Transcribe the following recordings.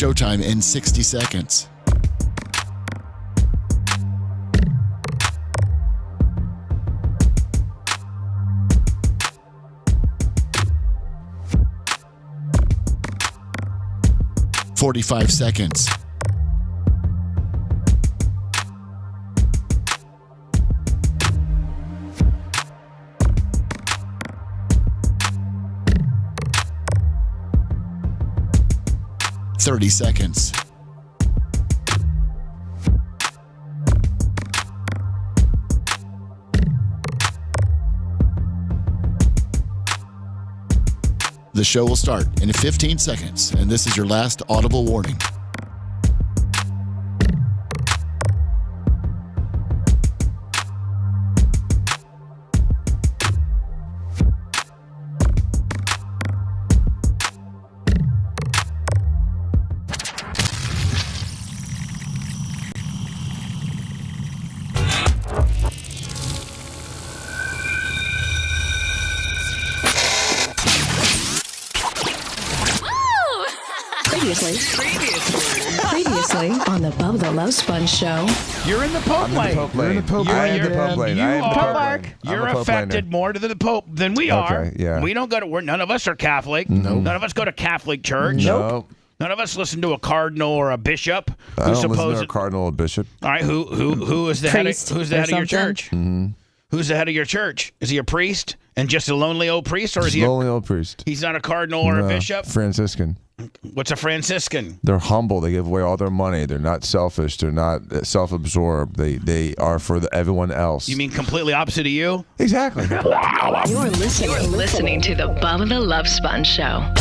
Showtime in 60 seconds. "45 seconds. "30 seconds. The show will start in 15 seconds, and this is your last audible warning. Previously on the Bubba the Love Sponge show. You're in the Pope lane. You're in the Pope lane. I am the Pope lane. You're affected more to the Pope than we are. Okay, yeah. We don't go to. None of us are Catholic. Nope. None of us go to Catholic church. Nope. None of us listen to a cardinal or a bishop. I don't listen to a cardinal or bishop. All right, who is the head? Who's the head of your church? Mm-hmm. Who's the head of your church? Is he a priest and just a lonely old priest, or is he a lonely old priest? He's not a cardinal or a bishop. Franciscan. What's a Franciscan? They're humble. They give away all their money. They're not selfish. They're not self-absorbed. They are for everyone else. You mean completely opposite of you? Exactly. Wow. You're listening to the Bubba the Love Sponge show.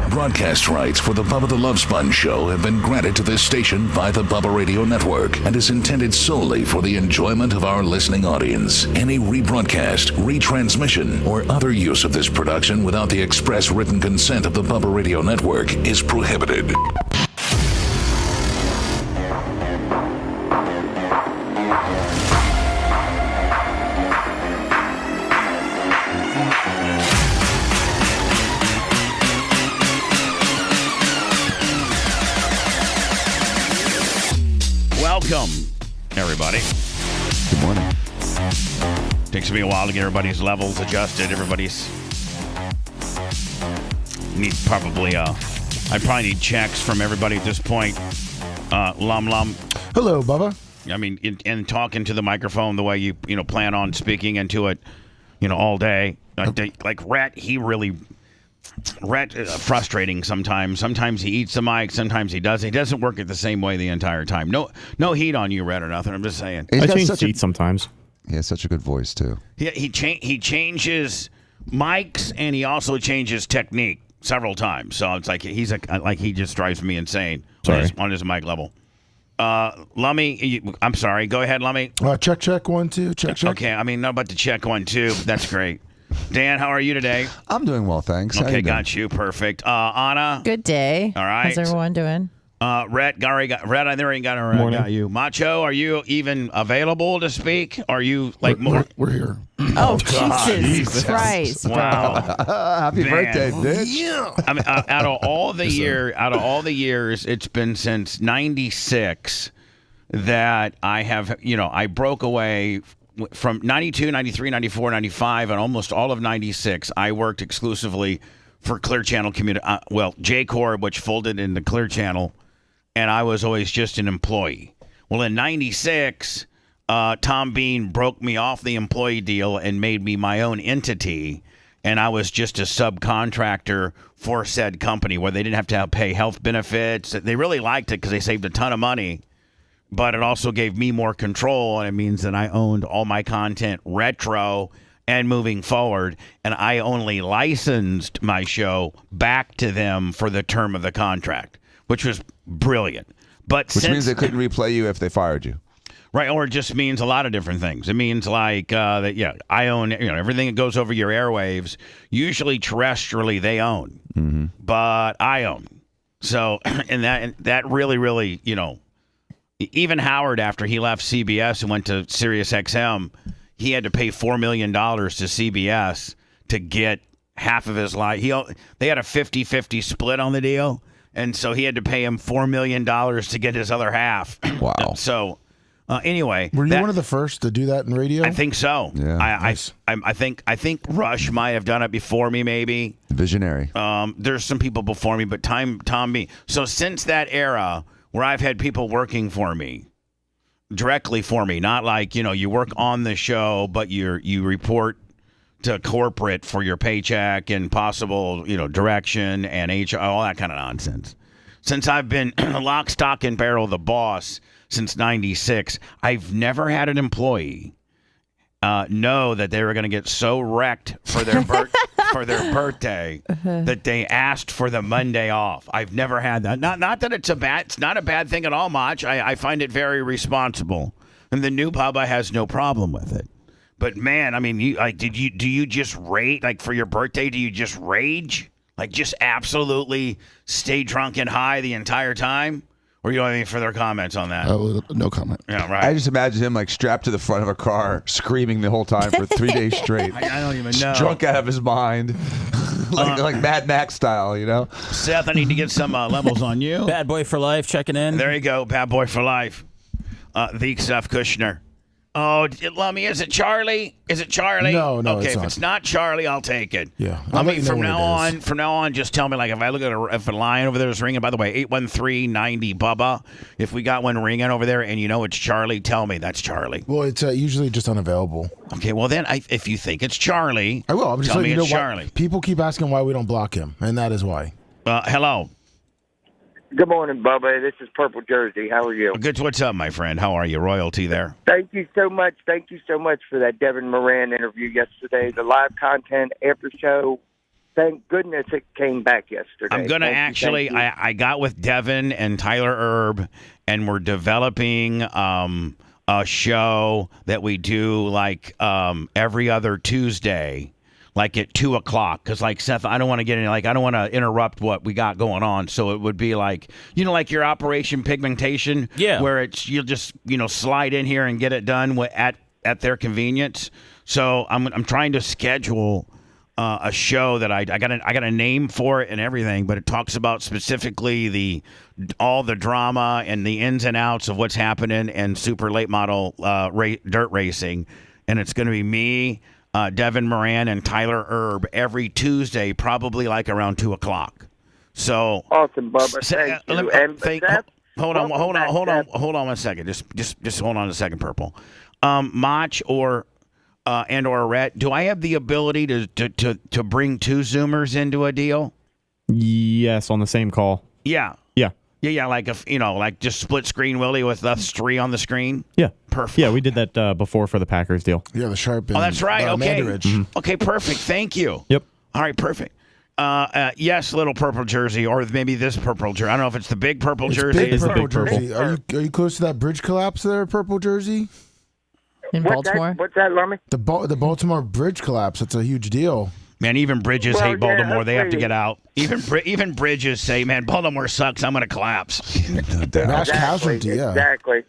Broadcast rights for the Bubba the Love Sponge show have been granted to this station by the Bubba Radio Network and is intended solely for the enjoyment of our listening audience. Any rebroadcast, retransmission, or other use of this production without the express written consent of the Bubba Radio Network is prohibited. Welcome, everybody. Good morning. Takes me a while to get everybody's levels adjusted. Everybody's need probably I probably need checks from everybody at this point. Lum. Hello, Bubba. I mean, in talking to the microphone the way you plan on speaking into it, all day. Like Rhett, frustrating sometimes. Sometimes he eats the mic. Sometimes he doesn't. He doesn't work it the same way the entire time. No heat on you, Rhett, or nothing. I'm just saying. I change seats sometimes. He has such a good voice too. He changes mics and he also changes technique several times. So it's like he just drives me insane. Sorry. On his mic level. Lummy, I'm sorry. Go ahead, Lummy. Check 1 2. Check. Okay, I mean not about to check 1 2. That's great. Dan, how are you today? I'm doing well, thanks. How Okay, you doing? got you. Perfect. Anna. Good day. All right. How's everyone doing? Rhett, I there ain't got you. Macho, are you even available to speak? Are you like more? We're here. Oh, Jesus Christ! Wow. Happy birthday, bitch. Yeah. I mean, out of all the years, it's been since '96 that I have, I broke away from 92, 93, 94, 95, and almost all of 96. I worked exclusively for Clear Channel Community. J-Corp, which folded into Clear Channel, and I was always just an employee. Well, in 96, Tom Bean broke me off the employee deal and made me my own entity, and I was just a subcontractor for said company where they didn't have to pay health benefits. They really liked it because they saved a ton of money, but it also gave me more control, and it means that I owned all my content retro and moving forward, and I only licensed my show back to them for the term of the contract, which was brilliant. Which means they couldn't replay you if they fired you. Right, or it just means a lot of different things. It means like that, I own everything that goes over your airwaves. Usually terrestrially they own, but I own. So, and that really, really, even Howard, after he left CBS and went to Sirius XM, he had to pay $4 million to CBS to get half of his life. They had a 50-50 split on the deal, and so he had to pay him $4 million to get his other half. Wow. So anyway, Were you one of the first to do that in radio? I think so. Yeah. I think Rush might have done it before me, maybe. Visionary. There's some people before me, but Tom B. So since that era where I've had people working for me, directly for me, not like, you work on the show, but you report to corporate for your paycheck and possible, direction and HR, all that kind of nonsense. Since I've been lock, stock, and barrel the boss since 96, I've never had an employee know that they were going to get so wrecked for their for their birthday that they asked for the Monday off. I've never had that. Not that it's not a bad thing at all, Mach. I find it very responsible, and the new Bubba has no problem with it. But man, I mean, do you just rage for your birthday? Do you just rage? Just absolutely stay drunk and high the entire time? Or you don't have any further comments on that? No comment. Yeah, right. I just imagine him strapped to the front of a car, screaming the whole time for 3 days straight. I don't even know. Drunk out of his mind, like Mad Max style, Seth, I need to get some levels on you. Bad boy for life, checking in. There you go, bad boy for life. The Seth Kushner. Oh, Lummy, is it Charlie? Is it Charlie? No, okay, it's if not. it's not Charlie, I'll take it. Yeah, I'll Lummy, let you know from now on, just tell me if I look at if a line over there is ringing. By the way, 813-90 Bubba. If we got one ringing over there and it's Charlie, tell me that's Charlie. Well, it's usually just unavailable. Okay, well then, if you think it's Charlie, I will. I'm just tell letting me you know it's Charlie. People keep asking why we don't block him, and that is why. Hello. Good morning, Bubba. This is Purple Jersey. How are you? Good. What's up, my friend? How are you? Royalty there. Thank you so much. Thank you so much for that Devin Moran interview yesterday. The live content after show. Thank goodness it came back yesterday. I'm going to actually, I got with Devin and Tyler Erb, and we're developing a show that we do every other Tuesday. At 2 o'clock, because Seth, I don't want to get in. I don't want to interrupt what we got going on. So it would be your Operation Pigmentation, where you'll just slide in here and get it done at their convenience. So I'm trying to schedule a show that I got a name for it and everything, but it talks about specifically all the drama and the ins and outs of what's happening in super late model dirt racing, and it's going to be me. Devin Moran and Tyler Erb every Tuesday, probably around 2 o'clock. So awesome, Bubba. Thank you. Seth, hold on 1 second. Just hold on a second, Purple. Mach or Rhett, do I have the ability to bring two Zoomers into a deal? Yes, on the same call. Yeah. Yeah, just split screen Willie with us three on the screen. Yeah, perfect. Yeah, we did that before for the Packers deal. Yeah, the Sharp. Oh, that's right. Okay. Mm-hmm. Okay, perfect. Thank you. Yep. All right, perfect. Yes, little purple jersey, or maybe this purple jersey. I don't know if it's the big purple jersey. Big purple big purple. jersey. Are you close to that bridge collapse there, Purple Jersey? In Baltimore? What's that, Lummy? The Baltimore bridge collapse. That's a huge deal. Man, even Bridges hate Baltimore. They have to hopefully- get out. Even Bridges say, man, Baltimore sucks. I'm going to collapse. Mass casualty, yeah. Exactly.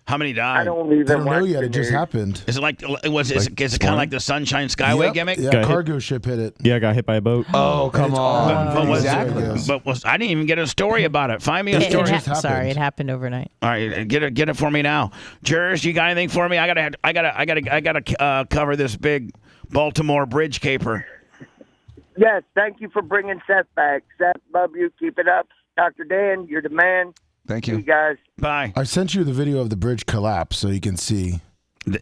How many I died? don't They even don't know watch yet. the It just news. happened. Is it kind of like the Sunshine Skyway Yep. gimmick? Yeah, Got cargo ship hit it. Yeah, I got hit by a boat. Oh, come It's on. But was- Exactly. Yes. But I didn't even get a story about it. Find me a It story. just happened. Sorry, it happened overnight. All right, get it for me now, Jers. You got anything for me? I gotta cover this big Baltimore bridge caper. Yes, thank you for bringing Seth back. Seth, love you. Keep it up. Dr. Dan, you're the man. Thank You you. guys. Bye. I sent you the video of the bridge collapse so you can see.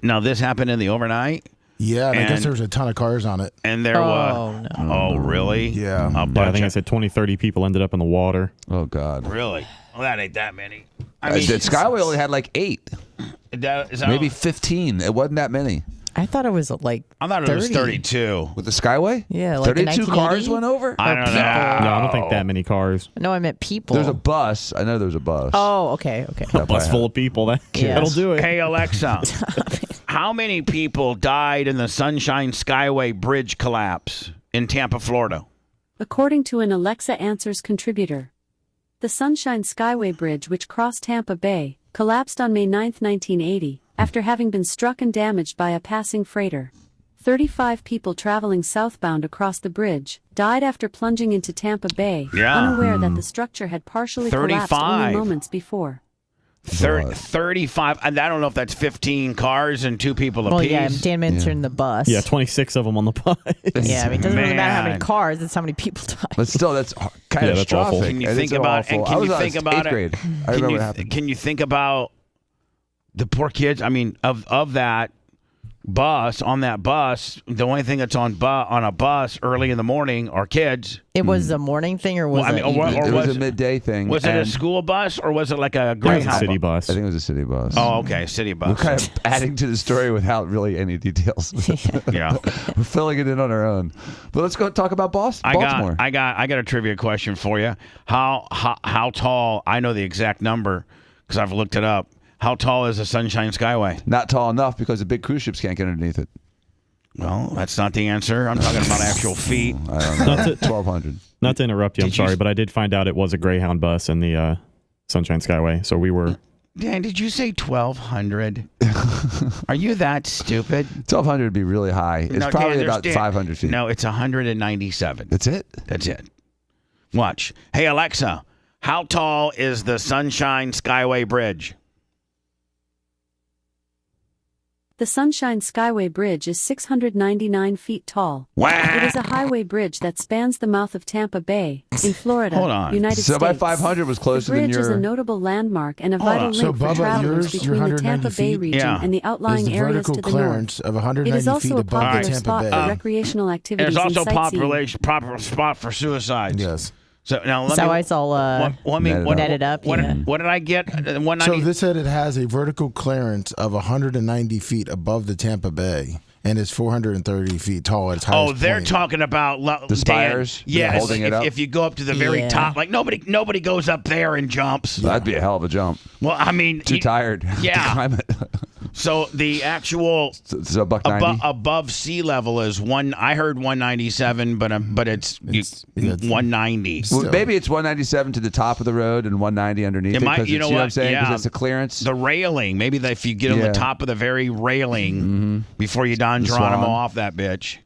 Now this happened in the overnight, Yeah, and I guess And- there was a ton of cars on it. and there was. Oh, no. Oh, really? Yeah. A Yeah, I bunch think I of- said 20, 30 people ended up in the water. Oh, God. Really? Well, that ain't that many. I Skyway only had 8, is that- maybe 15. It wasn't that many. I thought it was like I thought it was 32. With the Skyway? Yeah, like in 32 cars 1980? went over? I don't know. people. No, I don't think that many cars. No, I meant people. There's a bus. I know there's a bus. Oh, okay. A bus full of people. That'll do it. Hey, Alexa, how many people died in the Sunshine Skyway bridge collapse in Tampa, Florida? According to an Alexa Answers contributor, the Sunshine Skyway Bridge, which crossed Tampa Bay, collapsed on May 9, 1980, after having been struck and damaged by a passing freighter. 35 people traveling southbound across the bridge died after plunging into Tampa Bay, Yeah. unaware that the structure had partially collapsed 35. only moments before. 35. And I don't know if that's 15 cars and 2 people Well, apiece. yeah, Dan mentioned the bus. Yeah, 26 of them on the bus. Yeah, I mean, it doesn't really matter how many Man. cars, it's how many people die. But still, that's kind of that's awful. Can you think about and can you think about it? Grade. I remember what happened. Can you think about the poor kids? I mean, of that bus, on that bus, the only thing that's on a bus early in the morning are kids. It was a morning thing, or was Well, I it? mean, evening? It was a midday thing. Was it a and school bus or was it like a It was a Greyhound city bus? bus. I think it was a city bus. Oh, okay, city bus. We're kind of adding to the story without really any details. Yeah. We're filling it in on our own. But let's go talk about Baltimore. I got a trivia question for you. How tall? I know the exact number because I've looked it up. How tall is the Sunshine Skyway? Not tall enough because the big cruise ships can't get underneath it. Well, that's not the answer. I'm talking about actual feet. I don't know. 1,200. Not to interrupt you, I'm Did you sorry, s- but I did find out it was a Greyhound bus in the Sunshine Skyway. So we were. Dan, did you say 1,200? Are you that stupid? 1,200 would be really high. It's No, probably Dan, about Dan, 500 feet. No, it's 197. That's it? That's it. Watch. Hey, Alexa, how tall is the Sunshine Skyway Bridge? The Sunshine Skyway Bridge is 699 feet tall. Wow. It is a highway bridge that spans the mouth of Tampa Bay, in Florida, Hold on. United So States. by 500 was The closer than bridge is a your... notable landmark and a Hold on. vital So, link for Bubba, travelers yours, your between the 190 Tampa Bay feet region Yeah. and the is outlying the areas vertical to the north. clearance of It 190 is also feet a above the popular Tampa spot Bay. for recreational activities There's also and sightseeing. proper spot for suicides. Yes. So now let So me. I saw netted up. What, Yeah. what did I get? 190. So this said it has a vertical clearance of 190 feet above the Tampa Bay and is 430 feet tall at its highest Oh, they're point. talking about The spires? Yeah, Holding it up? if you go up to the very Yeah. top, like nobody goes up there and jumps. That'd be a hell of a jump. Well, I mean, Too tired Yeah. to climb it. So the actual So $1.90? above sea level is one. I heard 197, but it's 190. Well, maybe it's 197 to the top of the road and 190 underneath it. It might, 'cause you it's, know what what? I'm saying? Because Yeah. it's a clearance. The railing, maybe if you get on Yeah. the top of the very railing before you Don The Geronimo swan. off that bitch.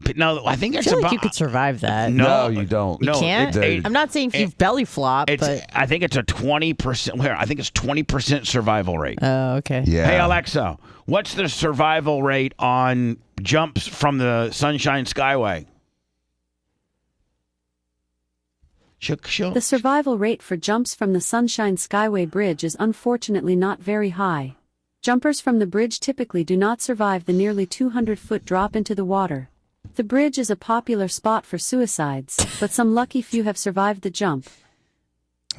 But no, I think I it's feel like about. you could survive that. No, you don't. No, You can't? it- I'm not saying if you've belly flop, It's. but I think it's a 20%. I think it's 20% survival rate. oh, okay. Yeah. Hey Alexa, what's the survival rate on jumps from the Sunshine Skyway? The survival rate for jumps from the Sunshine Skyway Bridge is unfortunately not very high. Jumpers from the bridge typically do not survive the nearly 200-foot drop into the water. The bridge is a popular spot for suicides, but some lucky few have survived the jump.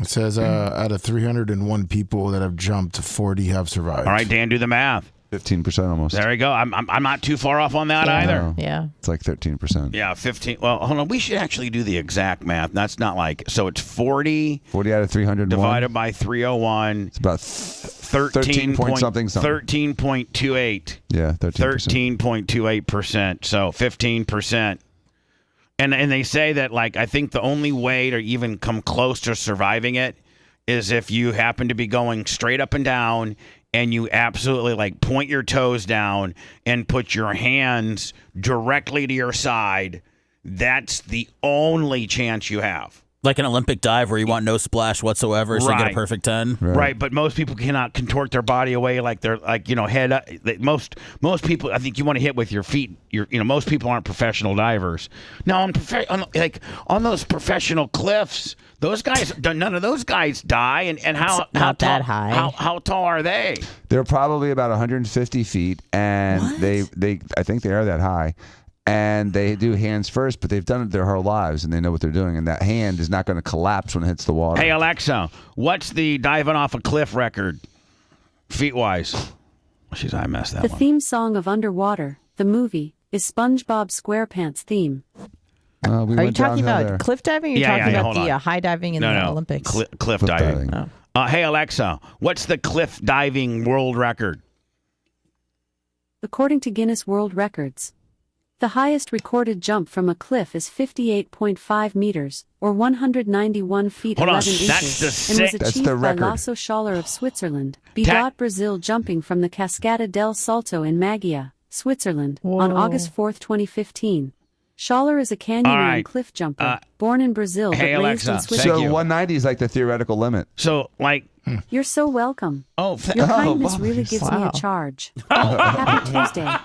It says out of 301 people that have jumped, 40 have survived. All right, Dan, do the math. 15% almost. There we go. I'm not too far off on that either. No. Yeah. It's like 13%. Yeah, 15. Well, hold on. We should actually do the exact math. That's not like so. It's 40 40 out of 301. divided by 301. It's about 13 point something. 13.28. Yeah, 13%. 13.28%. So 15%. And they say that, like, I think the only way to even come close to surviving it is if you happen to be going straight up and down and you absolutely, like, point your toes down and put your hands directly to your side. That's the only chance you have. Like an Olympic dive where you want no splash whatsoever, so you get Right. a perfect 10. Right, but most people cannot contort their body away like they're head up. Most people, I think you want to hit with your feet. Most people aren't professional divers. Now on those professional cliffs, those guys, none of those guys die. And how not tall, that high. How tall are they? They're probably about 150 feet, and I think they are that high. And they do hands first, but they've done it their whole lives, and they know what they're doing. And that hand is not going to collapse when it hits the water. Hey Alexa, what's the diving off a cliff record, feet wise? I messed that The one. theme song of Underwater, the movie, is SpongeBob SquarePants' theme. We Are you went talking downhill about there. cliff diving? Or are you talking about hold the on. high diving in the Olympics? Cliff diving. Hey Alexa, what's the cliff diving world record? According to Guinness World Records, the highest recorded jump from a cliff is 58.5 meters, or 191 feet Hold on, 11 inches, that's the and was sick- That's achieved the by record. Lasso Schaller of Switzerland, Bidot Brazil jumping from the Cascada del Salto in Magia, Switzerland, Whoa. on August 4th, 2015. Schaller is a canyoner and cliff jumper, born in Brazil but raised Alexa, in thank Switzerland. you. So 190 is like the theoretical limit. So, like, You're so welcome. oh, Your kindness Bubba. really gives me Wow. a charge. Happy Tuesday.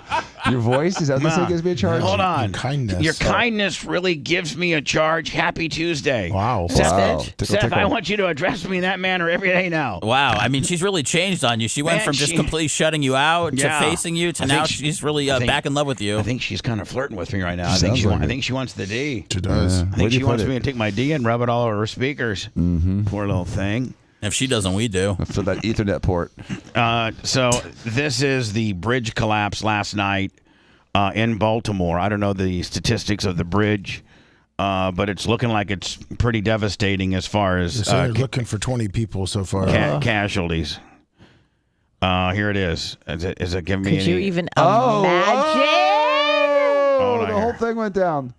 Your voice, is that what Nah. this gives me a charge? Hold on. kindness. Your kindness really gives me a charge. Happy Tuesday. Wow. Seth, Wow. Tickle, Seth, tickle. I want you to address me in that manner every day now. Wow, I mean, she's really changed on you. She went Man, from just she- completely shutting you out Yeah. to facing you to I now think she- she's really I think- back in love with you. I think she's kind of flirting with me right now. I Sounds think like it. she wants the D. She does. I Where'd think you she put wants it? me to take my D and rub it all over her speakers. Mm-hmm. Poor little thing. If she doesn't, we do. For that Ethernet port. So this is the bridge collapse last night in Baltimore. I don't know the statistics of the bridge, but it's looking like it's pretty devastating as far as So they're looking for 20 people so far. casualties. Here it is. Is it giving me Could any? you even imagine? Hold on The here. whole thing went down.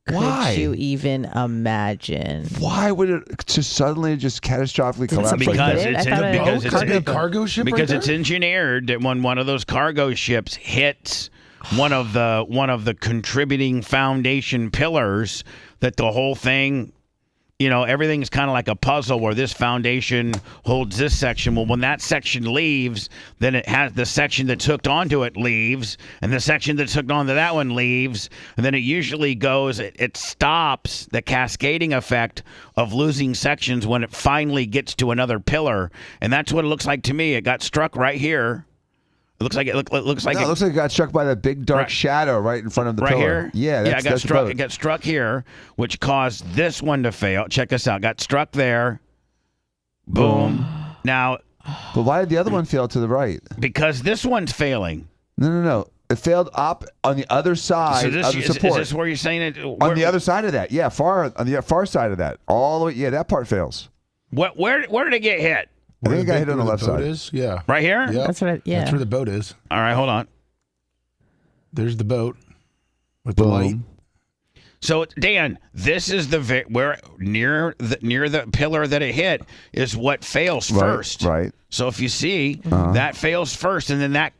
Could you even imagine? Why would it just suddenly just catastrophically collapse like Because that? it's I thought because Boat? it's Cargo ship because right it's there? engineered that when one of those cargo ships hits one of the contributing foundation pillars, that the whole thing, everything's kind of like a puzzle where this foundation holds this section. Well, when that section leaves, then it has the section that's hooked onto it leaves, and the section that's hooked onto that one leaves, and then it usually goes, it stops the cascading effect of losing sections when it finally gets to another pillar, and that's what it looks like to me. It got struck right here. It looks like it looks like No, it looks like it got struck by that big dark shadow right in front of the right pillar. here. Yeah, it got that's the struck. boat. It got struck here, which caused this one to fail. Check this out. Got struck there. Boom. Now, But why did the other one fail to the right? because this one's failing. No. It failed up on the other side So of this the is support. this where you're saying it? On the other side of that, yeah, on the far side of that, all the way. Yeah, that part fails. Where did it get hit? I think it got hit on the left boat side. is? Yeah. Right here. Yep. That's what. That's where the boat is. All right, hold on. There's the boat with the light. So Dan, this is where near the pillar that it hit is what fails first. Right. So if you see that fails first, and then that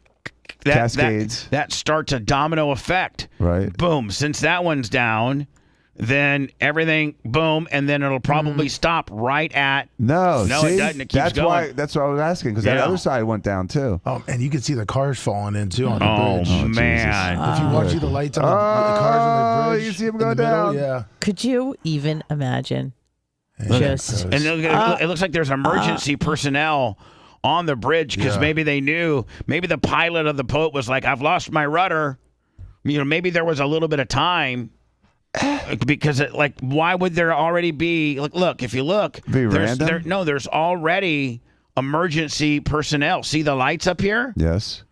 Cascades. that starts a domino effect. Right. Boom. Since that one's down, then everything boom, and then it'll probably stop right at. No, No, see? it doesn't. It keeps that's going. why. That's what I was asking because that Yeah. other side went down too. Oh, and you can see the cars falling in too on the Oh bridge. man. If you watch the lights on the cars on the bridge, you see 'em in go the middle, down. Yeah. Could you even imagine? Yeah, Just- it And goes. it looks like there's emergency personnel on the bridge because Yeah. maybe they knew. Maybe the pilot of the boat was like, "I've lost my rudder." Maybe there was a little bit of time. Because why would there already be look if you look Be there's random? there's already emergency personnel. See the lights up here, Yes.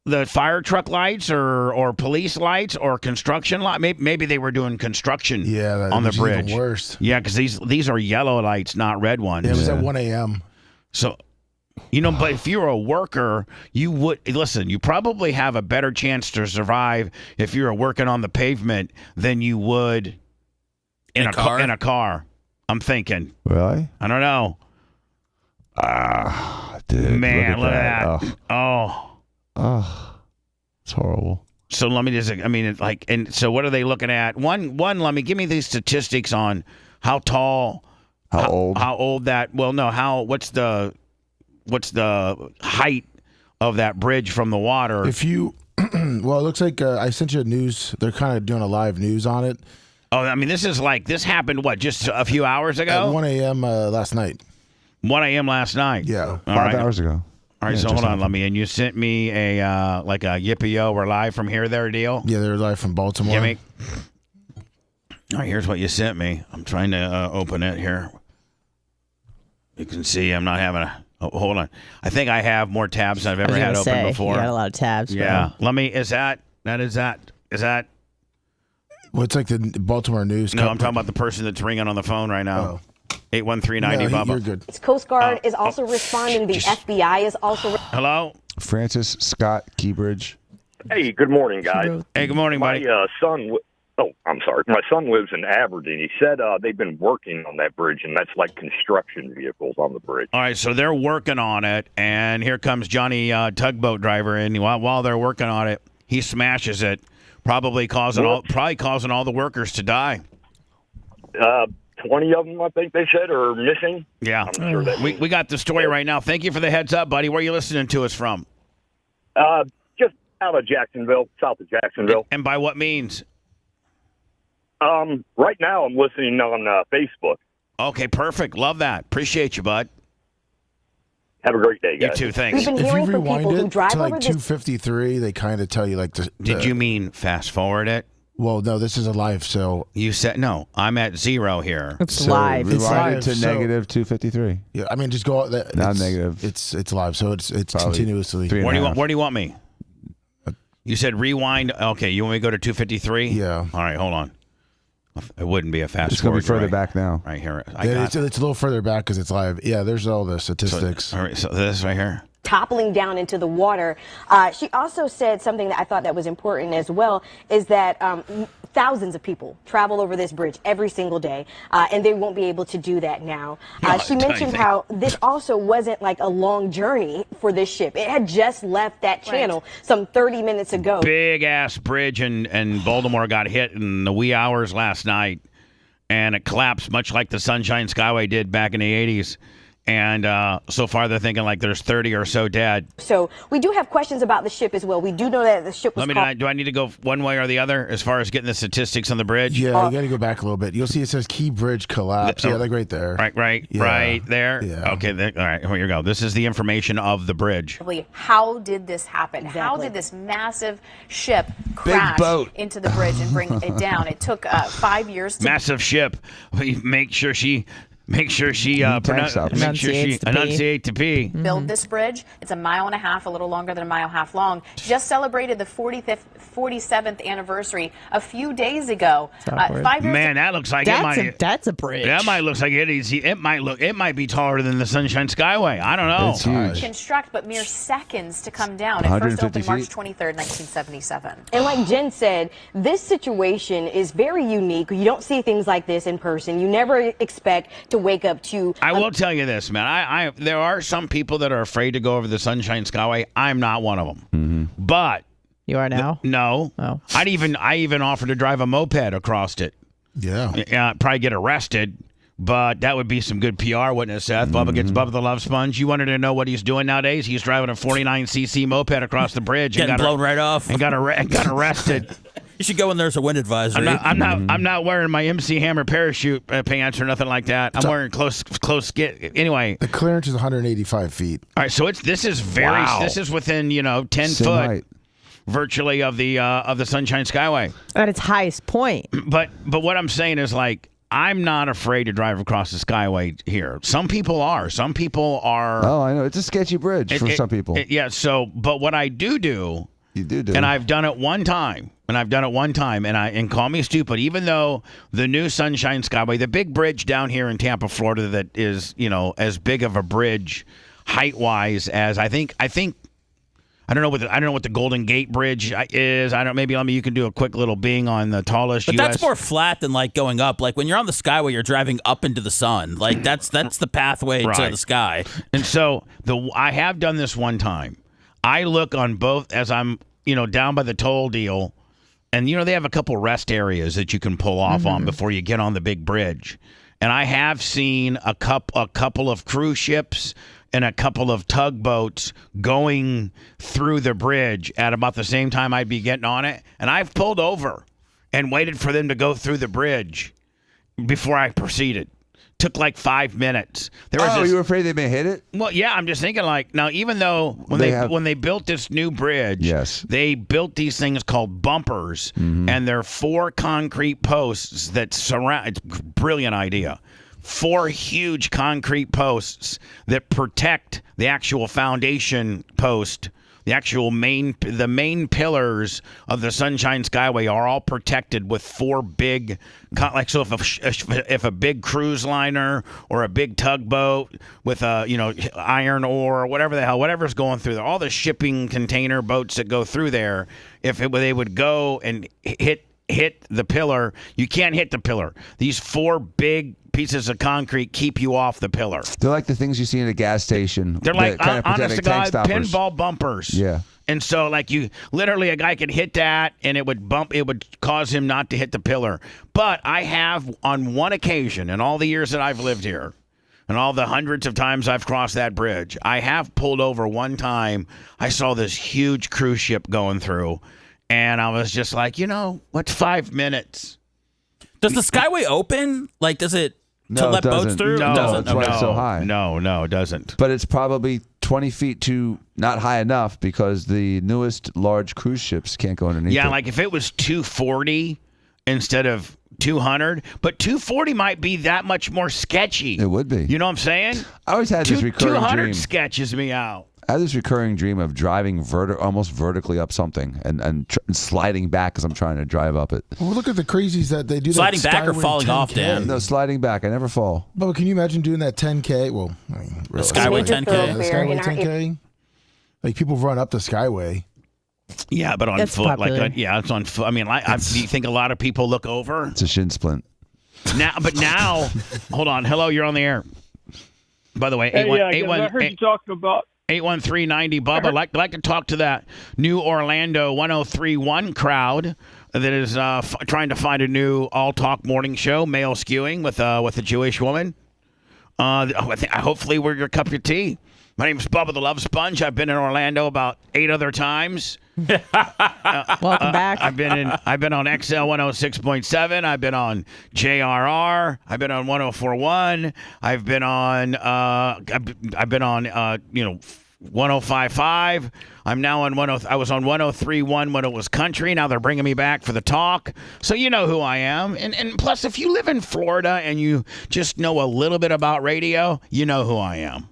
the fire truck lights or police lights or construction light. Maybe they were doing construction Yeah, on the which is even bridge. worse. Yeah, because these are yellow lights, not red ones. It was at 1 a.m. So, but if you're a worker, you would listen. You probably have a better chance to survive if you're working on the pavement than you would in a car. In a car, I'm thinking. Really? I don't know. Dude. Man, look at that. that. Oh. It's horrible. So let me just. I mean, and so what are they looking at? One. Let me give me these statistics on how tall, How old? how old that. Well, no. What's the height of that bridge from the water? If you, well, it looks like I sent you a news. They're kind of doing a live news on it. Oh, I mean, this happened, just a few hours ago? At 1 a.m. Last night. 1 a.m. last night? Yeah. All 5 right. hours ago. All right, Yeah, so just hold on, happened. let me, and you sent me a yippee-yo, we're live from here there deal? Yeah, they're live from Baltimore. Give me. All right, here's what you sent me. I'm trying to open it here. You can see I'm not having a, hold on. I think I have more tabs than I've ever had open before. You got a lot of tabs. Yeah. Bro. Let me, is that? Well, it's like the Baltimore News. No, I'm talking about the person that's ringing on the phone right now. 813-90 No, Bubba. you're good. Its Coast Guard is also responding. The FBI is also. Hello? Francis Scott Keybridge. Hey, good morning, guys. Hey, good morning, buddy. My son Oh, I'm sorry. My son lives in Aberdeen. He said they've been working on that bridge, and that's like construction vehicles on the bridge. All right, so they're working on it, and here comes Johnny tugboat driver, and while they're working on it, he smashes it, probably causing all the workers to die. 20 of them, I think they said, are missing. Yeah, I'm sure that we got the story right now. Thank you for the heads up, buddy. Where are you listening to us from? Just out of Jacksonville, south of Jacksonville. And by what means? Right now I'm listening on Facebook. Okay, perfect. Love that. Appreciate you, bud. Have a great day, guys. You too. Thanks. If you rewind it to like 253, they kind of tell you like the. Did you mean fast forward it? Well, no, this is a live, so. You said, no, I'm at 0 here. It's live. Rewind It's live, it to so- negative 253. Yeah, I mean, just go. Not negative. It's live, so it's Probably continuously. 3.5. Where do you want me? You said rewind. Okay, you want me to go to 253? Yeah. All right, hold on. It wouldn't be a fast It's going forward. to be further right, back now. right here. It's a little further back because it's live. Yeah, there's all the statistics. All right, so this right here. Toppling down into the water. She also said something that I thought that was important as well, is that thousands of people travel over this bridge every single day, and they won't be able to do that now. She mentioned how this also wasn't like a long journey for this ship. It had just left that channel some 30 minutes ago. Big ass bridge in Baltimore got hit in the wee hours last night, and it collapsed much like the Sunshine Skyway did back in the 80s. And so far, they're thinking like there's 30 or so dead. So we do have questions about the ship as well. We do know that the ship was Do I need to go one way or the other as far as getting the statistics on the bridge? Yeah, you got to go back a little bit. You'll see it says key bridge collapse. Yeah, like right there. Right there. Yeah. Okay, all right, here you go. This is the information of the bridge. How did this happen? How did this massive ship crash into the bridge and bring it down? It took 5 years. Massive ship. Make sure she enunciate to pee. Build this bridge. It's 1.5 miles, a little longer than 1.5 miles long. Just celebrated the 47th anniversary a few days ago. 5 years. Man, that looks like that's a bridge. That might look like it is. It might be taller than the Sunshine Skyway. I don't know. It's huge. Construct, but mere seconds to come down. It first opened March 23rd, 1977. And like Jen said, this situation is very unique. You don't see things like this in person. You never expect to wake up to. I will tell you this, man. There are some people that are afraid to go over the Sunshine Skyway. I'm not one of them. Mm-hmm. But you are now. No. Oh. I even offered to drive a moped across it. Yeah. Probably get arrested. But that would be some good PR, wouldn't it, Seth? Bubba gets Bubba the Love Sponge. You wanted to know what he's doing nowadays? He's driving a 49cc moped across the bridge. Getting blown right off. And got arrested. You should go when there's a wind advisory. I'm not wearing my MC Hammer parachute pants or nothing like that. I'm wearing close skit. Anyway, the clearance is 185 feet. All right, so this is within 10 foot virtually of the Sunshine Skyway at its highest point. But what I'm saying is like, I'm not afraid to drive across the Skyway here. Some people are. Some people are. Oh, I know. It's a sketchy bridge for some people. But what I do. You do. And I've done it one time. And call me stupid, even though the new Sunshine Skyway, the big bridge down here in Tampa, Florida, that is, as big of a bridge height-wise as I think I don't know what the Golden Gate Bridge is. Maybe you can do a quick little bing on the tallest. But that's more flat than like going up. Like when you're on the Skyway, you're driving up into the sun. Like that's the pathway to the sky. And so I have done this one time. I look on both as I'm down by the toll deal, and they have a couple rest areas that you can pull off on before you get on the big bridge. And I have seen a couple of cruise ships and a couple of tugboats going through the bridge at about the same time I'd be getting on it. And I've pulled over and waited for them to go through the bridge before I proceeded. Took like 5 minutes. You were afraid they may hit it? Well, yeah, I'm just thinking like, now even though when they built this new bridge, they built these things called bumpers, and they're 4 concrete posts that surround. It's a brilliant idea. 4 huge concrete posts that protect the actual foundation post. The main pillars of the Sunshine Skyway are all protected with 4 big, so if a big cruise liner or a big tugboat with a iron ore or whatever's going through there, all the shipping container boats that go through there, they would go and hit hit the pillar. You can't hit the pillar. These 4 big pieces of concrete keep you off the pillar. They're like the things you see in a gas station. They're like, kind of honest to God, stoppers. pinball bumpers. Yeah. And so, like, a guy could hit that, and it would cause him not to hit the pillar. But I have, on one occasion, in all the years that I've lived here, and all the hundreds of times I've crossed that bridge, I have pulled over one time. I saw this huge cruise ship going through, and I was just like, what's 5 minutes? Does the Skyway open? Like, does it No, let it boats doesn't. through? No, It doesn't. that's why it's so high. No, it doesn't. But it's probably 20 feet too not high enough because the newest large cruise ships can't go underneath Yeah, it. like if it was 240 instead of 200, but 240 might be that much more sketchy. It would be. You know what I'm saying? I always had this recurring 200 dream. sketches me out. I had this recurring dream of driving almost vertically up something and sliding back as I'm trying to drive up it. Well, look at the crazies that they do. Sliding that back or Skyway falling off, 10K. Dan? No, sliding back. I never fall. But can you imagine doing that 10K? Well, I mean, The Skyway 10K. The Skyway 10K. Like people run up the Skyway. Yeah, but on That's foot, popular. it's on foot. I mean, do you think a lot of people look over It's a shin splint. now? Hold on, hello, you're on the air. By the way, I heard you talking about 813-90 Bubba. Like to talk to that new Orlando 1031 crowd that is trying to find a new all talk morning show, male skewing with a Jewish woman. Hopefully we're your cup of tea. My name's Bubba the Love Sponge. I've been in Orlando about 8 other times. Welcome back. I've been on XL 106.7. I've been on JRR. I've been on 104.1. I've been on 105.5. I'm now on I was on 103.1 when it was country. Now they're bringing me back for the talk. So you know who I am. And plus, if you live in Florida and you just know a little bit about radio, you know who I am.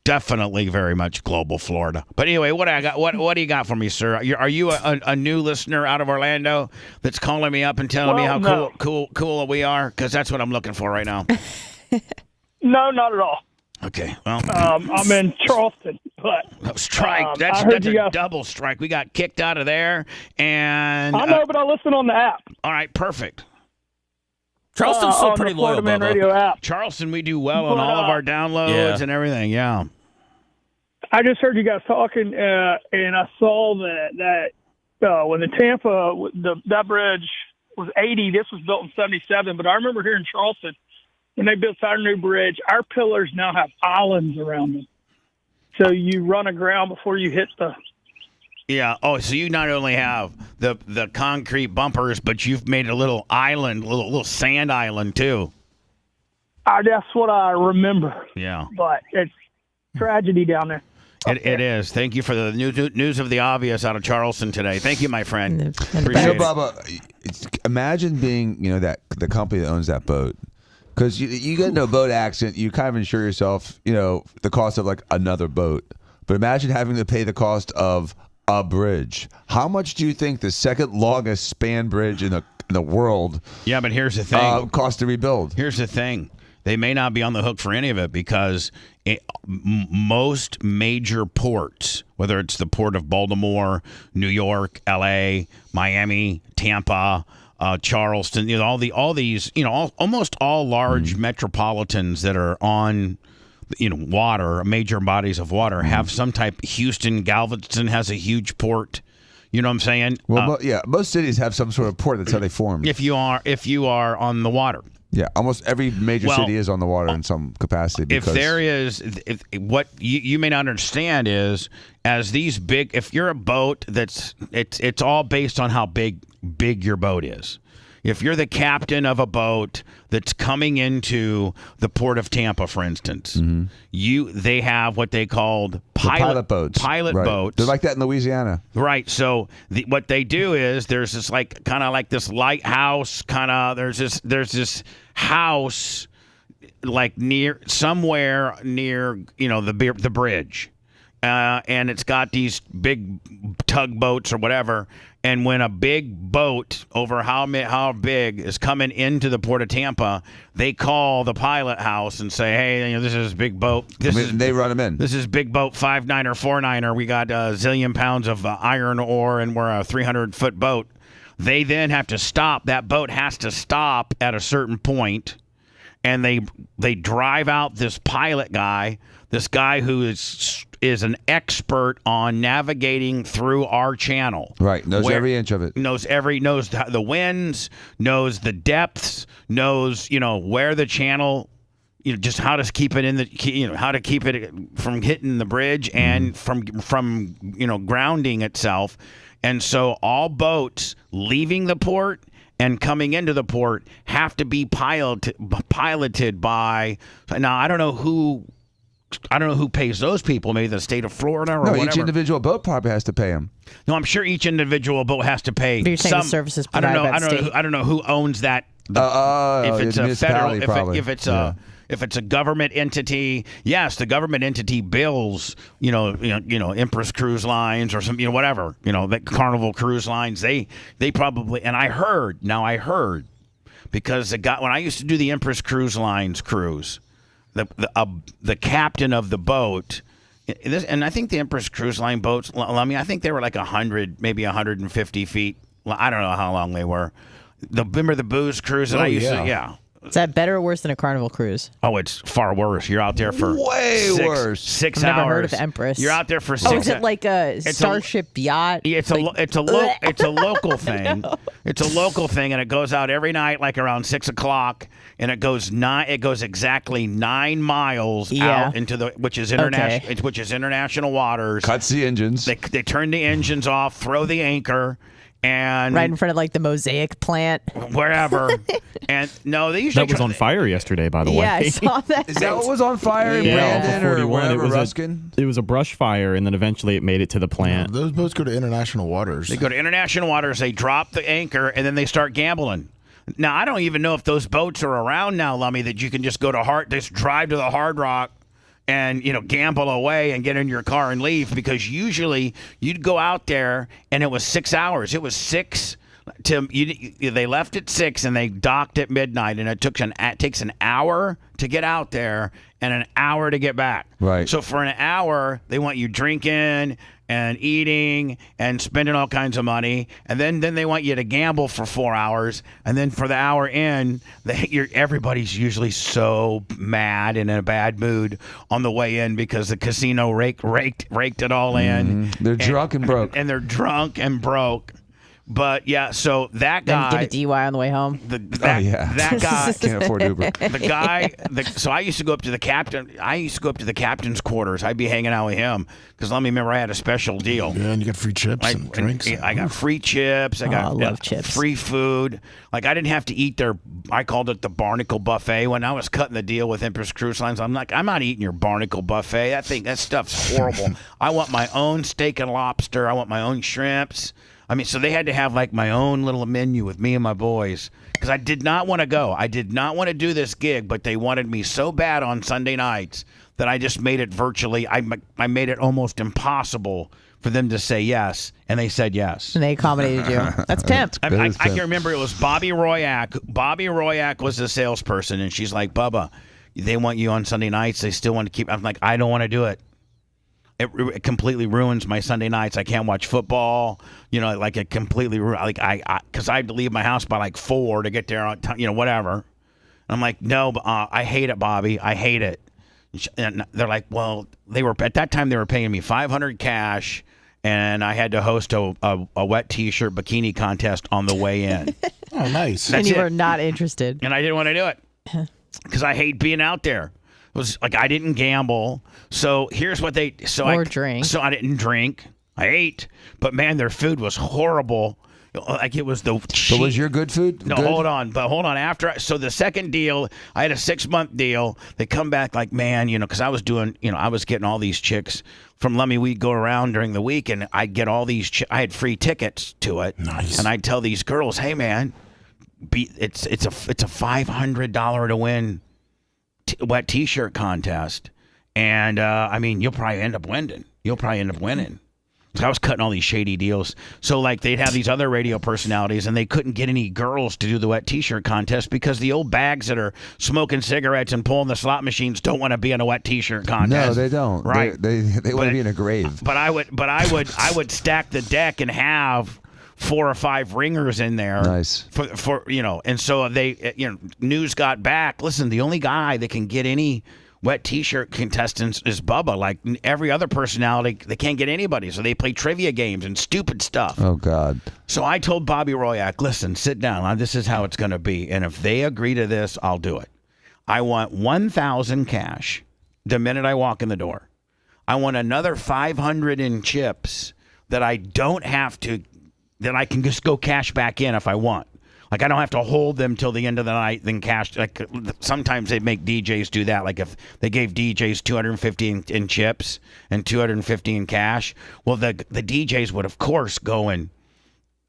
Definitely very much global Florida. But anyway, what do you got for me, sir? Are you a new listener out of Orlando that's calling me up and telling me how cool we are? Because that's what I'm looking for right now. No, not at all. Okay, well. I'm in Charleston, but strike. That's a double strike. We got kicked out of there, and I know, but I listen on the app. All right, perfect. Charleston's still pretty loyal, Florida Man Bubba. Radio app. Charleston, we do well on all of our downloads and everything. Yeah. I just heard you guys talking, and I saw that when the Tampa that bridge was 80, this was built in 77. But I remember here in Charleston when they built our new bridge, our pillars now have islands around them, so you run aground before you hit the. Yeah. Oh, so you not only have the concrete bumpers, but you've made a little island, little sand island too. That's what I remember. Yeah. But it's tragedy down there. It is. Thank you for the news of the obvious out of Charleston today. Thank you, my friend. Appreciate it. Bubba, imagine being the company that owns that boat. Because you get into a boat accident, you kind of insure yourself, the cost of like another boat. But imagine having to pay the cost of a bridge. How much do you think the second longest span bridge in the world? Yeah, but here's the thing. Cost to rebuild. Here's the thing. They may not be on the hook for any of it because most major ports, whether it's the port of Baltimore, New York, L.A., Miami, Tampa, Charleston, almost all large metropolitans that are on, water, major bodies of water have some type. Houston, Galveston has a huge port. You know what I'm saying? Well, most cities have some sort of port. That's how they formed. If you are on the water. Yeah, almost every major city is on the water in some capacity. Because what you may not understand is, as these big, if you're a boat it's all based on how big your boat is. If you're the captain of a boat that's coming into the port of Tampa, for instance, they have what they called pilot boats. Pilot boats. They're like that in Louisiana. Right. So what they do is there's this kind of this lighthouse there's this house somewhere near the bridge. And it's got these big tugboats or whatever. And when a big boat over how big is coming into the port of Tampa, they call the pilot house and say, "Hey, this is big boat. They run them in. This is big boat 5'9" or 4'9". We got a zillion pounds of iron ore, and we're a 300-foot boat. They then have to stop. That boat has to stop at a certain point, and they drive out this pilot guy, this guy who is an expert on navigating through our channel. Right, knows every inch of it. Knows the winds, knows the depths, knows where the channel, just how to keep it in the, how to keep it from hitting the bridge and from grounding itself. And so all boats leaving the port and coming into the port have to be piloted by. Now I don't know who pays those people. Maybe the state of Florida or whatever. Each individual boat probably has to pay them. No, I'm sure each individual boat has to pay. But you're saying the services provided by the state. I don't know who owns that. If it's a federal, if it's a government entity, yes, the government entity bills, Empress Cruise Lines or some, whatever, the Carnival Cruise Lines. They probably. And I heard because when I used to do the Empress Cruise Lines cruise. The captain of the boat, and I think the Empress Cruise Line boats, I think they were like 100, maybe 150 feet. I don't know how long they were. Remember the booze cruise that I used to? Yeah. Is that better or worse than a Carnival cruise? Oh, it's far worse. You're out there for worse. 6 I've hours. Never heard of Empress. You're out there for 6 hours. Oh, is it like a starship yacht? It's a local thing. It's a local thing, and it goes out every night, like around 6 o'clock, and it goes exactly 9 miles out into which is international waters. Cuts the engines. They turn the engines off, throw the anchor. And right in front of like the Mosaic plant, wherever. And no, they usually that was on fire yesterday. By the way, yeah, I saw that. Is that what was on fire in Brandon or wherever, Ruskin? It was a brush fire, and then eventually it made it to the plant. Those boats go to international waters. They go to international waters. They drop the anchor, and then they start gambling. Now I don't even know if those boats are around now, Lummy, that you can just just drive to the Hard Rock. And, gamble away and get in your car and leave, because usually you'd go out there and it was 6 hours. It was 6 they left at 6 and they docked at midnight, and it takes an hour to get out there and an hour to get back. Right. So for an hour, they want you drinking and eating and spending all kinds of money, and then they want you to gamble for 4 hours, and then for the hour in, everybody's usually so mad and in a bad mood on the way in because the casino raked it all in. They're drunk and broke. And they're drunk and broke. But yeah, so that guy. Then you get a DUI on the way home. That guy can't afford Uber. So I used to go up to the captain. I used to go up to the captain's quarters. I'd be hanging out with him because let me remember I had a special deal. Yeah, and you got free chips and drinks. I got free chips. I love chips. Free food. Like I didn't have to eat their. I called it the Barnacle Buffet when I was cutting the deal with Empress Cruise Lines. I'm like, I'm not eating your Barnacle Buffet. That stuff's horrible. I want my own steak and lobster. I want my own shrimps. I mean, so they had to have like my own little menu with me and my boys because I did not want to go. I did not want to do this gig, but they wanted me so bad on Sunday nights that I just made it virtually. I made it almost impossible for them to say yes, and they said yes. And they accommodated you. That's pimp. I can remember it was Bobby Royak. Bobby Royak was the salesperson, and she's like, Bubba, they want you on Sunday nights. They still want to keep. I'm like, I don't want to do it. It completely ruins my Sunday nights. I can't watch football. Like it completely because I had to leave my house by like 4 to get there on time, whatever. And I'm like, no, I hate it, Bobby. I hate it. And they're like, well, at that time they were paying me $500 cash, and I had to host a wet T-shirt bikini contest on the way in. Oh, nice. And you were not interested. And I didn't want to do it because I hate being out there. It was like I didn't gamble. So here's what drink. So I didn't drink. I ate, but man, their food was horrible. Like it was the cheap. But was your good food? No, good? hold on. So the second deal, I had a 6-month deal. They come back like, man, because I was doing, I was getting all these chicks from Lummy. We'd go around during the week, and I'd get all these. I had free tickets to it. Nice. And I'd tell these girls, hey man, it's a $500 to win wet T-shirt contest, and you'll probably end up winning. So I was cutting all these shady deals. So like they'd have these other radio personalities, and they couldn't get any girls to do the wet T-shirt contest because the old bags that are smoking cigarettes and pulling the slot machines don't want to be in a wet T-shirt contest. No, they don't. Right? They want to be in a grave. But I would stack the deck and have 4 or 5 ringers in there. Nice. For and so they, news got back. Listen, the only guy that can get any wet T-shirt contestants is Bubba. Like every other personality, they can't get anybody. So they play trivia games and stupid stuff. Oh, God. So I told Bobby Royak, listen, sit down. This is how it's going to be. And if they agree to this, I'll do it. I want $1,000 cash the minute I walk in the door. I want another $500 in chips that I don't have to, that I can just go cash back in if I want. Like, I don't have to hold them till the end of the night, then cash. Like, sometimes they make DJs do that. Like, if they gave DJs $250 in chips and $250 in cash, well, the DJs would, of course, go and,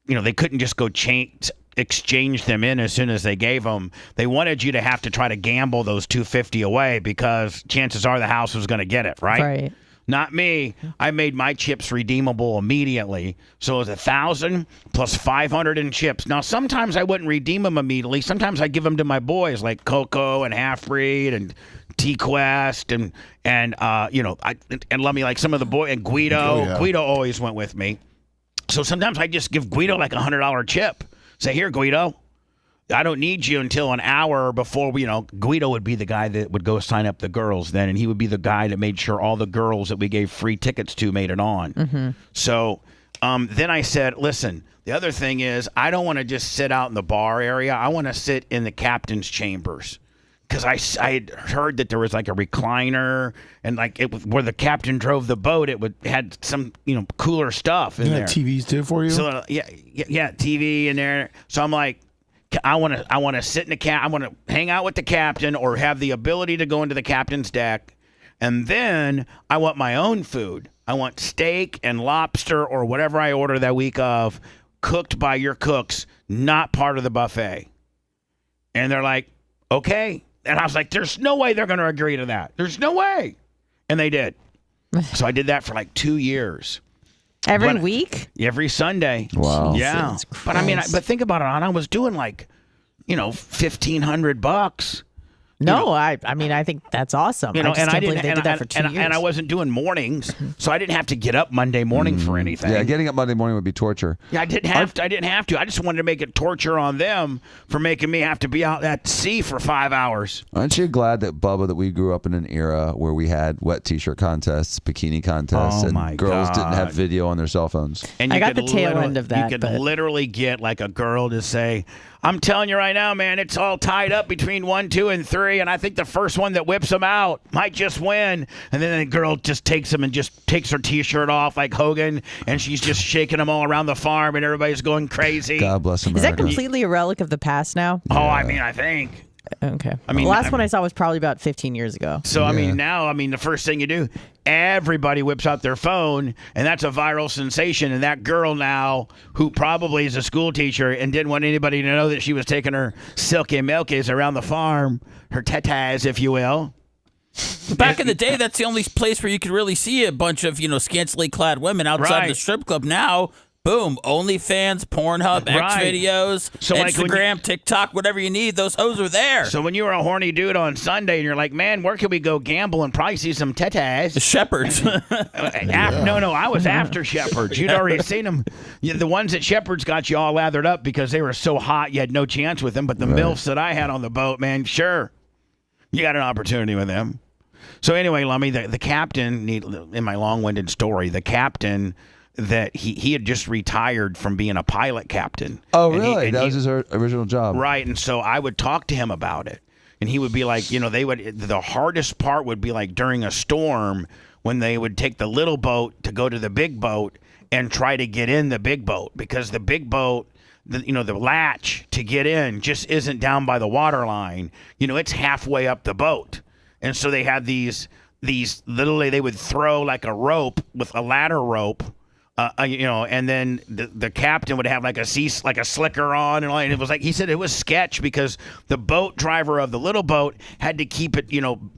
they couldn't just go exchange them in as soon as they gave them. They wanted you to have to try to gamble those $250 away because chances are the house was going to get it, right? Right. Not me. I made my chips redeemable immediately. So it was 1,000 plus 500 in chips. Now, sometimes I wouldn't redeem them immediately. Sometimes I give them to my boys like Coco and Half Breed and T-Quest and let me like some of the boys and Guido. Oh, yeah. Guido always went with me. So sometimes I just give Guido like $100 chip. Say, here, Guido. I don't need you until an hour before Guido would be the guy that would go sign up the girls then, and he would be the guy that made sure all the girls that we gave free tickets to made it on. Mm-hmm. So then I said, listen, the other thing is I don't want to just sit out in the bar area. I want to sit in the captain's chambers because I had heard that there was like a recliner and like where the captain drove the boat, it had some cooler stuff in there. TVs too for you? So yeah, TV in there. So I'm like, I want to sit in the I want to hang out with the captain or have the ability to go into the captain's deck, and then I want my own food. I want steak and lobster or whatever I order that week of, cooked by your cooks, not part of the buffet. And they're like, okay. And I was like, there's no way they're going to agree to that. There's no way. And they did. So I did that for like 2 years. Every week? Every Sunday. Wow. Yeah. But I mean, but think about it, I was doing like, $1,500. No, I mean, I think that's awesome. I just can't believe they did that for 2 years. And I wasn't doing mornings, so I didn't have to get up Monday morning for anything. Yeah, getting up Monday morning would be torture. Yeah, I didn't have to. I just wanted to make it torture on them for making me have to be out at sea for 5 hours. Aren't you glad that, Bubba, that we grew up in an era where we had wet T-shirt contests, bikini contests, and girls didn't have video on their cell phones? And I got the tail end of that. You could literally get like a girl to say, I'm telling you right now, man, it's all tied up between 1, 2, and 3, and I think the first one that whips them out might just win. And then the girl just takes them and just takes her T-shirt off like Hogan, and she's just shaking them all around the farm, and everybody's going crazy. God bless America. Is that completely a relic of the past now? Oh, I mean, I think. Okay. I mean, the last one I saw was probably about 15 years ago. So, I mean, now, the first thing you do, everybody whips out their phone, and that's a viral sensation. And that girl now, who probably is a school teacher and didn't want anybody to know that she was taking her silky milkies around the farm, her tatas, if you will. Back in the day, that's the only place where you could really see a bunch of, scantily clad women outside the strip club. Now, boom, OnlyFans, Pornhub, Xvideos, So Instagram, TikTok, whatever you need, those hoes are there. So when you were a horny dude on Sunday and you're like, man, where can we go gamble and probably see some tetas? The Shepherds. No, I was after Shepherds. You'd already seen them. The ones at Shepherds got you all lathered up because they were so hot you had no chance with them. But the MILFs that I had on the boat, man, sure, you got an opportunity with them. So anyway, Lummy, the captain, in my long-winded story, the captain that he had just retired from being a pilot captain. Oh, really? That was his original job. Right, and so I would talk to him about it. And he would be like, the hardest part would be like during a storm when they would take the little boat to go to the big boat and try to get in the big boat because the big boat, the latch to get in just isn't down by the water line. It's halfway up the boat. And so they had these literally they would throw like a rope with a ladder rope. And then the captain would have like a slicker on, and it was like he said it was sketch because the boat driver of the little boat had to keep it,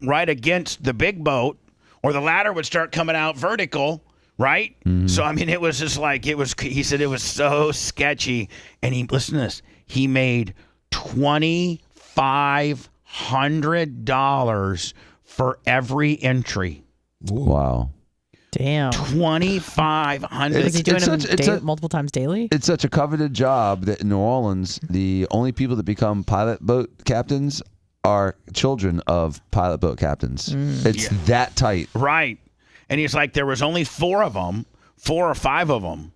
right against the big boat, or the ladder would start coming out vertical, right? Mm-hmm. So it was just like he said it was so sketchy, and listen to this, he made $2,500 for every entry. Wow. Damn. 2,500. Was he doing them multiple times daily? It's such a coveted job that in New Orleans, the only people that become pilot boat captains are children of pilot boat captains. It's that tight. Right. And he's like, there was only 4 or 5 of them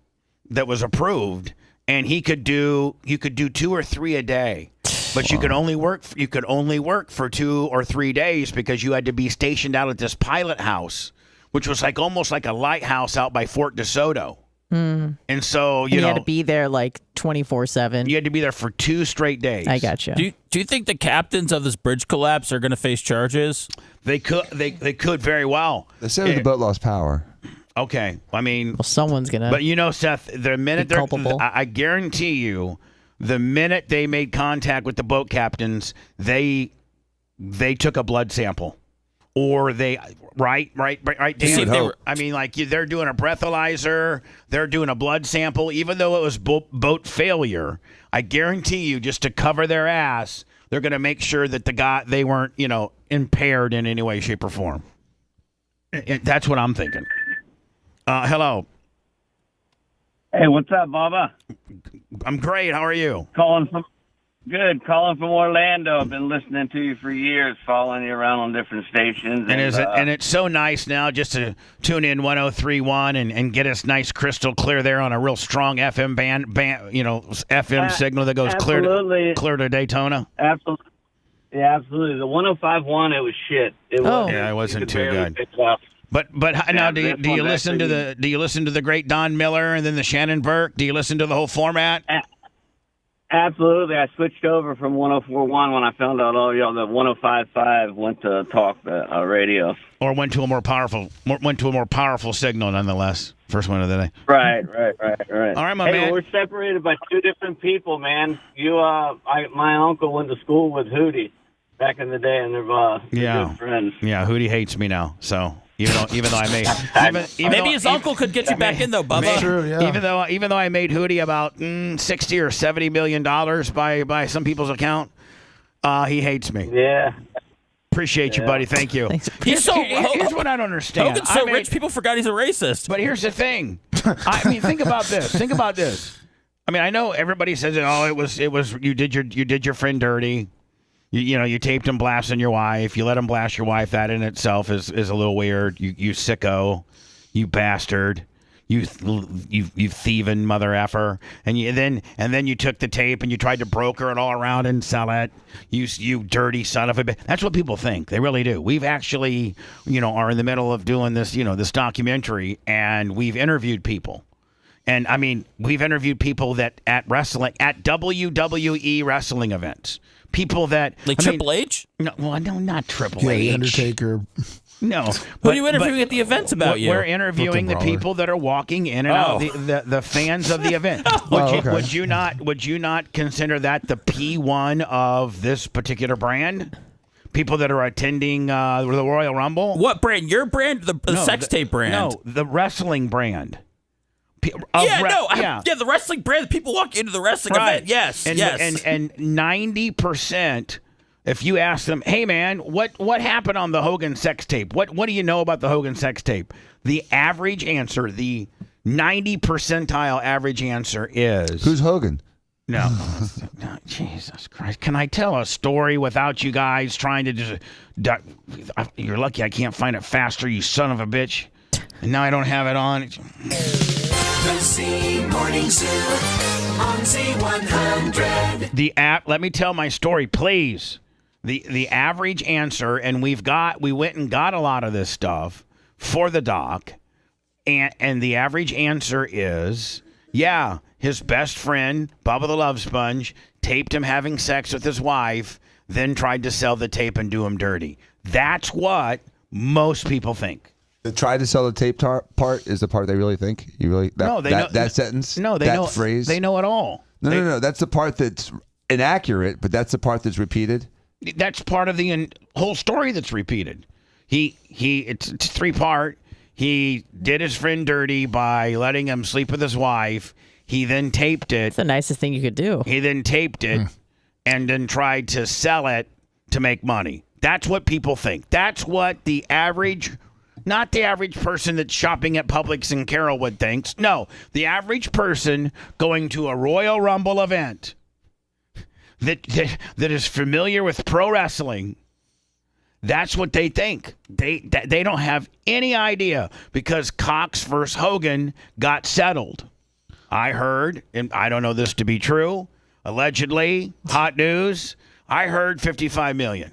that was approved, and you could do 2 or 3 a day. But you could only work for 2 or 3 days because you had to be stationed out at this pilot house, which was like almost like a lighthouse out by Fort DeSoto. And so you had to be there like 24/7. You had to be there for 2 straight days. I gotcha. Do you think the captains of this bridge collapse are going to face charges? They could. They could very well. They say the boat lost power. Okay, I mean, someone's gonna. But Seth, the minute they're culpable. I guarantee you, the minute they made contact with the boat captains, they took a blood sample, or they right. Dan? I mean, like they're doing a breathalyzer, they're doing a blood sample, even though it was boat failure. I guarantee you, just to cover their ass, they're going to make sure that they weren't impaired in any way, shape, or form. That's what I'm thinking. Hello. Hey, what's up, Bubba? I'm great. How are you? Calling from Orlando. I've been listening to you for years, following you around on different stations. And it's so nice now just to tune in 103.1 and get us nice crystal clear there on a real strong FM band FM signal that goes clear to Daytona. Absolutely. Yeah, absolutely. The 105.1, it was shit. It wasn't too good. But now do you listen to the great Don Miller and then the Shannon Burke? Do you listen to the whole format? Absolutely. I switched over from 104.1 when I found out the 105.5 went to talk radio. Or went to a more powerful signal nonetheless. First one of the day. Right. All right, my man. We're separated by 2 different people, man. My uncle went to school with Hootie back in the day, and they're good friends. Yeah, Hootie hates me now, so. Even though I made, maybe his uncle could get you back in though, Bubba. True, yeah. Even though I made Hootie about $60 or $70 million by some people's account, he hates me. Yeah. Appreciate you, buddy. Thank you. Here's what I don't understand. Hogan's so rich, people forgot he's a racist. But here's the thing. I mean, think about this. I mean, I know everybody says, "Oh, it was you did your friend dirty." You taped him blasting your wife. You let him blast your wife. That in itself is a little weird. You sicko, you bastard, you thieving mother effer. And then you took the tape and you tried to broker it all around and sell it. You dirty son of a bitch. That's what people think. They really do. We've actually are in the middle of doing this this documentary, and we've interviewed people. And I mean, we've interviewed people that at WWE wrestling events. People that Triple H? No, not Triple H. The Undertaker. No. Who are you interviewing at the events about you? We're interviewing the people that are walking in and out, the fans of the event. Would you not consider that the P1 of this particular brand? People that are attending the Royal Rumble? What brand? Your brand? The sex tape brand? No, the wrestling brand. The wrestling brand. People walk into the wrestling event. Yes, yes. And 90%, if you ask them, hey man, what happened on the Hogan sex tape? What do you know about the Hogan sex tape? The average answer, the 90 percentile average answer is who's Hogan? No. Jesus Christ. Can I tell a story without you guys trying to just you're lucky I can't find it faster, you son of a bitch. And now I don't have it on. The Z Morning Zoo on Z100. Let me tell my story, please. The average answer, and we went and got a lot of this stuff for the doc, and the average answer is, his best friend, Bubba the Love Sponge, taped him having sex with his wife, then tried to sell the tape and do him dirty. That's what most people think. The try to sell the tape part is the part they really think. That sentence. No, they know phrase. They know it all. No. That's the part that's inaccurate, but that's the part that's repeated. That's part of the whole story that's repeated. It's 3-part. He did his friend dirty by letting him sleep with his wife. He then taped it. It's the nicest thing you could do. He then taped it and then tried to sell it to make money. That's what people think. That's what the average Not the average person that's shopping at Publix and Carrollwood thinks. No, the average person going to a Royal Rumble event that is familiar with pro wrestling. That's what they think. They don't have any idea because Cox versus Hogan got settled. I heard, and I don't know this to be true, allegedly, hot news, I heard $55 million.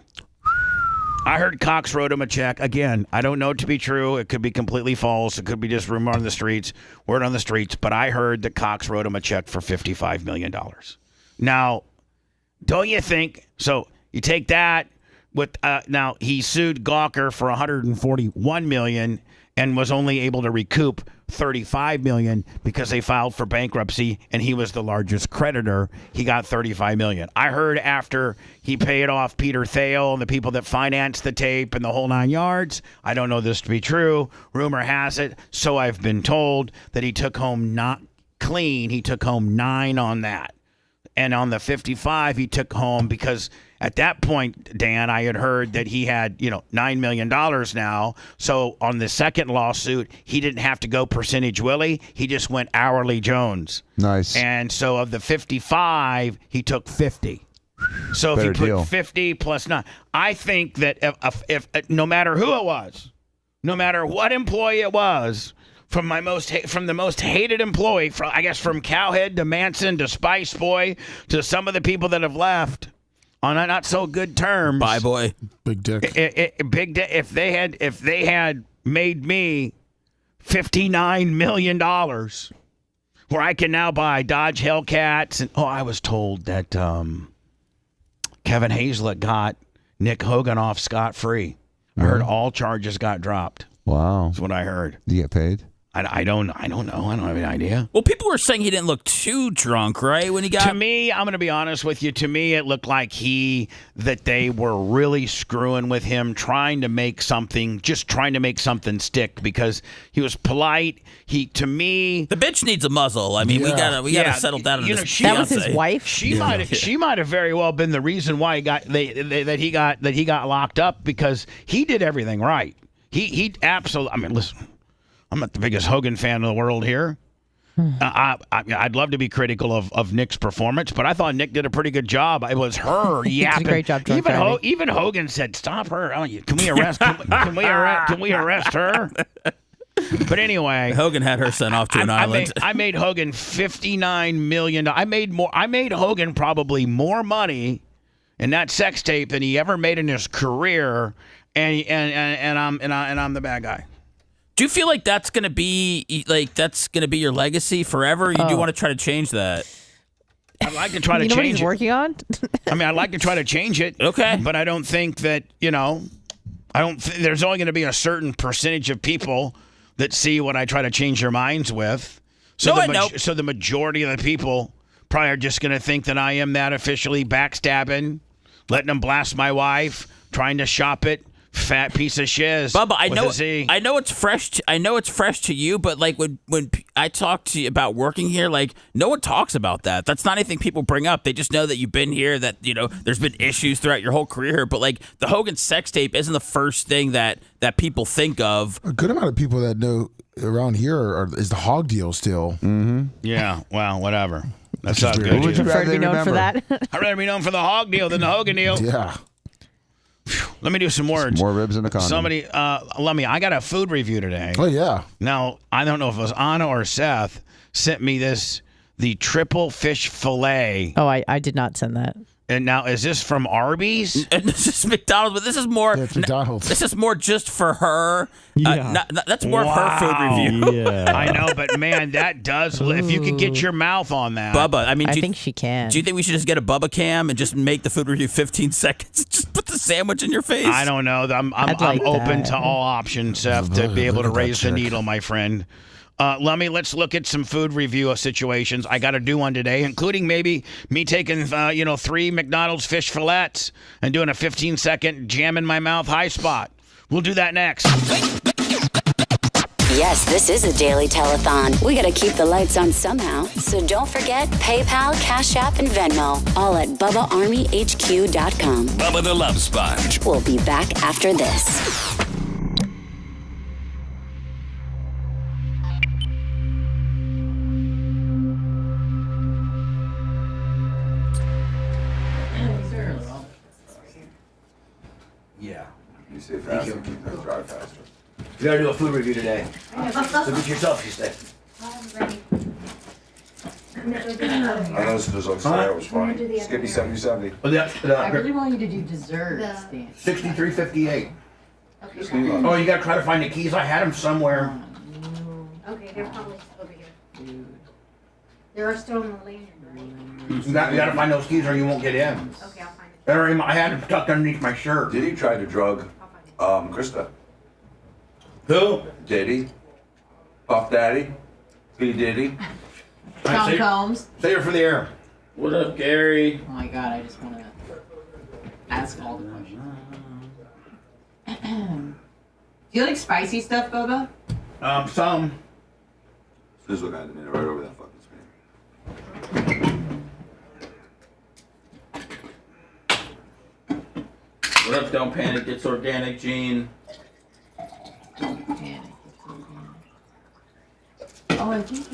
I heard Cox wrote him a check. Again, I don't know it to be true. It could be completely false. It could be just rumor on the streets, word on the streets. But I heard that Cox wrote him a check for $55 million. Now, don't you think? So you take that with now he sued Gawker for $141 million and was only able to recoup $35 million because they filed for bankruptcy and he was the largest creditor. He got $35 million. I heard after he paid off Peter Thiel and the people that financed the tape and the whole 9 yards. I don't know this to be true. Rumor has it, so I've been told, that he took home not clean. He took home 9 on that. And on the 55, he took home because at that point, Dan, I had heard that he had, $9 million now. So on the second lawsuit, he didn't have to go percentage Willie. He just went hourly Jones. Nice. And so of the 55, he took 50. So if you put 50 plus 9, I think that if no matter who it was, no matter what employee it was, from the most hated employee, from Cowhead to Manson to Spice Boy to some of the people that have left on a not so good terms. Bye, boy. Big dick. Big dick. If they had made me $59 million, where I can now buy Dodge Hellcats, and I was told that Kevin Hazlett got Nick Hogan off scot-free. I heard all charges got dropped. Wow, that's what I heard. Did you get paid? I don't know. I don't have any idea. Well, people were saying he didn't look too drunk, right? When he got... To me, I'm going to be honest with you. To me, it looked like that they were really screwing with him, trying to make something stick because he was polite. To me... The bitch needs a muzzle. I mean, we gotta settle down on this. That was his wife? She might have very well been the reason why he got locked up because he did everything right. He absolutely... I mean, listen... I'm not the biggest Hogan fan in the world here. I'd love to be critical of Nick's performance, but I thought Nick did a pretty good job. It was her yapping. Did a great job. Even Hogan said, "Stop her! Can we arrest? Can we arrest her?" But anyway, Hogan had her sent off to an island. I made Hogan $59 million. I made Hogan probably more money in that sex tape than he ever made in his career, and I'm the bad guy. Do you feel like that's gonna be your legacy forever? Or you do want to try to change that? I'd like to try to change it. You know what he's working on? I mean, I'd like to try to change it. Okay. But I don't think that, there's only going to be a certain percentage of people that see what I try to change their minds with. So the majority of the people probably are just going to think that I am that officially backstabbing, letting them blast my wife, trying to shop it. Fat piece of shiz. Bubba, I know it's fresh. I know it's fresh to you, but like when I talk to you about working here, like no one talks about that. That's not anything people bring up. They just know that you've been here. That there's been issues throughout your whole career. But like the Hogan sex tape isn't the first thing that people think of. A good amount of people that know around here is the hog deal still. Mm-hmm. Yeah. Well, whatever. That's not good. What would you rather be known for that? I'd rather be known for the hog deal than the Hogan deal. Yeah. Let me do some words. More ribs in the condom. Somebody, I got a food review today. Oh, yeah. Now, I don't know if it was Anna or Seth sent me the triple fish fillet. Oh, I did not send that. And now, is this from Arby's? And this is McDonald's, but this is more. Yeah, it's McDonald's. This is more just for her. Yeah. That's more of her food review. Yeah. I know, but man, that does. If you could get your mouth on that, Bubba. I mean, I think she can. Do you think we should just get a Bubba cam and just make the food review 15 seconds? Just put the sandwich in your face. I don't know. I'm open to all options, Seth, to be able to raise the needle, my friend. Let's look at some food review situations. I got to do one today, including maybe me taking 3 McDonald's fish fillets and doing a 15-second jam in my mouth high spot. We'll do that next. Yes, this is a daily telethon. We got to keep the lights on somehow. So don't forget PayPal, Cash App, and Venmo. All at BubbaArmyHQ.com. Bubba the Love Sponge. We'll be back after this. Thank you. Drive faster. We gotta do a food review today. So get yourself, you stay. I know this was that was funny. Skippy 70-70. Oh, I really want you to do desserts, Dan. 6358. Okay. Oh, you gotta try to find the keys. I had them somewhere. Okay, they're probably over here. They are still in the lanyard, right? You gotta find those keys or you won't get in. Okay, I'll find it. I had them tucked underneath my shirt. Diddy tried to drug Krista. Who? Diddy. Puff Daddy. P. Diddy. Sean Combs. Say her for the air. What up, Gary? Oh my god, I just want to ask all the questions. Do you like spicy stuff, Bubba? Some. This is what I did right over that fucking screen. What up, Don't Panic, it's organic, Gene. Don't panic, it's organic. Oh, I think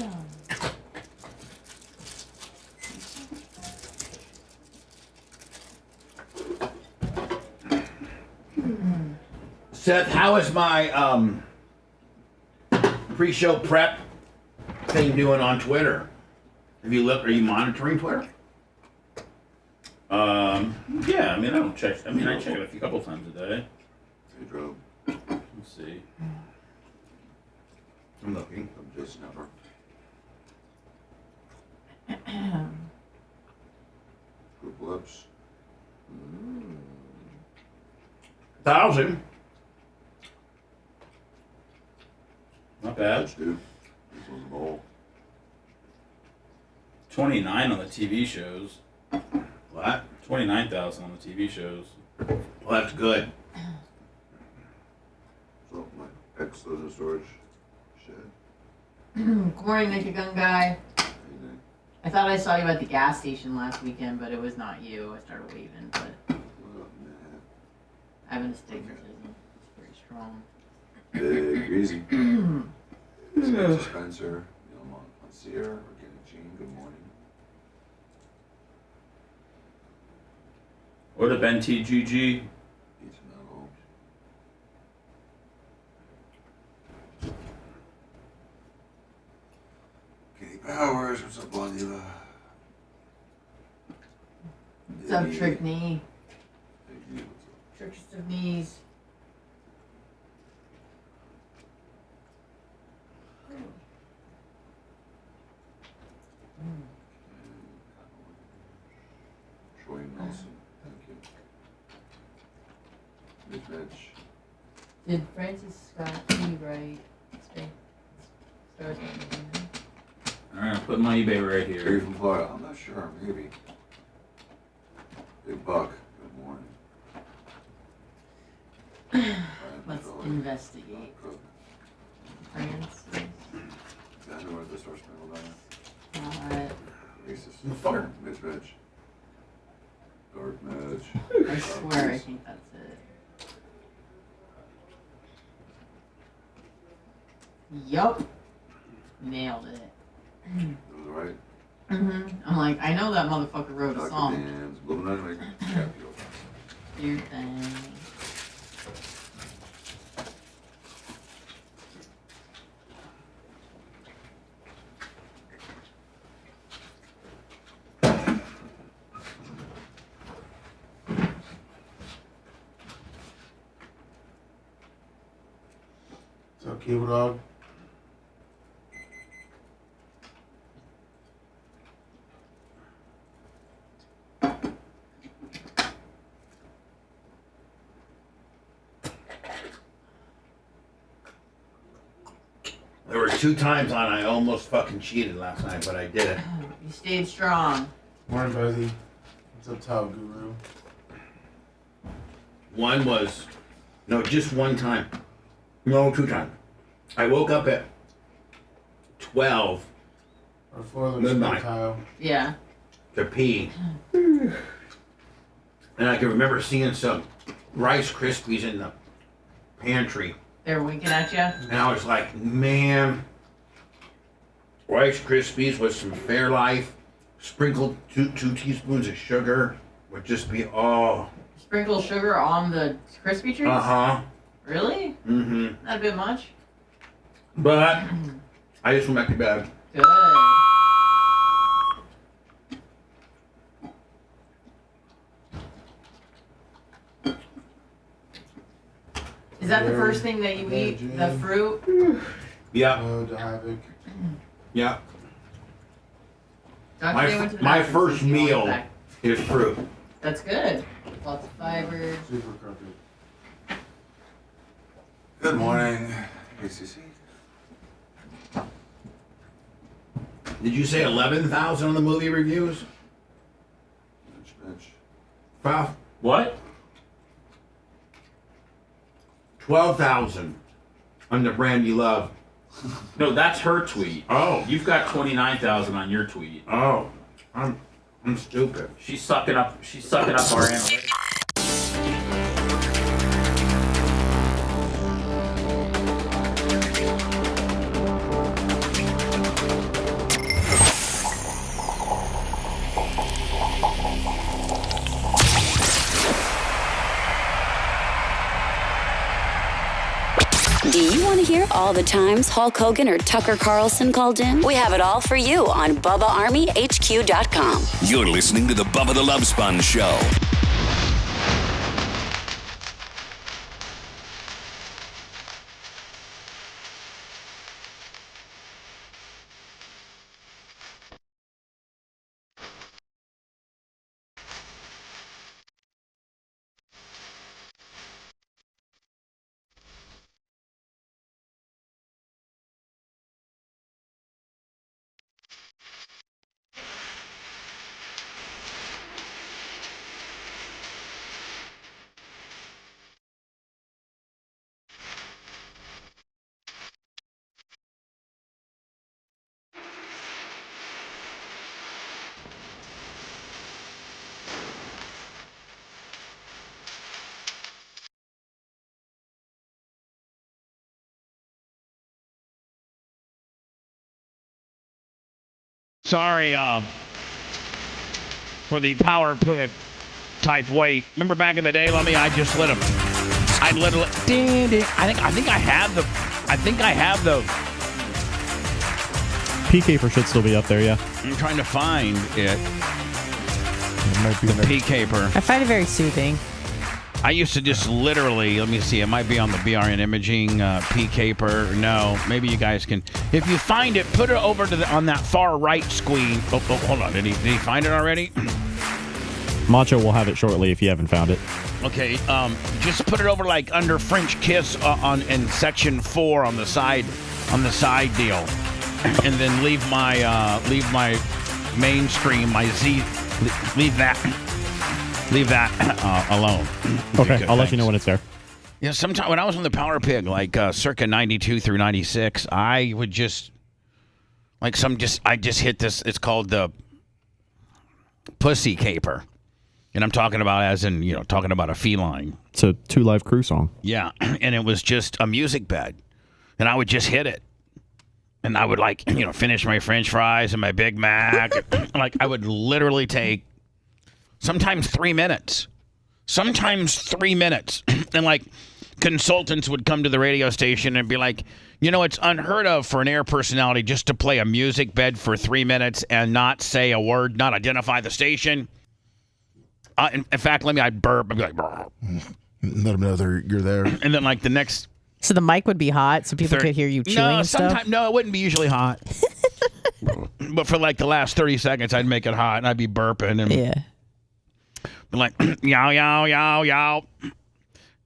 Seth, how is my pre-show prep thing doing on Twitter? Have you looked? Are you monitoring Twitter? Yeah, I mean, I don't check. I mean, I check it a couple times a day. Let's see. I'm looking. I'm just never. Group lips. 1,000. Not bad. Dude, this was a bowl. 29 on the TV shows. What? 29,000 on the TV shows. Well, that's good. So my ex lives in storage. Shit. Good morning, Naked Gun Guy. I thought I saw you at the gas station last weekend, but it was not you. I started waving, but I have an astigmatism. It's pretty strong. Big, easy. Spencer, Monsieur, Organic Gene, good morning. What up, NTGG? Katie Powers, what's up, Blondula? What's up, Trick Knee? Trickest of knees. Troy Nelson, thank you. Mitch. Did Francis Scott Key write Stars Alright, I'll put my eBay right Gary here. from Florida, I'm not sure, maybe. Big Buck, good morning. Let's investigate. Francis. I know where this horse middle down. Alright. Racist. Fucker. Mitch. Dark Mitch. I swear I think that's it. Yup. Nailed it. That was right. I'm like, I know that motherfucker wrote a Dr. song. Dan's Illuminati Capital. Your thing. What's up, Cable Dog? There were 2 times on I almost fucking cheated last night, but I did it. You stayed strong. Morning, Buzzy. What's up, Towel Guru? One was, no, just one time. No, 2 times. I woke up at 12 Our 4 looks midnight Tile. Yeah. to pee. And I can remember seeing some Rice Krispies in the pantry. They're winking at you? And I was like, man, Rice Krispies with some Fairlife, sprinkled 2 teaspoons of sugar would just be, oh. Sprinkle sugar on the crispy treats? Uh-huh. Really? Mm-hmm. Not a bit much? But I just went back to bed. Good. Is that the first thing that you eat? The fruit? Yeah. Yeah. My first meal is fruit. That's good. Lots of fiber. Super crooked. Good morning, ACC. Did you say 11,000 on the movie reviews? Well, What? 12,000 on the brand you love. No, that's her tweet. Oh. You've got 29,000 on your tweet. Oh. I'm stupid. She's sucking up our analytics. Do you want to hear all the times Hulk Hogan or Tucker Carlson called in? We have it all for you on BubbaArmyHQ.com. You're listening to the Bubba the Love Sponge Show. Sorry, for the power pivot type weight. Remember back in the day, Lummy, I just lit them. I literally, I think I have the P caper should still be up there, yeah. I'm trying to find it. It might be The P caper. I find it very soothing. I used to just literally, let me see, it might be on the BRN Imaging P caper. No, maybe you guys can. If you find it, put it over to on that far right screen. Oh, hold on. Did he find it already? Macho will have it shortly if you haven't found it. Okay, just put it over like under French Kiss in section 4 on the side deal, and then leave my mainstream, my Z, leave that alone. Okay, I'll let you know when it's there. Yeah, sometime when I was on the Power Pig, like circa 92 through 96, I would just I just hit this. It's called the pussy caper. And I'm talking about as in, talking about a feline. It's a 2 Live Crew song. Yeah. And it was just a music bed. And I would just hit it. And I would finish my French fries and my Big Mac. I would literally take sometimes 3 minutes. And consultants would come to the radio station and be like, it's unheard of for an air personality just to play a music bed for 3 minutes and not say a word, not identify the station. In fact, I'd burp. I'd be like, brr. Let them know you're there. And then the next. So the mic would be hot so people could hear you chewing and stuff? No, it wouldn't be usually hot. But for the last 30 seconds, I'd make it hot and I'd be burping. And yeah. Like, yow, yow, yow, yow.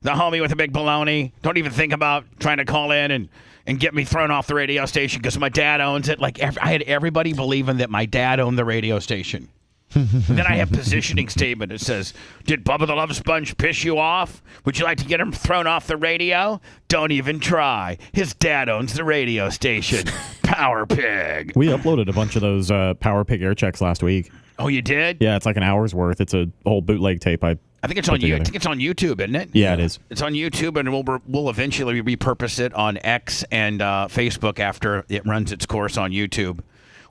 The homie with the big baloney. Don't even think about trying to call in and get me thrown off the radio station because my dad owns it. I had everybody believing that my dad owned the radio station. Then I have positioning statement. It says, did Bubba the Love Sponge piss you off? Would you like to get him thrown off the radio? Don't even try. His dad owns the radio station. Power Pig. We uploaded a bunch of those Power Pig air checks last week. Oh, you did? Yeah, it's like an hour's worth. It's a whole bootleg tape I think it's on you. I think it's on YouTube, isn't it? Yeah, it is. It's on YouTube, and we'll eventually repurpose it on X and Facebook after it runs its course on YouTube.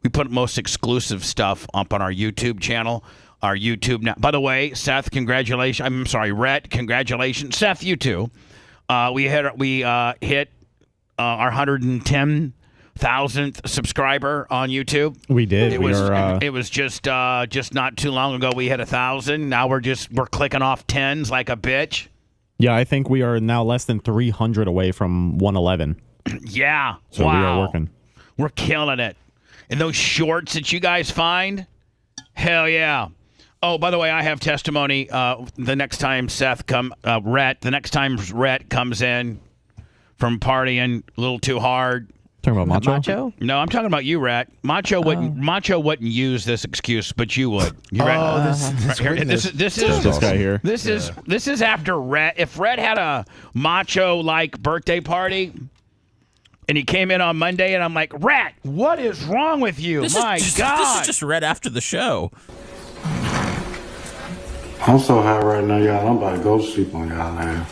We put most exclusive stuff up on our YouTube channel. Our YouTube now. By the way, Seth, congratulations. I'm sorry, Rhett, congratulations. Seth, you too. We hit our 110,000th subscriber on YouTube. We did. It was just not too long ago we hit 1,000. Now we're clicking off tens like a bitch. Yeah, I think we are now less than 300 away from 111. Yeah. So wow. we are working. We're killing it. And those shorts that you guys find, hell yeah. Oh, by the way, I have testimony. The next time the next time Rhett comes in from partying a little too hard. Talking about Macho? No, I'm talking about you, Rhett. Macho wouldn't use this excuse, but you would. You this is this guy here. This is after Rhett. If Rhett had a Macho-like birthday party, and he came in on Monday, and I'm like, Rhett, what is wrong with you? My God. This is just Rhett after the show. I'm so high right now, y'all. I'm about to go to sleep on y'all, man.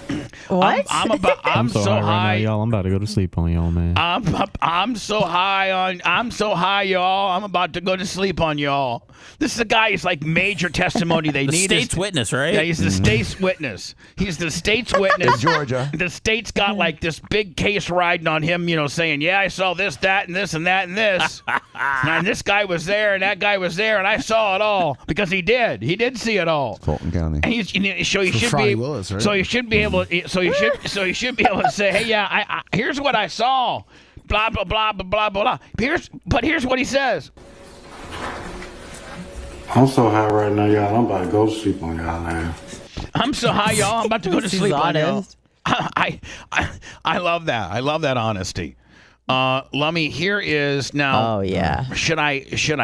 What? I'm so high right now, y'all. I'm about to go to sleep on y'all, man. I'm so high, y'all. I'm about to go to sleep on y'all. This is a guy who's like major testimony they the need. State's witness, right? Yeah, he's the state's witness. He's the state's witness. In Georgia. The state's got like this big case riding on him, saying, yeah, I saw this, that, and this, and that, and this. And this guy was there, and that guy was there, and I saw it all because he did. He did see it all. Fulton County. And so you should be. Willis, right? So you should be able. So you should be able to say, hey, yeah, I here's what I saw. Blah blah blah blah blah blah. Here's what he says. I'm so high right now, y'all. I'm about to go to sleep on y'all, man. I'm so high, y'all. I'm about to go to sleep on y'all. honest. I love that. I love that honesty. Lummy, here is now. Oh yeah. Should I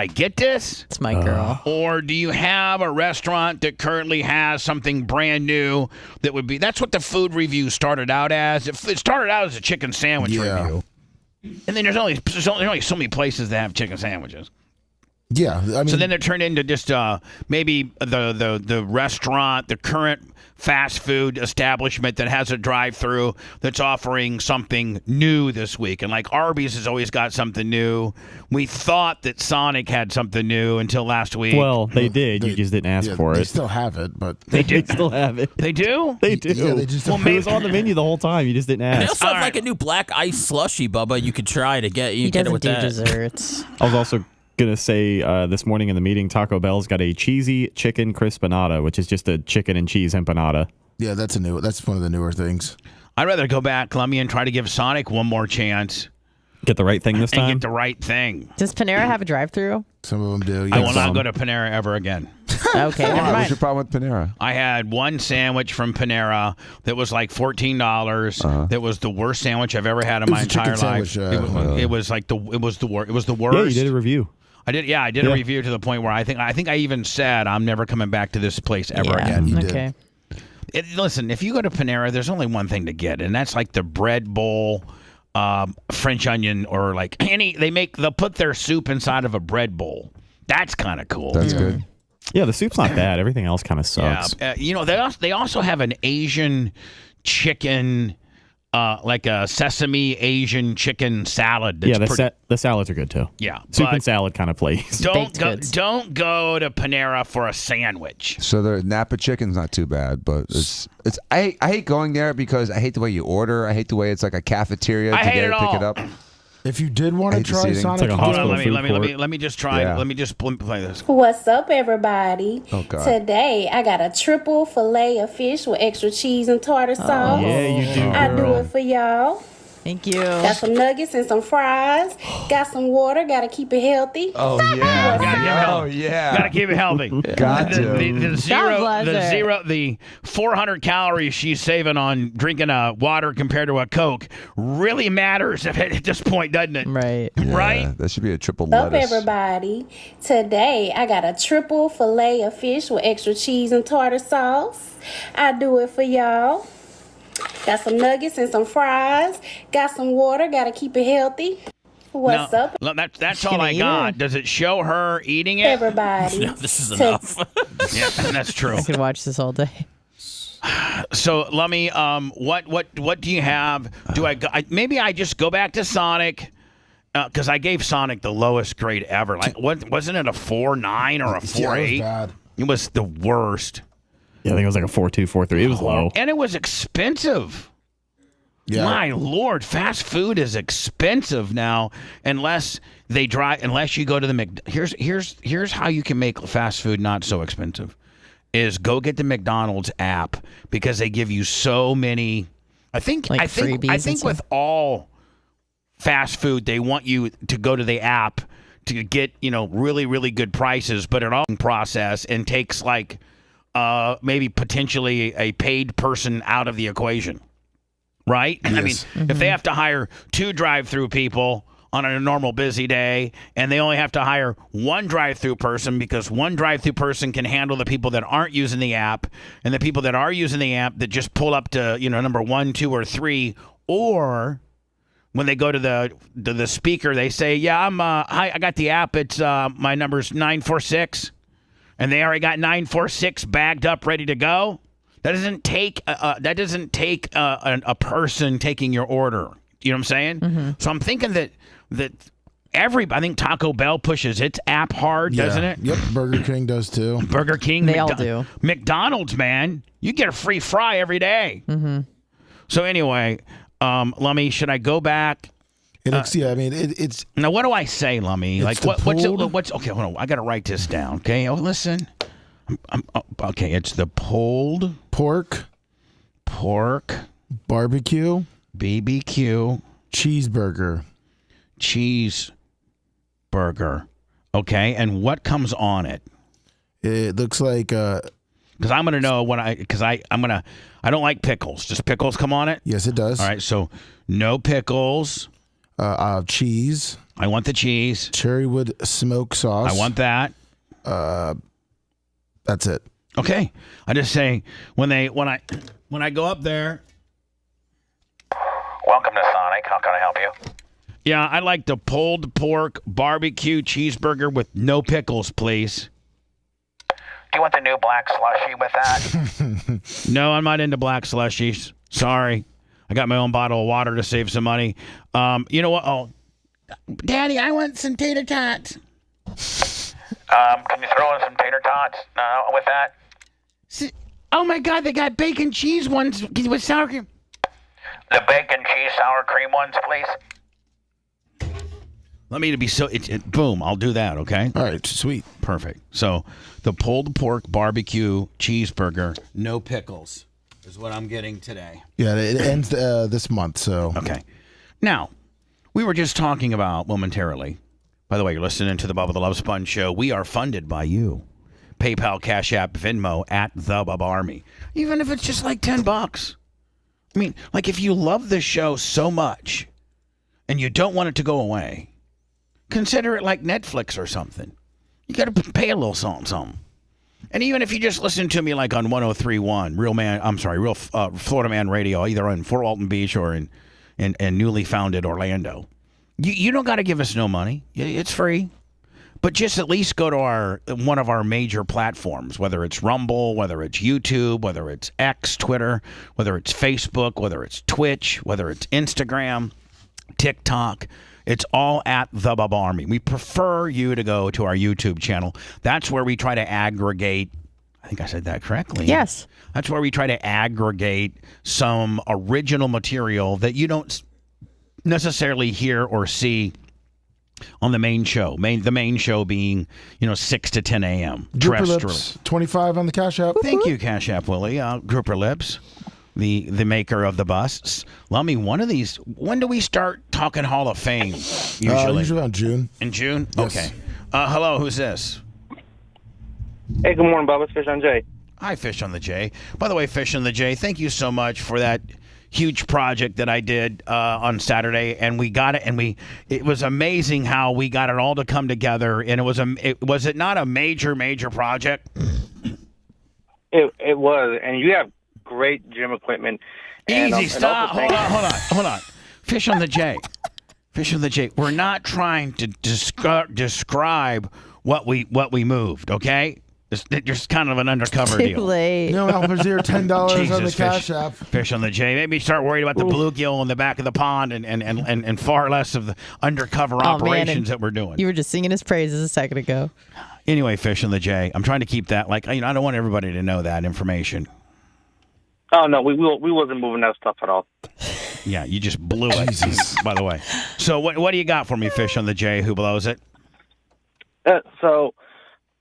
get this? It's my girl. Or do you have a restaurant that currently has something brand new that would be? That's what the food review started out as. It started out as a chicken sandwich review, and then there's only so many places that have chicken sandwiches. Yeah, I mean, so then it turned into just maybe the restaurant, the current fast food establishment that has a drive-through that's offering something new this week. And like Arby's has always got something new. We thought that Sonic had something new until last week. Well, they did. You just didn't ask for it. They still have it, but They still have it. They do? They do. Yeah, they just well, don't it was on the menu the whole time. You just didn't They ask. also have like a new black ice slushy, Bubba. You could try to get. You He get it doesn't with do that. desserts. I was also going to say this morning in the meeting, Taco Bell's got a cheesy chicken crispanada, which is just a chicken and cheese empanada. yeah, that's one of the newer things. I'd rather go back, Lummy, and try to give Sonic one more chance. Get the right thing this And time? get the right thing. Does Panera have a drive-through? Some of them do. I Yeah. will not go to Panera ever again. Okay, never What's mind. your problem with Panera? I had one sandwich from Panera that was like $14. That was the worst sandwich I've ever had in my was a chicken entire life. sandwich, It was the worst. Yeah, you did a review. I did a review to the point where I think I even said I'm never coming back to this place ever again. You did. Okay. Listen, if you go to Panera, there's only one thing to get, and that's like the bread bowl, French onion, or like they'll put their soup inside of a bread bowl. That's kind of cool. That's good. Yeah, the soup's not bad. Everything else kind of sucks. They also have an Asian chicken, like a sesame Asian chicken salad. That's the salads are good too. Yeah, Soup but and salad kind of place. Don't go to Panera for a sandwich. So the Napa chicken's not too bad, but I hate going there because I hate the way you order. I hate the way it's like a cafeteria to get it, pick it up. If you did want to try Sonic, hold on, let me just try. Yeah. Let me just play this. What's up, everybody? Oh, God. Today, I got a triple fillet of fish with extra cheese and tartar sauce. Yeah, you do, I do girl. it for y'all. Thank you. Got some nuggets and some fries. Got some water. Got to keep it healthy. Oh yeah. Gotta keep it healthy. Got to. The 400 calories she's saving on drinking water compared to a Coke really matters at this point, doesn't it? Right. Right? That should be a triple What's up, lettuce. everybody? Today, I got a triple fillet of fish with extra cheese and tartar sauce. I do it for y'all. Got some nuggets and some fries. Got some water. Got to keep it healthy. What's up, Look, that's all I got. Does it show her eating it? everybody? No, this is enough. Yeah, that's true. I could watch this all day. So, Lummy, what do you have? Do maybe I just go back to Sonic? Because I gave Sonic the lowest grade ever. Like, wasn't it a 4.9 or a 4.8? Yeah, it was bad. It was the worst. Yeah, I think it was like a 4.2, 4.3. It was low. And it was expensive. Yeah. My Lord, fast food is expensive now unless you go to the here's how you can make fast food not so expensive. Is go get the McDonald's app because they give you so many I think with all fast food they want you to go to the app to get, really really good prices, but it all process and takes like maybe potentially a paid person out of the equation. Right? Yes. I mean, if they have to hire 2 drive-through people on a normal busy day, and they only have to hire 1 drive-through person because 1 drive-through person can handle the people that aren't using the app, and the people that are using the app that just pull up to, number 1, 2, or 3, or when they go to the speaker, they say, "Yeah, I got the app. It's my number's 946," and they already got 946 bagged up, ready to go. That doesn't take a person taking your order. You know what I'm saying? Mm-hmm. So I'm thinking that I think Taco Bell pushes its app hard, doesn't it? Yep. Burger King does too. Burger King, they all do. McDonald's, man, you get a free fry every day. Mm-hmm. So anyway, Lummy, should I go back? It's now. What do I say, Lummy? Like what's okay? Hold on, I got to write this down. Okay, listen. Okay, it's the pulled pork, barbecue, BBQ, cheeseburger. Okay, and what comes on it? It looks like because I'm gonna know when I don't like pickles. Does pickles come on it? Yes, it does. All right, so no pickles. Cheese. I want the cheese. Cherrywood smoke sauce. I want that. That's it. Okay. I just say when I go up there. Welcome to Sonic. How can I help you? Yeah, I like the pulled pork barbecue cheeseburger with no pickles, please. Do you want the new black slushie with that? No, I'm not into black slushies. Sorry. I got my own bottle of water to save some money. You know what? Oh, Daddy, I want some tater tots. Can you throw in some tater tots with that? Oh my God, they got bacon cheese ones with sour cream. The bacon cheese sour cream ones, please. Let me to be boom, I'll do that, okay? All right, sweet. Perfect. So the pulled pork barbecue cheeseburger, no pickles, is what I'm getting today. Yeah, it ends this month, so. Okay. Now, we were just talking about momentarily. By the way, you're listening to the Bubba the Love Sponge show. We are funded by you. PayPal, Cash App, Venmo at the Bubba Army. Even if it's just like $10. I mean, like if you love the show so much and you don't want it to go away, consider it like Netflix or something. You got to pay a little something. And even if you just listen to me like on 103.1, Real Florida Man Radio, either in Fort Walton Beach or in newly founded Orlando. You don't got to give us no money. It's free. But just at least go to one of our major platforms, whether it's Rumble, whether it's YouTube, whether it's X, Twitter, whether it's Facebook, whether it's Twitch, whether it's Instagram, TikTok. It's all at the Bubba Army. We prefer you to go to our YouTube channel. That's where we try to aggregate. I think I said that correctly. Yes. That's where we try to aggregate some original material that you don't necessarily hear or see on the main show. The main show being, 6 to 10 a.m. Grouper Lips, 25 on the Cash App. Thank you, Cash App Willie. Grouper Lips, the maker of the busts. Lummy, one of these, when do we start talking Hall of Fame? Usually around June. In June? Yes. Okay. Hello, who's this? Hey, good morning, Bubba. It's Fish on J. Hi, Fish on the J. By the way, Fish on the J, thank you so much for that huge project that I did on Saturday, and we got it, and it was amazing how we got it all to come together, and was it not a major project? It was, and you have great gym equipment. Easy, stop. Hold on. Fish on the J. Fish on the J. We're not trying to describe what we moved, okay? It's just kind of an undercover deal. Late. No, Alpha's here, $10 on the Cash App. Fish on the J. Made me start worried about the bluegill in the back of the pond and far less of the undercover operations that we're doing. You were just singing his praises a second ago. Anyway, Fish on the J. I'm trying to keep that I don't want everybody to know that information. Oh no, we wasn't moving that stuff at all. Yeah, you just blew it. Jesus. By the way. So what do you got for me, Fish on the J? Who blows it? So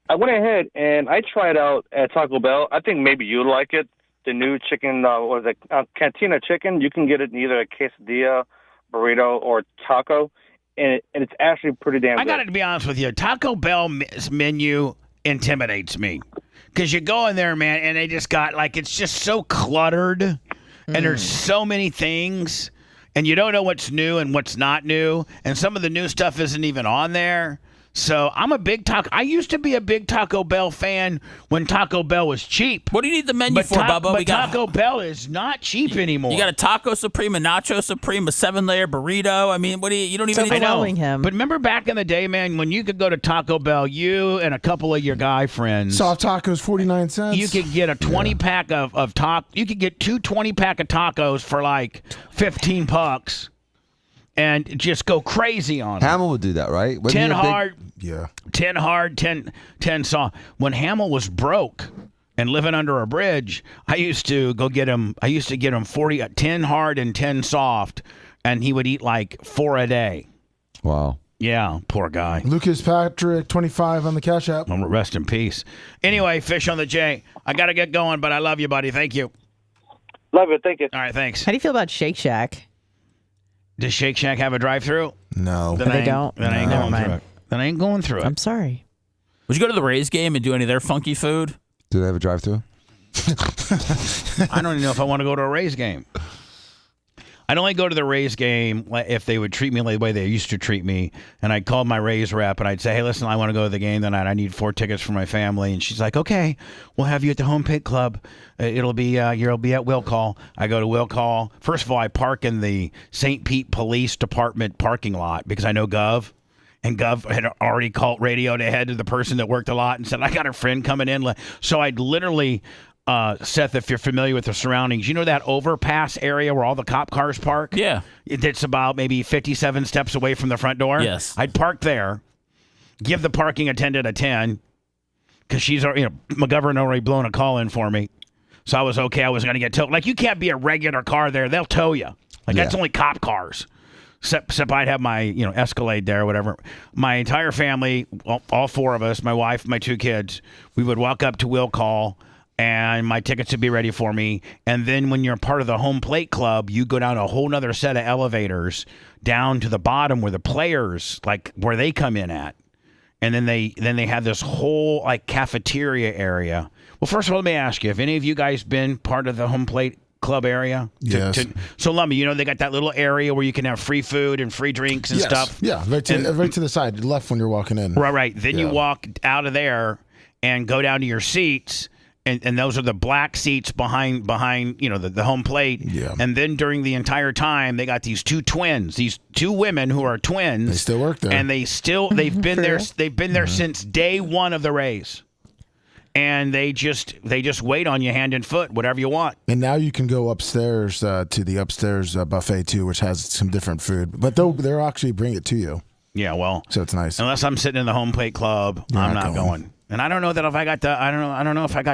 I went ahead and I tried out at Taco Bell. I think maybe you'd like it. The new chicken, what was it? Cantina chicken. You can get it in either a quesadilla, burrito, or taco, and it's actually pretty damn good. I got to be honest with you. Taco Bell menu intimidates me because you go in there, man, and they just got it's just so cluttered, and there's so many things, and you don't know what's new and what's not new, and some of the new stuff isn't even on there. So I'm a big I used to be a big Taco Bell fan when Taco Bell was cheap. What do you need the menu for, Bubba? But Taco Bell is not cheap anymore. You got a Taco Supreme, a Nacho Supreme, a 7-layer burrito. I mean, you don't even need to know. him. But remember back in the day, man, when you could go to Taco Bell, you and a couple of your guy friends. Soft tacos, 49 cents. You could get a 20-pack of you could get 2 20-pack of tacos for like $15. And just go crazy on them. Hamill would do that, right? 10 hard, 10 hard, 10 soft. When Hamill was broke and living under a bridge, I used to go get him. I used to get him 10 hard and 10 soft, and he would eat like 4 a day. Wow. Yeah, poor guy. Lucas Patrick, 25 on the Cash App. Rest in peace. Anyway, Fish on the J. I got to get going, but I love you, buddy. Thank you. Love it. Thank you. All right, thanks. How do you feel about Shake Shack? Does Shake Shack have a drive-through? No. They don't. Then I ain't Never going mind. through it. Then I ain't going through it. I'm sorry. Would you go to the Rays game and do any of their funky food? Do they have a drive-through? I don't even know if I want to go to a Rays game. I'd only go to the Rays game if they would treat me the way they used to treat me. And I'd call my Rays rep and I'd say, hey, listen, I want to go to the game tonight. I need 4 tickets for my family. And she's like, okay, we'll have you at the home pit club. You'll be at Will Call. I go to Will Call. First of all, I park in the St. Pete Police Department parking lot because I know Gov. And Gov had already called radioed ahead to the person that worked a lot and said, I got a friend coming in. So I'd literally... Seth, if you're familiar with the surroundings, you know that overpass area where all the cop cars park? Yeah. It's about maybe 57 steps away from the front door? Yes. I'd park there, give the parking attendant a 10, because she's, McGovern already blown a call in for me. So I was okay. I was going to get towed. Like, you can't be a regular car there. They'll tow you. That's only cop cars. Except I'd have my, Escalade there or whatever. My entire family, all 4 of us, my wife, my 2 kids, we would walk up to Will Call, and my tickets would be ready for me. And then when you're part of the home plate club, you go down a whole nother set of elevators down to the bottom where the players, where they come in at. And then they have this whole cafeteria area. Well, first of all, let me ask you, have any of you guys been part of the home plate club area? Yes. So let me, they got that little area where you can have free food and free drinks and stuff. Yeah, right to the side, left when you're walking in. Right. Then you walk out of there and go down to your seats. And those are the black seats behind the home plate. Yeah. And then during the entire time, they got these 2 twins, these 2 women who are twins. They still work there. And they've been there. They've been there since day 1 of the Rays. And they just wait on you hand and foot, whatever you want. And now you can go upstairs to the upstairs buffet too, which has some different food. But they'll actually bring it to you. Yeah, well. So it's nice. Unless I'm sitting in the home plate club, I'm not going. And I don't know that if I got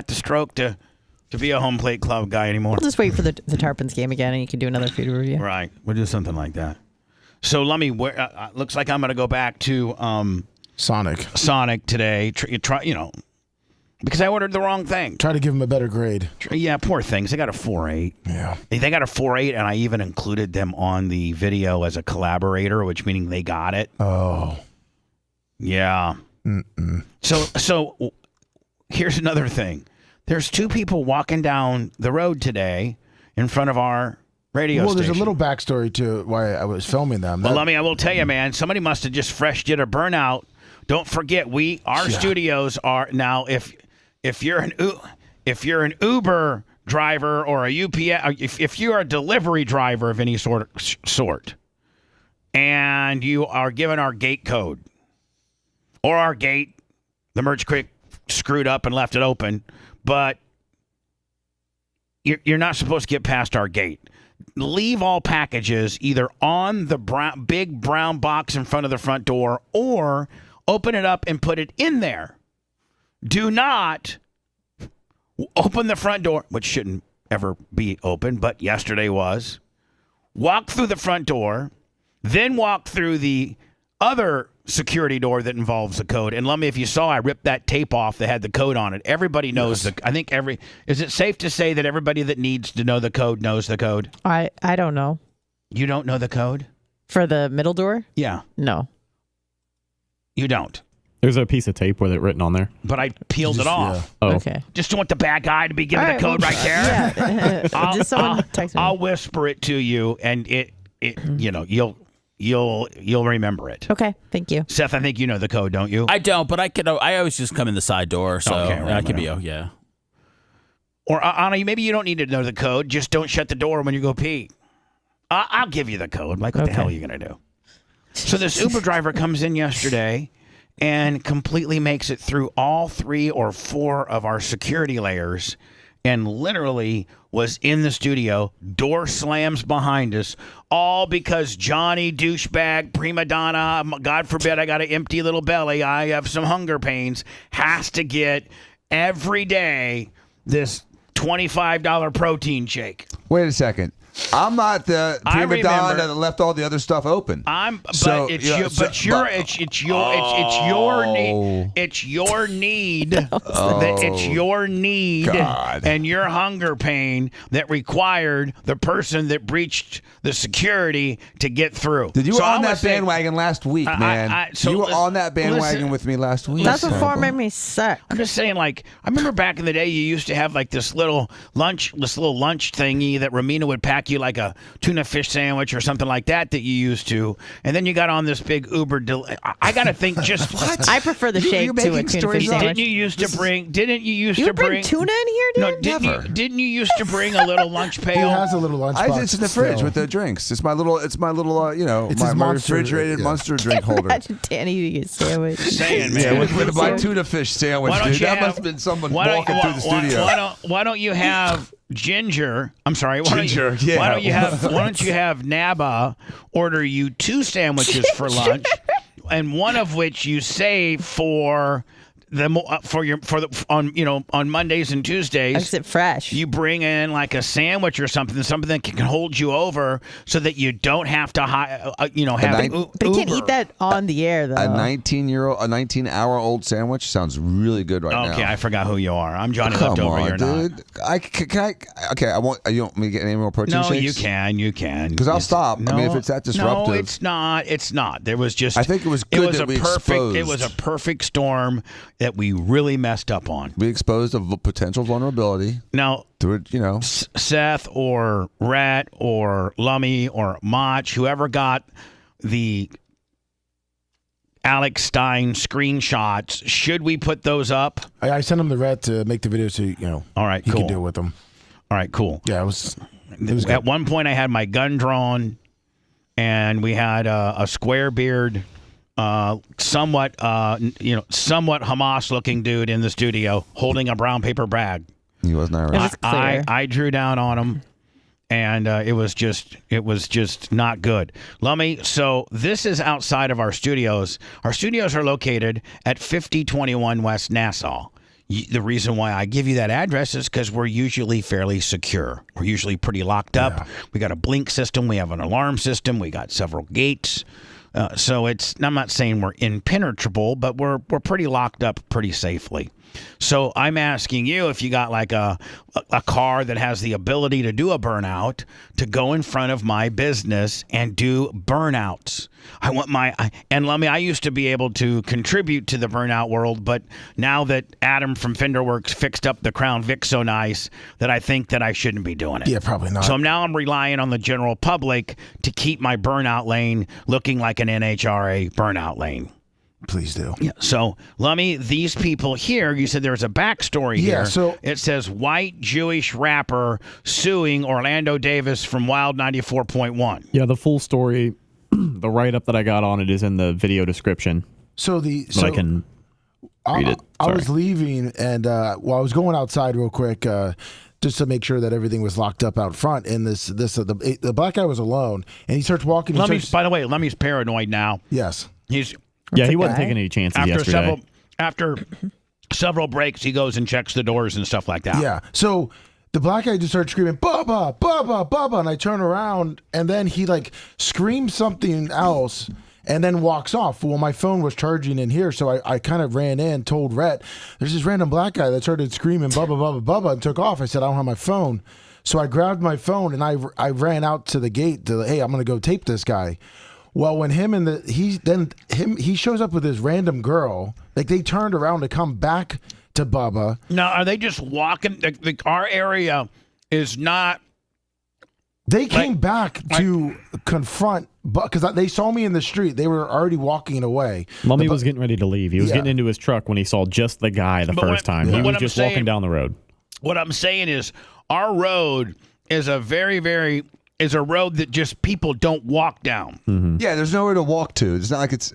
the stroke to be a home plate club guy anymore. We'll just wait for the Tarpons game again, and you can do another food review. Right, we'll do something like that. So let me. Looks like I'm going to go back to Sonic today. Because I ordered the wrong thing. Try to give them a better grade. Yeah, poor things. They got a 4.8. Yeah, they got a 4.8, and I even included them on the video as a collaborator, which meaning they got it. Oh, yeah. Mm-mm. So here's another thing. There's 2 people walking down the road today in front of our radio station. Well, there's a little backstory to why I was filming them. Well, I will tell you, man, somebody must have just did a burnout. Don't forget, our studios are now, if you're an Uber driver or a UPS, if you're a delivery driver of any sort, and you are given our gate code, or our gate, the merge creek screwed up and left it open, but you're not supposed to get past our gate. Leave all packages either on the big brown box in front of the front door or open it up and put it in there. Do not open the front door, which shouldn't ever be open, but yesterday was. walk through the front door, then walk through the other security door that involves the code. And Lummy, if you saw, I ripped that tape off that had the code on it. Everybody knows is it safe to say that everybody that needs to know the code knows the code? I don't know. You don't know the code? For the middle door? Yeah. No. You don't. There's a piece of tape with it written on there. But I peeled it off. Oh. Okay. Just want the bad guy to be giving the code right there. Yeah. Just someone text me. I'll whisper it to you, and it you'll remember it. Okay, thank you. Seth, I think you know the code, don't you? I don't, but I always just come in the side door, so I could be yeah. Or Anna, maybe you don't need to know the code. Just don't shut the door when you go pee. I'll give you the code. Like, what the hell are you going to do? So this Uber driver comes in yesterday and completely makes it through all 3 or 4 of our security layers and literally was in the studio. Door slams behind us, all because Johnny douchebag prima donna, God forbid I got an empty little belly, I have some hunger pains, has to get every day this $25 protein shake. Wait a second. I'm not the prima donna that left all the other stuff open. It's your need. It's your need and your hunger pain that required the person that breached the security to get through. Did you were on that bandwagon last week, man? You were on that bandwagon with me last week. That's before it made me sick. I'm just saying, like, I remember back in the day, you used to have like this little lunch thingy that Romina would pack you like a tuna fish sandwich or something like that you used to, and then you got on this big Uber. I got to think just what? I prefer the shake to a tuna fish sandwich. Didn't you used to bring tuna in here, dude? No, didn't you used to bring a little lunch pail? He has a little lunch box. It's in the fridge with the drinks. It's my little it's my refrigerated monster drink holder. Imagine Danny eating a sandwich. Saying, man, with my tuna fish sandwich, dude. That must have been someone walking through the studio. Why don't you have Ginger? I'm sorry. Why don't you have Naba order you 2 sandwiches for lunch, and one of which you save for on Mondays and Tuesdays. Is it fresh? You bring in like a sandwich or something that can hold you over, so that you don't have to have But you can't eat that on the air though. A 19-hour-old sandwich sounds really good right now. Okay, I forgot who you are. I'm Johnny Come Leftover. on, You're dude. not. I want. You want me to get any more protein shakes? No, you can. Because I'll stop. No, I mean, if it's that disruptive. No, it's not. It's not. There was just. I think it was good that we exposed. It was a perfect storm that we really messed up on. We exposed a potential vulnerability. Now, through Seth or Rat or Lummy or Mach, whoever got the Alex Stein screenshots, should we put those up? I sent him the Rat to make the video so all right, he cool. could deal with them. All right, cool. Yeah, it was at one point I had my gun drawn, and we had a square beard, somewhat Hamas-looking dude in the studio holding a brown paper bag. He wasn't Irish. I drew down on him, and it was just not good. Lummy, so this is outside of our studios. Our studios are located at 5021 West Nassau. The reason why I give you that address is because we're usually fairly secure. We're usually pretty locked up. Yeah. We got a blink system. We have an alarm system. We got several gates. So I'm not saying we're impenetrable, but we're pretty locked up pretty safely. So I'm asking you, if you got like a car that has the ability to do a burnout, to go in front of my business and do burnouts. I want I used to be able to contribute to the burnout world, but now that Adam from Fenderworks fixed up the Crown Vic so nice, that I think that I shouldn't be doing it. Yeah, probably not. So now I'm relying on the general public to keep my burnout lane looking like an NHRA burnout lane. Please do. Yeah. So, Lummy, these people here, you said there's a backstory here. Yeah, so it says white Jewish rapper suing Orlando Davis from Wild 94.1. Yeah, the full story, the write-up that I got on it is in the video description. I can read it. I was leaving, and I was going outside real quick just to make sure that everything was locked up out front. And the black guy was alone, and he starts walking. By the way, Lummy's paranoid now. Yes. He wasn't taking any chances yesterday. After several breaks, he goes and checks the doors and stuff like that. Yeah. So the black guy just started screaming, Bubba, Bubba, Bubba. And I turn around and then he like screams something else and then walks off. Well, my phone was charging in here. So I kind of ran in, told Rhett, there's this random black guy that started screaming, Bubba, Bubba, Bubba, and took off. I said, I don't have my phone. So I grabbed my phone and I ran out to the gate to, hey, I'm going to go tape this guy. Well, when he shows up with this random girl, like they turned around to come back to Bubba. Now, are they just walking? Our area is not. They came back to confront, because they saw me in the street. They were already walking away. Mummy was getting ready to leave. He was getting into his truck when he saw just the guy the first time. He was just walking down the road. What I'm saying is, our road is a is a road that just people don't walk down. Mm-hmm. Yeah, there's nowhere to walk to. It's not like it's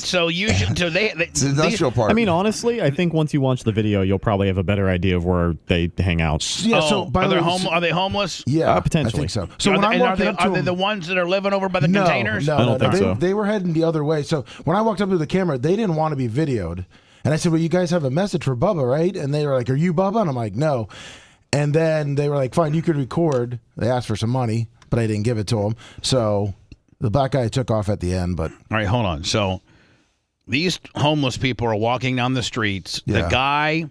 so usually so it's an industrial park. I mean, honestly, I think once you watch the video, you'll probably have a better idea of where they hang out. Yeah. So are they homeless? Yeah, potentially. I think so. So when I'm walking up to are they them, the ones that are living over by the containers? I don't think so. They were heading the other way. So when I walked up to the camera, they didn't want to be videoed, and I said, "Well, you guys have a message for Bubba, right?" And they were like, "Are you Bubba?" And I'm like, "No." And then they were like, "Fine, you could record." They asked for some money, but I didn't give it to him. So the black guy took off at the end. But all right, hold on. So these homeless people are walking down the streets. Yeah. The guy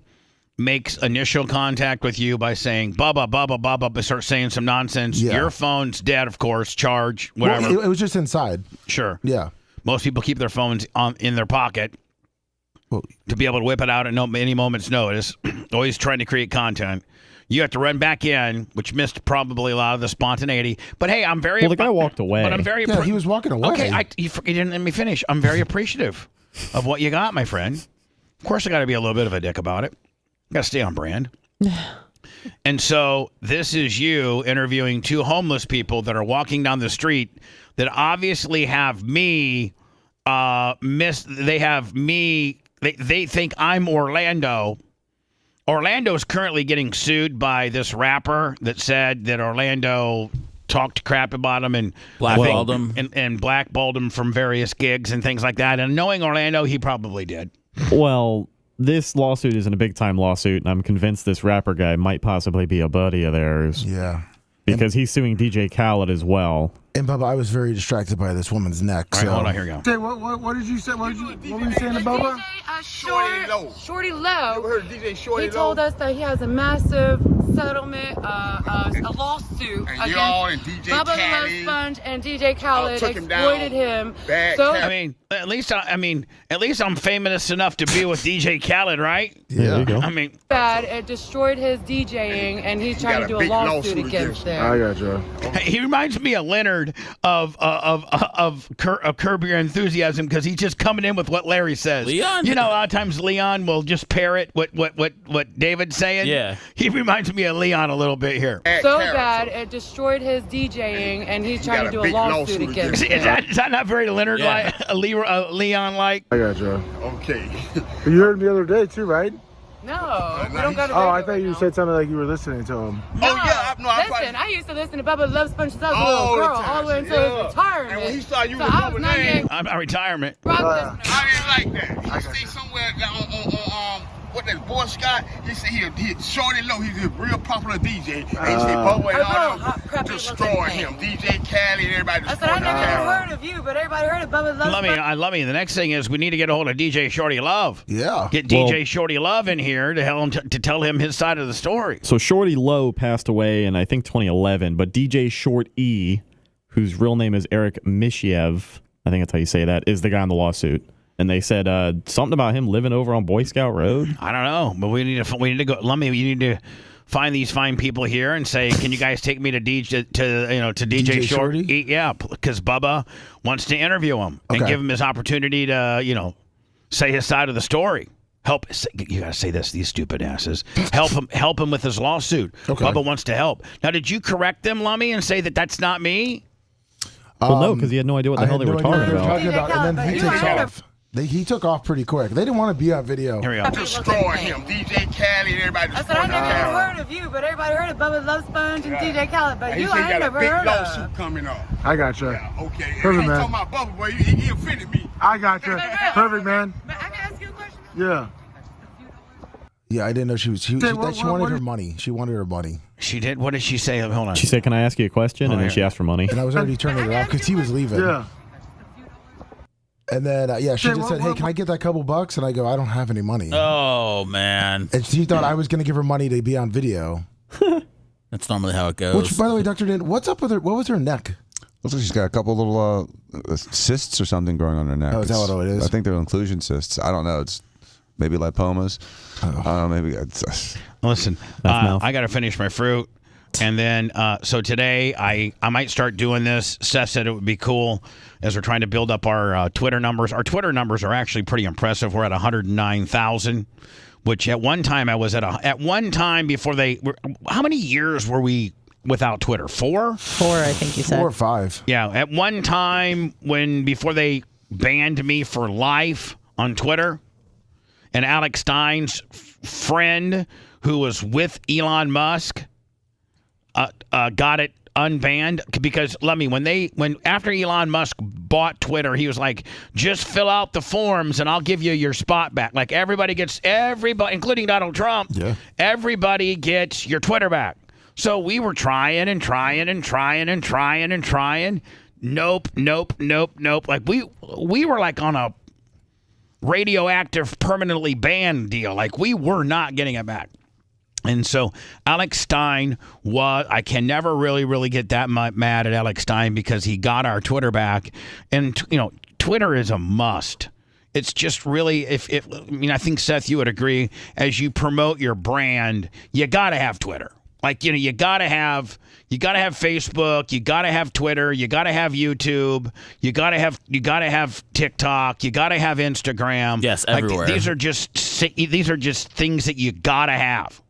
makes initial contact with you by saying, Bubba, Bubba, Bubba, but starts saying some nonsense. Yeah. Your phone's dead, of course, charge, whatever. Well, it was just inside. Sure. Yeah. Most people keep their phones in their pocket to be able to whip it out at any moment's notice. Always trying to create content. You have to run back in, which missed probably a lot of the spontaneity. But hey, I'm very. Well, the guy walked away. But I'm very. Yeah, he was walking away. Okay, you didn't let me finish. I'm very appreciative of what you got, my friend. Of course, I got to be a little bit of a dick about it. Got to stay on brand. And so this is you interviewing two homeless people that are walking down the street that obviously have me. They have me. They think I'm Orlando. Orlando's currently getting sued by this rapper that said that Orlando talked crap about him and blackballed him and blackballed him from various gigs and things like that. And knowing Orlando, he probably did. Well, this lawsuit isn't a big-time lawsuit, and I'm convinced this rapper guy might possibly be a buddy of theirs. Yeah. Because he's suing DJ Khaled as well. And Bubba, I was very distracted by this woman's neck. All right, hold on, here we go. Say, what did you say? What were you saying to Bubba? Shorty Low. You ever heard of DJ Shorty He Low? told us that he has a massive settlement, a lawsuit And y'all and against DJ Bubba the Love Khaled Sponge and DJ Khaled took him exploited down. him. Bad So I mean, at least I'm famous enough to be with DJ Khaled, right? Yeah, there you go. I mean, bad, it destroyed his DJing, and he's trying to do a lawsuit against him. I got you. he reminds me of Leonard of Curb Your Enthusiasm because he's just coming in with what Larry says. Leon? You know, a lot of times Leon will just parrot what David's saying. Yeah. He reminds me of Leon a little bit here. So bad, it destroyed his DJing, and he's trying to do a lawsuit against him. Is that not very Leonard-like, Leon-like? I got you. Okay. You heard him the other day too, right? No, we don't go to Oh, I radio thought right you now. said something like you were listening to him. No, listen, I used to listen to Bubba the Love Sponge since I was a little girl, all the way until his retirement. And when he saw you so with I was Bubba 98. name, I'm retirement. I didn't like that. He stayed somewhere on what that Boy Scott. He said he Shorty Low. He's a real popular DJ. And he said Bubba and all them destroyed him. DJ Khaled, everybody I said I destroyed never him. heard of you, but everybody heard of Bubba the Love Sponge. I love me. The next thing is we need to get a hold of DJ Shorty Love. Yeah. Get DJ Shorty Love in here to tell him his side of the story. So Shorty Low passed away in, I think, 2011, but DJ Short E, whose real name is Eric Mishiev, I think that's how you say that, is the guy in the lawsuit. And they said something about him living over on Boy Scout Road. I don't know, but we need to go. Lummy, you need to find these fine people here and say, "Can you guys take me to DJ Shorty?" Yeah, because Bubba wants to interview him and give him his opportunity to say his side of the story. You gotta say this, these stupid asses. Help him with his lawsuit. Okay. Bubba wants to help. Now, did you correct them, Lummy, and say that that's not me? Well, no, because he had no idea what the hell they were talking about. And then he takes off. He took off pretty quick. They didn't want to be on video. Here we go. Destroyed him. DJ Khaled, everybody I destroyed said I never him. heard of you, but everybody heard of Bubba the Love Sponge and DJ Khaled, but He you said I ain't got a never big heard lawsuit of. coming up. I got you. Yeah, okay. Perfect, He man. talking about Bubba, boy. He offended me. I got you. Perfect, man. I can ask you a question? Yeah. Yeah, I didn't know she was. She wanted her money. She wanted her money. She did. What did she say? Hold on. She said, "Can I ask you a question?" And then she asked for money. And I was already turning it off because he was leaving. Yeah. And then she just said, "Hey, can I get that couple bucks?" And I go, "I don't have any money." Oh man! And she thought I was going to give her money to be on video. That's normally how it goes. Which, by the way, Dr. Dan, what's up with her? What was her neck? Looks like she's got a couple little cysts or something growing on her neck. Oh, is that what it is? I think they're inclusion cysts. I don't know. It's maybe lipomas. Maybe. Listen, I got to finish my fruit. And then, so today I might start doing this. Seth said it would be cool as we're trying to build up our Twitter numbers. Our Twitter numbers are actually pretty impressive. We're at 109,000, which at one time I was at one time before they were. How many years were we without Twitter? 4? 4, I think you said. 4 or 5. Yeah, at one time before they banned me for life on Twitter, and Alex Stein's friend who was with Elon Musk got it unbanned because when after Elon Musk bought Twitter, he was like, just fill out the forms and I'll give you your spot back. Like everybody, including Donald Trump, everybody gets your Twitter back. So we were trying. Nope. Like we were like on a radioactive permanently banned deal. Like we were not getting it back. And so Alex Stein I can never really get that mad at Alex Stein because he got our Twitter back. And, Twitter is a must. It's just really, I think, Seth, you would agree, as you promote your brand, you got to have Twitter. Like, you got to have Facebook, you got to have Twitter, you got to have YouTube, you got to have TikTok, you got to have Instagram. Yes, everywhere. These are just things that you got to have.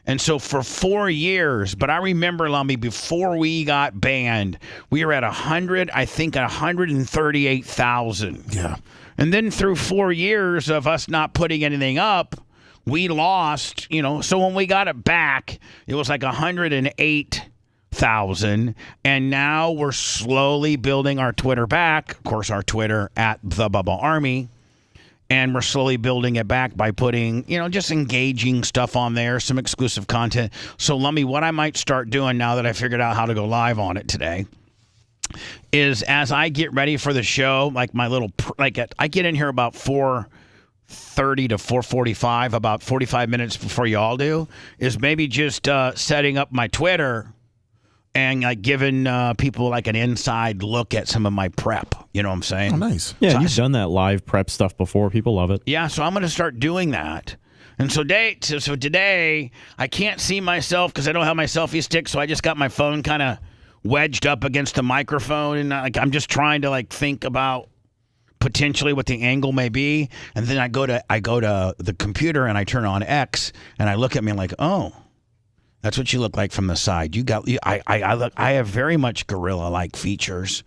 And so for 4 years, but I remember, Lumby, before we got banned, we were at 138,000. Yeah. And then through 4 years of us not putting anything up, we lost, so when we got it back, it was like 108,000. And now we're slowly building our Twitter back. Of course, our Twitter at the Bubba Army. And we're slowly building it back by putting, just engaging stuff on there, some exclusive content. So, Lummy, what I might start doing now that I figured out how to go live on it today is as I get ready for the show, like I get in here about 4:30 to 4:45, about 45 minutes before y'all do, is maybe just setting up my Twitter and like giving people like an inside look at some of my prep. You know what I'm saying? Oh, nice. Yeah, you've done that live prep stuff before. People love it. Yeah, so I'm going to start doing that. And so today, I can't see myself because I don't have my selfie stick, so I just got my phone kind of wedged up against the microphone, and I'm just trying to think about potentially what the angle may be. And then I go to the computer and I turn on X, and I look at me and like, oh. That's what you look like from the side. I have very much gorilla-like features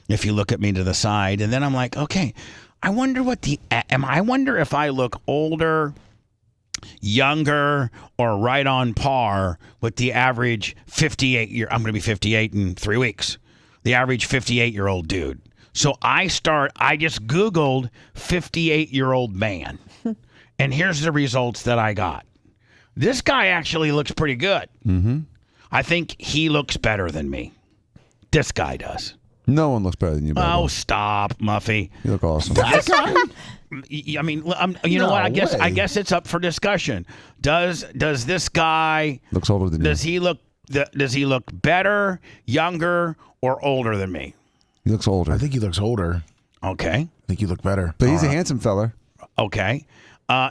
if you look at me to the side. And then I'm like, okay, I wonder if I look older, younger, or right on par with the average 58-year. I'm going to be 58 in 3 weeks. The average 58-year-old dude. So I just Googled 58-year-old man. And here's the results that I got. This guy actually looks pretty good. Mm-hmm. I think he looks better than me. This guy does. No one looks better than you, Bubba. Oh, stop, Muffy. You look awesome. I mean, you know what? I guess it's up for discussion. Does this guy looks older than you? Does he look better, younger, or older than me? He looks older. I think he looks older. Okay. I think you look better. But he's a handsome fella. Okay.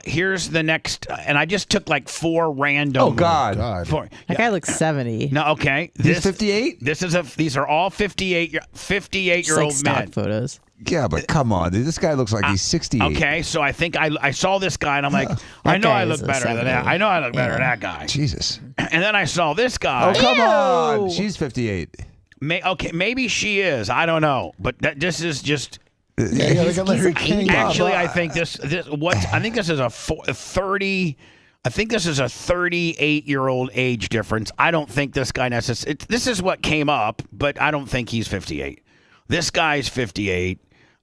Here's the next, and I just took like 4 random. Oh God! That guy looks 70. No, okay. He's 58. These are all 58-year-old stock men. photos. Yeah, but come on, dude. This guy looks like he's 68. Okay, so I think I saw this guy, and I'm like, I know I look better than that. I know I look better than that guy. Jesus. And then I saw this guy. Oh come on! She's 58. Maybe she is. I don't know, but this is just. Actually, I think this is a 30. I think this is a 38-year-old age difference. I don't think this guy necessarily. This is what came up, but I don't think he's 58. This guy's 58.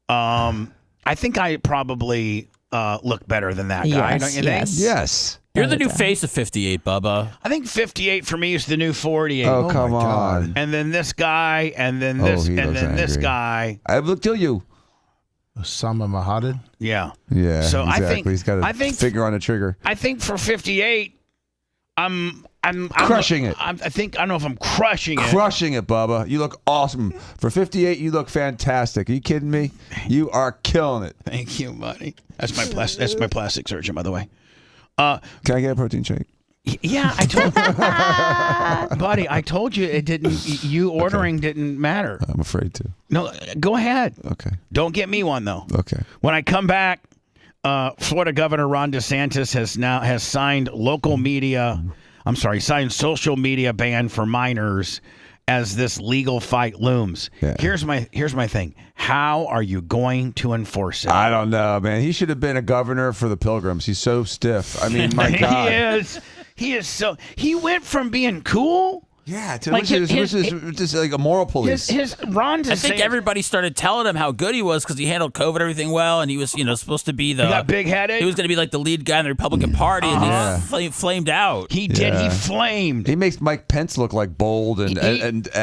I think I probably look better than that guy. Don't you think? Yes. You're the new face of 58, Bubba. I think 58 for me is the new 48. Oh, come on. And then this guy, and then this, he and looks then this angry. guy. I will kill you. Osama Mahadid? Yeah. Yeah, So exactly. I think He's got a finger on the trigger. I think for 58, I'm Crushing it. I don't know if I'm crushing it. Crushing it, Bubba. You look awesome. For 58, you look fantastic. Are you kidding me? You are killing it. Thank you, buddy. That's my plastic surgeon, by the way. Can I get a protein shake? Yeah, I told buddy. I told you it didn't. You ordering didn't matter. I'm afraid to. No, go ahead. Okay. Don't get me one though. Okay. When I come back, Florida Governor Ron DeSantis has signed signed social media ban for minors as this legal fight looms. Yeah. Here's my thing. How are you going to enforce it? I don't know, man. He should have been a governor for the Pilgrims. He's so stiff. I mean, my God. He is so. He went from being cool. Yeah, to just like a moral police. I think everybody started telling him how good he was because he handled COVID everything well, and he was, supposed to be the. He got big-headed. He was going to be like the lead guy in the Republican Party, and he flamed out. He did. He flamed. He makes Mike Pence look like bold and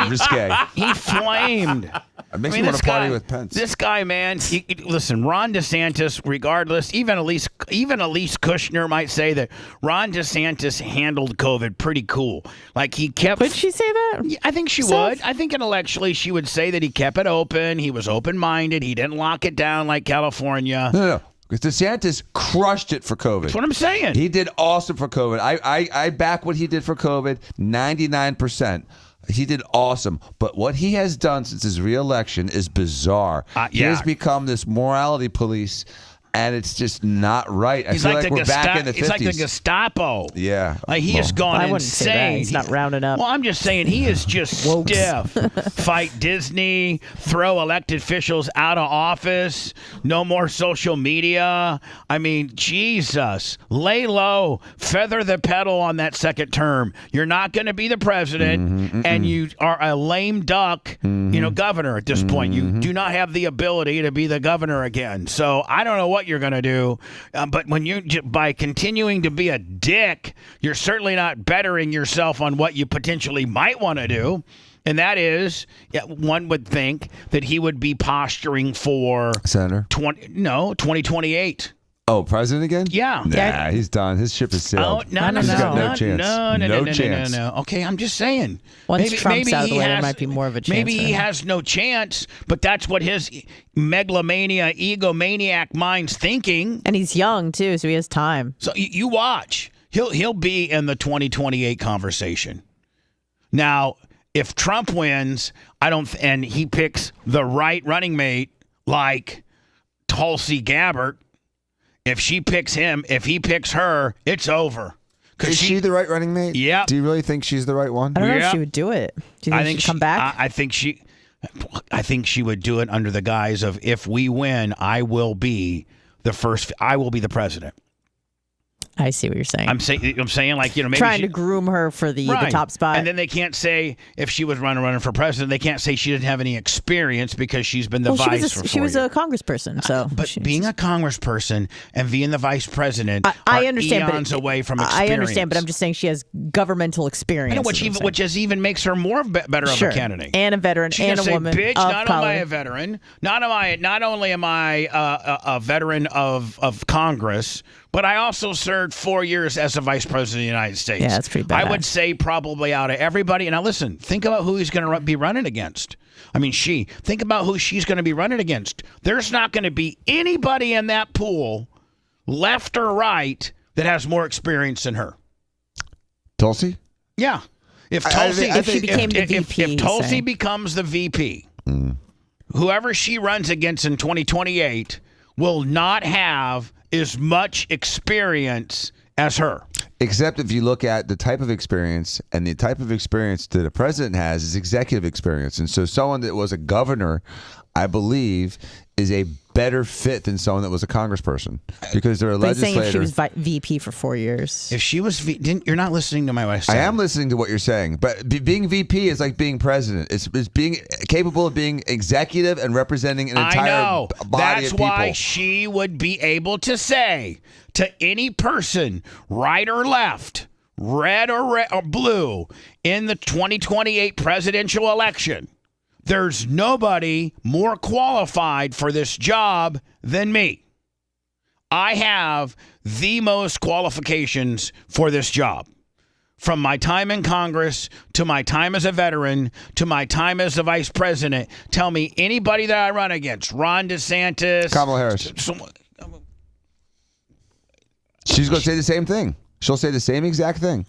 risque. He flamed. It makes me want to party with Pence. This guy, man. Listen, Ron DeSantis. Regardless, even Elise Kushner might say that Ron DeSantis handled COVID pretty cool. Like he kept. Would she say that? Yeah, I think she would. I think intellectually she would say that he kept it open. He was open-minded. He didn't lock it down like California. No. Because DeSantis crushed it for COVID. That's what I'm saying. He did awesome for COVID. I back what he did for COVID 99%. He did awesome. But what he has done since his reelection is bizarre. He has become this morality police, and it's just not right. I feel like we're back in the 50s. He's like the Gestapo. Yeah. Like he has gone I insane. wouldn't say that. He's not rounding up. Well, I'm just saying he is just stiff. Fight Disney, throw elected officials out of office, no more social media. I mean, Jesus. Lay low, feather the pedal on that second term. You're not going to be the president, and you are a lame duck, governor at this point. You do not have the ability to be the governor again. So I don't know what you're going to do, but when by continuing to be a dick, you're certainly not bettering yourself on what you potentially might want to do, and that is, one would think that he would be posturing for Senator 2028. Oh, president again? Yeah. Nah, he's done. His ship has sailed. Oh, no. He's got no chance. No. Okay, I'm just saying. Once Trump's out of the way, there might be more of a chance. Maybe he has no chance, but that's what his megalomania, egomaniac mind's thinking. And he's young, too, so he has time. So you watch. He'll be in the 2028 conversation. Now, if Trump wins, and he picks the right running mate like Tulsi Gabbard, if she picks him, if he picks her, it's over. Is she the right running mate? Yeah. Do you really think she's the right one? I don't know if she would do it. Do you think she'd come back? I think she would do it under the guise of, if we win, I will be the president. I see what you're saying. I'm saying like, maybe trying to groom her for the top spot. And then they can't say, if she was running for president, they can't say she didn't have any experience because she's been the vice for 4 years. She was a congressperson, so. But being a congressperson and being the vice president I understand, eons away from experience. I understand, but I'm just saying she has governmental experience. I know, which even makes her more better of a candidate. And a veteran, and a woman. Bitch, not only am I a veteran, not only am I a veteran of Congress, but I also served 4 years as a vice president of the United States. Yeah, that's pretty bad. I would say probably out of everybody. And now listen, think about who he's going to be running against. I mean, think about who she's going to be running against. There's not going to be anybody in that pool, left or right, that has more experience than her. Tulsi? Yeah. If Tulsi became the VP, if Tulsi becomes the VP, whoever she runs against in 2028 will not have as much experience as her. Except if you look at the type of experience, and the type of experience that a president has is executive experience. And so someone that was a governor I believe, is a better fit than someone that was a congressperson because they're a But he's saying legislator. if she was VP for 4 years. If she was, you're not listening to my wife. I am listening to what you're saying, but being VP is like being president. It's being capable of being executive and representing an entire I know. body That's of people. why she would be able to say to any person, right or left, red or blue, in the 2028 presidential election, there's nobody more qualified for this job than me. I have the most qualifications for this job. From my time in Congress to my time as a veteran to my time as the vice president, tell me anybody that I run against, Ron DeSantis, Kamala Harris. She's going to say the same thing. She'll say the same exact thing.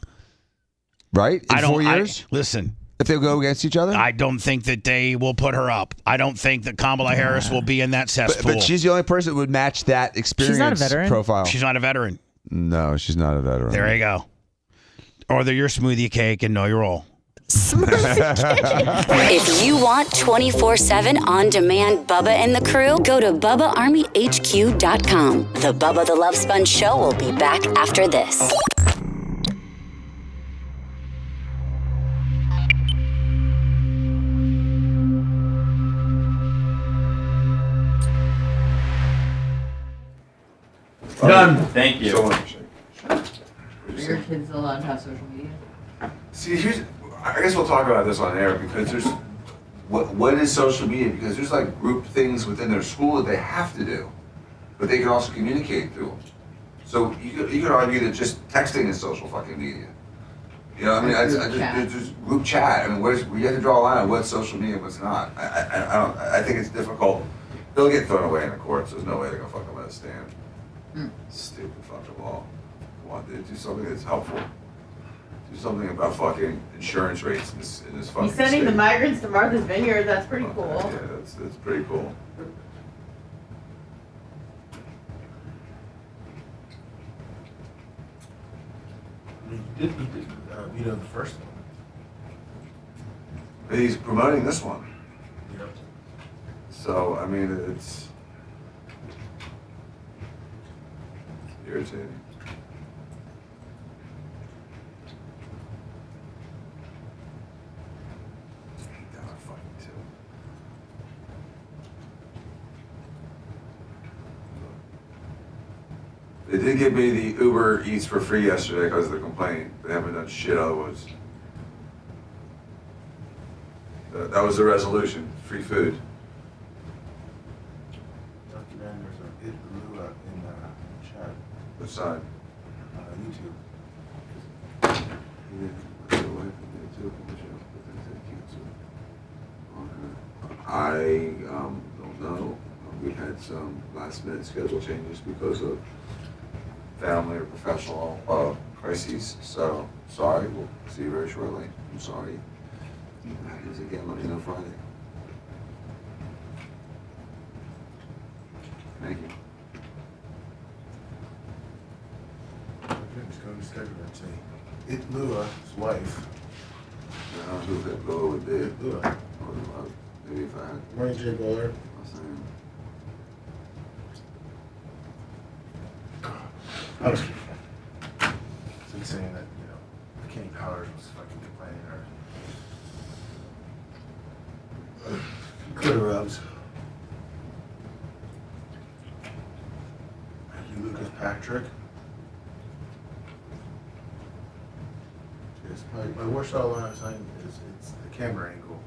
Right? In 4 years? Listen. If they go against each other? I don't think that they will put her up. I don't think that Kamala Harris will be in that cesspool. But she's the only person that would match that experience profile. She's not a veteran. No, she's not a veteran. There you go. Or they're your smoothie cake and know your role. If you want 24/7 on-demand Bubba and the crew, go to BubbaArmyHQ.com. The Bubba the Love Sponge Show will be back after this. Done. Thank you. Are your kids allowed to have social media? See, I guess we'll talk about this on air because there's what is social media? Because there's like group things within their school that they have to do, but they can also communicate through them. So you could argue that just texting is social fucking media. You know, I mean, there's just group chat. I mean, we have to draw a line on what's social media and what's not. I think it's difficult. They'll get thrown away in the courts. There's no way they're gonna fucking let it stand. Stupid fucking law. Come on, dude, do something that's helpful. Do something about fucking insurance rates in this fucking He's sending state. the migrants to Martha's Vineyard. That's pretty cool. Yeah, that's pretty cool. You did veto the first one. But he's promoting this one. Yep. So, I mean, it's irritating. They did give me the Uber Eats for free yesterday because of the complaint. They haven't done shit otherwise. That was the resolution. Free food. Dr. Dan, there's a in chat. Which side? YouTube. I don't know. We had some last minute schedule changes because of family or professional crises. So sorry. We'll see you very shortly. I'm sorry. If that happens again, let me know Friday. Thank you. Just go to schedule and say, It Lua's wife. I don't know who that Lua would be. Lua. Maybe if I had. Morning, Jay Bowler. I was saying that, Kenny Powers was fucking complaining or Glitter Rubs. You Lucas Patrick. Yes, my worst all line sign is it's the camera angle.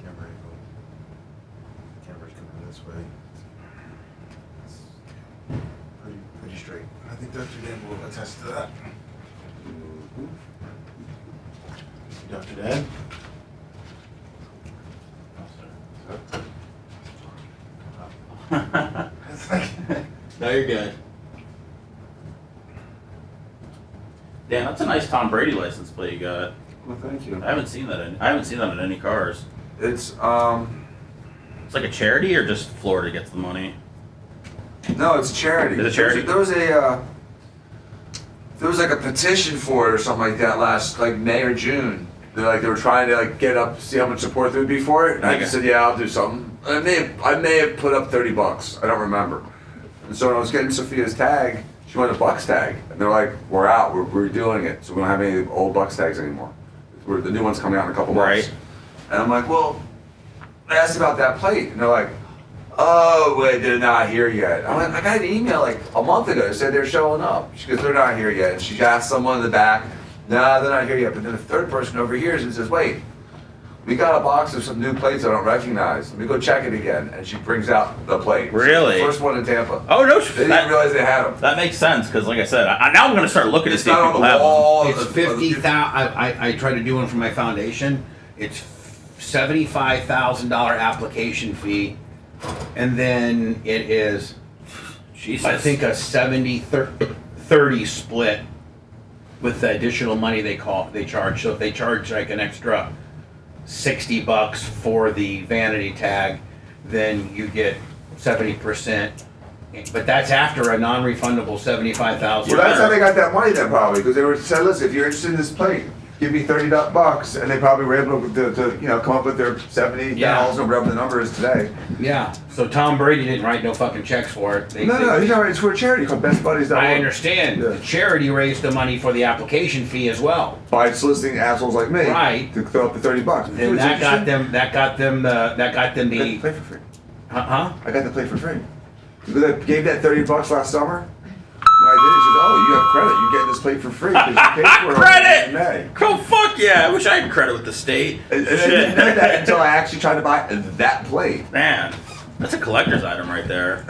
Camera angle. Camera's coming this way. It's pretty straight. I think Dr. Dan will attest to that. Dr. Dan? No, you're good. Dan, that's a nice Tom Brady license plate you got. Well, thank you. I haven't seen that in any cars. It's It's like a charity or just Florida gets the money? No, it's a charity. It's a charity. There was a there was like a petition for it or something like that last like May or June. They were trying to like get up, see how much support there would be for it. And I just said, yeah, I'll do something. I may have put up $30. I don't remember. And so when I was getting Sophia's tag, she wanted a Bucks tag, and they're like, "We're out. We're doing it. So we don't have any old Bucks tags anymore. The new one's coming out in a couple months." And I'm like, "Well," I asked about that plate, and they're like, "Oh, wait, they're not here yet." I'm like, "I got an email like a month ago that said they're showing up." She goes, "They're not here yet." And she asked someone in the back, "No, they're not here yet." But then a third person overhears and says, "Wait, we got a box of some new plates I don't recognize. Let me go check it again." And she brings out the plate. Really? The first one in Tampa. Oh, no. They didn't realize they had them. That makes sense, because like I said, now I'm going to start looking to see if people have them. It's 50,000. I tried to do one for my foundation. It's $75,000 application fee, and then it is, I think, a 70-30 split with the additional money they charge. So if they charge like an extra $60 for the vanity tag, then you get 70%. But that's after a non-refundable $75,000. Well, that's how they got that money then, probably, because they were said, "Listen, if you're interested in this plate, give me $30," and they probably were able to come up with their $70,000 or whatever the number is today. Yeah. So Tom Brady didn't write no fucking checks for it. No, he's not. It's for a charity called Best Buddies. I understand. Yeah. The charity raised the money for the application fee as well by soliciting assholes like me, right, to throw up the $30. And that got them the play for free. Huh? I got the play for free. They gave that $30 last summer. When I did it, she said, "Oh, you have credit. You get this plate for free because you paid for it Credit! in May." Oh, fuck yeah. I wish I had credit with the state. And they didn't know that until I actually tried to buy that plate. Man, that's a collector's item right there.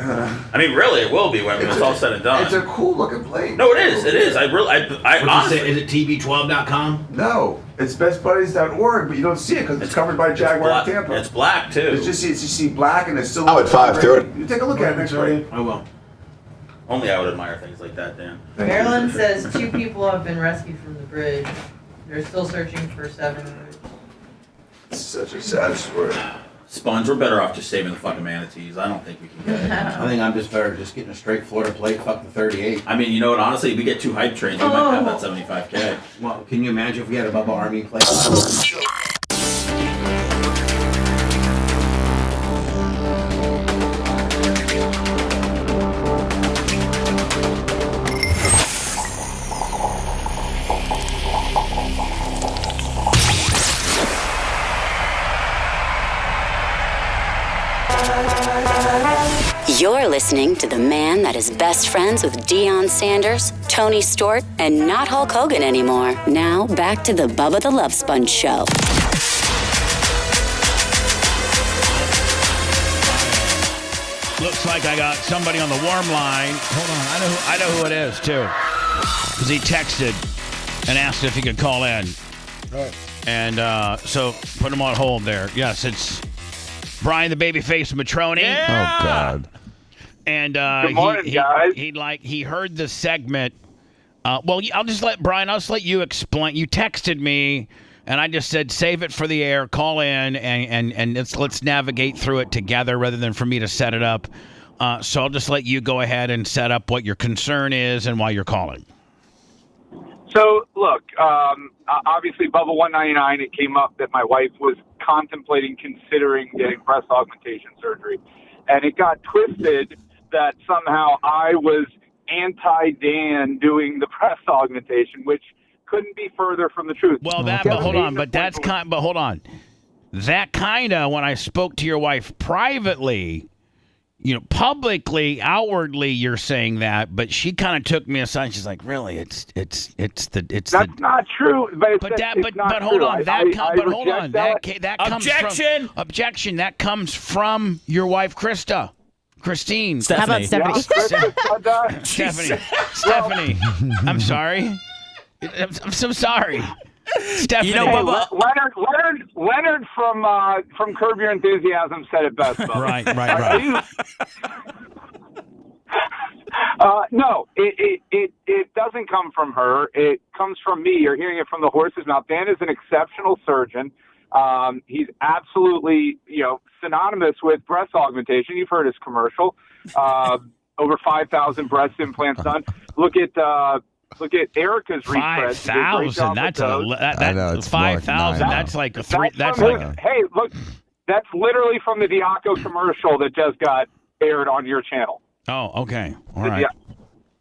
I mean, really, it will be when it's all said and done. It's a cool looking plate. No, it is. It is. I honestly. Is it TB12.com? No, it's bestbuddies.org, but you don't see it because it's covered by Jaguar Tampa. It's black too. It's just you see black and it's still. Oh, at 5:30. You take a look at it next week. I will. Only I would admire things like that, Dan. Maryland says 2 people have been rescued from the bridge. They're still searching for 7 others. It's such a sad story. Sponge, we're better off just saving the fucking manatees. I don't think we can get it. I think I'm just better just getting a straight Florida plate, fuck the 38. I mean, you know what, honestly, if we get 2 hype trains, we might have that 75K. Well, can you imagine if we had a Bubba Army plate? You're listening to the man that is best friends with Deion Sanders, Tony Stewart, and not Hulk Hogan anymore. Now, back to the Bubba the Love Sponge show. Looks like I got somebody on the warm line. Hold on, I know who it is too, because he texted and asked if he could call in. Right. And so put him on hold there. Yes, it's Brian the Babyface Matroni. Yeah! Oh God. And good morning, guys. He heard the segment. Well, I'll just let you explain. You texted me, and I just said save it for the air. Call in, and let's navigate through it together rather than for me to set it up. So I'll just let you go ahead and set up what your concern is and why you're calling. So, look, obviously, Bubba 199, it came up that my wife was considering getting breast augmentation surgery. And it got twisted that somehow I was anti-Dan doing the breast augmentation, which couldn't be further from the truth. Well, but hold on. But hold on. That kind of, when I spoke to your wife privately, publicly, outwardly, you're saying that, but she kind of took me aside. She's like, "Really? It's That's not true." But hold on. That comes objection. From objection. That comes from your wife, Christine. Stephanie. How about Stephanie? Stephanie. I'm sorry. I'm so sorry. Stephanie. Leonard from Curb Your Enthusiasm said it best. Right. No, it doesn't come from her. It comes from me. You're hearing it from the horse's mouth. Dan is an exceptional surgeon. He's absolutely, synonymous with breast augmentation. You've heard his commercial. Over 5,000 breast implants done. Look at Look at Erica's retreads. 5,000. That's that's 5,000. That's like a three. That's like hey, look, that's literally from the Diaco commercial that just got aired on your channel. Oh, okay. All right. Yeah.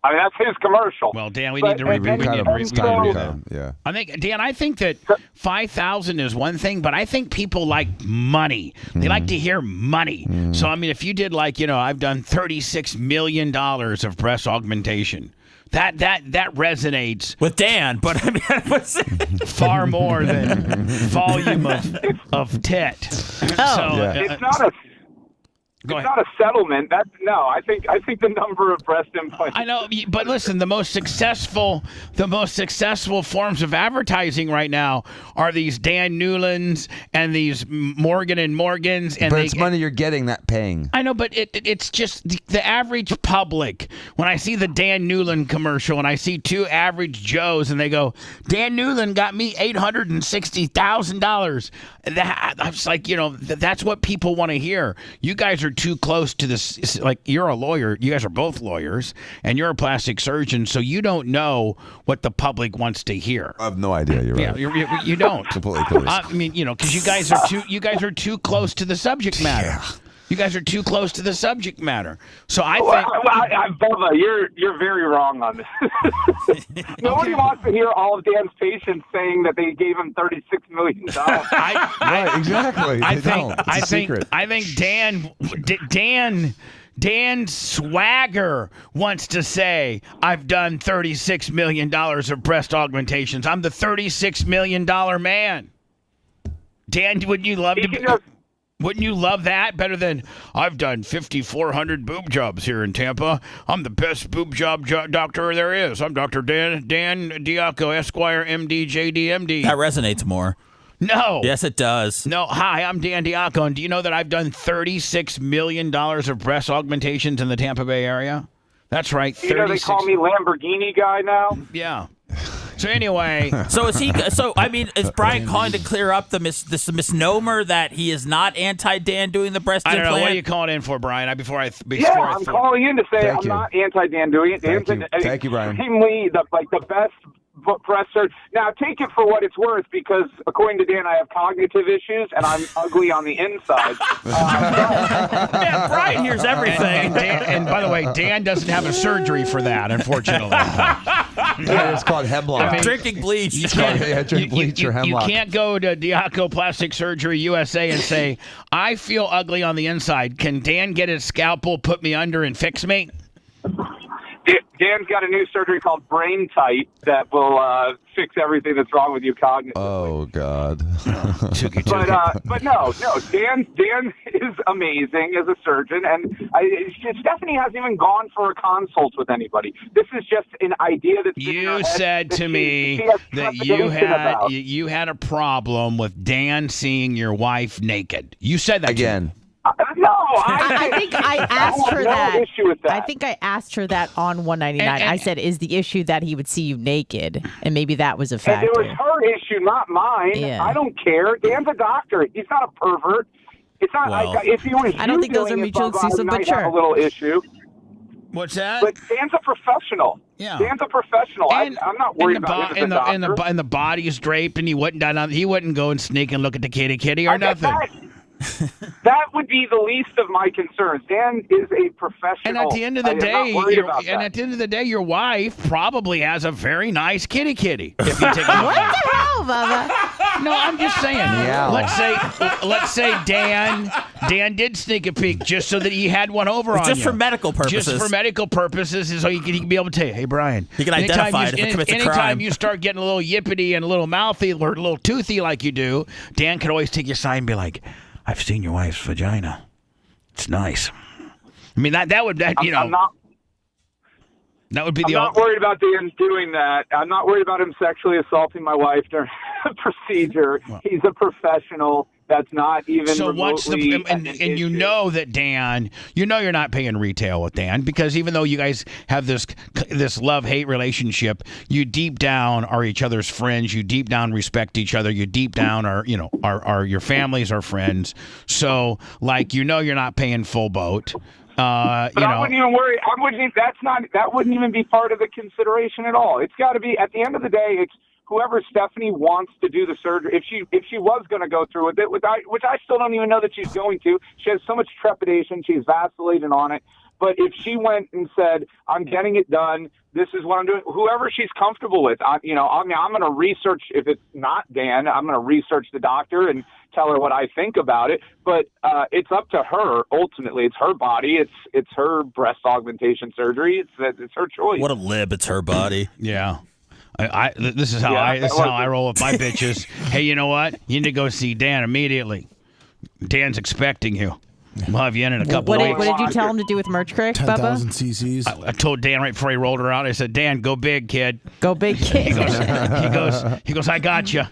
I mean, that's his commercial. Well, Dan, we need to review that. Yeah. I think that 5,000 is one thing, but I think people like money. They like to hear money. So, I mean, if you did I've done $36 million of breast augmentation. That resonates with Dan, but I mean, far more than volume of tit. It's not a settlement. I think the number of breast implants. I know, but listen, the most successful forms of advertising right now are these Dan Newlands and these Morgan and Morgans. And but it's money you're getting, not paying. I know, but it's just the average public. When I see the Dan Newland commercial and I see two average Joes and they go, Dan Newland got me $860,000. I was like, that's what people want to hear. You guys are too close to this. Like, you're a lawyer. You guys are both lawyers, and you're a plastic surgeon, so you don't know what the public wants to hear. I have no idea. You're right. Yeah, you don't. Completely close. I mean, because you guys are too close to the subject matter. Yeah. You guys are too close to the subject matter. So I think Bubba, you're very wrong on this. Nobody wants to hear all of Dan's patients saying that they gave him $36 million. Right, exactly. I think Dan Swagger wants to say, I've done $36 million of breast augmentations. I'm the $36 million man. Dan, wouldn't you love to... Wouldn't you love that better than I've done 5,400 boob jobs here in Tampa? I'm the best boob job doctor there is. I'm Dr. Dan Diaco, Esquire, MD, JD, MD. That resonates more. No. Yes, it does. No. Hi, I'm Dan Diaco, and do you know that I've done $36 million of breast augmentations in the Tampa Bay area? That's right. They call me Lamborghini guy now? Yeah. So anyway, is Brian calling to clear up this misnomer that he is not anti-Dan doing the breast implant? I don't know. What are you calling in for, Brian? I'm calling in to say I'm not anti-Dan doing it. Thank you, Brian. Extremely the best breast surgeon. Now, take it for what it's worth, because according to Dan, I have cognitive issues and I'm ugly on the inside. Yeah, Brian hears everything. And by the way, Dan doesn't have a surgery for that, unfortunately. It's called hemlock. Drinking bleach. Drink bleach or hemlock. You can't go to Diaco Plastic Surgery USA and say, I feel ugly on the inside. Can Dan get his scalpel, put me under, and fix me? Dan's got a new surgery called Brain Tight that will fix everything that's wrong with you cognitively. Oh, God. But no, Dan is amazing as a surgeon, and Stephanie hasn't even gone for a consult with anybody. This is just an idea that you said to me that you had a problem with Dan seeing your wife naked. You said that again. I think I asked her that. Issue with that. I think I asked her that on 199. I said, "Is the issue that he would see you naked?" And maybe that was a factor. And it was her issue, not mine. Yeah. I don't care. Dan's a doctor. He's not a pervert. It's not. If he was, I don't think those are mutually exclusive, but sure. Have a little issue. What's that? But Dan's a professional. Yeah. Dan's a professional. I'm not worried about him as a doctor. And the body's draped, and he wouldn't go and sneak and look at the kitty or nothing. That would be the least of my concerns. Dan is a professional. And at the end of the day, your wife probably has a very nice kitty. If you take what the hell, Bubba? No, I'm just saying. Meow. Let's say Dan did sneak a peek just so that he had one over on you. Just for medical purposes. Just for medical purposes, so he can be able to tell you, hey, Brian. He can identify it if it commits a crime. Anytime you start getting a little yippity and a little mouthy or a little toothy like you do, Dan could always take your side and be like, I've seen your wife's vagina. It's nice. I mean, that would be the. I'm not worried about Dan doing that. I'm not worried about him sexually assaulting my wife during the procedure. He's a professional. That's not even remotely and you know that Dan, you're not paying retail with Dan, because even though you guys have this love-hate relationship, you deep down are each other's friends. You deep down respect each other. You deep down are your families are friends. So you're not paying full boat. I wouldn't even worry. That wouldn't even be part of the consideration at all. It's got to be, at the end of the day, it's whoever Stephanie wants to do the surgery. If she was going to go through with it, which I still don't even know that she's going to. She has so much trepidation. She's vacillating on it. But if she went and said, I'm getting it done, this is what I'm doing, whoever she's comfortable with, I'm going to research. If it's not Dan, I'm going to research the doctor and tell her what I think about it. But it's up to her. Ultimately, it's her body. It's her breast augmentation surgery. It's her choice. What a lib! It's her body. Yeah. This is how I roll with my bitches. Hey, you know what? You need to go see Dan immediately. Dan's expecting you. We'll have you in a couple of weeks. What did you tell him to do with Merch Crick, Bubba? 10,000 cc's. I told Dan right before he rolled her out. I said, Dan, go big, kid. Go big, kid. He goes, I got you.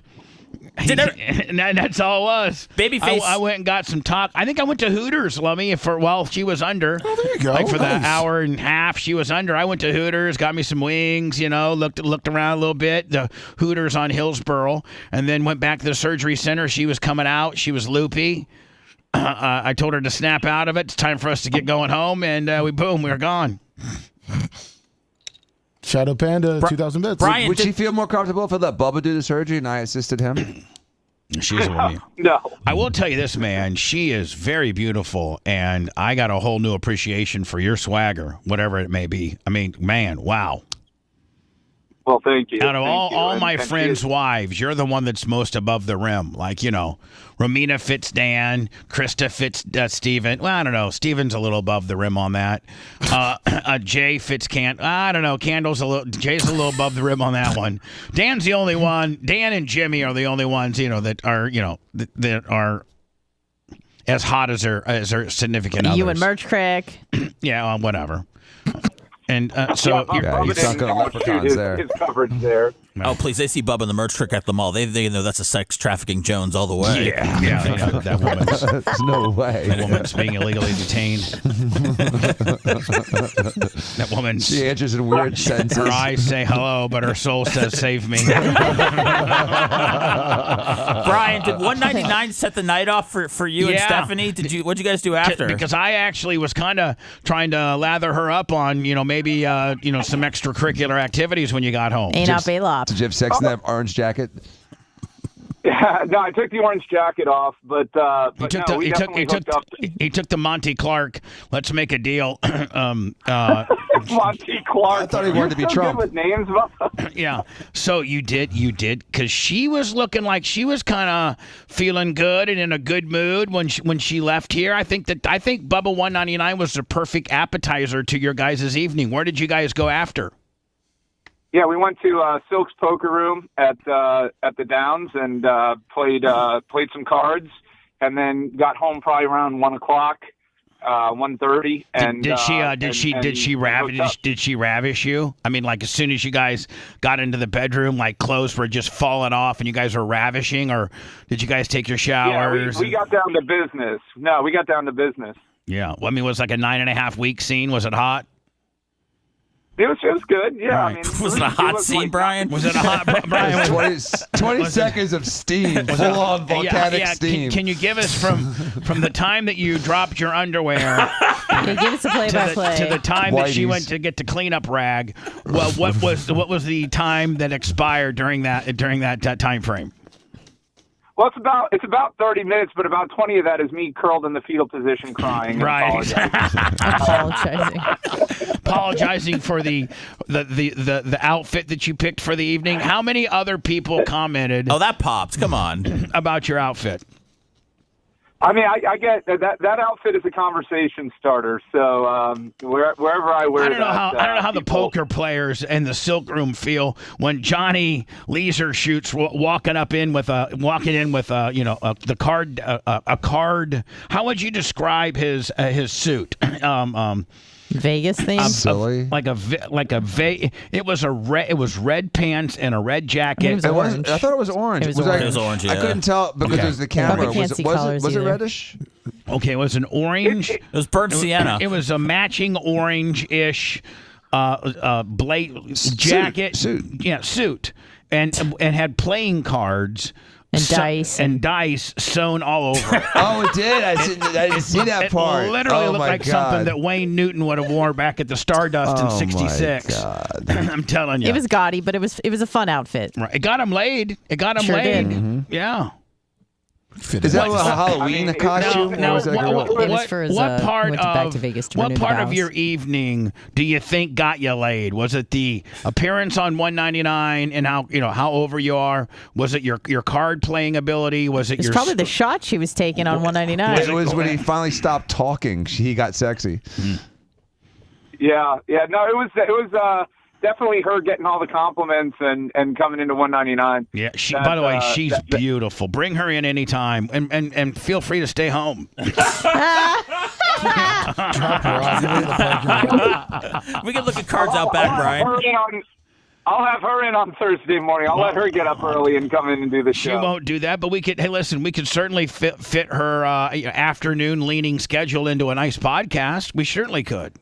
And that's all it was. Babyface. I went and got some talk. I think I went to Hooters, Lummy, while she was under. Oh, there you go. Like for the Nice. hour and a half she was under. I went to Hooters, got me some wings, looked around a little bit. The Hooters on Hillsborough, and then went back to the surgery center. She was coming out. She was loopy. I told her to snap out of it. It's time for us to get going home, and we were gone. Shadow Panda, 2,000 bits. Brian, Would she feel more comfortable if I let Bubba do the surgery and I assisted him? She's a woman. No. I will tell you this, man. She is very beautiful, and I got a whole new appreciation for your swagger, whatever it may be. I mean, man, wow. Well, thank you. Out of Thank you. all And- my and friends' wives, you're the one that's most above the rim. Like, Romina fits Dan, Krista fits Steven. Well, I don't know. Steven's a little above the rim on that. Jay fits I don't know. Jay's a little above the rim on that one. Dan's the only one. Dan and Jimmy are the only ones, that are, that are as hot as their significant others. You and Merch Crick. Yeah, whatever. And so you sunk on leprechauns there. His coverage there. Oh, please! They see Bubba in the Merch Crick at the mall. They know that's a sex trafficking Jones all the way. Yeah, that woman's. There's no way. That woman's being illegally detained. That woman. She answers in weird sentences. Her eyes say hello, but her soul says save me. Brian, did 199 set the night off for you and Stephanie? What'd you guys do after? Because I actually was kind of trying to lather her up on, maybe some extracurricular activities when you got home. Ain't up, Lop. Did you have sex in that orange jacket? Yeah, no, I took the orange jacket off, but He took the Monty Clark. Let's make a deal. Monty Clark. I thought he wanted to be Trump. Good with names. Yeah. So you did, because she was looking like she was kind of feeling good and in a good mood when she left here. I think Bubba 199 was the perfect appetizer to your guys' evening. Where did you guys go after? Yeah, we went to Silk's Poker Room at the Downs and played some cards, and then got home probably around 1:00, 1:30. And did she ravish you? I mean, like as soon as you guys got into the bedroom, like clothes were just falling off, and you guys were ravishing, or did you guys take your showers? Yeah, we got down to business. No, we got down to business. Yeah, well, I mean, it was like a 9.5 week scene. Was it hot? It was good. Yeah, Right. I mean, Was it a hot scene, Brian? Was it a hot Brian? 20 seconds of steam, full on volcanic steam. Can you give us from the time that you dropped your underwear Yeah, give us a play-by-play. to the time that she Whitey's. went to get the cleanup rag? Well, what was the time that expired during that time frame? Well, it's about 30 minutes, but about 20 of that is me curled in the fetal position crying. And Right. Apologizing. Apologizing for the outfit that you picked for the evening. How many other people commented? Oh, that popped. Come on. About your outfit. I mean, I get that outfit is a conversation starter. So wherever I wear I don't know that, how the poker players and the Silk Room feel when Johnny Leeser shoots walking in with the card a card. How would you describe his suit? Vegas theme. Silly. It was red pants and a red jacket. It was I thought it was orange. It was orange, I yeah. couldn't tell because Okay. it was the camera. Probably can't see Was colors it either. reddish? Okay, it was an orange. It was burnt sienna. It was a matching orange-ish jacket. Suit. Yeah, suit. And had playing cards And dice sewn all over it. Oh, it did. I didn't see that part. It literally Oh, looked my like something God. that Wayne Newton would have worn back at the Stardust in Oh, my '66. I'm telling you, It was gaudy, but it was a fun outfit. Right. It got him laid. Sure laid. did. Yeah. Is that a Halloween costume? Now, or was that what, It was for his, what part went back of to Vegas to what renew the part of vows. your evening do you think got you laid? Was it the appearance on 199 and how over you are? Was it your card playing ability? Was it It's your probably the shot she was taking on 199. It was when he finally stopped talking. He got sexy. Yeah. No, it was definitely her getting all the compliments and coming into 199. Yeah, by the way, she's beautiful. Bring her in anytime, and feel free to stay home. We can look at cards out back, Brian. I'll have her in on Thursday morning. I'll let her get up early and come in and do the show. She won't do that, but we could. Hey, listen, we could certainly fit her afternoon leaning schedule into a nice podcast. We certainly could.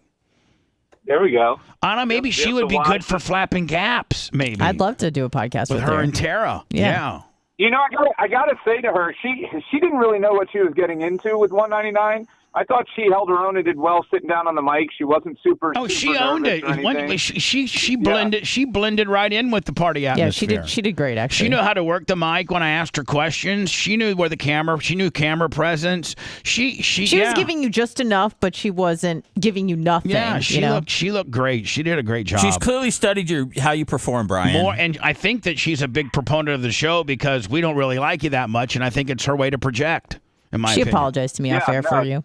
There we go. Anna, maybe she would be good for flapping gaps. Maybe I'd love to do a podcast with her and Tara. Yeah. You know, I gotta say to her, she didn't really know what she was getting into with 199. I thought she held her own and did well sitting down on the mic. She wasn't super. Oh, she super owned it. nervous or anything. She blended. She blended right in with the party atmosphere. Yeah, she did great actually. She knew how to work the mic when I asked her questions. She knew where the camera. She knew camera presence. She was giving you just enough, but she wasn't giving you nothing. Yeah, she she looked great. She did a great job. She's clearly studied how you perform, Brian. And I think that she's a big proponent of the show because we don't really like you that much, and I think it's her way to project. In my She opinion. apologized to me off air for you.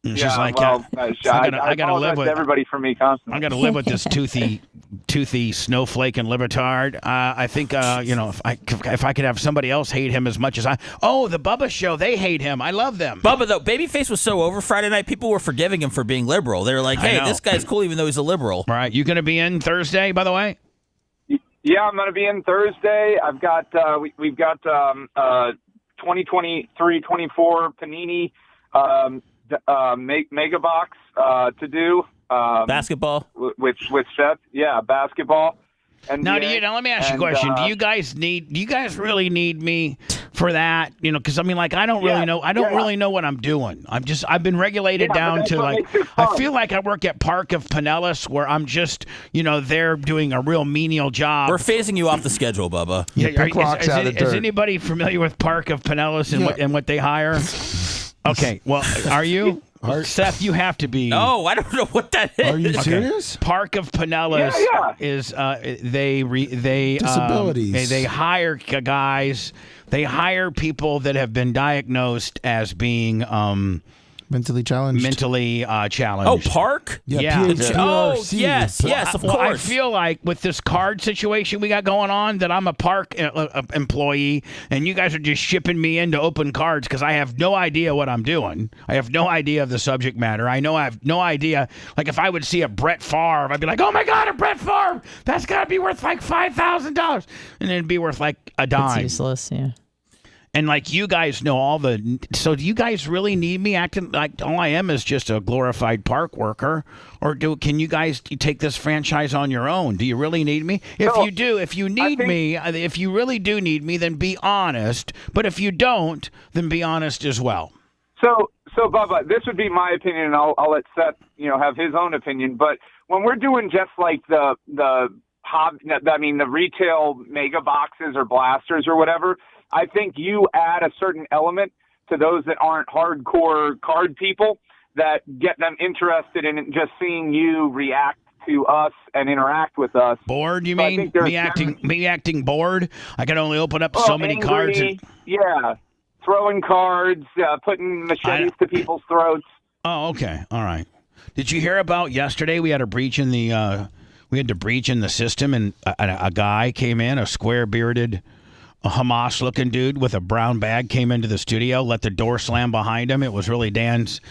And Yeah, she's like, well, I I gotta live apologize with to everybody for me constantly. I got to live with this toothy snowflake and libetard. I think if I could have somebody else hate him as much as I. Oh, the Bubba show, they hate him. I love them. Bubba, though, Babyface was so over Friday night, people were forgiving him for being liberal. They were like, hey, this guy's cool even though he's a liberal. Right. You going to be in Thursday, by the way? Yeah, I'm going to be in Thursday. I've got we've got 2023-24 Panini mega box to do. Basketball with Seth. Yeah, basketball. And Now let me ask you a question. Do you guys really need me for that? You know, because I mean, like, I don't really know. I don't really know what I'm doing. I've been regulated down to like. I feel like I work at Park of Pinellas, where I'm just, they're doing a real menial job. We're phasing you off the schedule, Bubba. Is anybody familiar with Park of Pinellas and what they hire? Okay, well, are you? Seth, you have to be. No, I don't know what that is. Are you serious? Park of Pinellas is disabilities. They hire guys. They hire people that have been diagnosed as being mentally challenged. Oh, Park? Yeah. PRC. Yes, of course. I feel like with this card situation we got going on that I'm a Park employee and you guys are just shipping me in to open cards because I have no idea what I'm doing. I have no idea of the subject matter. I have no idea. Like if I would see a Brett Favre, I'd be like, oh my God, a Brett Favre. That's got to be worth like $5,000. And then it'd be worth like a dime. It's useless, yeah. And like you guys know so do you guys really need me acting like all I am is just a glorified park worker? Or can you guys take this franchise on your own? Do you really need me? If you really do need me, then be honest. But if you don't, then be honest as well. So Bubba, this would be my opinion, and I'll let Seth, have his own opinion. But when we're doing just like the retail mega boxes or blasters or whatever, I think you add a certain element to those that aren't hardcore card people that get them interested in just seeing you react to us and interact with us. Bored, you mean? Me acting bored? I can only open up so many cards. Yeah. Throwing cards, putting machetes to people's throats. Oh, okay. All right. Did you hear about yesterday? We had a breach in the system, and a guy came in, a square-bearded, a Hamas-looking dude with a brown bag came into the studio, let the door slam behind him. It was really Dan's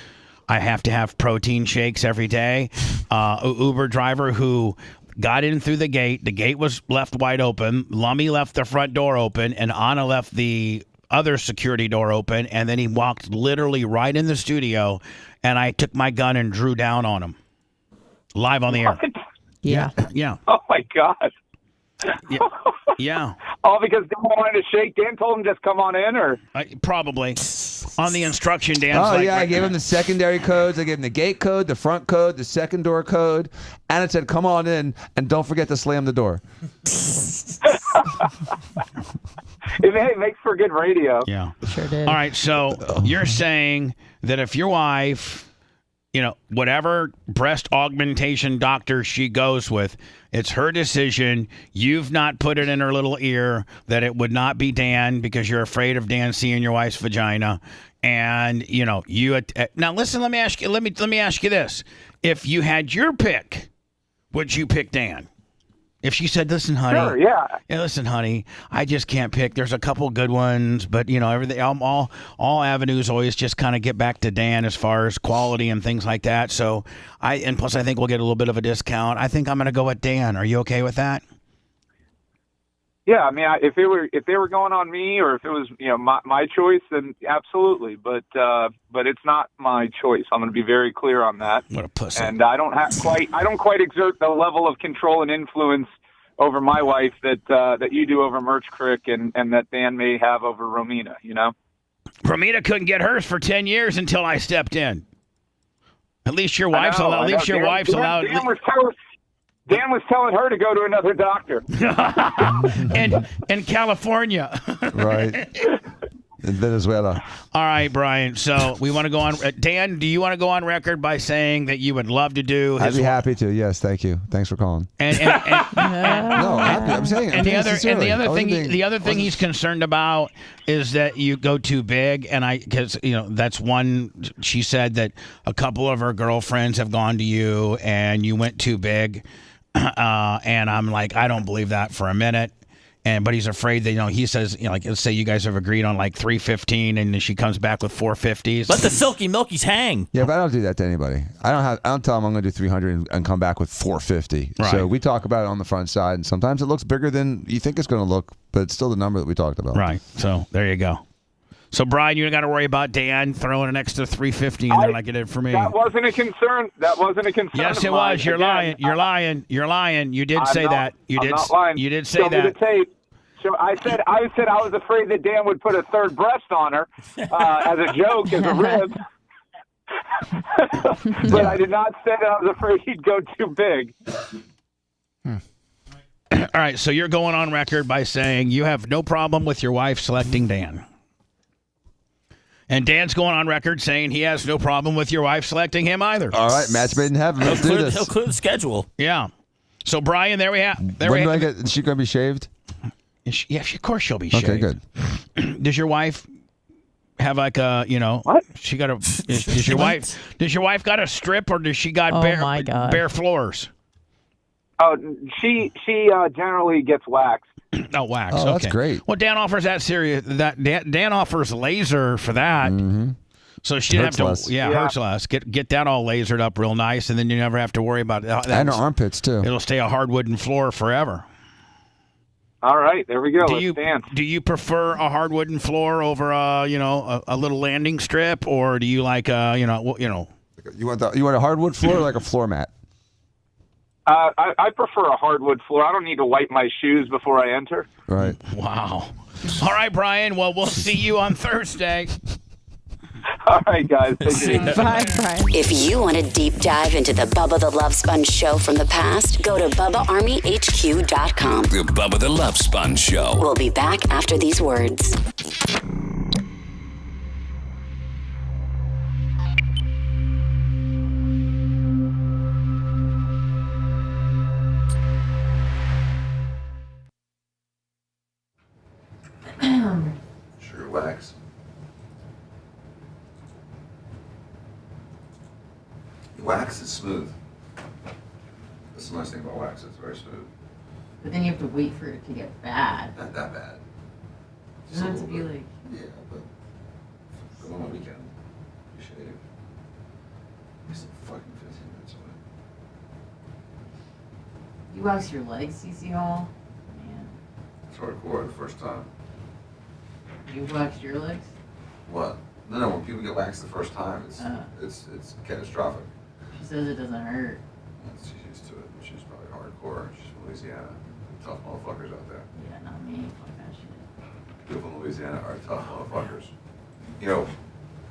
I have to have protein shakes every day. Uber driver who got in through the gate. The gate was left wide open. Lummy left the front door open, and Anna left the other security door open, and then he walked literally right in the studio, and I took my gun and drew down on him. Live on the air. Yeah. Yeah. Oh, my God. Yeah. All because Dan wanted to shake. Dan told him just come on in, or probably on the instruction, Dan. Oh, yeah, I gave him the secondary codes. I gave him the gate code, the front code, the second door code, and it said, come on in, and don't forget to slam the door. It makes for good radio. Yeah. Sure did. All right, so you're saying that if your wife, whatever breast augmentation doctor she goes with, it's her decision. You've not put it in her little ear that it would not be Dan because you're afraid of Dan seeing your wife's vagina. And, you now listen, let me ask you this. If you had your pick, would you pick Dan? If she said, listen, honey. Sure, yeah. Listen, honey, I just can't pick. There's a couple good ones, but, everything, all avenues always just kind of get back to Dan as far as quality and things like that. So, plus I think we'll get a little bit of a discount. I think I'm going to go with Dan. Are you okay with that? Yeah, I mean, if they were going on me, or if it was my choice, then absolutely. But it's not my choice. I'm going to be very clear on that. What a pussy! And I don't quite exert the level of control and influence over my wife that you do over Merch Crick and that Dan may have over Romina. Romina couldn't get hers for 10 years until I stepped in. At least your wife's allowed. At least your wife's allowed. Dan was telling her to go to another doctor. in California. Right. In Venezuela. All right, Brian. So we want to go on. Dan, do you want to go on record by saying that you would love to do? I'd be happy to. Yes, thank you. Thanks for calling. No, I'm saying. And the other thing he's concerned about is that you go too big, and because that's one. She said that a couple of her girlfriends have gone to you, and you went too big. And I'm like, I don't believe that for a minute. But he's afraid that, he says, let's say you guys have agreed on like 315 and she comes back with 450s. Let the silky milkies hang. Yeah, but I don't do that to anybody. I don't tell them I'm going to do 300 and come back with 450. Right. So we talk about it on the front side, and sometimes it looks bigger than you think it's going to look, but it's still the number that we talked about. Right. So there you go. So, Brian, you don't got to worry about Dan throwing an extra 350 in there like it did for me. That wasn't a concern. Yes, it was. You're lying. You're lying. You're lying. You did say that. I'm not lying. You did say Show that. me the tape. So I said I was afraid that Dan would put a third breast on her as a joke, as a rib. But I did not say that I was afraid he'd go too big. All right, so you're going on record by saying you have no problem with your wife selecting Dan. And Dan's going on record saying he has no problem with your wife selecting him either. All right, match made in heaven. Let's do this. He'll clear the schedule. Yeah. So, Brian, there we have. Is she going to be shaved? Yeah, of course she'll be shaved. Okay, good. Does your wife have like a, what? She got a, does your wife got a strip, or does she got bare floors? Oh, she generally gets waxed. Oh, wax. Oh, okay. that's great. Well, Dan offers that serious. Dan offers laser for that. Mm-hmm. So she didn't have to. Less. Yeah, hurts less. Get that all lasered up real nice, and then you never have to worry about it. And her armpits too. It'll stay a hard wooden floor forever. All right, there we go. Let's dance. Do you prefer a hard wooden floor over a little landing strip, or do you like You want a hardwood floor or like a floor mat? I prefer a hardwood floor. I don't need to wipe my shoes before I enter. Right. Wow. All right, Brian. Well, we'll see you on Thursday. All right, guys. Take it easy. Bye, Brian. If you want to deep dive into the Bubba the Love Sponge show from the past, go to BubbaArmyHQ.com. The Bubba the Love Sponge Show. We'll be back after these words. Sure, wax. Wax is smooth. That's the nice thing about wax. It's very smooth. But then you have to wait for it to get bad. Not that bad. It doesn't have to be like. Yeah, but go on a weekend. You shave. It's fucking 15 minutes away. You wax your legs, CC Hall? Man. It's hardcore the first time. You waxed your legs? What? No, when people get waxed the first time, it's catastrophic. She says it doesn't hurt. She's used to it. She's probably hardcore. She's from Louisiana. tough motherfuckers out there. Yeah, not me. Fuck that shit. People in Louisiana are tough motherfuckers. You know,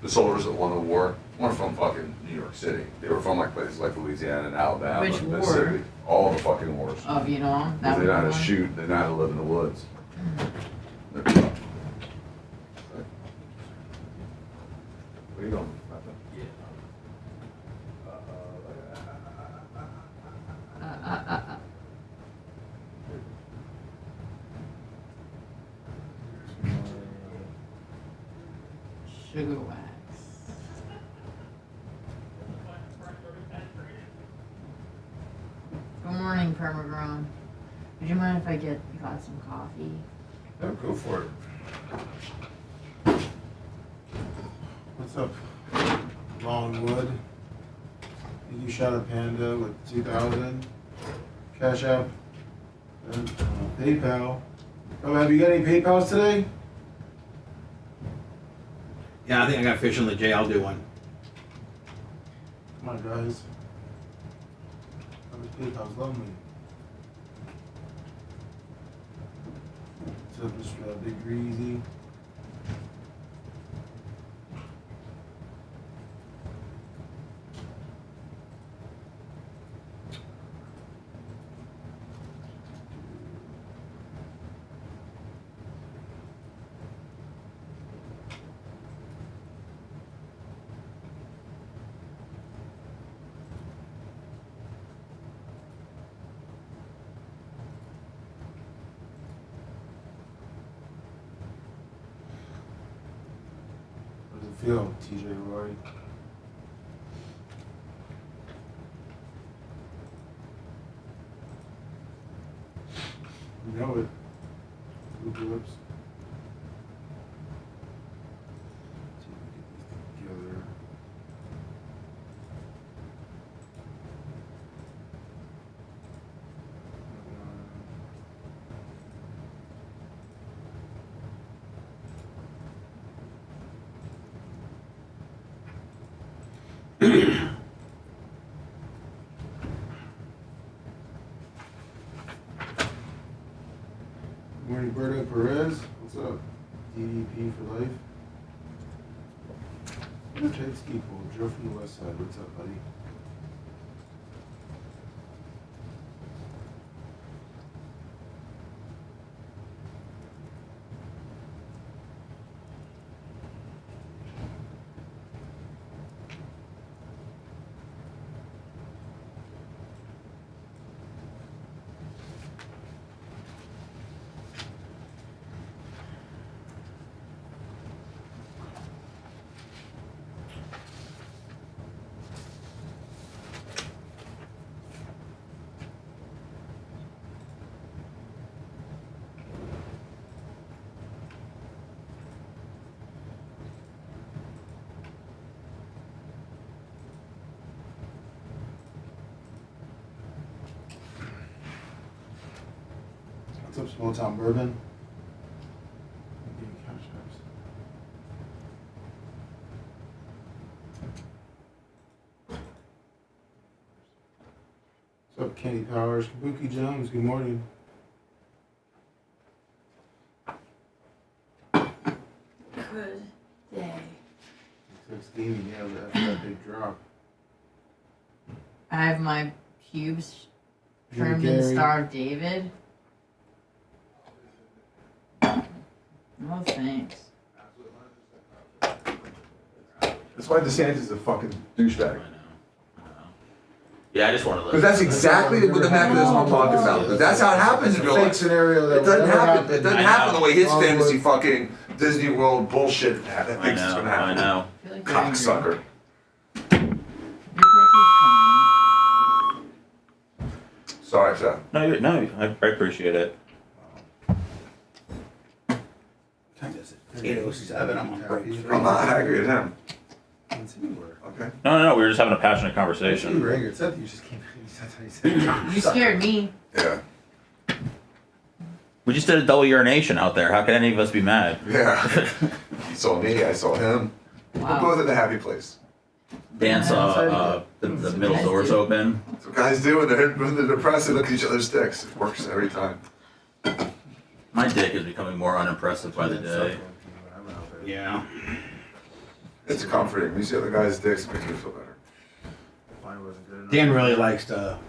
the soldiers that won the war weren't from fucking New York City. They were from like places like Louisiana and Alabama, Which and war? Mississippi. All the fucking wars. Oh, Vietnam? Because That they know how to was one? shoot, they know how to live in the woods. They're tough. Where you going? Sugar wax. Good morning, Permagrown. Would you mind if I got some coffee? No, go for it. What's up, Longwood? You shot a panda with 2,000. Cash App. And, PayPal. Oh, have you got any PayPals today? Yeah, I think I got fish on the J. I'll do one. Come on, guys. PayPal's lovely. What's up, Mr. Big Greasy? How does it feel, TJ Roy? You know it. Loop your lips. See if we can get these together. Morning, Berto Perez. What's up? DDP for life. Ted Ski Pool, Joe from the West Side. What's up, buddy? What's up, Small Town Bourbon? What's up, Kenny Powers? Kabuki Jones, good morning. Good day. Looks steamy, yeah, after that big drop. I have my pubes Jim trimmed in the Carrey. Star of David. No thanks. That's why DeSantis is a fucking douchebag. Yeah, I just want to Because that's exactly what the mechanism I'm talking about. Because that's how it happens in real life. Scenario that It doesn't will never happen. It doesn't I happen know. the way his Longwood. fantasy fucking Disney World bullshit thinks it's gonna I happen. know. Cocksucker. Sorry, Seth. No, I appreciate it. 8:07. I'm on break. I'm not angry at him. Okay. No. We were just having a passionate conversation. You scared me. Yeah. We just did a double urination out there. How can any of us be mad? Yeah. He saw me, I saw him. We're both at the happy place. Dan saw the middle doors open. That's what guys do when they're depressed. They look at each other's dicks. It works every time. My dick is becoming more unimpressive by the day. Yeah. It's comforting. When you see other guys' dicks, it makes me feel better. Dan really likes to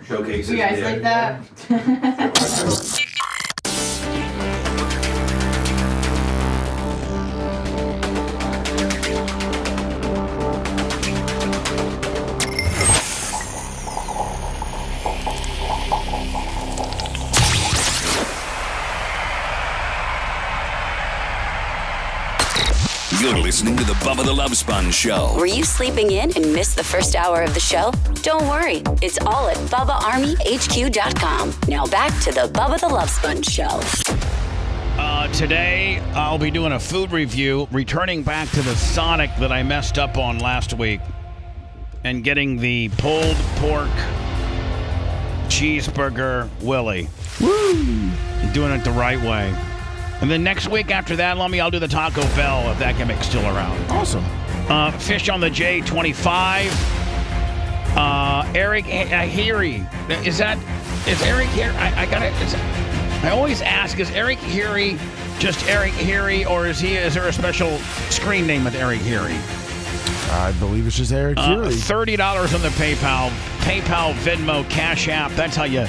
showcase his You guys dick. like that? You're listening to the Bubba the Love Sponge Show. Were you sleeping in and missed the first hour of the show? Don't worry. It's all at BubbaArmyHQ.com. Now back to the Bubba the Love Sponge Show. Today, I'll be doing a food review, returning back to the Sonic that I messed up on last week, and getting the pulled pork cheeseburger Willie. Woo! Doing it the right way. And then next week after that, I'll do the Taco Bell if that gimmick's still around. Awesome. Fish on the J25. Eric Heary. Is Eric here? I always ask, is Eric Heary just Eric Heary, or is there a special screen name with Eric Heary? I believe it's just Eric Heary. $30 on the PayPal, Venmo, Cash App. That's how you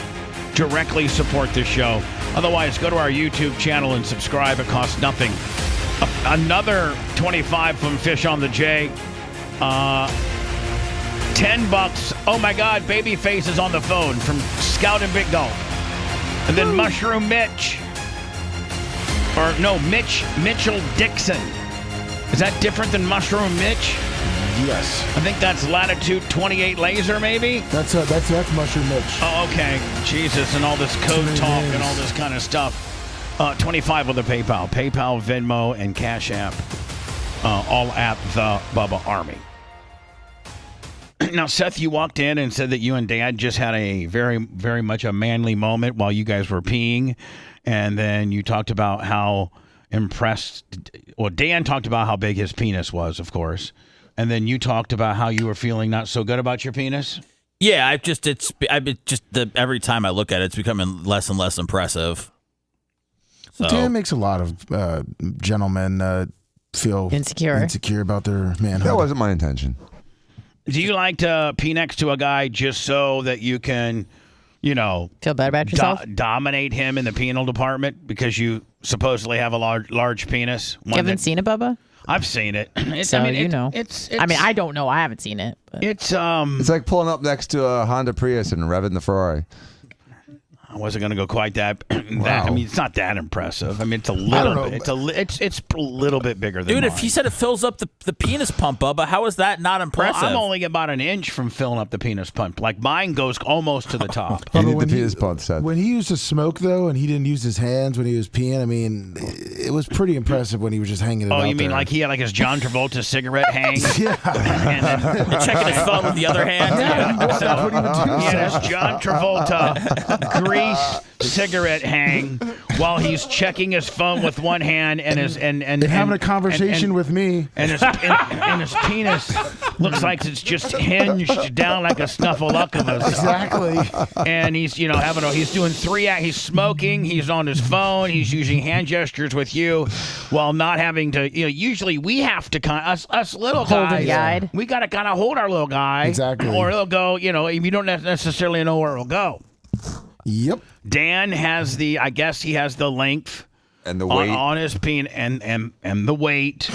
directly support this show. Otherwise, go to our YouTube channel and subscribe. It costs nothing. Another 25 from Fish on the J. $10. Oh my God, Babyface is on the phone from Scout and Big Dog. And then Mushroom Mitch. Or no, Mitchell Dixon. Is that different than Mushroom Mitch? Yes. I think that's Latitude 28 Laser, maybe? That's Mushroom Mitch. Oh, okay. Jesus, and all this code talk and all this kind of stuff. 25 with the PayPal, Venmo, and Cash App. All at the Bubba Army. Now, Seth, you walked in and said that you and Dad just had a very, very much a manly moment while you guys were peeing. And then you talked about how impressed. Well, Dan talked about how big his penis was, of course. And then you talked about how you were feeling not so good about your penis. Yeah, every time I look at it, it's becoming less and less impressive. So. Dan makes a lot of gentlemen feel insecure about their manhood. That wasn't my intention. Do you like to pee next to a guy just so that you can, feel bad about yourself? Dominate him in the penal department because you supposedly have a large penis? You haven't seen it, Bubba? I've seen it. It's, I don't know. I haven't seen it. But. It's like pulling up next to a Honda Prius and revving the Ferrari. I wasn't going to go quite that. Wow. I mean, it's not that impressive. I mean, it's a little bit. It's a little bit bigger than Dude, mine. if he said it fills up the penis pump, Bubba, how is that not impressive? Well, I'm only about an inch from filling up the penis pump. Like mine goes almost to the top. You need the penis pump set. When he used to smoke, though, and he didn't use his hands when he was peeing, I mean, it was pretty impressive when he was just hanging it out. Oh, you mean there. like he had like his John Travolta cigarette hang? Yeah. And then checking his phone with the other hand. Yeah, So, what he would do. he had his John Travolta grease cigarette hang while he's checking his phone with one hand and his and having a conversation with me. And his penis looks like it's just hinged down like a snuffleupagus. Exactly. And he's he's doing he's smoking, he's on his phone, he's using hand gestures with you while not having to usually we have to us little guys we got to kind of hold our little guy. Exactly. Or it'll go, if you don't necessarily know where it'll go. Yep. Dan has I guess he has the length and the weight on his penis and the weight.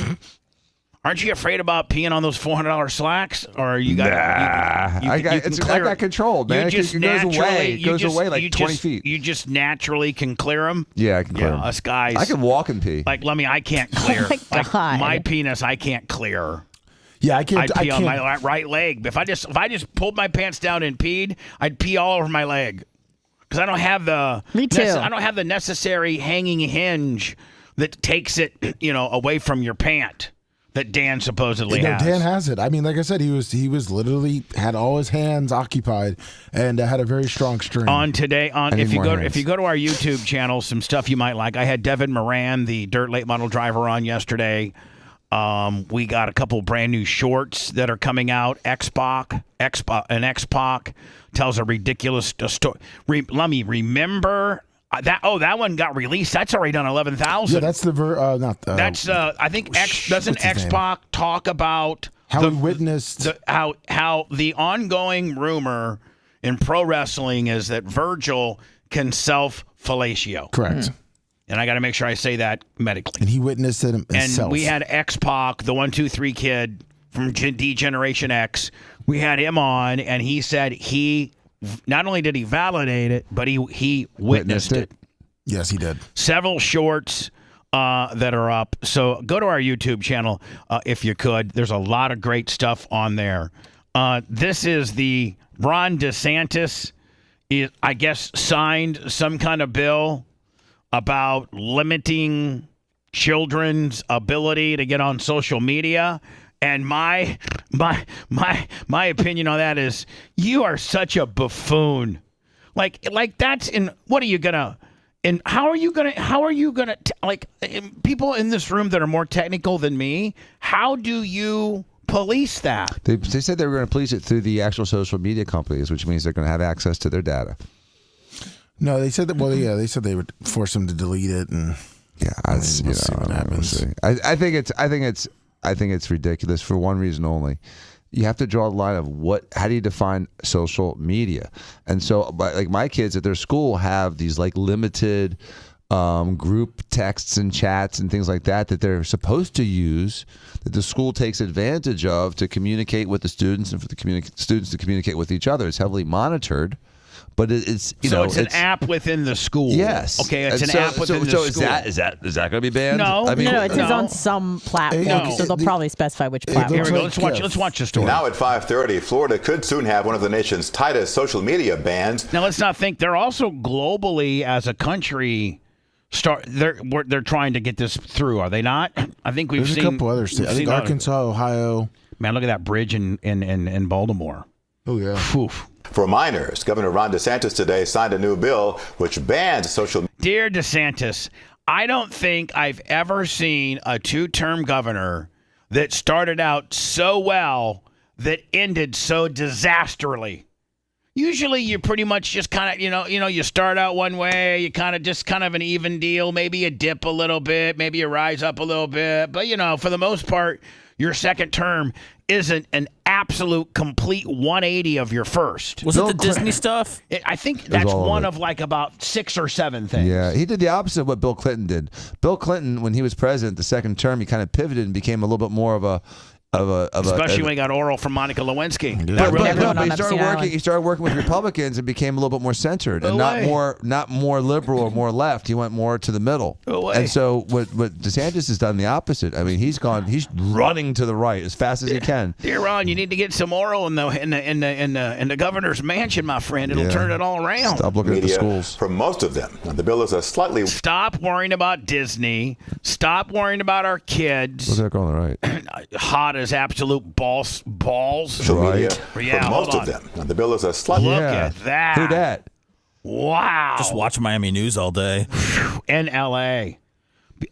Aren't you afraid about peeing on those $400 slacks? Or you got? I got controlled, man. It goes away like 20 feet. You just naturally can clear them. Yeah, I can clear them. Us guys, I can walk and pee. Like Lemmy, I can't clear. Oh my God. My penis, I can't clear. Yeah, I can't. I'd pee on my right leg. If I just pulled my pants down and peed, I'd pee all over my leg. Because I don't have Me too. I don't have the necessary hanging hinge that takes it, away from your pant that Dan supposedly has. Dan has it. I mean, like I said, he was literally had all his hands occupied and had a very strong string. If you go to our YouTube channel, some stuff you might like. I had Devin Moran, the dirt late model driver, on yesterday. We got a couple brand new shorts that are coming out. X-Pac tells a ridiculous story. Let me remember That one got released. That's already done 11,000. Yeah, that's the that's I think doesn't X-Pac talk about how he witnessed how the ongoing rumor in pro wrestling is that Virgil can self-fellatio. Correct. And I got to make sure I say that medically. And he witnessed it himself. And we had X-Pac, the 1-2-3 kid from D Generation X. We had him on, and he said he not only did he validate it, but he witnessed it. Yes, he did. Several shorts that are up. So go to our YouTube channel if you could. There's a lot of great stuff on there. This is the Ron DeSantis, I guess, signed some kind of bill about limiting children's ability to get on social media. And my opinion on that is you are such a buffoon. Like that's in what are you gonna and how are you gonna like people in this room that are more technical than me, how do you police that? They said they were going to police it through the actual social media companies, which means they're going to have access to their data. No, they said that. Well, yeah, they said they would force them to delete it, and we'll see what happens. I think it's ridiculous for one reason only. You have to draw the line of how do you define social media? And so, like my kids at their school have these like limited group texts and chats and things like that they're supposed to use, that the school takes advantage of to communicate with the students and for the students to communicate with each other. It's heavily monitored. But it's it's an app within the school. Yes. Okay, it's an app within the school. So is that going to be banned? No. I mean, no, it is on some platform, so they'll probably specify which platform. Here we go. Let's watch the story. Now at 5:30, Florida could soon have one of the nation's tightest social media bans. Now let's not think they're also globally as a country. They're trying to get this through, are they not? I think we've seen a couple other states. I think Arkansas, Ohio. Man, look at that bridge in Baltimore. Oh yeah. Oof. For minors, Governor Ron DeSantis today signed a new bill which bans social. Dear DeSantis, I don't think I've ever seen a two-term governor that started out so well that ended so disastrously. Usually you pretty much just kind of, you start out one way, you kind of an even deal. Maybe you dip a little bit, maybe you rise up a little bit. But, for the most part, your second term isn't an absolute complete 180 of your first. Was it the Disney stuff? I think that's one of like about 6 or 7 things. Yeah, he did the opposite of what Bill Clinton did. Bill Clinton, when he was president the second term, he kind of pivoted and became a little bit more of a especially when he got oral from Monica Lewinsky. He started working with Republicans and became a little bit more centered and not more liberal or more left. He went more to the middle. And so what DeSantis has done the opposite. I mean, he's running to the right as fast as he can. Dear Ron, you need to get some oral in the governor's mansion, my friend. It'll turn it all around. Stop looking at the schools. For most of them, the bill is a slightly. Stop worrying about Disney. Stop worrying about our kids. What's that going on the right? Hot as absolute balls. Social media. Yeah, for most of them, the bill is a slightly. Look at that. Who dat? Wow. Just watch Miami news all day. In L.A.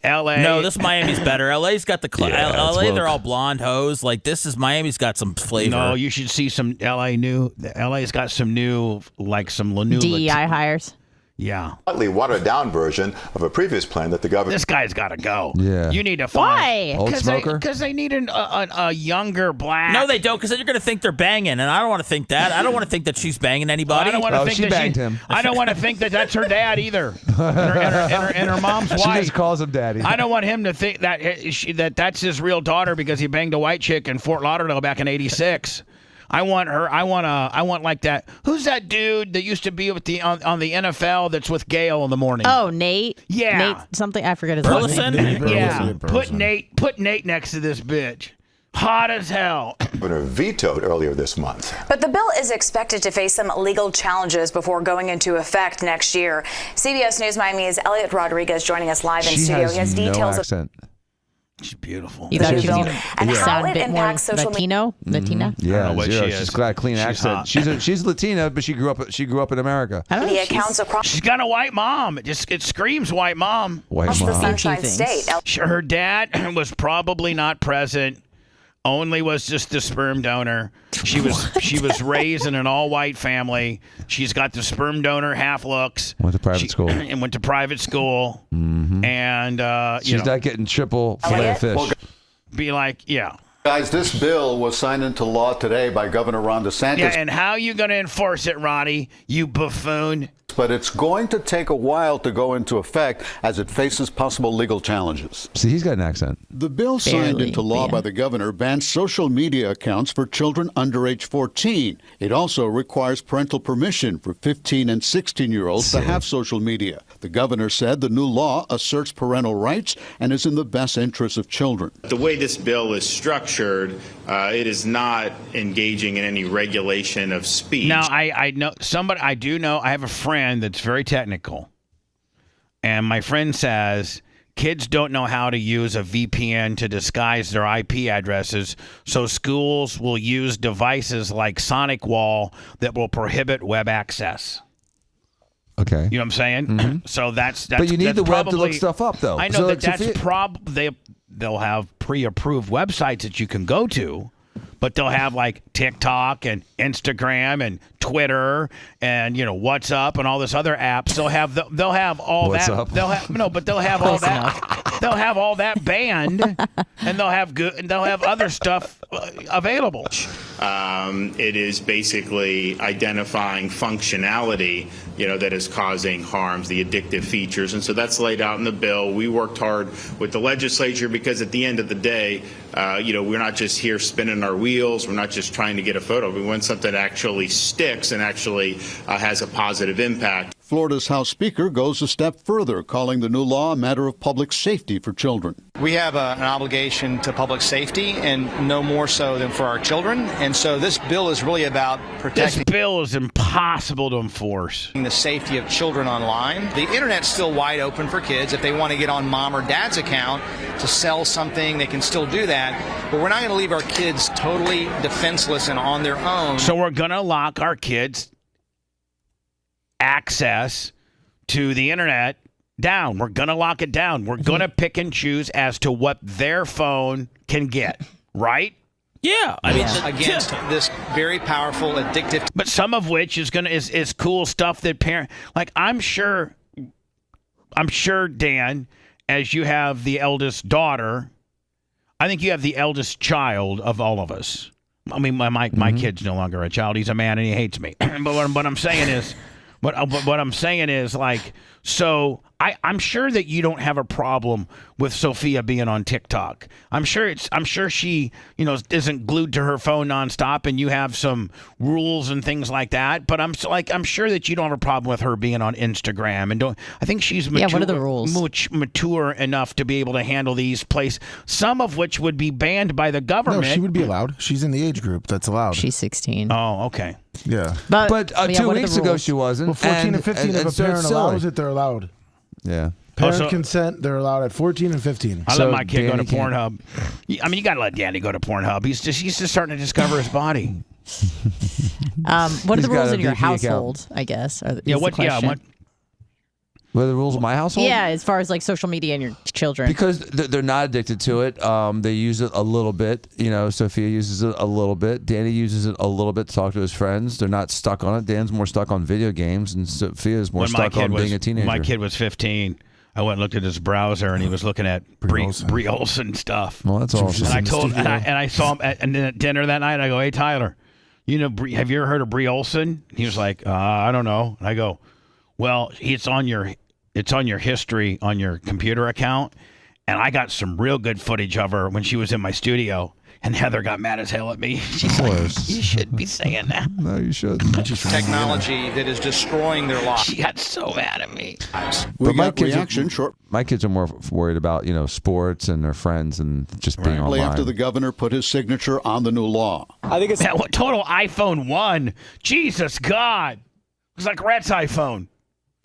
No, this Miami's better. LA's got the LA. They're all blonde hoes. Like this is Miami's got some flavor. No, you should see some LA's got some new DEI hires. Yeah. Slightly watered down version of a previous plan that the government. This guy's got to go. Yeah. You need to find. Why? Old smoker? Because they need a younger black. No, they don't. Because then you're going to think they're banging, and I don't want to think that. I don't want to think that she's banging anybody. I don't want to think she banged him. I don't want to think that that's her dad either, and her mom's wife. She just calls him daddy. I don't want him to think that that's his real daughter because he banged a white chick in Fort Lauderdale back in '86. I want like that. Who's that dude that used to be with on the NFL that's with Gail in the morning? Oh, Nate. Yeah. Nate something. I forget his last name. Yeah. Put Nate next to this bitch. Hot as hell. Governor vetoed earlier this month. But the bill is expected to face some legal challenges before going into effect next year. CBS News Miami's Elliot Rodriguez joining us live in studio. He has details no accent. She's beautiful. You thought she was going and to how sound it a bit more impacts social Latino? Latina? Yeah, what zero. she is. She's got a clean accent. hot. She's Latina, but she grew up in America. media accounts across She's got a white mom. It screams white mom. White the mom. Sunshine State. Her dad was probably not present only was just the sperm donor. She was raised in an all-white family. She's got the sperm donor half looks. Went to private school. And went to private school. Mm-hmm. And she's not getting triple fillet of fish. Be like, yeah. Guys, this bill was signed into law today by Governor Ron DeSantis. Yeah, and how are you going to enforce it, Ronnie, you buffoon? But it's going to take a while to go into effect as it faces possible legal challenges. See, he's got an accent. The bill signed into law by the governor bans social media accounts for children under age 14. It also requires parental permission for 15 and 16-year-olds to have social media. The governor said the new law asserts parental rights and is in the best interest of children. The way this bill is structured, it is not engaging in any regulation of speech. Now, I know somebody. I do know. I have a friend that's very technical, and my friend says kids don't know how to use a VPN to disguise their IP addresses, so schools will use devices like SonicWall that will prohibit web access. Okay. You know what I'm saying? Mm-hmm. So that's But you need that's the web to probably, look stuff up, though. I know So, that like, that's they'll have pre-approved websites that you can go to, but they'll have like TikTok and Instagram and Twitter and WhatsApp and all this other apps. They'll have all What's that. up? They'll have all that. They'll have all that banned, and they'll have other stuff available. It is basically identifying functionality, that is causing harms, the addictive features. And so that's laid out in the bill. We worked hard with the legislature because at the end of the day, we're not just here spinning our wheels. We're not just trying to get a photo. We want something that actually sticks and actually has a positive impact. Florida's House Speaker goes a step further, calling the new law a matter of public safety for children. We have an obligation to public safety, and no more so than for our children. And so this bill is really about protecting. This bill is impossible to enforce. The safety of children online. The internet's still wide open for kids. If they want to get on mom or dad's account to sell something, they can still do that. But we're not going to leave our kids totally defenseless and on their own. So we're going to lock our kids' access to the internet down. We're going to lock it down. We're going to pick and choose as to what their phone can get, right? Yeah, I mean, against this very powerful addictive. But some of which is cool stuff that I'm sure Dan, as you have the eldest daughter, I think you have the eldest child of all of us. I mean, my kid's no longer a child. He's a man and he hates me. But what I'm saying is. What I'm saying is, like, so I'm sure that you don't have a problem with Sophia being on TikTok. I'm sure she, isn't glued to her phone nonstop, and you have some rules and things like that. But I'm sure that you don't have a problem with her being on Instagram, and I think she's mature, what are the rules? Mature enough to be able to handle these places, some of which would be banned by the government. No, she would be allowed. She's in the age group that's allowed. She's 16. Oh, okay. Yeah. But 2 weeks ago she wasn't. Well, 14 and 15, if a parent allows it, they're allowed. Yeah. Parent consent, they're allowed at 14 and 15. I let my kid go to Pornhub. I mean, you got to let Danny go to Pornhub. He's just starting to discover his body. What are the rules in your household, I guess? What are the rules of my household? Yeah, as far as like social media and your children. Because they're not addicted to it. They use it a little bit. Sophia uses it a little bit. Danny uses it a little bit to talk to his friends. They're not stuck on it. Dan's more stuck on video games, and Sophia's more stuck on being a teenager. My kid was 15. I went and looked at his browser, and he was looking at Brie Olson stuff. Well, that's awesome. And I saw him at dinner that night. I go, "Hey, Tyler, have you ever heard of Brie Olson?" He was like, "I don't know." And I go, "Well, it's on your history on your computer account, and I got some real good footage of her when she was in my studio." And Heather got mad as hell at me. She's like, "You shouldn't be saying that." No, you shouldn't. Technology that is destroying their lives. She got so mad at me. But my kids are more worried about sports and their friends and just being online. After the governor put his signature on the new law. I think it's total iPhone 1. Jesus God, it's like Rhett's iPhone.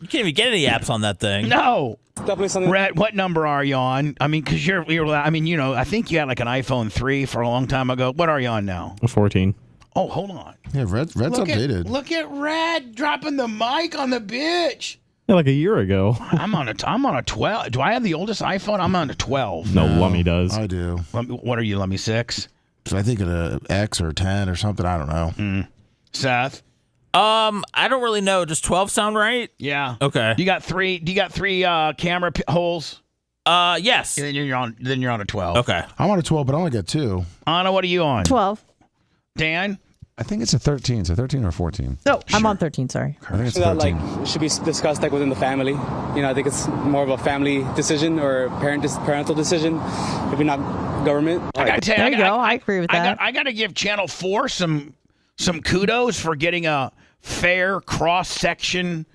You can't even get any apps on that thing. No. Definitely something. Rhett, what number are you on? I mean, because I think you had like an iPhone 3 for a long time ago. What are you on now? 14. Oh, hold on. Yeah, Red's updated. Look at Red dropping the mic on the bitch. Yeah, like a year ago. I'm on a 12. Do I have the oldest iPhone? I'm on a 12. No, Lummy does. I do. What are you, Lummy 6? So I think an X or 10 or something. I don't know. Seth? I don't really know. Does 12 sound right? Yeah. Okay. Do you got three camera holes? Yes. Then you're on a 12. Okay. I'm on a 12, but I only got 2. Anna, what are you on? 12. Dan? I think it's a 13. So 13 or 14. No, I'm on 13. Sorry. I think it's that 13. should be discussed within the family. I think it's more of a family decision or parental decision, maybe not government. I gotta tell you, I agree with that. I got to give Channel 4 some kudos for getting a fair cross section,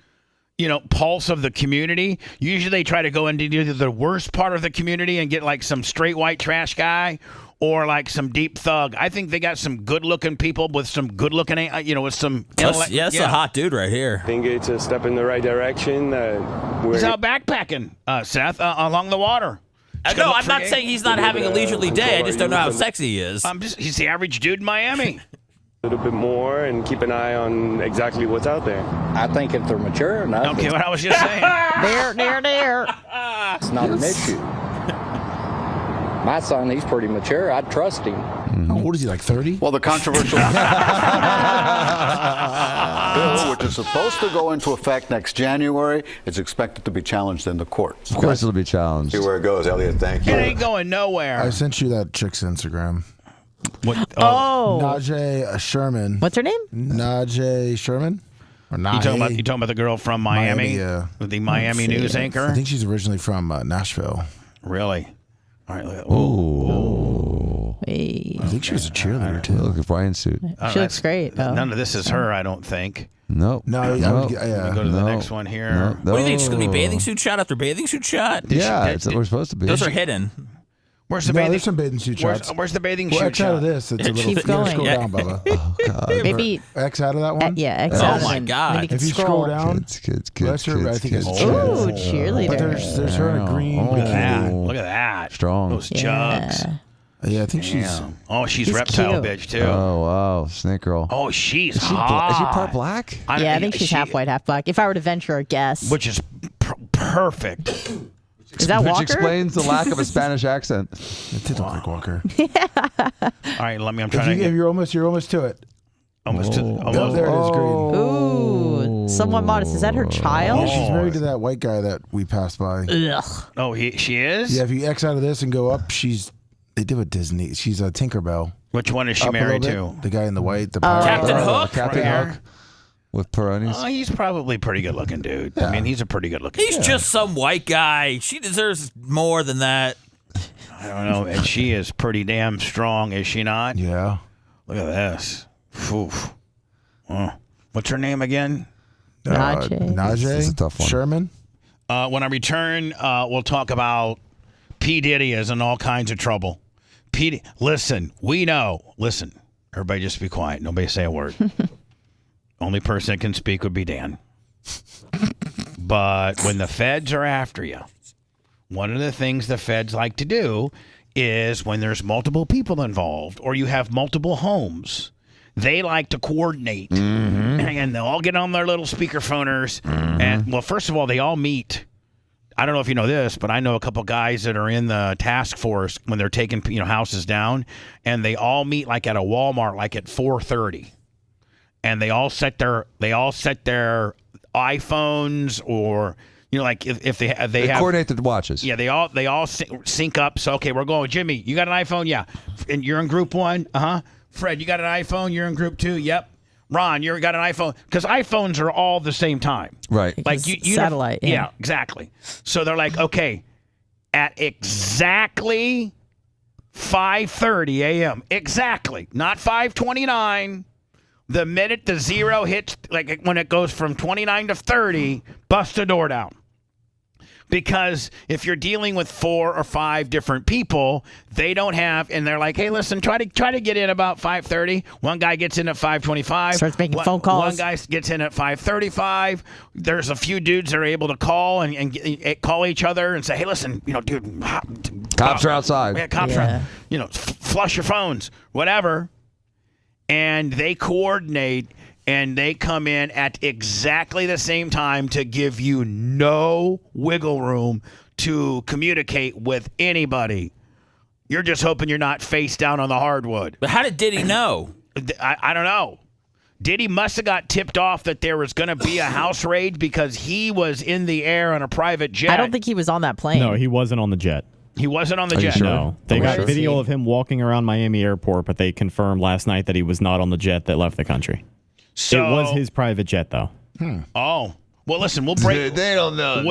pulse of the community. Usually they try to go into either the worst part of the community and get like some straight white trash guy or like some deep thug. I think they got some good-looking people with some good-looking, with some That's a hot dude right here. I think it's a step in the right direction. He's out backpacking, Seth, along the water. No, I'm not saying he's not having a leisurely day. I just don't know how sexy he is. He's the average dude in Miami. A little bit more and keep an eye on exactly what's out there. I think if they're mature enough. Okay, what I was just saying. There. It's not an issue. My son, he's pretty mature. I'd trust him. How old is he, like 30? Well, the controversial bill, which is supposed to go into effect next January, is expected to be challenged in the courts. Of course it'll be challenged. See where it goes, Elliot. Thank you. It ain't going nowhere. I sent you that chick's Instagram. What? Najee Sherman. What's her name? Najee Sherman. Or You talking about the girl from Miami? Yeah. The Miami news anchor? I think she's originally from Nashville. Really? All right. Look at Hey. I think she was a cheerleader, too. Look at Brian's suit. She looks great. None of this is her, I don't think. Nope. No, Let me go to the next one here. What do you think? It's going to be bathing suit shot after bathing suit shot? Yeah, we're supposed to be. Those are hidden. Where's the there's some bathing suit shots. Where's the bathing well, suit X shot? out of this. It's a little. Keep going. Scroll down, Bubba. Oh, God. Maybe X out of that one. yeah, X out. Oh my God! If you scroll down, Kids, that's her. I think it's Ooh, cheerleader. But there's her in a green. Look at that. bikini. Look at that. Strong. Those jugs. Yeah, I think she's. Oh, she's She's reptile cute. bitch too. Oh, wow. Snake girl. Oh, she's Is she hot. part black? Yeah, I think she's half white, half black. If I were to venture a guess. Which is perfect. Is that Which Walker? explains the lack of a Spanish accent. It did look like Walker. All right, I'm trying to get You're almost to it. almost to Oh, almost. there it is, green. Ooh, somewhat modest. Is that her child? Yeah, she's married to that white guy that we passed by. Ugh. Oh, she is. Yeah, if you X out of this and go up, they did with Disney. She's a Tinkerbell. Which one is she Up a married little to? bit. The guy in the white. The Captain Hook. Captain Right Hook. With Peronis. Oh, he's probably a pretty good looking dude. I mean, he's a pretty good looking. He's just some white guy. She deserves more than that. I don't know. And she is pretty damn strong, is she not? Yeah. Look at this. Oof. Oh. What's her name again? Najee. This is a tough one. Sherman. When I return, we'll talk about P. Diddy is in all kinds of trouble. Listen, we know. Listen, everybody just be quiet. Nobody say a word. Only person that can speak would be Dan. But when the feds are after you, one of the things the feds like to do is when there's multiple people involved or you have multiple homes, they like to coordinate. And they'll all get on their little speakerphoners. And, well, first of all, they all meet. I don't know if you know this, but I know a couple guys that are in the task force when they're taking houses down, and they all meet like at a Walmart, like at 4:30. And they all set their iPhones, or like if they have coordinate the watches. Yeah, they all sync up. So okay, we're going. Jimmy, you got an iPhone? Yeah, and you're in group 1. Fred, you got an iPhone? You're in group 2. Yep. Ron, you got an iPhone? Because iPhones are all the same time. Right. Like you satellite. Yeah, exactly. So they're like, okay, at exactly 5:30 a.m. Exactly, not 5:29. The minute the zero hits, like when it goes from 29 to 30, bust the door down. Because if you're dealing with 4 or 5 different people, they don't have, and they're like, hey, listen, try to get in about 5:30. One guy gets in at 5:25. Starts making phone calls. One guy gets in at 5:35. There's a few dudes that are able to call and call each other and say, hey, listen, dude, Cops are outside. Yeah, cops are, flush your phones, whatever. And they coordinate, and they come in at exactly the same time to give you no wiggle room to communicate with anybody. You're just hoping you're not face down on the hardwood. But how did Diddy know? I don't know. Diddy must have got tipped off that there was going to be a house raid because he was in the air on a private jet. I don't think he was on that plane. No, he wasn't on the jet. He wasn't on the Are you jet. sure? No. They got video of him walking around Miami airport, but they confirmed last night that he was not on the jet that left the country. So, it was his private jet, though. Oh. Well, listen, we'll break. They don't know.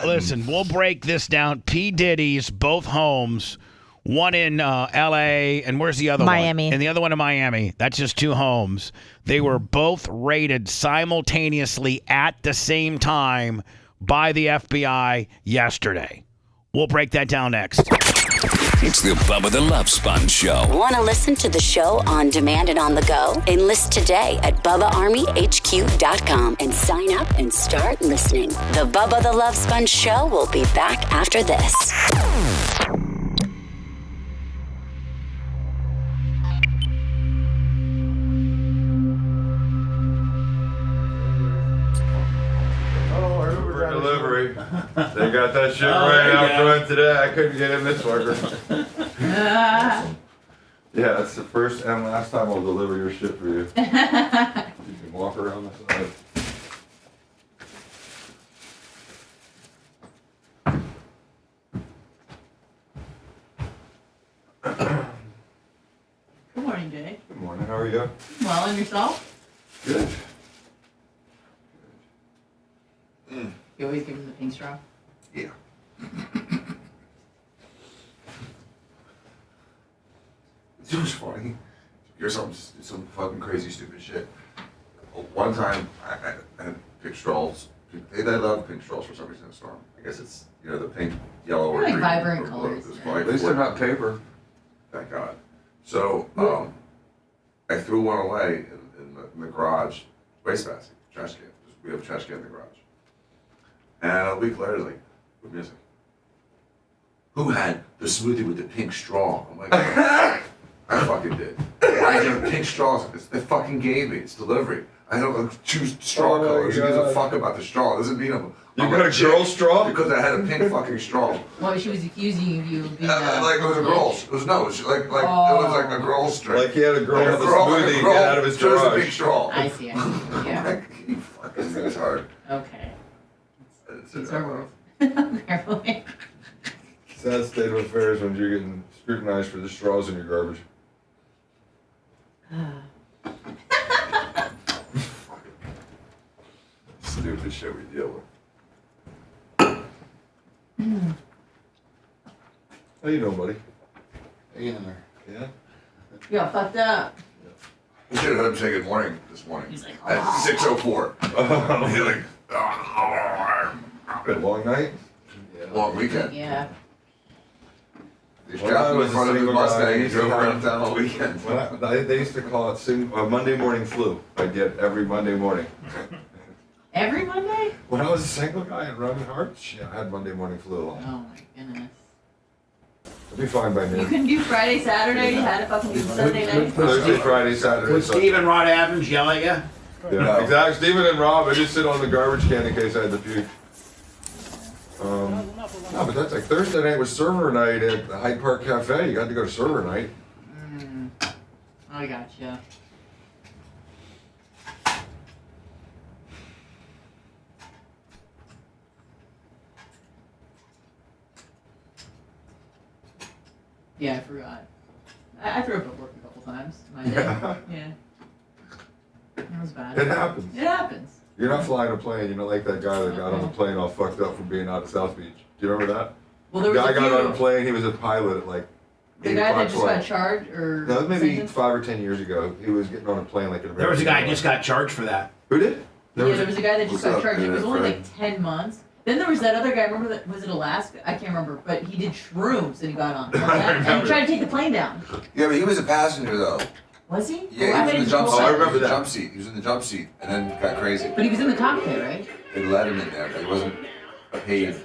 Listen, we'll break this down. P. Diddy's both homes, one in L.A. and where's the other one? Miami. And the other one in Miami. That's just 2 homes. They were both raided simultaneously at the same time by the FBI yesterday. We'll break that down next. It's the Bubba the Love Sponge Show. Want to listen to the show on demand and on the go? Enlist today at BubbaArmyHQ.com and sign up and start listening. The Bubba the Love Sponge Show will be back after this. Delivery. They got that shit right out front today. I couldn't get in this fucker. Yeah, that's the first and last time I'll deliver your shit for you. You can walk around the side. Good morning, Jay. Good morning. How are you? Well, and yourself? Good. You always give him the pink straw? Yeah. It was funny. Here's some fucking crazy stupid shit. One time I had pink straws. They love pink straws for some reason in a storm. I guess it's the pink, yellow, or Like green. vibrant colors. At least they're not paper. Thank God. So I threw one away in the garage wastebasket, trash can. We have a trash can in the garage. And a week later, like, we're missing. Who had the smoothie with the pink straw? I'm like, I fucking did. I have pink straws. They fucking gave me. It's delivery. I don't choose straw colors. Who gives a fuck about the straw? It doesn't mean I'm got a girl straw? Because I had a pink fucking straw. Well, she was accusing you of being Like it was a girl's. It was like it was like a girl's drink. Like he had a girl with a smoothie get out of his chose garage. a pink straw. I see. Yeah. You fucking thing's hard. Okay. It's Carefully. Sad state of affairs when you're getting scrutinized for the straws in your garbage. Stupid shit we deal with. How you doing, buddy? Hanging in there. Yeah? You got fucked up. I should have heard him say good morning this morning. He's like, at 6:04. He's like, long night? Yeah. Long weekend. Yeah. He strapped him in front of his Mustang. He drove around town all weekend. They used to call it Monday morning flu. I get every Monday morning. Every Monday? When I was a single guy and running hard, shit, I had Monday morning flu. Oh my goodness. I'll be fine by You noon. couldn't do Friday, Saturday, you had to fucking do Sunday night. Thursday, Friday, Saturday. Would Sunday. Steve and Rod Evans yell at you? Yeah, exactly. Steven and Rob, I just sit on the garbage can in case I had to puke. No, but that's like Thursday night was server night at the Hyde Park Cafe. You got to go to server night. I gotcha. Yeah, I forgot. I threw up at work a couple times. My day. Yeah. That was bad. It happens. It happens. You're not flying a plane. You're not like that guy that got on the plane all fucked up from being out of South Beach. Do you remember that? Well, there the was guy a got few. on a plane. He was a pilot at like The 8 guy o'clock that just flight. got charged or No, maybe sentenced? 5 or 10 years ago. He was getting on a plane like an There was a guy who American just got charged for that. Who did? There was a guy that just What's got up, charged. It was Internet only friend? like 10 months. Then there was that other guy, remember that, was it Alaska? I can't remember, but he did shrooms and he got on. Remember that? And he tried to take the plane down. Yeah, but he was a passenger though. Was he? Yeah, Well, he was in the I jump bet seat. he I remember was- that. Jump seat. He was in the jump seat and then got crazy. But he was in the cockpit, right? They let him in there, but he wasn't a paid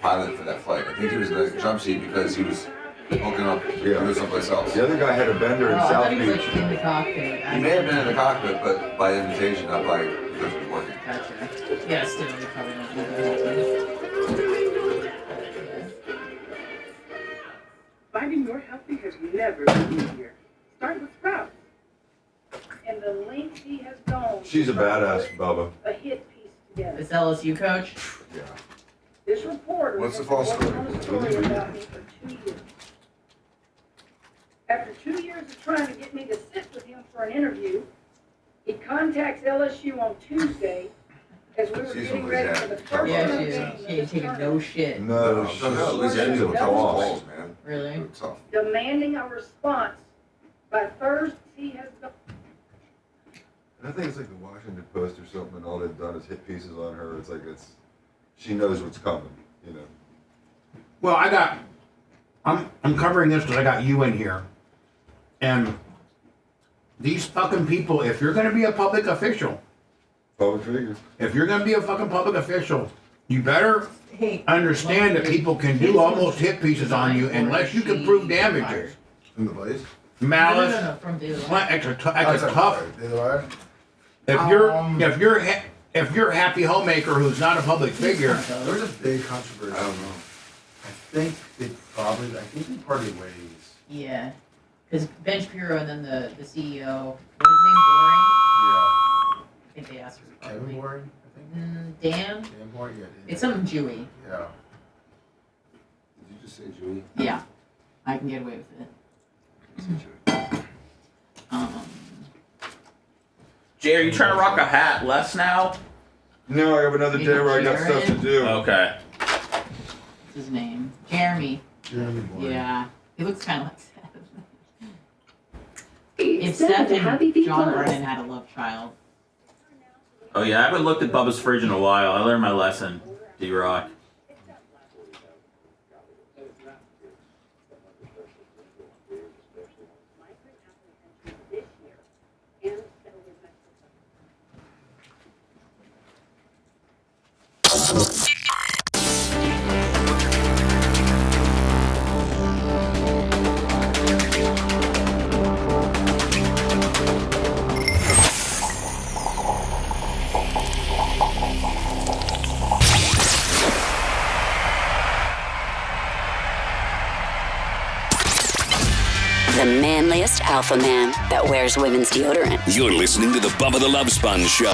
pilot for that flight. I think he was in the jump seat because he was hooking up to someplace else. The other guy had a bender Oh, I thought he was like in the cockpit. He may have been in the cockpit, but by invitation, not by because he was working. Gotcha. Yeah, still, you probably don't know that. Finding your healthy has never been easier. Start with Sprouts. And the lengths he has gone. She's a badass, Bubba. A hit piece together. This LSU coach? Yeah. This reporter What's the has false been story? working on a story about me for 2 years. After 2 years of trying to get me to sit with him for an interview, he contacts LSU on Tuesday as we were getting ready for the first Yeah, game she is. She ain't taking no shit. No, she's balls, man. Really? demanding a response by Thursday. He has gone. And I think it's like the Washington Post or something, and all they've done is hit pieces on her. It's like she knows what's coming, you know. Well, I'm covering this because I got you in here. And these fucking people, if you're going to be a public official, if you're going to be a fucking public official, you better understand that people can do almost hit pieces on you unless you can prove damages. In the Blaze? Malice. No, from the That's a tough. If you're Happy Homemaker who's not a public figure, There's a big controversy. I don't know. I think they parted ways. Yeah. Because Ben Shapiro and then the CEO, what is his name, Boring? Yeah. I think they asked her. Kevin Boring, I think. Dan? Dan Boring, yeah. It's something Jewy. Yeah. Did you just say Jewy? Yeah. I can get away with it. Jay, are you trying to rock a hat less now? No, I have another day where I got stuff to do. Okay. What's his name? Jeremy. Jeremy Boring. Yeah. He looks kind of like Seth. If Seth and John Brennan had a love child. Oh yeah, I haven't looked at Bubba's fridge in a while. I learned my lesson, D-Rock. The manliest alpha man that wears women's deodorant. You're listening to the Bubba the Love Sponge Show.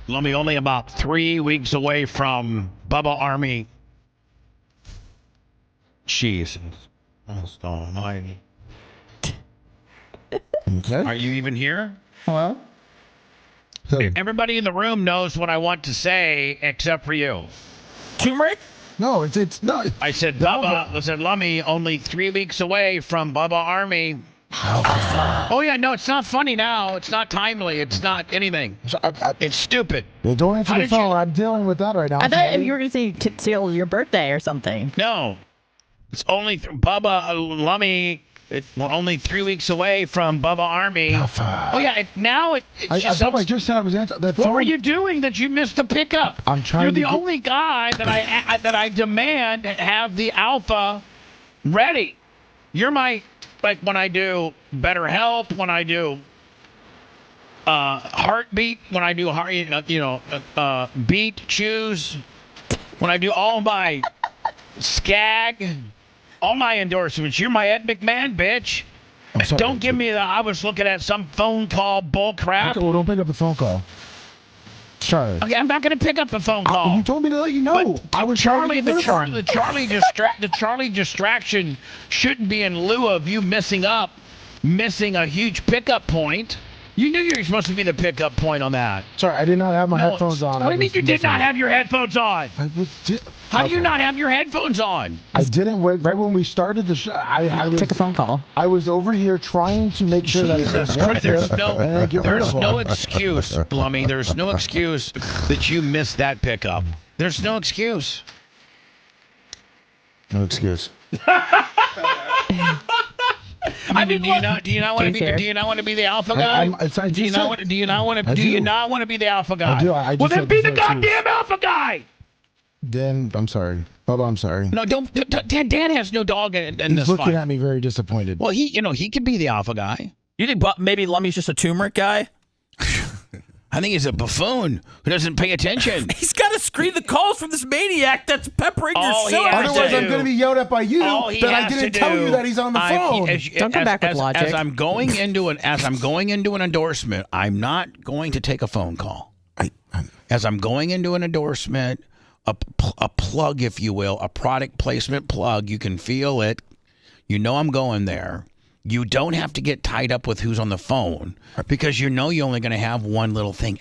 Lummy only about 3 weeks away from Bubba Army. Jesus. Most almighty. Okay. Are you even here? Hello? Everybody in the room knows what I want to say except for you. Turmeric? No, it's not. I said Bubba. I said Lummy only 3 weeks away from Bubba Army. Oh yeah, no, it's not funny now. It's not timely. It's not anything. It's stupid. Well, don't answer the phone. I'm dealing with that right now. I thought you were going to say till your birthday or something. No. It's only Bubba Lummy. It's only 3 weeks away from Bubba Army. Oh yeah, I thought I just said I was answering that phone. What were you doing that you missed the pickup? I'm trying. You're the only guy that I demand have the alpha ready. You're my, like when I do Better Health, when I do Heartbeat, when I do Beat, Choose, when I do all my Skag. All my endorsements. You're my Ed McMahon, bitch. Don't give me the. I was looking at some phone call bull crap. Okay, well, don't pick up the phone call. Sorry. Okay, I'm not going to pick up the phone call. You told me to let you know. But I was the Charlie distraction shouldn't be in lieu of you missing a huge pickup point. You knew you were supposed to be the pickup point on that. Sorry, I did not have my headphones on. What do you mean you did not have your headphones on? How do you not have your headphones on? I didn't. Right when we started the show, I took a phone call. I was over here trying to make sure that it was There's no excuse, Blummy. There's no excuse that you missed that pickup. There's no excuse. No excuse. I mean, do you not want to be the alpha guy? Do you not want to be the alpha guy? I do. Well, then be the goddamn alpha guy. Dan, I'm sorry. Bubba, I'm sorry. No, don't. Dan has no dog in this fight. He's looking at me very disappointed. Well, he can be the alpha guy. You think maybe Lummy's just a turmeric guy? I think he's a buffoon who doesn't pay attention. He's got to screen the calls from this maniac that's peppering your show. Otherwise, I'm going to be yelled at by you that I didn't tell you that he's on the phone. Don't come back with logic. As I'm going into an endorsement, I'm not going to take a phone call. As I'm going into an endorsement, a plug, if you will, a product placement plug, you can feel it. You know I'm going there. You don't have to get tied up with who's on the phone because you know you're only going to have one little thing.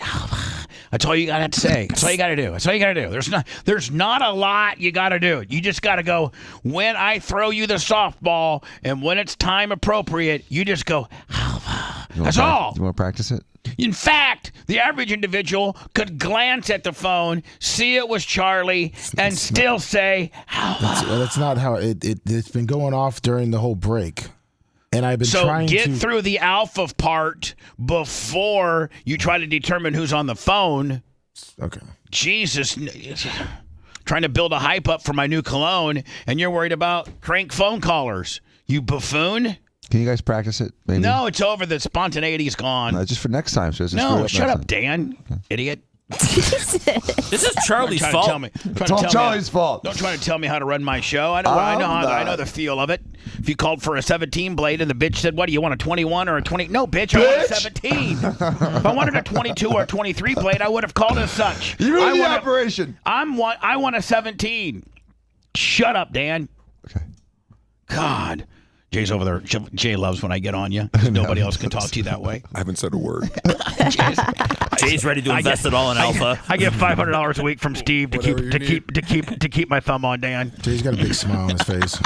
That's all you got to say. That's all you got to do. That's all you got to do. There's not a lot you got to do. You just got to go, when I throw you the softball and when it's time appropriate, you just go, that's all. You want to practice it? In fact, the average individual could glance at the phone, see it was Charlie, and still say, that's not how it's been going off during the whole break. And I've been trying to get through the alpha part before you try to determine who's on the phone. Okay. Jesus. Trying to build a hype up for my new cologne, and you're worried about crank phone callers. You buffoon. Can you guys practice it? Maybe? No, it's over. The spontaneity's gone. No, just for next time. So no, shut up, Dan. Okay. Idiot. This is Charlie's fault. It's all Charlie's fault. Don't try to tell me how to run my show. I know the feel of it. If you called for a 17 blade and the bitch said, "What do you want, a 21 or a 20?" No, bitch, I want a 17. If I wanted a 22 or a 23 blade, I would have called as such. You ruined the operation. I want a 17. Shut up, Dan. Okay. God. Jay's over there. Jay loves when I get on you. Nobody else can talk to you that way. I haven't said a word. Jay's ready to invest it all in Alpha. I get $500 a week from Steve to keep my thumb on Dan. Jay's got a big smile on his face.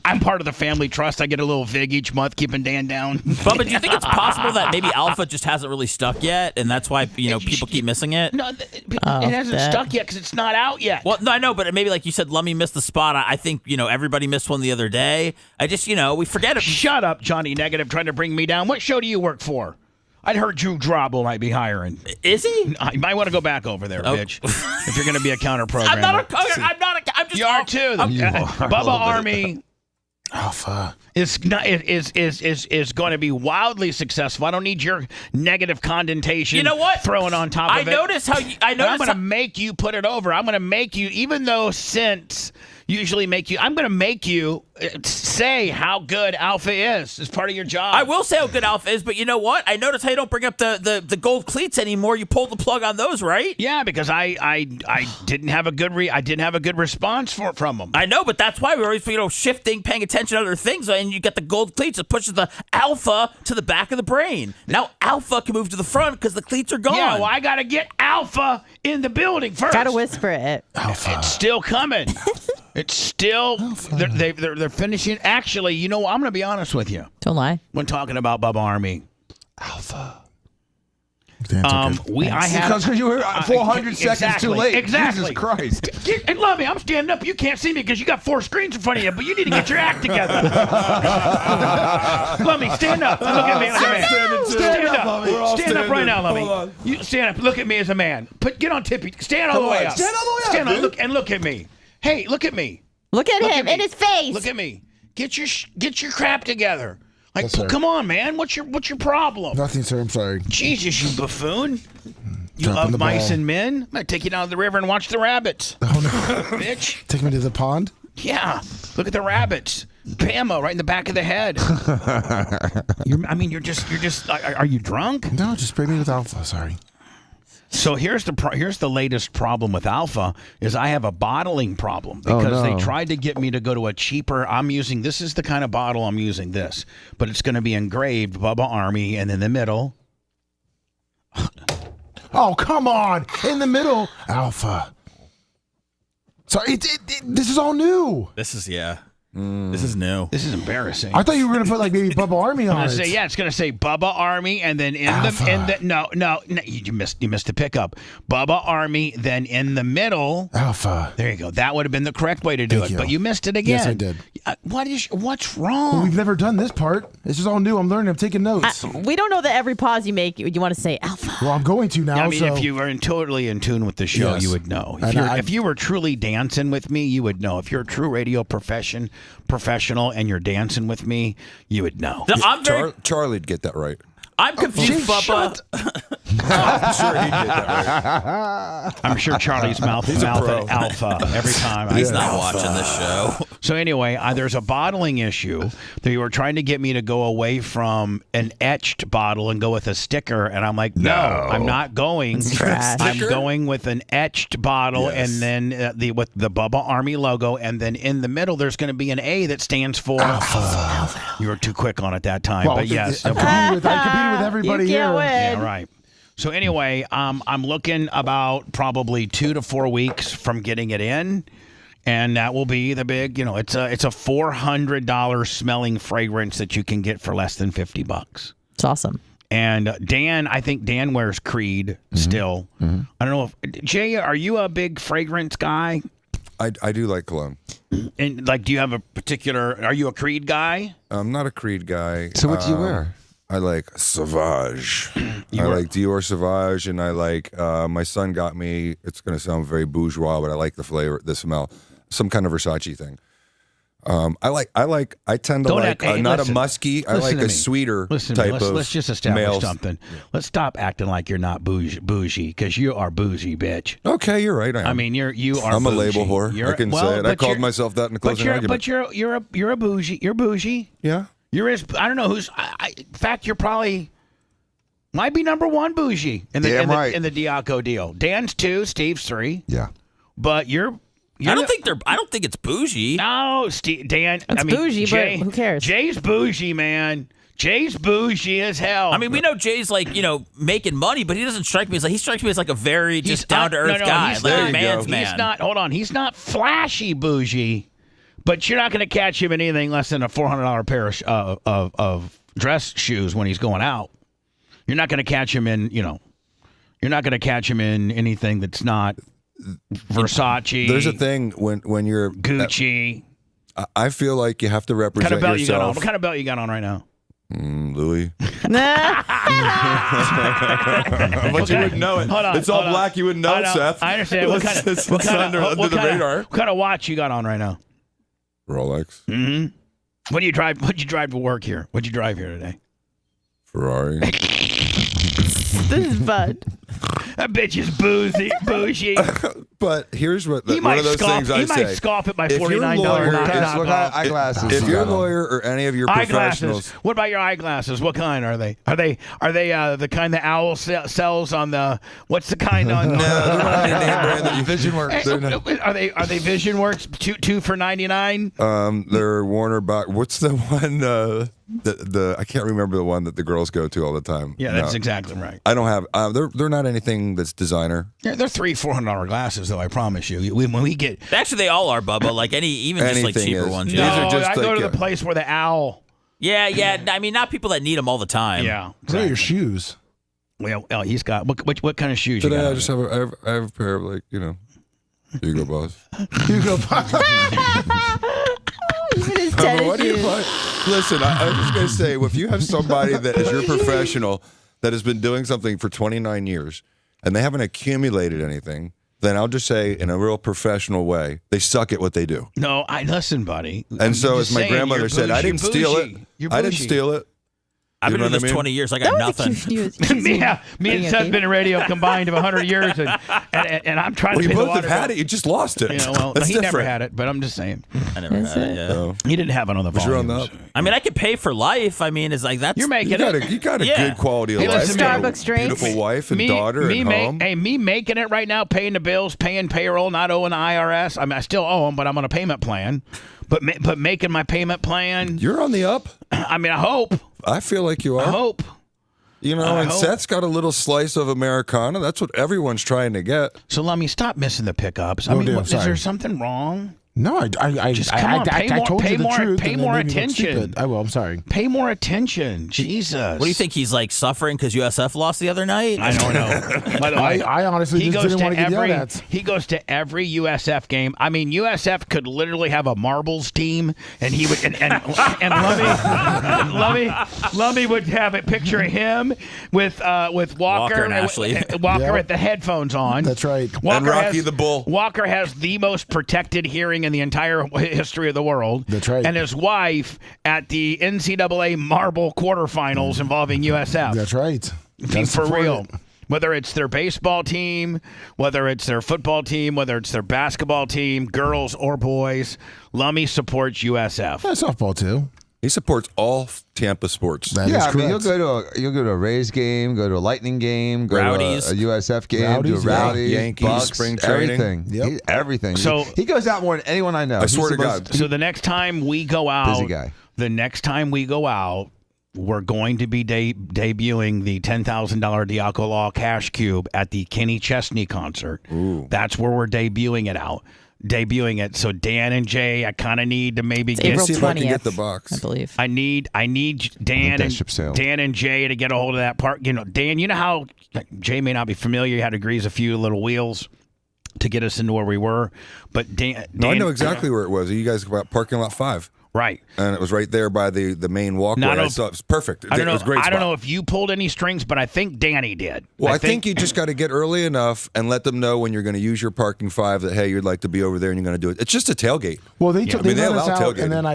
I'm part of the family trust. I get a little vig each month, keeping Dan down. Bubba, do you think it's possible that maybe Alpha just hasn't really stuck yet, and that's why people keep missing it? No, it hasn't stuck yet because it's not out yet. Well, no, I know, but maybe like you said, Lummy missed the spot. I think everybody missed one the other day. I just we forget it. Shut up, Johnny Negative, trying to bring me down. What show do you work for? I'd heard Drew Drobble might be hiring. Is he? You might want to go back over there, bitch. If you're going to be a counter programmer. I'm just. You are too. Bubba Army. Alpha is going to be wildly successful. I don't need your negative condensation. You know what? Throwing on top of it. I noticed I'm going to make you put it over. I'm going to make you, even though scents usually make you, I'm going to make you say how good Alpha is as part of your job. I will say how good Alpha is, but you know what? I noticed how you don't bring up the gold cleats anymore. You pulled the plug on those, right? Yeah, because I didn't have a good response from them. I know, but that's why we're always shifting, paying attention to other things, and you get the gold cleats that pushes the Alpha to the back of the brain. Now Alpha can move to the front because the cleats are gone. Yeah, well, I got to get Alpha in the building first. Gotta whisper it. Alpha. It's still coming. It's still they're finishing. Actually, I'm going to be honest with you. Don't lie. When talking about Bubba Army, Alpha. Because you were 400 seconds too late. Exactly. Jesus Christ. And love me, I'm standing up. You can't see me because you got 4 screens in front of you, but you need to get your act together. Love me, stand up. Look at me as a man. Stand up. Stand up right now, love me. You stand up. Look at me as a man. Get on tippy. Stand all the way up. Stand all the way up. Stand up. Look at me. Hey, look at me. Look at him in his face. Look at me. Get your crap together. Like, Yes, sir. come on, man. What's your problem? Nothing, sir. I'm sorry. Jesus, you buffoon. You Dropping love the mice ball. and men? I'm going to take you down to the river and watch the rabbits. Oh, no. Bitch. Take me to the pond? Yeah. Look at the rabbits. Bammo, right in the back of the head. You're just. Are you drunk? No, just spray me with Alpha. Sorry. So here's the latest problem with Alpha is I have a bottling problem because they tried to get me to go to a cheaper. This is the kind of bottle I'm using this, but it's going to be engraved Bubba Army, and in the middle. Oh, come on! In the middle, Alpha. So this is all new. This is This is new. This is embarrassing. I thought you were gonna put like maybe Bubba Army on it. It's gonna say Bubba Army, and then no, you missed the pickup. Bubba Army, then in the middle, Alpha. There you go. That would have been the correct way to do it, but you missed it again. Yes, I did. What's wrong? Well, we've never done this part. This is all new. I'm learning. I'm taking notes. We don't know that every pause you make, you want to say Alpha. Well, I'm going to now. Yeah, I mean, if you were totally in tune with the show, Yes. you would know. And If you were truly dancing with me, you would know. If you're a true radio professional and you're dancing with me, you would know. Charlie'd get that right. I'm confused, Bubba. I'm sure he did that, right? I'm sure Charlie's mouth He's a at pro. alpha every time. He's not watching this show. So anyway, there's a bottling issue. They were trying to get me to go away from an etched bottle and go with a sticker, and I'm like, no, I'm not going. I'm going with an etched bottle, and then with the Bubba Army logo, and then in the middle there's going to be an A that stands for Alpha. You were too quick on it that time, Well, but yes, I competed with everybody here. Yeah, right. So anyway, I'm looking about probably 2 to 4 weeks from getting it in, and that will be the big. It's a $400 smelling fragrance that you can get for less than $50. It's awesome. And I think Dan wears Creed still. I don't know if Jay, are you a big fragrance guy? I do like cologne. And do you have a particular? Are you a Creed guy? I'm not a Creed guy. So what do you wear? I like Sauvage. I like Dior Sauvage, and I like. My son got me. It's going to sound very bourgeois, but I like the flavor, the smell. Some kind of Versace thing. I tend to like not a musky. I like a sweeter type of. Let's just establish male. something. Let's stop acting like you're not bougie, because you are bougie, bitch. Okay, you're right. I mean, you are. I'm bougie. a label whore. I can say it. I called myself that in the closing argument. But you're a bougie. You're bougie. Yeah. You're as I don't know who's. In fact, you're probably might be number one bougie in the Diaco deal. Dan's 2, Steve's 3. Yeah. But you're I don't think it's bougie. No, Dan. It's bougie, Jay, but who cares? Jay's bougie, man. Jay's bougie as hell. I mean, we know Jay's making money, but he doesn't strike me as he strikes me as a very just down to earth guy, like a man's man. He's not. Hold on, he's not flashy bougie, but you're not going to catch him in anything less than a $400 pair of dress shoes when he's going out. You're not going to catch him in. You're not going to catch him in anything that's not Versace. There's a thing when you're Gucci. I feel like you have to represent What kind of belt yourself. you got on? What kind of belt you got on right now? Louis. But you wouldn't know it. Hold on, it's all hold on. black. You wouldn't know it, Seth. I understand. What kind of under the radar? What kind of watch you got on right now? Rolex. Mm-hmm. What do you drive? What'd you drive to work here? What'd you drive here today? Ferrari. This is Bud. That bitch is bougie. But here's one He of might those things I He say. might scoff at my If you're a $49 lawyer, eyeglasses. If you're a lawyer or any of your Eyeglasses. professionals, What about your eyeglasses? What kind are they? Are they the kind that Owl sells on the? What's the kind on? Vision Works. Are they Vision Works? Two for $99. they're Warner. What's the one? The I can't remember the one that the girls go to all the time. Yeah, that's exactly right. I don't have. They're not anything that's designer. Yeah, they're $300-$400 glasses, though. I promise you. When we get Actually, they all are, Bubba. Like even just like Anything cheaper is. ones. These Yeah. are just I go like, to the place where the Owl. Yeah. I mean, not people that need them all the time. Yeah. What are your shoes? Well, he's got what kind of shoes? Today you got I on just there? I have a pair of Hugo Boss. Hugo Boss. Even his What tennis do you shoes. buy? Listen, I'm just going to say, if you have somebody that is your professional that has been doing something for 29 years and they haven't accumulated anything, then I'll just say in a real professional way, they suck at what they do. No, listen, buddy. And so, as my grandmother said, I didn't steal it. I didn't steal it. I've been You know doing what I this mean? 20 years. I got nothing. me and Seth been in radio combined of 100 years, and I'm trying Well, to you pay the both water have had bill. it. You just lost it. That's he never different. had it, but I'm just saying. I never had it. Yeah. He didn't have it on the But you're on volumes. the up. I mean, I could pay for life. I mean, it's like that's You're making it. You got a Yeah. good quality of Hey, life. listen, You got a Starbucks drinks. beautiful wife and daughter and home. Me making it right now, paying the bills, paying payroll, not owing the IRS. I mean, I still owe them, but I'm on a payment plan. But making my payment plan. You're on the up. I mean, I hope. I feel like you are. I hope. You know, I and hope. Seth's got a little slice of Americana. That's what everyone's trying to get. So let me stop missing the pickups. Oh, I mean, dear, is sorry. there something wrong? No, I Just come on, pay more- told pay you the more- truth. pay and then more made me look attention. stupid. I will. I'm sorry. Pay more attention. Jesus. What do you think? He's like suffering because USF lost the other night? I don't know. By the way, I honestly he just goes didn't to want to get yelled every at. he goes to every USF game. I mean, USF could literally have a marbles team, and he would and Lummy would have a picture of him with Walker and Ashley. Walker Yep. with the headphones on. That's right. Walker And Rocky has, the Bull. Walker has the most protected hearing in the entire history of the world. That's right. And his wife at the NCAA marble quarterfinals involving USF. That's right. Gotta For support real. it. Whether it's their baseball team, whether it's their football team, whether it's their basketball team, girls or boys, Lummy supports USF. Yeah, softball too. He supports all Tampa sports. I mean, you'll go to a Rays game, go to a Lightning game, go Rowdies. to a USF game, do a Rowdies, Yankees, Bucks, spring training. everything. Everything. So- he goes out more than anyone I know. I swear to God. So the next time we go out, Busy guy. We're going to be debuting the $10,000 Diaco Law Cash Cube at the Kenny Chesney concert. Ooh. That's where we're debuting it. So Dan and Jay, I kind of need to maybe get April See if I can 20th, get the box. I believe. I need Dan and Jay to get a hold of that part. You know, Dan, you know how Jay may not be familiar. You had to grease a few little wheels to get us into where we were, but Dan, No, I know exactly where it was. You guys were at parking lot 5. Right. And it was right there by the main walkway. Not I saw it was perfect. I don't know. It was a great I don't spot. know if you pulled any strings, but I think Danny did. Well, I think you just got to get early enough and let them know when you're going to use your parking 5 that, hey, you'd like to be over there and you're going to do it. It's just a tailgate. Well, they I took mean, they let allow us out, tailgating. and then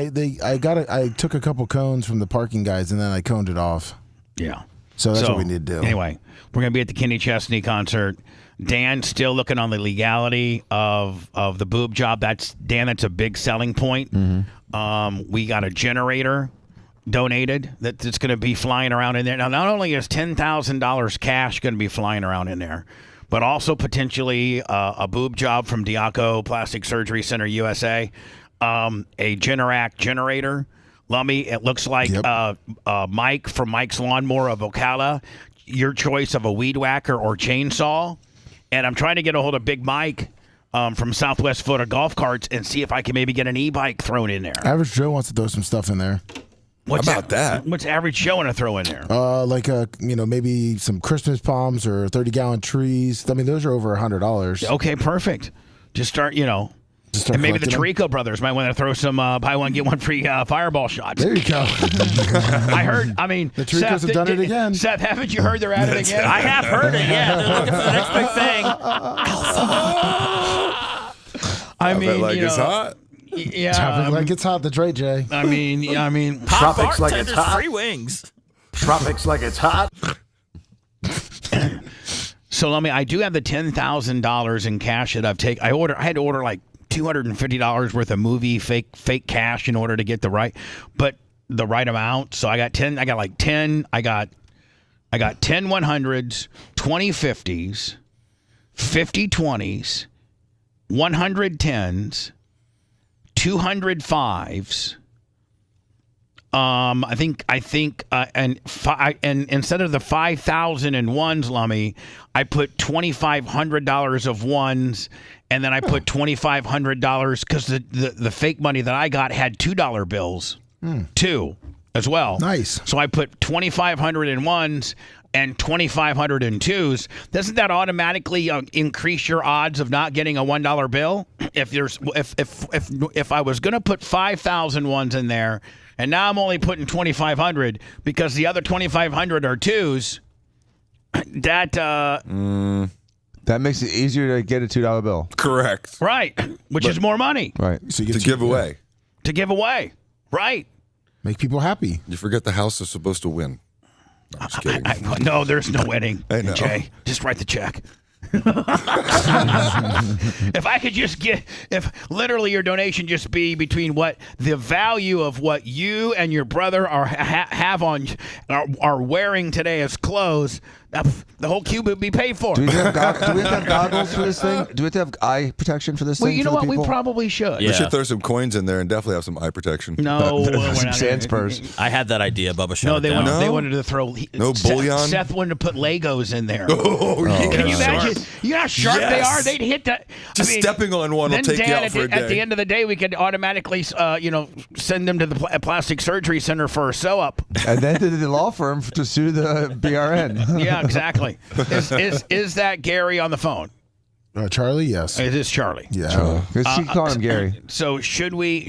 I took a couple cones from the parking guys, and then I coned it off. Yeah. So that's what we need to do. Anyway, we're going to be at the Kenny Chesney concert. Dan still looking on the legality of the boob job. That's a big selling point. We got a generator donated that's going to be flying around in there. Now, not only is $10,000 cash going to be flying around in there, but also potentially a boob job from Diaco Plastic Surgery Center USA, a Generac generator. Lummy, it looks like Mike from Mike's Lawnmower of Ocala, your choice of a weed whacker or chainsaw. And I'm trying to get a hold of Big Mike from Southwest Florida Golf Carts and see if I can maybe get an e-bike thrown in there. Average Joe wants to throw some stuff in there. What's that? What's Average Joe want to throw in there? Like maybe some Christmas palms or 30-gallon trees. I mean, those are over $100. Okay, perfect. Just start, and maybe the Tirico brothers might want to throw some buy one, get one free fireball shots. There you go. I heard, the Tiricos have done it again. Seth, haven't you heard they're at it again? I have heard it, yeah. They're looking for the next big thing. I mean, it's hot. Yeah. Traffic like it's hot. That's right, Jay. I mean, Tropics like it's hot. Free wings. Tropics like it's hot. So I do have the $10,000 in cash that I've taken. I had to order like $250 worth of movie fake cash in order to get the right amount. So I got 10. I got like 10. I got 10 100s, 20 50s, 50 20s, 100 10s, 200 5s. I think, and instead of the 5,000 in ones, Lummy, I put $2,500 of ones, and then I put $2,500 because the fake money that I got had $2 bills, two as well. Nice. So I put $2,500 in ones and $2,500 in twos. Doesn't that automatically increase your odds of not getting a $1 bill? If I was going to put 5,000 ones in there, and now I'm only putting 2,500 because the other 2,500 are twos. That makes it easier to get a $2 bill. Correct. Right, which is more money. Right. So you To give away. To give away. Right. Make people happy. You forget the house is supposed to win. I'm just kidding. No, there's no winning. I know. Jay, just write the check. If I could just if literally your donation just be between what the value of what you and your brother are wearing today as clothes, the whole cube would be paid for. Do we have to have goggles for this thing? Do we have to have eye protection for this Well, thing? you know for what? the We people? probably should. We should throw some coins in there and definitely have some eye protection. No, we're some not sand gonna- spurs. I had that idea, Bubba. Shut No, it they down. wanted to throw No bullion? Seth wanted to put Legos in there. Oh, yeah. Can you imagine? You know how sharp they Yes. are? They'd hit that. Just stepping on one will then take you Dad, out for a at the day. end of the day, we could automatically, send them to the plastic surgery center for a sew up. And then to the law firm to sue the BRN. Yeah, exactly. Is that Gary on the phone? Charlie, yes. It is Charlie. Yeah. She called him Gary. So should we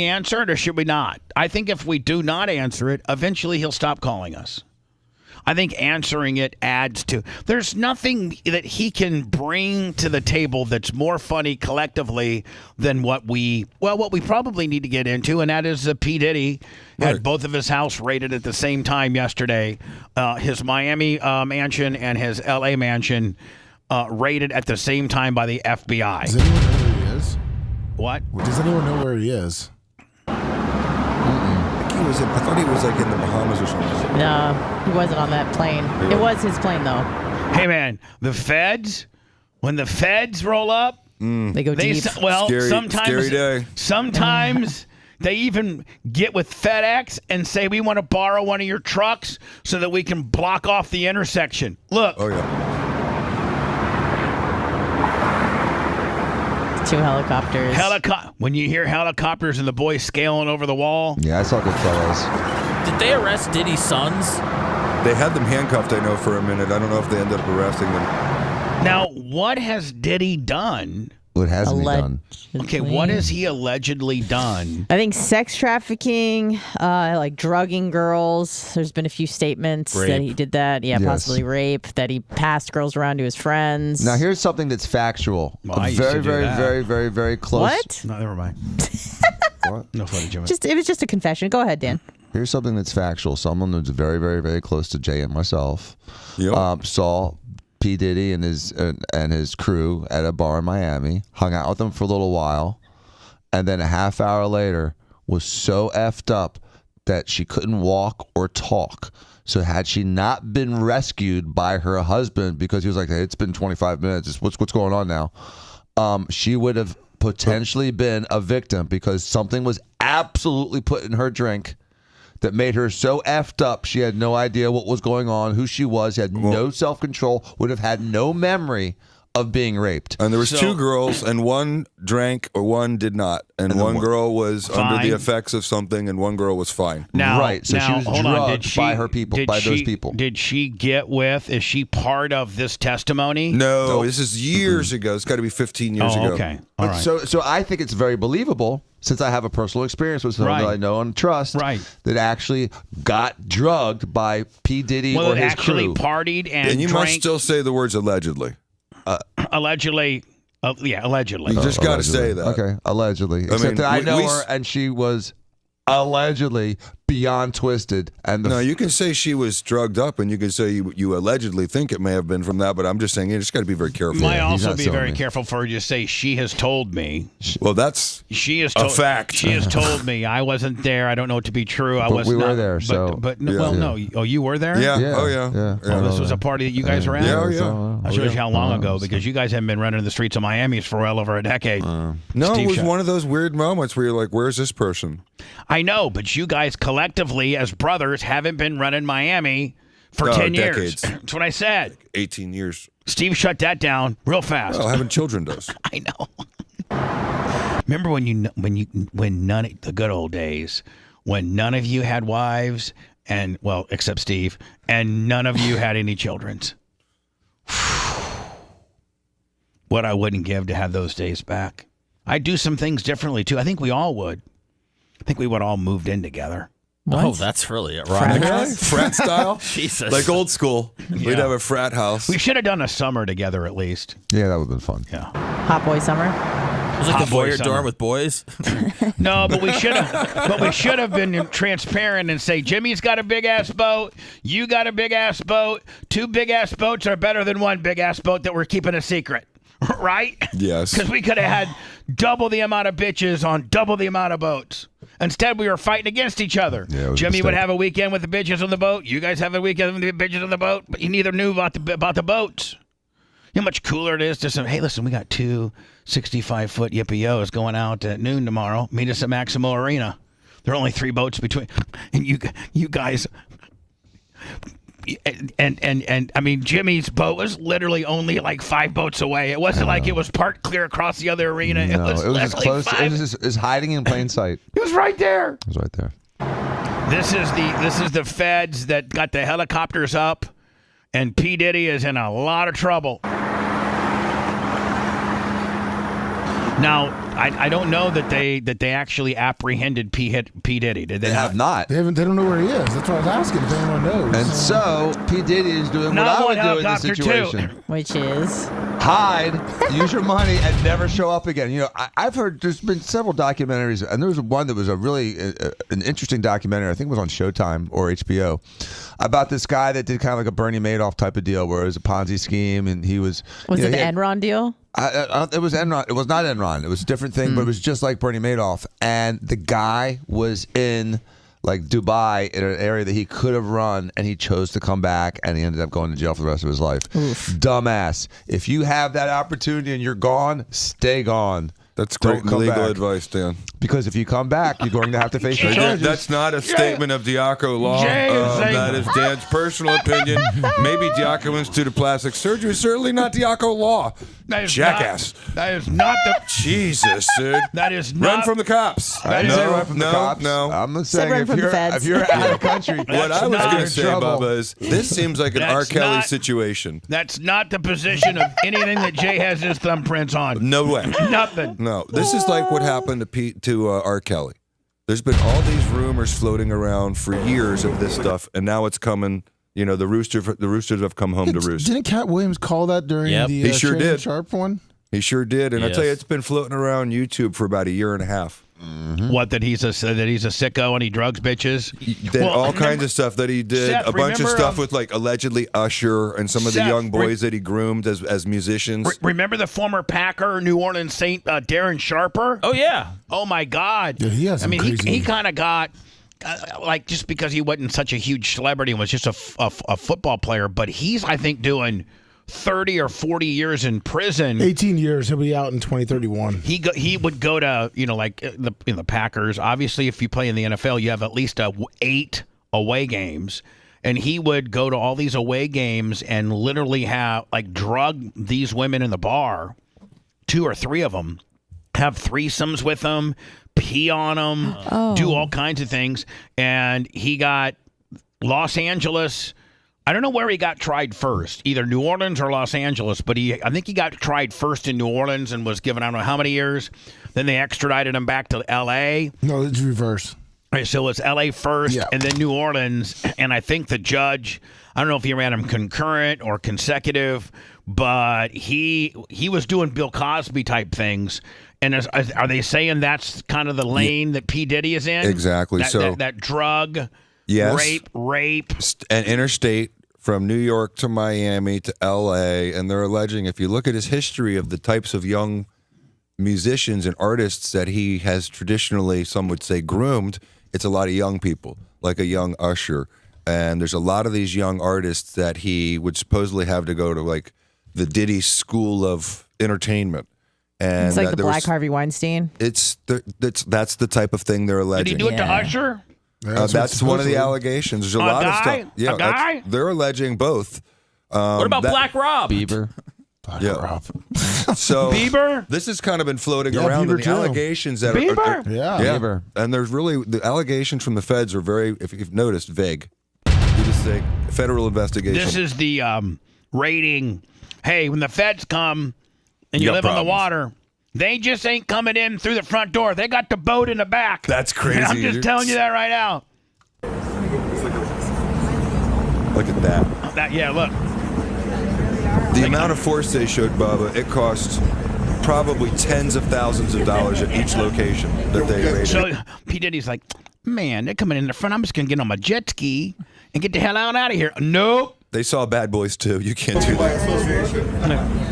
answer it or should we not? I think if we do not answer it, eventually he'll stop calling us. I think answering it adds to. There's nothing that he can bring to the table that's more funny collectively than what we probably need to get into, and that is P. Diddy had both of his house raided at the same time yesterday. His Miami mansion and his L.A. mansion raided at the same time by the FBI. Does anyone know where he is? What? Does anyone know where he is? I thought he was like in the Bahamas or something. No, he wasn't on that plane. It was his plane, though. Hey, man, when the feds roll up, they go deep. Sometimes, sometimes they even get with FedEx and say, we want to borrow one of your trucks so that we can block off the intersection. Look. Oh, yeah. 2 helicopters. When you hear helicopters and the boys scaling over the wall. Yeah, I saw Goodfellas. Did they arrest Diddy's sons? They had them handcuffed, I know, for a minute. I don't know if they ended up arresting them. Now, what has Diddy done? What hasn't he done? Okay, what has he allegedly done? I think sex trafficking, like drugging girls. There's been a few statements that he did that. Yeah, Yes. possibly rape. That he passed girls around to his friends. Now, here's something that's factual. Well, I used to very, do very, that. very, very, very close. What? No, never mind. What? No footage of it. It was just a confession. Go ahead, Dan. Here's something that's factual. Someone who's very, very, very close to Jay and myself saw P. Diddy and his crew at a bar in Miami, hung out with them for a little while, and then a half hour later was so effed up that she couldn't walk or talk. So had she not been rescued by her husband, because he was like, hey, it's been 25 minutes, what's going on now? She would have potentially been a victim because something was absolutely put in her drink that made her so effed up she had no idea what was going on, who she was, had no self-control, would have had no memory of being raped. And there was 2 girls, and one drank or one did not. And one girl was under the effects of something, and one girl was fine. So she was drugged by her people, by those people. Did she get with? Is she part of this testimony? No, this is years ago. It's got to be 15 years ago. Okay, all right. So I think it's very believable, since I have a personal experience with someone that I know and trust, that actually got drugged by P. Diddy or his actually crew. partied and you drank. must still say the words allegedly. Allegedly. Allegedly. You just got to say that. Okay, allegedly. Except that I know her, and she was allegedly beyond twisted. And no, you can say she was drugged up, and you can say you allegedly think it may have been from that, but I'm just saying you just got to be very careful. Might also be very careful for her to say she has told me. Well, that's a fact. She has told me. I wasn't there. I don't know it to be true. I was. We not, were there. No. Oh, you were there? Yeah. Oh, yeah. Oh, this was a party that you guys were at? Yeah. That shows you how long ago, because you guys haven't been running the streets of Miami for well over a decade. No, it was one of those weird moments where you're like, where's this person? I know, but you guys collectively as brothers haven't been running Miami for 10 years. Decades. That's what I said. 18 years. Steve shut that down real fast. Well, having children does. I know. Remember when none the good old days when none of you had wives and except Steve, and none of you had any children's. What I wouldn't give to have those days back. I'd do some things differently too. I think we all would. I think we would all moved in together. What? Oh, that's really ironic. Frat style? Jesus. Like old school. Yeah. We'd have a frat house. We should have done a summer together at least. Yeah, that would have been fun. Yeah. Hot boy summer. It was like the Boyer dorm with boys. No, but we should have been transparent and say Jimmy's got a big ass boat, you got a big ass boat. 2 big ass boats are better than 1 big ass boat that we're keeping a secret. Right? Yes. Because we could have had double the amount of bitches on double the amount of boats. Instead, we were fighting against each other. Yeah, Jimmy would have a weekend with the bitches on the boat. You guys have a weekend with the bitches on the boat, but you neither knew about the boats. You know how much cooler it is to say, hey, listen, we got 2 65-foot yippee-yos going out at noon tomorrow. Meet us at Maximo Arena. There are only 3 boats between. And you guys... And I mean, Jimmy's boat was literally only like 5 boats away. It wasn't like it was parked clear across the other arena. No, it was as close. It was hiding in plain sight. It was right there. It was right there. This is the feds that got the helicopters up, and P. Diddy is in a lot of trouble. Now, I don't know that they actually apprehended P. Diddy. Did they? They have not. They don't know where he is. That's what I was asking. If anyone knows. And so P. Diddy is doing what I would do in this situation. Which is hide, use your money, and never show up again. You know, I've heard there's been several documentaries, and there was one that was a really an interesting documentary. I think it was on Showtime or HBO about this guy that did kind of like a Bernie Madoff type of deal, where it was a Ponzi scheme, and he was. Was it the Enron deal? It was Enron. It was not Enron. It was a different thing, but it was just like Bernie Madoff. And the guy was in like Dubai in an area that he could have run, and he chose to come back, and he ended up going to jail for the rest of his life. Dumbass. If you have that opportunity and you're gone, stay gone. That's great legal advice, Dan. Because if you come back, you're going to have to face your charges. That's not a statement of Diaco law. That is Dan's personal opinion. Maybe Diaco Institute of Plastic Surgery. Certainly not Diaco law. Jackass. That is not the. Jesus, dude. That is not. Run from the cops. I didn't say run from the cops. No. I'm not saying if you're out of the country. What I was going to say, Bubba, is this seems like an R. Kelly situation. That's not the position of anything that Jay has his thumbprints on. No way. Nothing. No, this is like what happened to R. Kelly. There's been all these rumors floating around for years of this stuff, and now it's coming. You know, the Roosters have come home to roost. Didn't Cat Williams call that during the he sure Shannon did. Sharp one? He sure did, and I tell you, it's been floating around YouTube for about a year and a half. What, that he's a sicko and he drugs bitches? All kinds of stuff that he did. Seth, a bunch of stuff remember, with like allegedly Usher and some of the Seth, young boys that he groomed as musicians. Remember the former Packer, New Orleans Saint, Darren Sharper? Oh yeah. Oh my God. Yeah, he has. I mean, he kind of got. Like, just because he wasn't such a huge celebrity and was just a football player, but he's, I think, doing 30 or 40 years in prison. 18 years. He'll be out in 2031. He would go to, like the Packers. Obviously, if you play in the NFL, you have at least 8 away games. And he would go to all these away games and literally drug these women in the bar, 2 or 3 of them, have threesomes with them, pee on them, do all kinds of things. And he got Los Angeles. I don't know where he got tried first, either New Orleans or Los Angeles, but I think he got tried first in New Orleans and was given I don't know how many years. Then they extradited him back to L.A. No, it's reverse. Right, so it's L.A. first and then New Orleans. And I think the judge, I don't know if he ran him concurrent or consecutive, but he was doing Bill Cosby type things. And are they saying that's kind of the lane that P. Diddy is in? Exactly. That drug, rape. And interstate from New York to Miami to L.A. And they're alleging, if you look at his history of the types of young musicians and artists that he has traditionally, some would say, groomed, it's a lot of young people, like a young Usher. And there's a lot of these young artists that he would supposedly have to go to, like, the Diddy School of Entertainment. And it's like the Black Harvey Weinstein. That's the type of thing they're alleging. Did he do it to Usher? That's one of the allegations. There's a lot of stuff. Yeah, a guy? They're alleging both. What about Black Rob? Bieber. Rob. So Bieber? This has kind of been floating around. Bieber The too. allegations that Bieber? Bieber. And there's really, the allegations from the feds are very, if you've noticed, vague. You just say federal investigation. This is the rating. Hey, when the feds come and you live on the water, they just ain't coming in through the front door. They got the boat in the back. That's crazy. I'm just telling you that right now. Look at that. Yeah, look. The amount of force they showed, Bubba, it cost probably tens of thousands of dollars at each location that they raided. So P. Diddy's like, man, they're coming in the front. I'm just going to get on my jet ski and get the hell out of here. Nope. They saw Bad Boys too. You can't do that.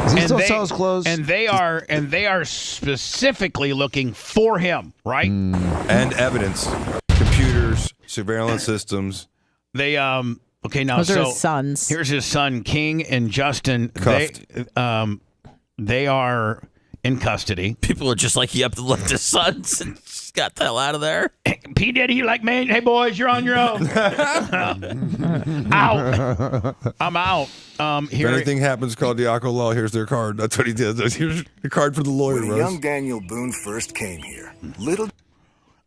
Does he still sell his clothes? And they are specifically looking for him, right? And evidence, computers, surveillance systems. They okay now. Those are so his sons. Here's his son King and Justin. Cuffed. They are in custody. People are just like, yep, left his sons and just got the hell out of there. P. Diddy, like, man, hey boys, you're on your own. Out. I'm out. If anything happens, call Diaco Law. Here's their card. That's what he did. Here's the card for the lawyer. When Rose. young Daniel Boone first came here,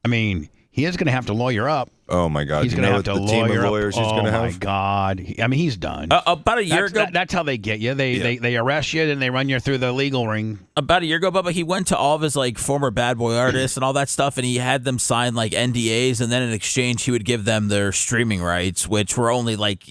I mean, he is going to have to lawyer up. Oh my God! He's you going to know have to the team of lawyer up. lawyers he's going to have? Oh my God! I mean, he's done. About a year ago, that's how they get you. They arrest you, then they run you through the legal ring. About a year ago, Bubba, he went to all of his like former Bad Boy artists and all that stuff, and he had them sign like NDAs, and then in exchange he would give them their streaming rights, which were only like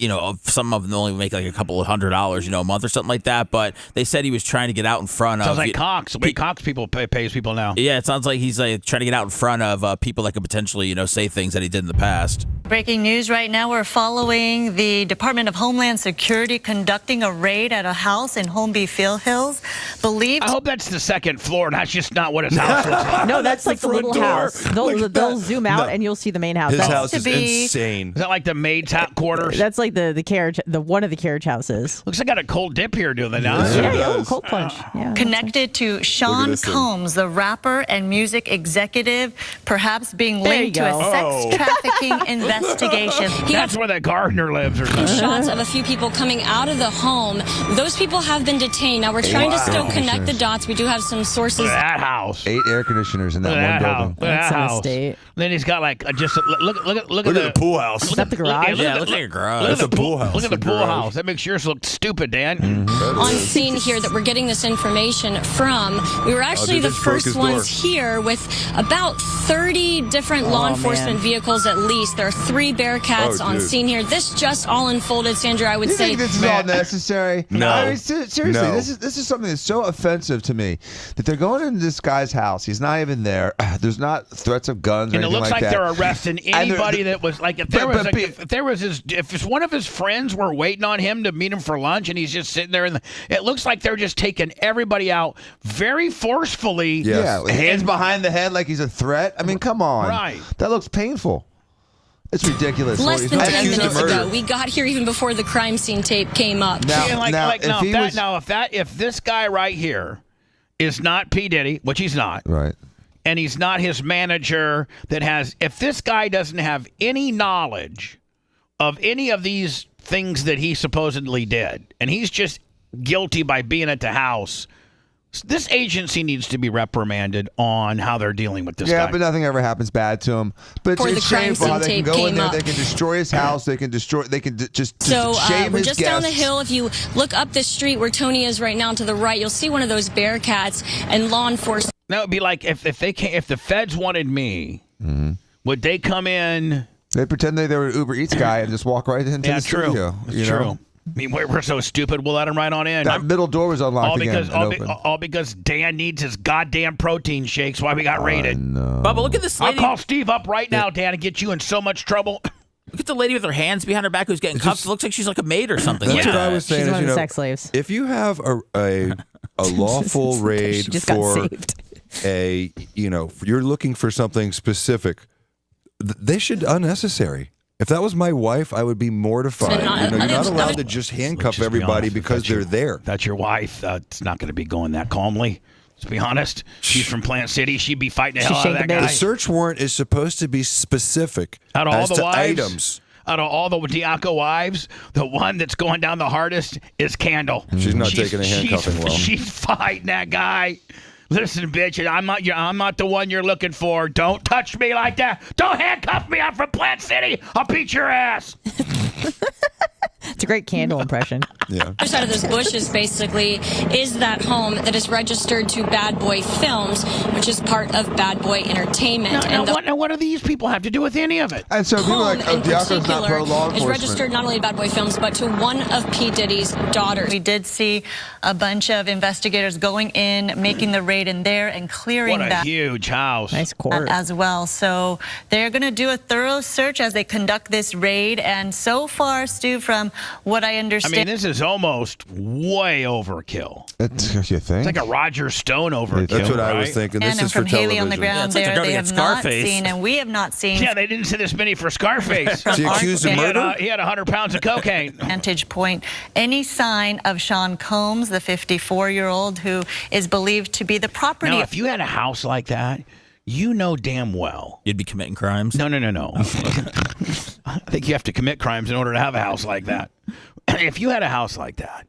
some of them only make like a couple of $100 a month or something like that. But they said he was trying to get out in front of. Sounds like Cox. The way Cox people pays people now. Yeah, it sounds like he's like trying to get out in front of people that could potentially say things that he did in the past. Breaking news right now, we're following the Department of Homeland Security conducting a raid at a house in Holmby Field Hills. I hope that's the second floor. That's just not what his house looks like. No, that's like the little house. They'll zoom out and you'll see the main house. His That's house to is be, insane. Is that like the maid's quarters? That's like the carriage, one of the carriage houses. Looks like I got a cold dip here, do they not? Yeah, cold plunge. Yeah. Connected to Sean Combs, the rapper and music executive, perhaps being There you linked to a go. sex trafficking investigation. That's where that gardener lives or something. Shots of a few people coming out of the home. Those people have been detained. Now we're trying to still connect the dots. We do have some sources. Look at that house. 8 air conditioners in that Look at one that building. house. Look at that house. Then he's got like look at the pool house. Is that the garage? Yeah, it looks like a garage. Look at That's the a pool house. Look at the The pool garage. house. That makes yours look stupid, Dan. On scene here that we're getting this information from. We were actually dude, the this broke first his ones door. here with about 30 different law enforcement vehicles at least. There are 3 Bearcats Oh, on dude. scene here. This just all unfolded, Sandra, I would You say. think this is all necessary? No. I mean, seriously, No. this is something that's so offensive to me that they're going into this guy's house. He's not even there. There's not threats of guns or And it anything looks like that. they're arresting And anybody that was like if one of his friends were waiting on him to meet him for lunch and he's just sitting there it looks like they're just taking everybody out very forcefully. Yeah, hands behind the head like he's a threat. I mean, come on. Right. That looks painful. It's ridiculous. Less He's than not 10 accused of minutes murder. ago. We got here even before the crime scene tape came up. If this guy right here is not P. Diddy, which he's not, right, and he's not his manager if this guy doesn't have any knowledge of any of these things that he supposedly did, and he's just guilty by being at the house, this agency needs to be reprimanded on how they're dealing with this guy. Yeah, but nothing ever happens bad to him. But Before it's the crime shameful how scene they can tape go in came there, up. they can destroy his house, they can just So shame we're his just guests. down the hill. If you look up the street where Tony is right now to the right, you'll see one of those Bearcats and law enforcement. That would be like if the feds wanted me, would they come in? They pretend they were an Uber Eats guy and just walk right into the studio. It's you true. know? I mean, we're so stupid. We'll let him right on in. That middle door was unlocked all because again. and open. all because Dan needs his goddamn protein shakes. Why we got raided? No. Bubba, look at this lady. I'll call Steve up right now, Dan, and get you in so much trouble. Look at the lady with her hands behind her back who's getting cuffed. It looks like she's like a maid or something. That's like what that. I was saying. She's is, one of you the know, sex slaves. if you have a lawful raid She just got for saved. you're looking for something specific, they should unnecessary. If that was my wife, I would be mortified. You're not allowed to just handcuff everybody because they're there. That's your wife. It's not going to be going that calmly. Let's be honest. She's from Plant City. She'd be fighting the hell out of that guy. The search warrant is supposed to be specific Out of all as the to wives, items. out of all the Diaco wives, the one that's going down the hardest is Candle. She's not taking a handcuffing well. She's fighting that guy. Listen, bitch, I'm not the one you're looking for. Don't touch me like that. Don't handcuff me. I'm from Plant City. I'll beat your ass. It's a great Candle impression. Yeah. Other side of those bushes, basically, is that home that is registered to Bad Boy Films, which is part of Bad Boy Entertainment. Now, what do these people have to do with any of it? And so people are like, in Diaco's not pro law particular is enforcement. registered not only to Bad Boy Films, but to one of P. Diddy's daughters. We did see a bunch of investigators going in, making the raid in there and clearing What a that huge house. Nice court. as well. So they're going to do a thorough search as they conduct this raid. And so far, Stu, from what I I understand, mean, this is almost way overkill. You think? It's like a Roger Stone overkill. That's what I was right? thinking. This and is for from Haley on the television. ground there, they have not seen, and we have not seen. Yeah, they didn't see this many for Scarface. From our He had 100 pounds of cocaine. vantage point, any sign of Sean Combs, the 54-year-old who is believed to be the property. Now, if you had a house like that, you know damn well You'd be committing crimes. No. I think you have to commit crimes in order to have a house like that. If you had a house like that,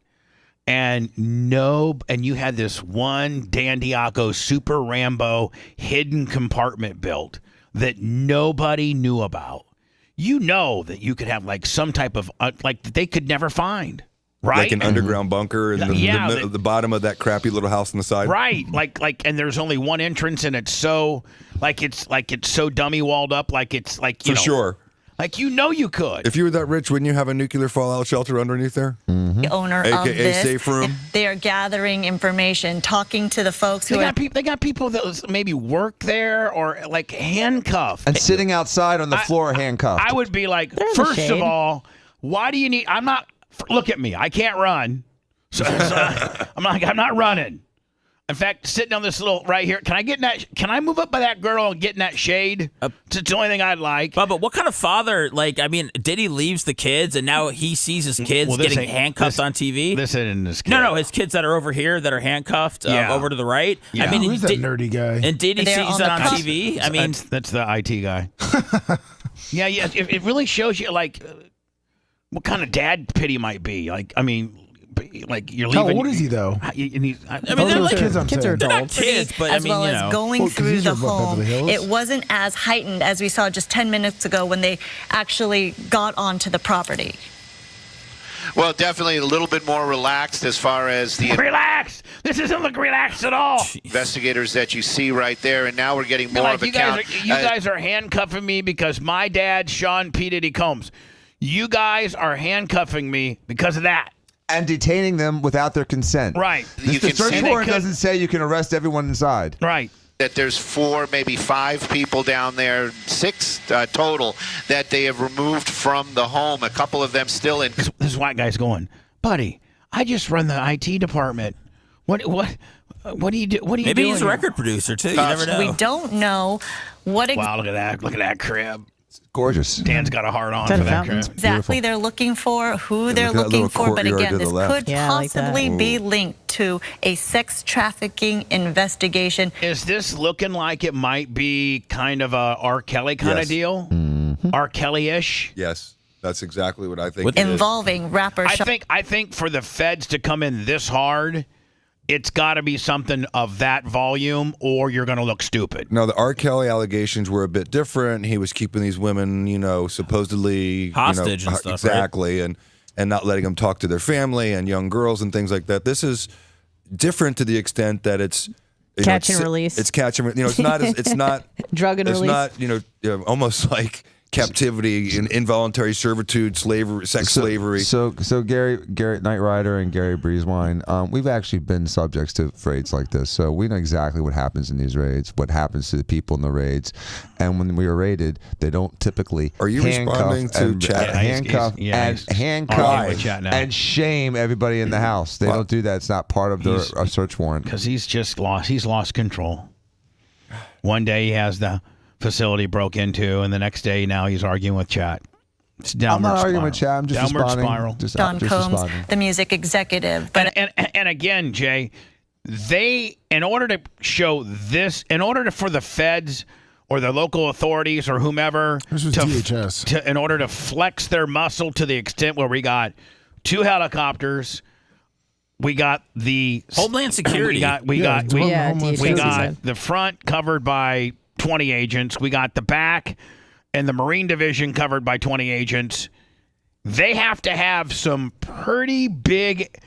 and you had this one Dan Diaco Super Rambo hidden compartment built that nobody knew about, you know that you could have like some type of like that they could never find. Right, like an underground bunker in the bottom of that crappy little house on the side. Right, like, and there's only one entrance, and it's so it's so dummy walled up, like it's like you For know, sure. Like you could. If you were that rich, wouldn't you have a nuclear fallout shelter underneath there? The owner of AKA this, safe room. they are gathering information, talking to the folks who They got people that maybe work there or like handcuffed And sitting outside on the floor handcuffed. I would be like, the first of shade. all, why do you need? I'm not. Look at me. I can't run. So I'm not running. In fact, sitting on this little right here. Can I get in that? Can I move up by that girl and get in that shade? It's the only thing I'd like. But what kind of father? Like, I mean, Diddy leaves the kids, and now he sees his kids getting handcuffed on TV. This isn't his kid. No, his kids that are over here that are handcuffed over to the right. Yeah. I mean, Who's that nerdy guy? And Diddy sees that on TV. I mean, that's the IT guy. yeah. It really shows you like what kind of dad pity might be. Like, I mean. Like you're leaving. How old is he though? I mean, they're like kids are they're not kids, but as I mean, well you as know. going through the what, home, Beverly Hills? it wasn't as heightened as we saw just 10 minutes ago when they actually got onto the property. Well, definitely a little bit more relaxed as far as the relax. This doesn't look relaxed at all. Investigators that you see right there, and now we're getting more Like of a you count. guys are handcuffing me because my dad, Sean P. Diddy Combs. You guys are handcuffing me because of that. And detaining them without their consent. Right. You The can search see warrant doesn't say you can arrest everyone inside. Right. that there's 4, maybe 5 people down there, 6 total, that they have removed from the home. A couple of them still in. This white guy's going, buddy, I just run the IT department. What do you do? What do you Maybe doing he's a here? record producer too. You never know. We don't know what Wow, look at that! Look at that crib. Gorgeous. Dan's got a heart on for that crib. exactly they're looking for, who they're look at that looking little for. But courtyard again, to this the left. could Yeah, I like that. possibly be linked to a sex trafficking investigation. Is this looking like it might be kind of a R. Kelly kind of Yes. deal? R. Kelly-ish? Yes, that's exactly what I think. it is. Involving rapper I think for the feds to come in this hard, it's got to be something of that volume, or you're going to look stupid. No, the R. Kelly allegations were a bit different. He was keeping these women, supposedly Hostage and stuff, exactly, and not letting them talk to their family and young girls and things like that. This is different to the extent that it's Catch and release. It's catch and it's not it's not Drug and it's release. not almost like captivity and involuntary servitude, slavery, sex slavery. So Gary Knight Rider and Gary Breezewine, we've actually been subjects to raids like this, so we know exactly what happens in these raids, what happens to the people in the raids, and when we are raided, they don't typically Are you responding to chat? handcuff and shame everybody in the house. They don't do that. It's not part of their search warrant. Because he's lost control. One day he has the facility broke into, and the next day now he's arguing with chat. It's downward I'm not spiral. arguing with chat. I'm just downward responding. spiral. Don Combs, the music executive. But And again, Jay, in order to show this, for the feds or the local authorities or whomever, This was DHS. in order to flex their muscle to the extent where we got 2 helicopters. We got the Homeland Security. We got DHS. the front covered by 20 agents. We got the back and the Marine Division covered by 20 agents. They have to have some pretty big,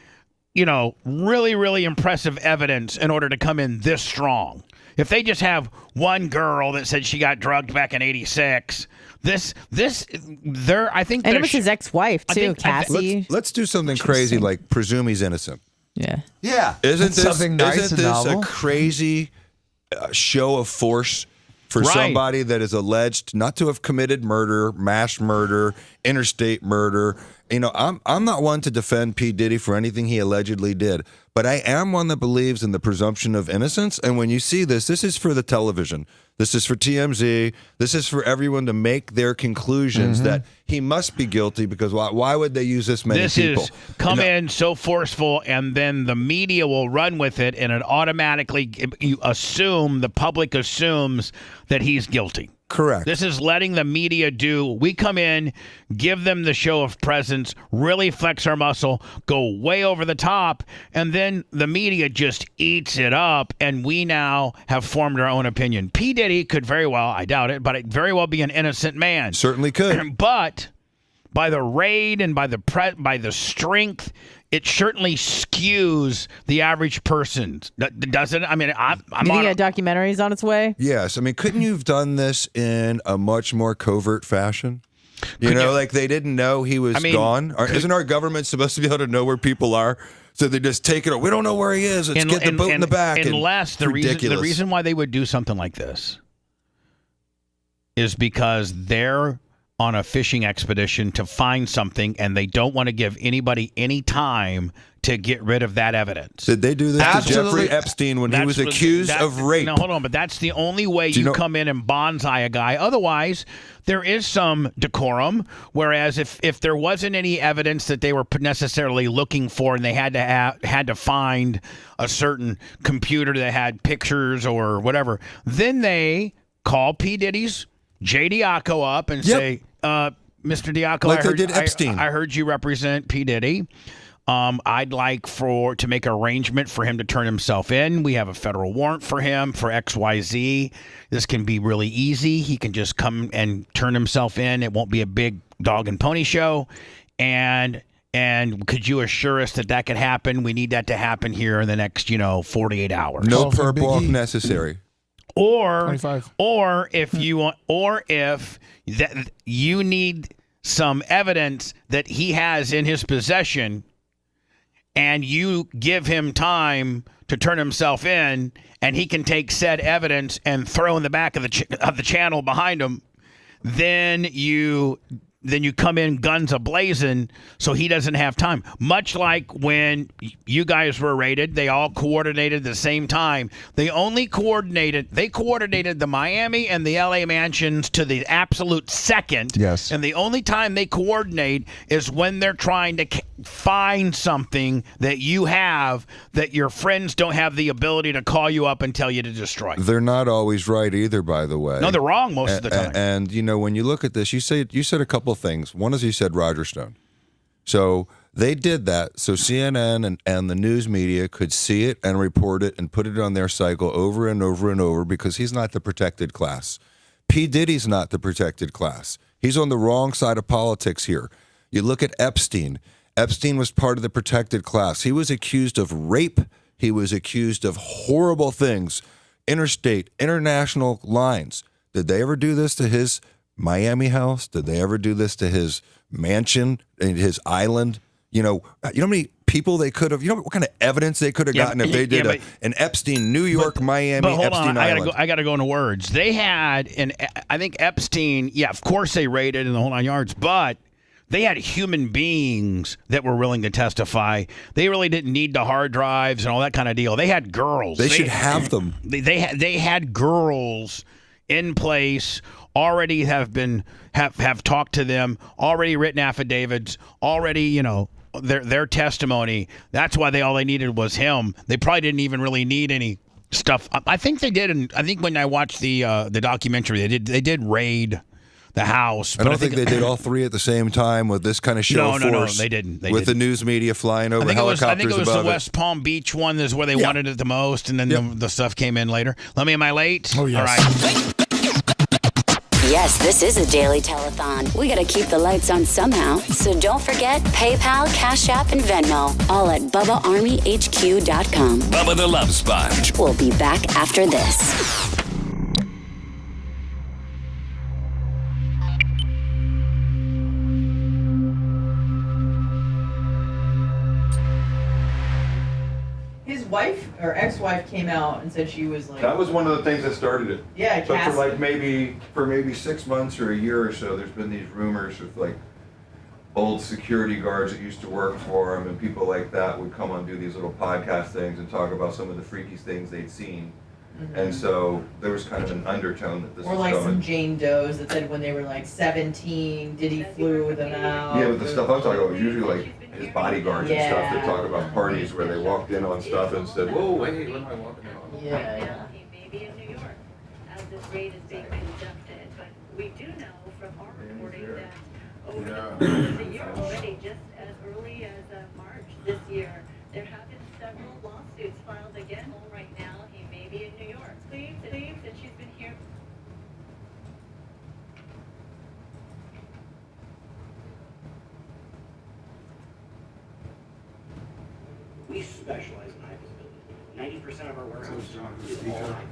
really, really impressive evidence in order to come in this strong. If they just have one girl that said she got drugged back in '86, I think And it was his ex-wife too, Cassie. Let's do something crazy like presume he's innocent. Yeah. Isn't this something nice and novel? a crazy show of force for Right. somebody that is alleged not to have committed murder, mass murder, interstate murder? I'm not one to defend P. Diddy for anything he allegedly did, but I am one that believes in the presumption of innocence. And when you see this is for the television. This is for TMZ. This is for everyone to make their conclusions that he must be guilty, because why would they use this many people? This is come in so forceful, and then the media will run with it, and it automatically, the public assumes that he's guilty. Correct. This is letting the media do. We come in, give them the show of presence, really flex our muscle, go way over the top, and then the media just eats it up, and we now have formed our own opinion. P. Diddy could very well, I doubt it, but it very well be an innocent man. Certainly could. But by the raid and by the strength, it certainly skews the average person, doesn't it? I mean, I'm Do you think a documentary is on its way? Yes. I mean, couldn't you have done this in a much more covert fashion? You know, like they didn't know he was gone? Isn't our government supposed to be able to know where people are? So they just take it. We don't know where he is. Let's get the boat in the back. Unless the reason why they would do something like this is because they're on a fishing expedition to find something, and they don't want to give anybody any time to get rid of that evidence. Did they do that to Jeffrey Epstein when he was accused of rape? No, hold on, but that's the only way you come in and bonsai a guy. Otherwise, there is some decorum, whereas if there wasn't any evidence that they were necessarily looking for and they had to find a certain computer that had pictures or whatever, then they call P. Diddy's Jay Diaco up and say, Mr. Diaco, like they did Epstein. I heard you represent P. Diddy. I'd like to make an arrangement for him to turn himself in. We have a federal warrant for him for XYZ. This can be really easy. He can just come and turn himself in. It won't be a big dog and pony show. And could you assure us that could happen? We need that to happen here in the next, 48 hours. No perp walk necessary. Or if you want, or if that you need some evidence that he has in his possession, and you give him time to turn himself in, and he can take said evidence and throw in the back of the channel behind him, then you come in guns a-blazing, so he doesn't have time. Much like when you guys were raided, they all coordinated at the same time. They coordinated the Miami and the LA mansions to the absolute second. Yes. And the only time they coordinate is when they're trying to find something that you have that your friends don't have the ability to call you up and tell you to destroy. They're not always right either, by the way. No, they're wrong most of the time. And when you look at this, you said a couple things. One is you said Roger Stone. So they did that so CNN and the news media could see it and report it and put it on their cycle over and over and over, because he's not the protected class. P. Diddy's not the protected class. He's on the wrong side of politics here. You look at Epstein. Epstein was part of the protected class. He was accused of rape. He was accused of horrible things, interstate, international lines. Did they ever do this to his Miami house? Did they ever do this to his mansion and his island? You know how many people they could have, what kind of evidence they could have gotten if they did an Epstein, New York, Miami, but hold Epstein on, Island. I got to go into words. They had, I think Epstein, of course they raided in the whole 9 yards, but they had human beings that were willing to testify. They really didn't need the hard drives and all that kind of deal. They had girls. They should have them. They had girls in place, already have talked to them, already written affidavits, already, their testimony. That's why all they needed was him. They probably didn't even really need any stuff. I think they did, and I think when I watched the documentary, they did raid the house. I don't think they did all three at the same time with this kind of show of force. No, they didn't. With the news media flying over helicopters above it. I think it was the West Palm Beach one is where they wanted it the most, and then the stuff came in later. Am I late? Oh, yes. All right. Yes, this is a daily telethon. We got to keep the lights on somehow. So don't forget PayPal, Cash App, and Venmo. All at BubbaArmyHQ.com. Bubba the Love Sponge. We'll be back after this. His wife or ex-wife came out and said she was like. That was one of the things that started it. Yeah, so for maybe 6 months or a year or so, there's been these rumors of old security guards that used to work for him, and people like that would come on do these little podcast things and talk about some of the freaky things they'd seen. Mm-hmm. And so there was kind of an undertone that this was coming. Or some Jane Does that said when they were 17, Diddy flew with them out. Yeah, but the stuff I'm talking about was usually his bodyguards and stuff that talk about parties where they walked in on stuff and said, "Whoa, wait, what am I walking in on?" Yeah. Maybe in New York. This raid raid is being conducted, but we do know from our reporting that over the course of the year already, just as early as March this year, there have been several lawsuits filed again. Right now, he may be in New York. Believes that she's been here. We specialize in high visibility. 90% of our warehouse is all high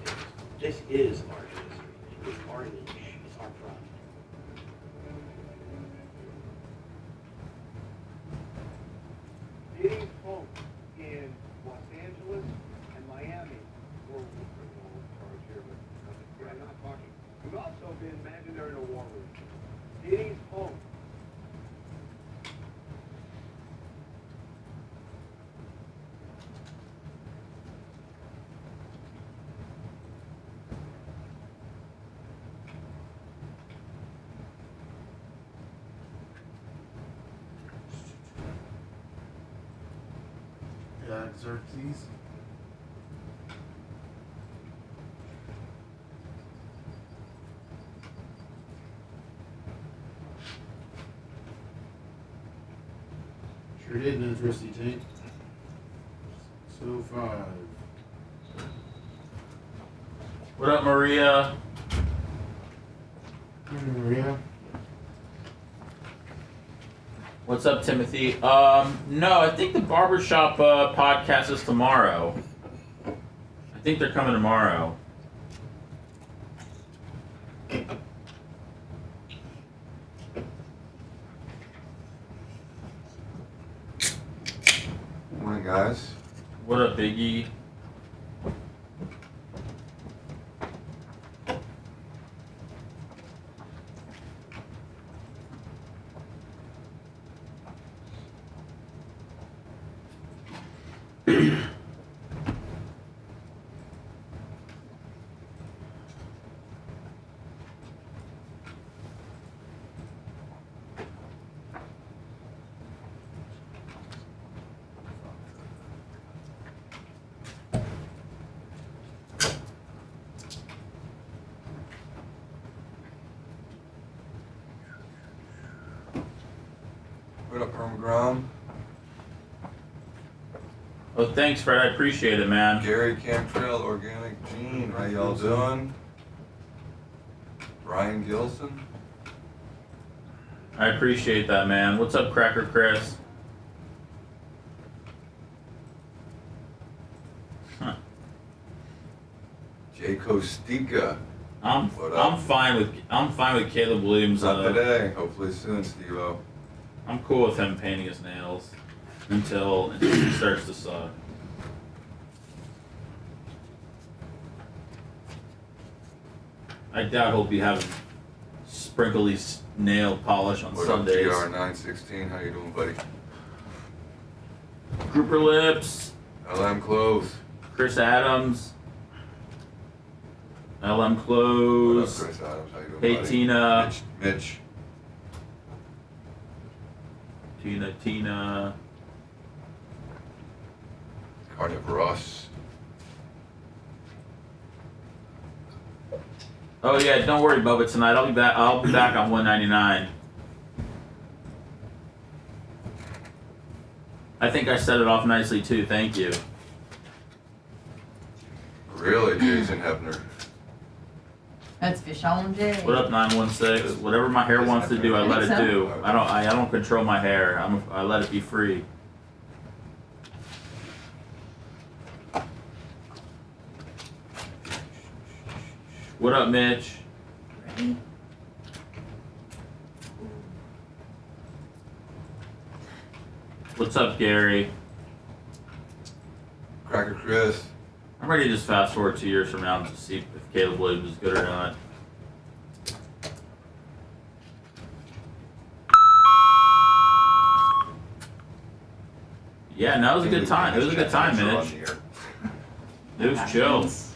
vis. This is our industry. It's our niche. It's our product. Diddy's home in Los Angeles and Miami. We're criminal charge here, but we're not talking. We've also been imaginary in a war room. Diddy's home. Xerxes. Sure did, no Tristy Tank. So 5. What up, Maria? Maria. What's up, Timothy? No, I think the barbershop podcast is tomorrow. I think they're coming tomorrow. Morning, guys. What up, Biggie? What up, Permagrom? Oh, thanks, Fred. I appreciate it, man. Gary Camtrail, Organic Gene, how y'all doing? Brian Gilson. I appreciate that, man. What's up, Cracker Chris? Huh. Jay Kostika. I'm fine with Caleb Williams. Not today. Hopefully soon, Steve-O. I'm cool with him painting his nails until he starts to suck. I doubt he'll be having sprinkly nail polish on What Sundays. up, GR916? How you doing, buddy? Grouper Lips. LM Clothes. Chris Adams. LM What Clothes. up, Chris Adams? How you doing, Hey, buddy? Tina. Mitch. Tina. Carnivorous. Oh yeah, don't worry, Bubba. Tonight I'll be back on 199. I think I set it off nicely too. Thank you. Really, Jason Hebner. That's fish on J. What up, 916? Whatever my hair wants to do, I let it do. I don't control my hair. I let it be free. What up, Mitch? Ready? What's up, Gary? Cracker Chris. I'm ready to just fast forward 2 years from now to see if Caleb Williams is good or not. Yeah, no, it was a good time. It was a good time, Mitch. It was chill. Just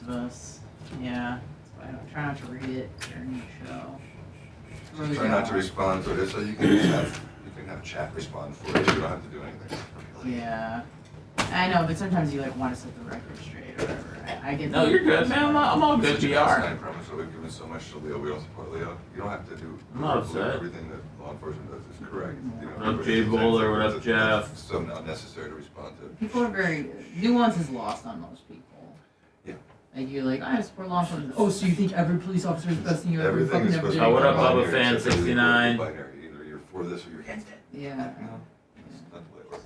of us. Yeah. That's why I don't try not to read it during the show. Try not to respond to it, so you can have chat respond for it. You don't have to do anything. Yeah. I know, but sometimes you like want to set the record straight or whatever. I get. No, you're good, man. I'm all good PR. I promise that we've given so much to Leo. We don't support Leo. You don't have to do I'm not upset. everything that law enforcement does is correct. You know, What up, Jay Bowler? What up, Jeff? It's so unnecessary to respond to. People are very nuance is lost on most people. Yeah. Like you're like, I support law enforcement. Oh, so you think every police officer is the best thing you ever Everything fucking is ever supposed did? to be what up, binary, Bubba Fan except for the 69? binary. Either you're for this or you're against it. Yeah. It's not the way it works.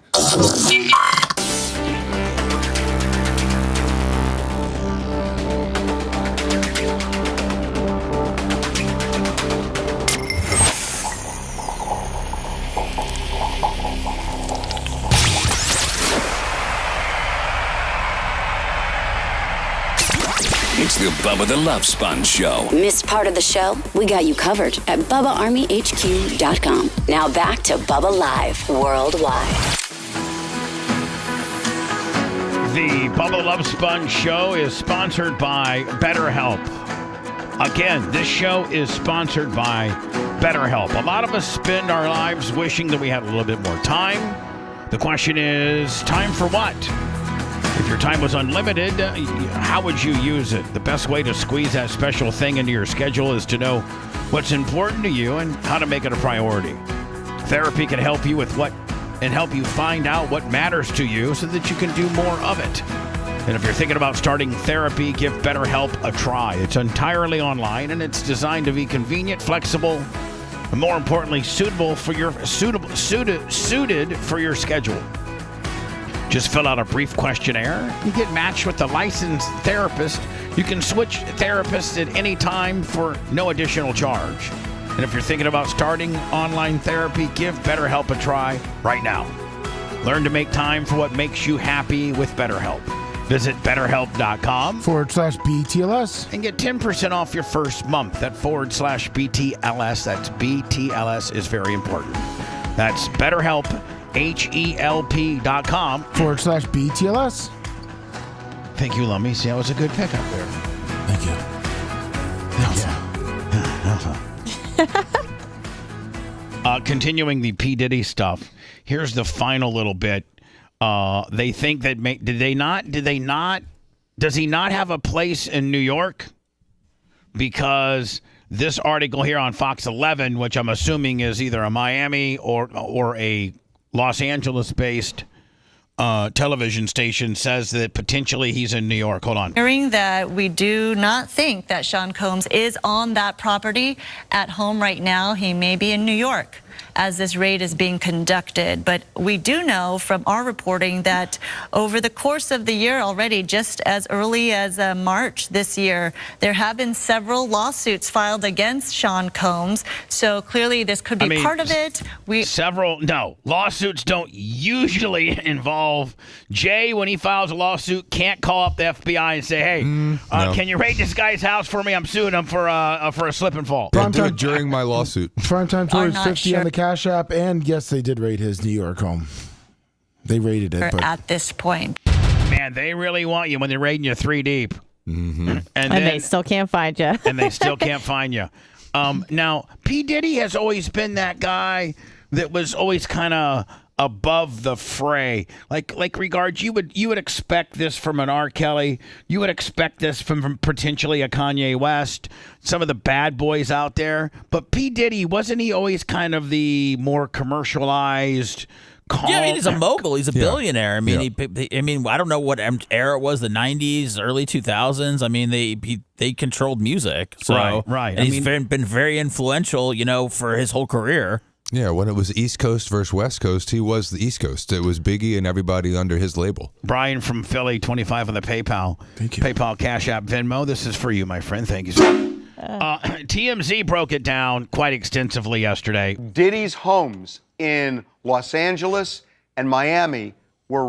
It's the Bubba the Love Sponge Show. Missed part of the show? We got you covered at BubbaArmyHQ.com. Now back to Bubba Live Worldwide. The Bubba the Love Sponge Show is sponsored by BetterHelp. Again, this show is sponsored by BetterHelp. A lot of us spend our lives wishing that we had a little bit more time. The question is, time for what? If your time was unlimited, how would you use it? The best way to squeeze that special thing into your schedule is to know what's important to you and how to make it a priority. Therapy can help you with what and help you find out what matters to you so that you can do more of it. And if you're thinking about starting therapy, give BetterHelp a try. It's entirely online and it's designed to be convenient, flexible, and more importantly, suited for your schedule. Just fill out a brief questionnaire. You get matched with a licensed therapist. You can switch therapists at any time for no additional charge. And if you're thinking about starting online therapy, give BetterHelp a try right now. Learn to make time for what makes you happy with BetterHelp. Visit BetterHelp.com/BTLS and get 10% off your first month. That /BTLS. That's BTLS is very important. That's BetterHelp. HELP.com/BTLS. Thank you, Lummy. See, that was a good pickup there. Thank you. Continuing the P. Diddy stuff, here's the final little bit. They think that does he not have a place in New York? Because this article here on Fox 11, which I'm assuming is either a Miami or a Los Angeles-based television station, says that potentially he's in New York. Hold on. Hearing that we do not think that Sean Combs is on that property at home right now. He may be in New York as this raid is being conducted. But we do know from our reporting that over the course of the year already, just as early as March this year, there have been several lawsuits filed against Sean Combs. So clearly this could be part of it. Lawsuits don't usually involve Jay. When he files a lawsuit, can't call up the FBI and say, hey, can you raid this guy's house for me? I'm suing him for a slip and fall. Yeah, do it during my lawsuit. Primetime Tours 50 on the Cash App, and yes, they did raid his New York home. They raided it, but at this point, man, they really want you when they're raiding you 3 deep, and they still can't find you. Now, P. Diddy has always been that guy that was always kind of above the fray. Like regards, you would expect this from an R. Kelly. You would expect this from potentially a Kanye West, some of the bad boys out there. But P. Diddy, wasn't he always kind of the more commercialized, calm? Yeah, I mean, he's a mogul. He's a billionaire. I mean, I don't know what era it was, the 90s, early 2000s. I mean, they controlled music. So, right. And he's been very influential, for his whole career. Yeah, when it was East Coast versus West Coast, he was the East Coast. It was Biggie and everybody under his label. Brian from Philly, 25 on the PayPal. Thank you. PayPal, Cash App, Venmo. This is for you, my friend. Thank you. TMZ broke it down quite extensively yesterday. Diddy's homes in Los Angeles and Miami were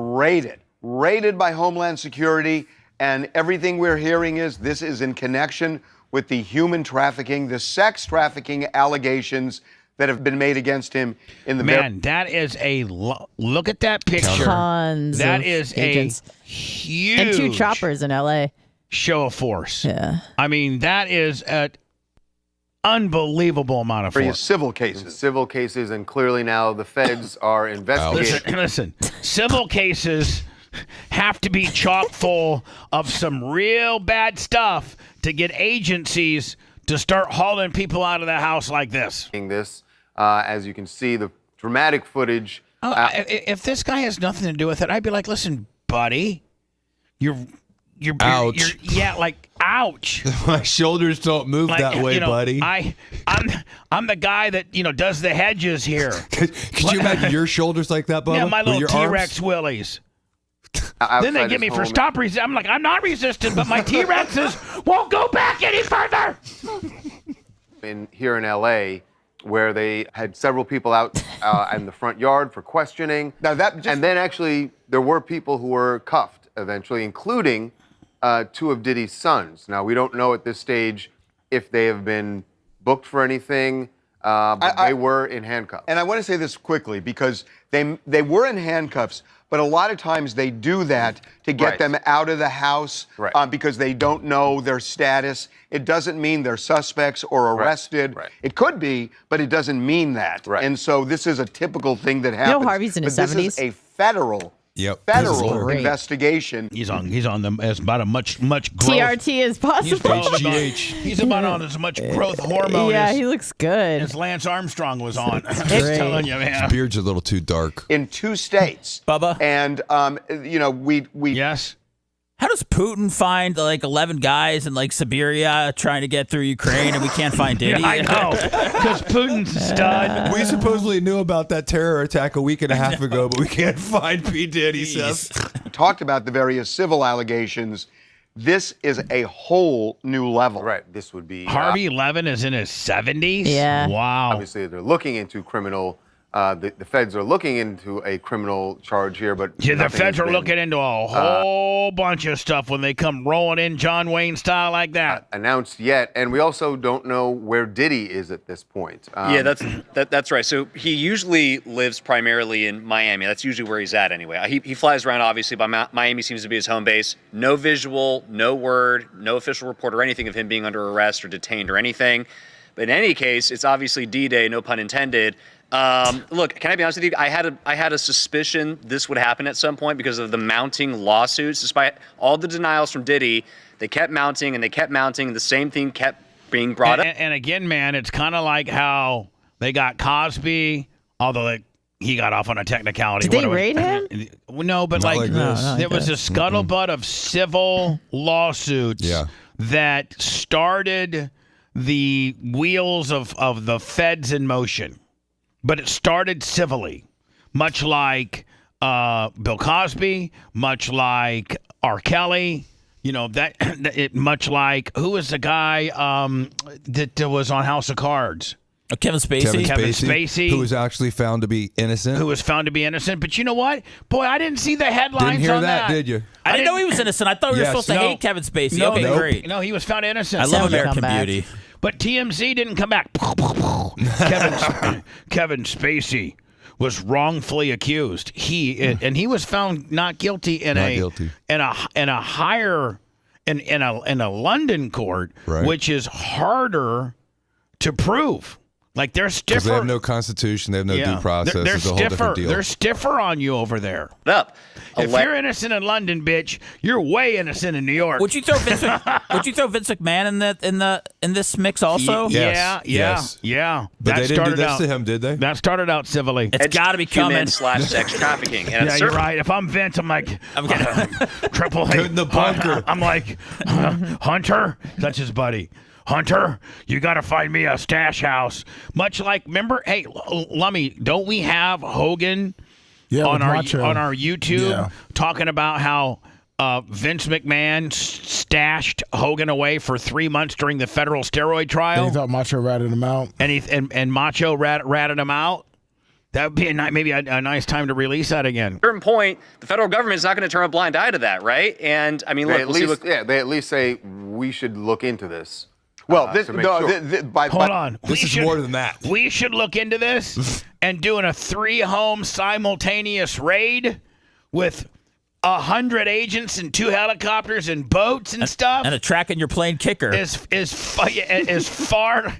raided by Homeland Security, and everything we're hearing is this is in connection with the human trafficking, the sex trafficking allegations that have been made against him in the that is look at that picture. Tons that of is agents. A huge and 2 choppers in LA. Show of force. Yeah. I mean, that is an unbelievable amount of force. Civil cases, and clearly now the feds are investigating. Listen, civil cases have to be chock full of some real bad stuff to get agencies to start hauling people out of the house like this. As you can see, the dramatic footage. If this guy has nothing to do with it, I'd be like, listen, buddy, you're ouch. Ouch. My shoulders don't move that way, buddy. I'm the guy that does the hedges here. Could you imagine your shoulders like that, Bubba? Yeah, my little Your T-Rex arms? willies. Then they get me for stop resist. I'm like, I'm not resistant, but my T-Rexes won't go back any further. Here in L.A., where they had several people out in the front yard for questioning. And then actually there were people who were cuffed eventually, including 2 of Diddy's sons. Now, we don't know at this stage if they have been booked for anything, but they were in handcuffs. And I want to say this quickly because they were in handcuffs, but a lot of times they do that to get them out of the house because they don't know their status. It doesn't mean they're suspects or arrested. It could be, but it doesn't mean that. And so this is a typical thing that happens. Harvey's in his 70s. This is a federal investigation. He's on them as about a much growth. TRT as possible. He's about on as much growth hormone. Yeah, he looks good. As Lance Armstrong was on. I'm just telling you, man. His beard's a little too dark. In 2 states. Bubba? And, we... Yes? How does Putin find 11 guys in Siberia trying to get through Ukraine and we can't find Diddy? Yeah, I know, because Putin's a stud. We supposedly knew about that terror attack a week and a half ago, but we can't find P. Diddy, Seth. Talked about the various civil allegations. This is a whole new level. This would be... Harvey Levin is in his 70s? Yeah. Wow. Obviously, they're looking into criminal... the feds are looking into a criminal charge here, but... Yeah, the feds are looking into a whole bunch of stuff when they come rolling in John Wayne style like that. Announced yet, and we also don't know where Diddy is at this point. Yeah, that's right. So he usually lives primarily in Miami. That's usually where he's at anyway. He flies around, obviously, but Miami seems to be his home base. No visual, no word, no official report or anything of him being under arrest or detained or anything. But in any case, it's obviously D-Day, no pun intended. Look, can I be honest with you? I had a suspicion this would happen at some point because of the mounting lawsuits. Despite all the denials from Diddy, they kept mounting and they kept mounting. And the same thing kept being brought up. And again, man, it's kind of like how they got Cosby, although he got off on a technicality. Did they raid him? No, but there was a scuttlebutt of civil lawsuits that started the wheels of the feds in motion. But it started civilly, much like Bill Cosby, much like R. Kelly, much like, who was the guy that was on House of Cards? Kevin Spacey. Kevin Spacey. Who was actually found to be innocent. But you know what? Boy, I didn't see the headlines Didn't hear on that, did you? I didn't know he was innocent. I thought we were supposed to hate Kevin Spacey. No, okay, great. No, he was found innocent. I love American Beauty. But TMZ didn't come back. Kevin Spacey was wrongfully accused. He was found not guilty in a London court, which is harder to prove. Like they're stiffer. Because they have no constitution, they have no due process. It's a whole different deal. They're stiffer on you over there. If you're innocent in London, bitch, you're way innocent in New York. Would you throw Vince McMahon in this mix also? Yes. Yeah. But they didn't do this to him, did they? That started out civilly. It's got to be coming. /sex trafficking. And you're right. If I'm Vince, I'm like Triple A. In the bunker. I'm like Hunter. That's his buddy. Hunter, you got to find me a stash house. Much like, remember, hey, Lummy, don't we have Hogan on our YouTube talking about how Vince McMahon stashed Hogan away for 3 months during the federal steroid trial? And he thought Macho ratted him out. And Macho ratted him out? That would be maybe a nice time to release that again. At a certain point, the federal government is not going to turn a blind eye to that, right? And, I mean, they at least say we should look into this. Well, hold on. This is more than that. We should look into this and doing a 3-home simultaneous raid with 100 agents and 2 helicopters and boats and stuff. And a track in your plane kicker. Is far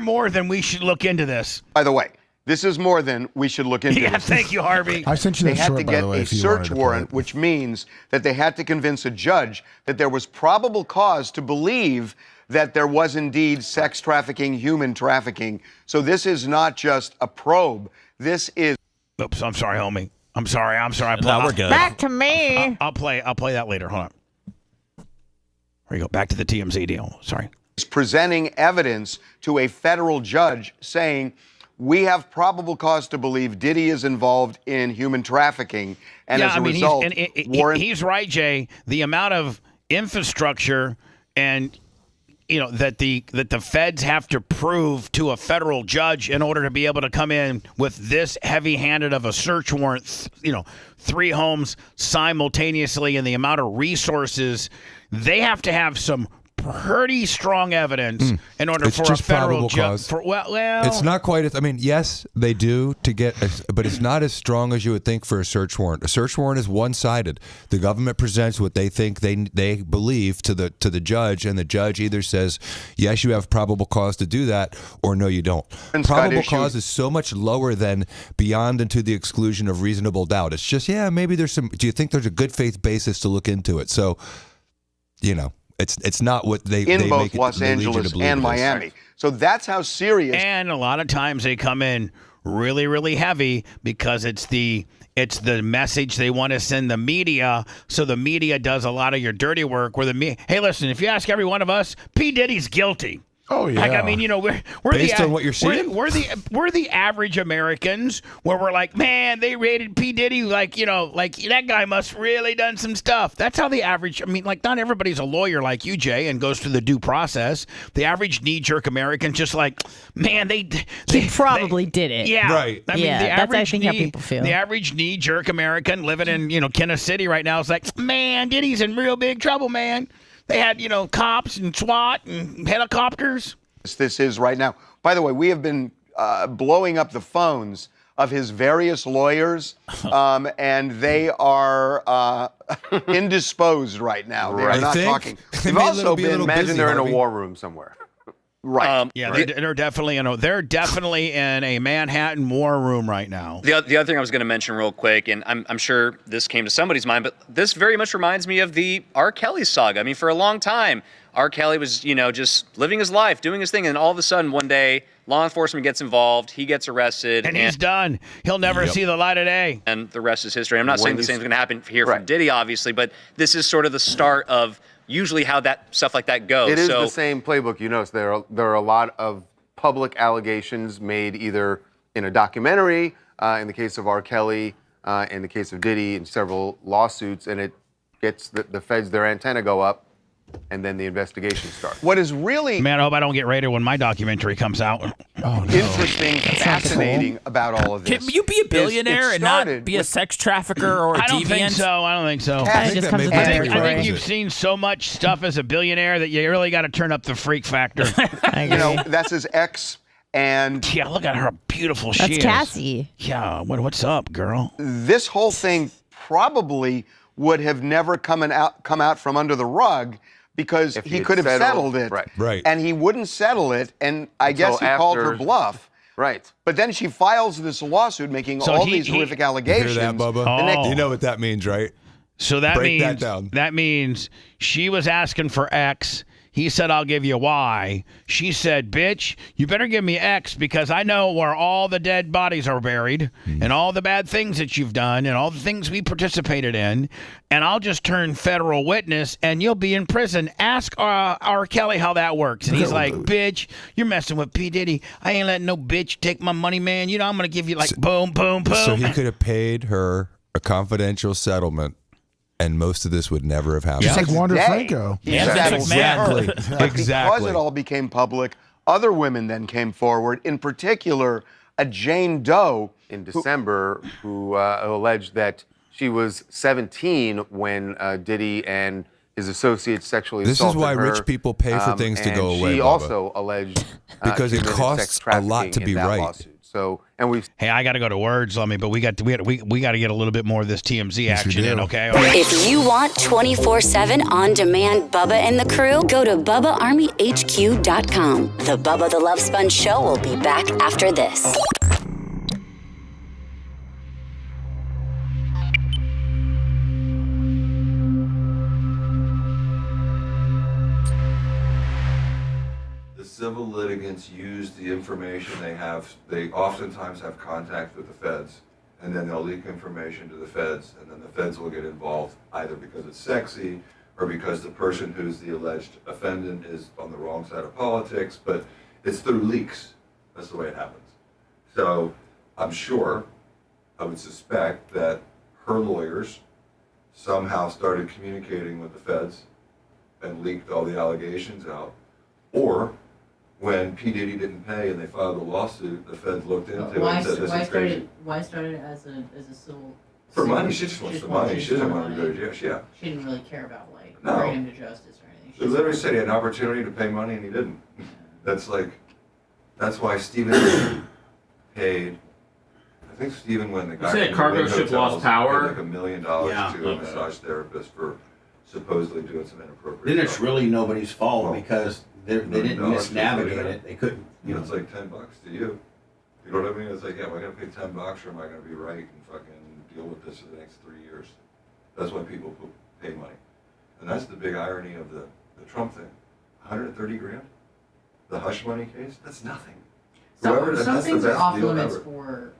more than we should look into this. By the way, This is more than we should look into. Yeah, this. thank you, Harvey. I sent you They that had short, to by get the way, a if you search wanted to play warrant, it. which means that they had to convince a judge that there was probable cause to believe that there was indeed sex trafficking, human trafficking. So this is not just a probe. This is. Oops, I'm sorry, homie. I'm sorry. No, we're good. Back to me. I'll play that later. Hold on. Here you go. Back to the TMZ deal. Sorry. Presenting evidence to a federal judge saying, we have probable cause to believe Diddy is involved in human trafficking. And as a result, he's right, Jay. The amount of infrastructure and that the feds have to prove to a federal judge in order to be able to come in with this heavy-handed of a search warrant, 3 homes simultaneously, and the amount of resources, they have to have some pretty strong evidence in order It's for a just federal probable judge. cause. Well, It's not quite. Yes, they do but it's not as strong as you would think for a search warrant. A search warrant is one-sided. The government presents what they think they believe to the judge, and the judge either says, yes, you have probable cause to do that, or no, you don't. Probable cause is so much lower than beyond and to the exclusion of reasonable doubt. It's just, maybe there's some. Do you think there's a good faith basis to look into it? So, It's not what they both make it, Los they lead you to Angeles believe and it is. Miami. So that's how serious. And a lot of times they come in really, really heavy because it's the message they want to send the media. So the media does a lot of your dirty work. Hey, listen, if you ask every one of us, P. Diddy's guilty. Oh yeah. We're Based on what you're seeing? We're the average Americans where we're like, man, they raided P. Diddy like that guy must really done some stuff. That's how the average. Not everybody's a lawyer like you, Jay, and goes through the due process. The average knee-jerk American just like, man, they probably did it. Yeah, right. The that's average how people feel. The average knee-jerk American living in Kansas City right now is like, man, Diddy's in real big trouble, man. They had, cops and SWAT and helicopters. This is right now. By the way, we have been blowing up the phones of his various lawyers, and they are indisposed right now. They're not talking. They've also been. Imagine they're in a war room somewhere. Right. They're definitely in a Manhattan war room right now. The other thing I was going to mention real quick, and I'm sure this came to somebody's mind, but this very much reminds me of the R. Kelly saga. For a long time, R. Kelly was, just living his life, doing his thing, and all of a sudden one day, law enforcement gets involved, he gets arrested. And he's done. He'll never see the light of day. And the rest is history. I'm not saying the same is going to happen here from Diddy, obviously, but this is sort of the start of usually how that stuff like that goes. It is the same playbook. You notice there are a lot of public allegations made either in a documentary, in the case of R. Kelly, in the case of Diddy, in several lawsuits, and it gets the feds, their antenna go up, and then the investigation starts. What is really I hope I don't get raided when my documentary comes out. interesting, fascinating about all of this. Can you be a billionaire and not be a sex trafficker or a deviant? I don't think so. I think you've seen so much stuff as a billionaire that you really got to turn up the freak factor. That's his ex. And yeah, look at her beautiful she That's is. Cassie. Yeah, what's up, girl? This whole thing probably would have never come out from under the rug because he could have settled it. Right. And he wouldn't settle it, and I guess he called her bluff. Right. But then she files this lawsuit making all these horrific allegations. You hear that, Bubba? You know what that means, right? So that Break means that down. That means she was asking for X. He said, I'll give you Y. She said, bitch, you better give me X because I know where all the dead bodies are buried and all the bad things that you've done and all the things we participated in. And I'll just turn federal witness and you'll be in prison. Ask R. Kelly how that works. And he's like, bitch, you're messing with P. Diddy. I ain't letting no bitch take my money, man. I'm going to give you boom, boom, boom. So he could have paid her a confidential settlement. And most of this would never have happened. Just like Wander Franco. Exactly. Because it all became public, other women then came forward, in particular, a Jane Doe. In December, who alleged that she was 17 when Diddy and his associates sexually assaulted her. This is why rich people pay for things to go away, She Bubba. also alleged because it costs a lot to be right. Lawsuit. So, and we. Hey, I got to go to words, Lummy, but we got to get a little bit more of this TMZ action in, okay? If you want 24/7 on-demand Bubba and the crew, go to BubbaArmyHQ.com. The Bubba the Love Sponge Show will be back after this. civil litigants use the information they have. They oftentimes have contact with the feds, and then they'll leak information to the feds, and then the feds will get involved either because it's sexy or because the person who's the alleged offendant is on the wrong side of politics, but it's through leaks. That's the way it happens. So I'm sure, I would suspect that her lawyers somehow started communicating with the feds and leaked all the allegations out. Or when P. Diddy didn't pay and they filed a lawsuit, the feds looked into it and said, this is crazy. Why started as a civil? For money, she just wants the money. She doesn't want to go to jail. Yeah. She didn't really care about like No. bringing him to justice or anything. They literally said he had an opportunity to pay money and he didn't. That's why Stephen paid. I think Stephen, when the guy Say a from cargo the ship hotels lost power? paid like $1 million Yeah, to a okay. massage therapist for supposedly doing some inappropriate Then it's stuff. really nobody's fault because they didn't No, it's just misnavigate like, it. They couldn't. It's like $10 to you. You know what I mean? It's like, yeah, am I gonna pay $10 or am I gonna be right and fucking deal with this for the next 3 years? That's why people pay money, and that's the big irony of the Trump thing. 130 grand, the hush money case. That's nothing. Whoever, Some that's the things are best off deal limits ever. for.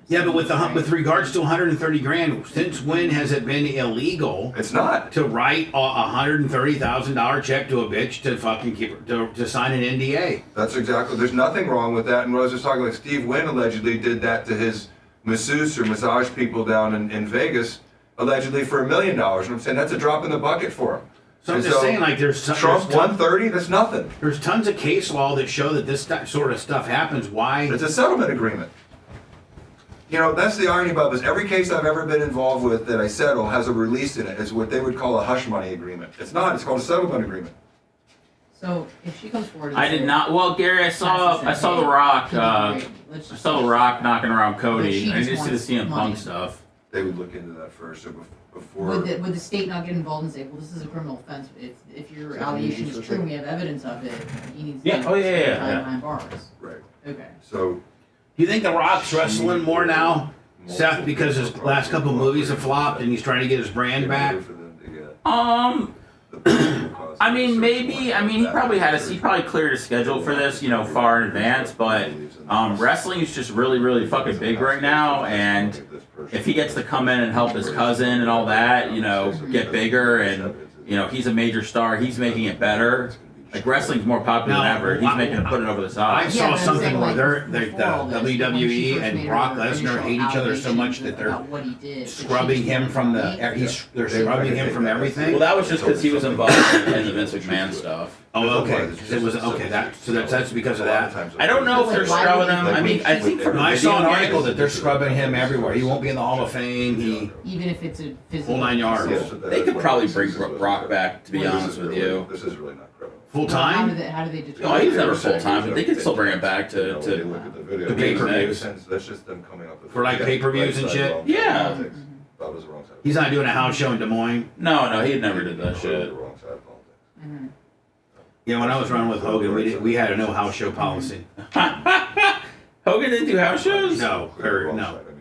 Yeah, but with regards to 130 grand, since when has it been illegal? It's not to write a $130,000 check to a bitch to fucking keep to sign an NDA. That's exactly. There's nothing wrong with that. And what I was just talking, like Steve Wynn allegedly did that to his masseuse or massage people down in Vegas, allegedly for $1 million. And I'm saying that's a drop in the bucket for him. So I'm And just saying, like, there's Trump 130. That's nothing. There's tons of case law that show that this sort of stuff happens. Why? It's a settlement agreement. You know, that's the irony about this. Every case I've ever been involved with that I settle has a release in it. It's what they would call a hush money agreement. It's not. It's called a settlement agreement. So if she comes forward, and I did says, not. Well, Gary, I saw the Rock. I saw the Rock knocking around But Cody. she I didn't just see the CM wants money. Punk stuff. They would look into that first. So before. Would the state not get involved and say, well, this is a criminal offense? If your allegation is true and we have evidence of it, he needs to Yeah. Oh, yeah, yeah, time yeah. behind bars. Right. Okay. So. Do you think The Rock's wrestling more now, Seth, because his last couple movies have flopped and he's trying to get his brand back? I mean, maybe. I mean, he probably cleared his schedule for this, far in advance. But wrestling is just really, really fucking big right now. And if he gets to come in and help his cousin and all that, get bigger, and he's a major star, he's making it better. Like, wrestling's more popular than ever. He's making it, putting it over the top. I saw something where the WWE and Brock Lesnar hate each other so much that they're scrubbing him from they're scrubbing him from everything. Well, that was just because he was involved in the Vince McMahon stuff. Oh, okay. It was okay. That's because of that. I don't know if they're scrubbing him. I mean, I think I saw an article that they're scrubbing him everywhere. He won't be in the Hall of Fame. Even if it's a physical. Whole 9 yards. They could probably bring Brock back, to be honest with you. This is really not credible. Full time? How do they determine? Oh, he's never full time, but they could still bring him back to The pay-per-views. That's just them coming up with For like pay-per-views and shit? Yeah. That was the wrong side. He's not doing a house show in Des Moines. No, he never did that shit. Yeah, when I was running with Hogan, we had a no house show policy. Hogan didn't do house shows? No.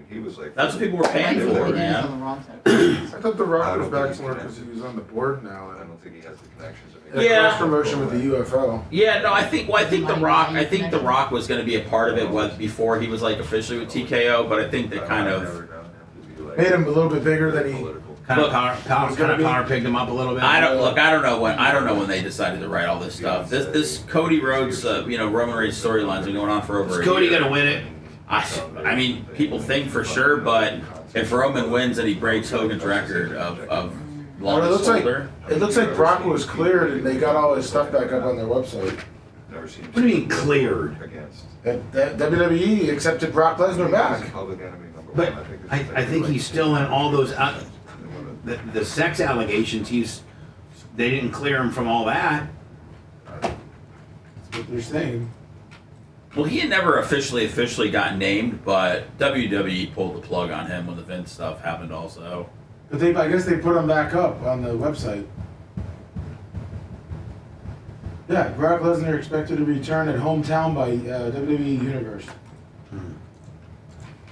He was like. That's what people were paying for, man. I thought The Rock was back more because he was on the board now. I don't think he has the connections. Yeah. Cross promotion with the UFO. Yeah, no, I think The Rock was going to be a part of it before he was like officially with TKO, but I think they kind of Made him a little bit bigger than he. Kind of power picked him up a little bit. I don't know when they decided to write all this stuff. This Cody Rhodes, Roman Reigns storyline's been going on for over a year. Is Cody gonna win it? I mean, people think for sure, but if Roman wins and he breaks Hogan's record of longest holder, it looks like Brock was cleared and they got all his stuff back up on their website. What do you mean cleared? That WWE accepted Brock Lesnar back. But I think he's still in all those the sex allegations. They didn't clear him from all that. That's what they're saying. well, he had never officially got named, but WWE pulled the plug on him when the Vince stuff happened also. But I guess they put him back up on the website. Yeah, Brock Lesnar expected to return at hometown by WWE Universe.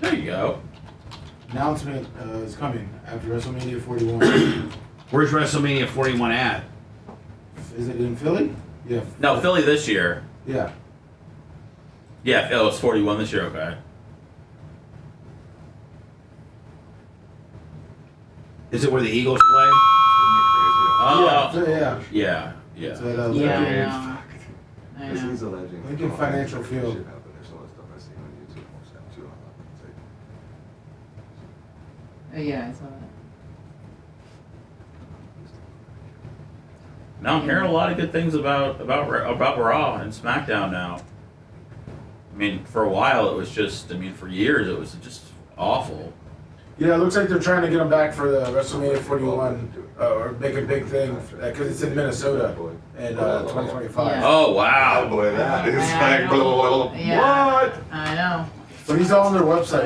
There you go. Announcement is coming after WrestleMania 41. Where's WrestleMania 41 at? Is it in Philly? Yeah. No, Philly this year. Yeah. Yeah, Phil was 41 this year. Okay. Is it where the Eagles play? Yeah. He's a legend. Lincoln Financial Field. Yeah, I saw that. Now I'm hearing a lot of good things about Raw and SmackDown now. I mean, for a while it was just. I mean, for years it was just awful. Yeah, it looks like they're trying to get him back for the WrestleMania 41 or make a big thing because it's in Minnesota in 2025. Yeah. Oh wow! Boy, that is like Yeah. what? I know. But he's all on their website.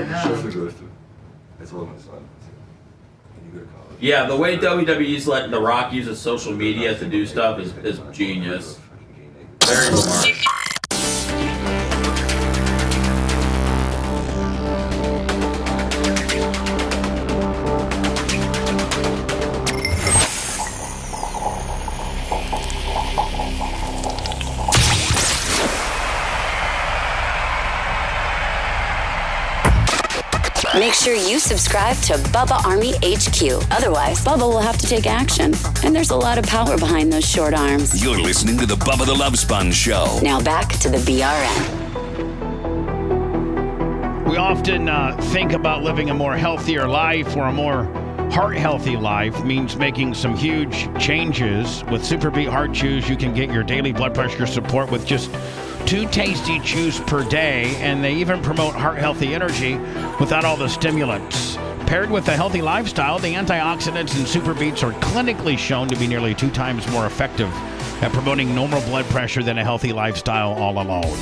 It's one of my sons. Yeah, the way WWE's letting The Rock use his social media to do stuff is genius. Very smart. Make sure you subscribe to Bubba Army HQ. Otherwise, Bubba will have to take action. And there's a lot of power behind those short arms. You're listening to the Bubba the Love Sponge Show. Now back to the BRN. We often think about living a more healthier life or a more heart-healthy life means making some huge changes. With Super Beet Heart Chews, you can get your daily blood pressure support with just 2 tasty chews per day, and they even promote heart-healthy energy without all the stimulants. Paired with a healthy lifestyle, the antioxidants in Super Beets are clinically shown to be nearly 2 times more effective at promoting normal blood pressure than a healthy lifestyle all alone.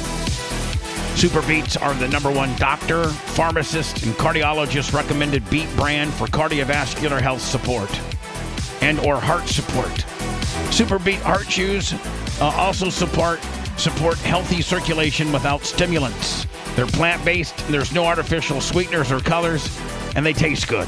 Super Beets are the #1 doctor, pharmacist, and cardiologist recommended beet brand for cardiovascular health support and or heart support. Super Beet Heart Chews also support healthy circulation without stimulants. They're plant-based, there's no artificial sweeteners or colors, and they taste good.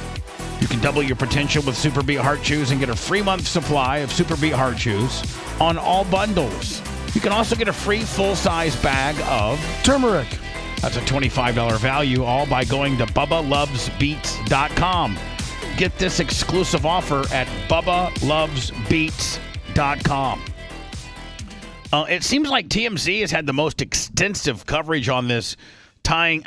You can double your potential with Super Beet Heart Chews and get a free month supply of Super Beet Heart Chews on all bundles. You can also get a free full-size bag of turmeric. That's a $25 value, all by going to BubbaLovesBeats.com. Get this exclusive offer at BubbaLovesBeats.com. It seems like TMZ has had the most extensive coverage on this, tying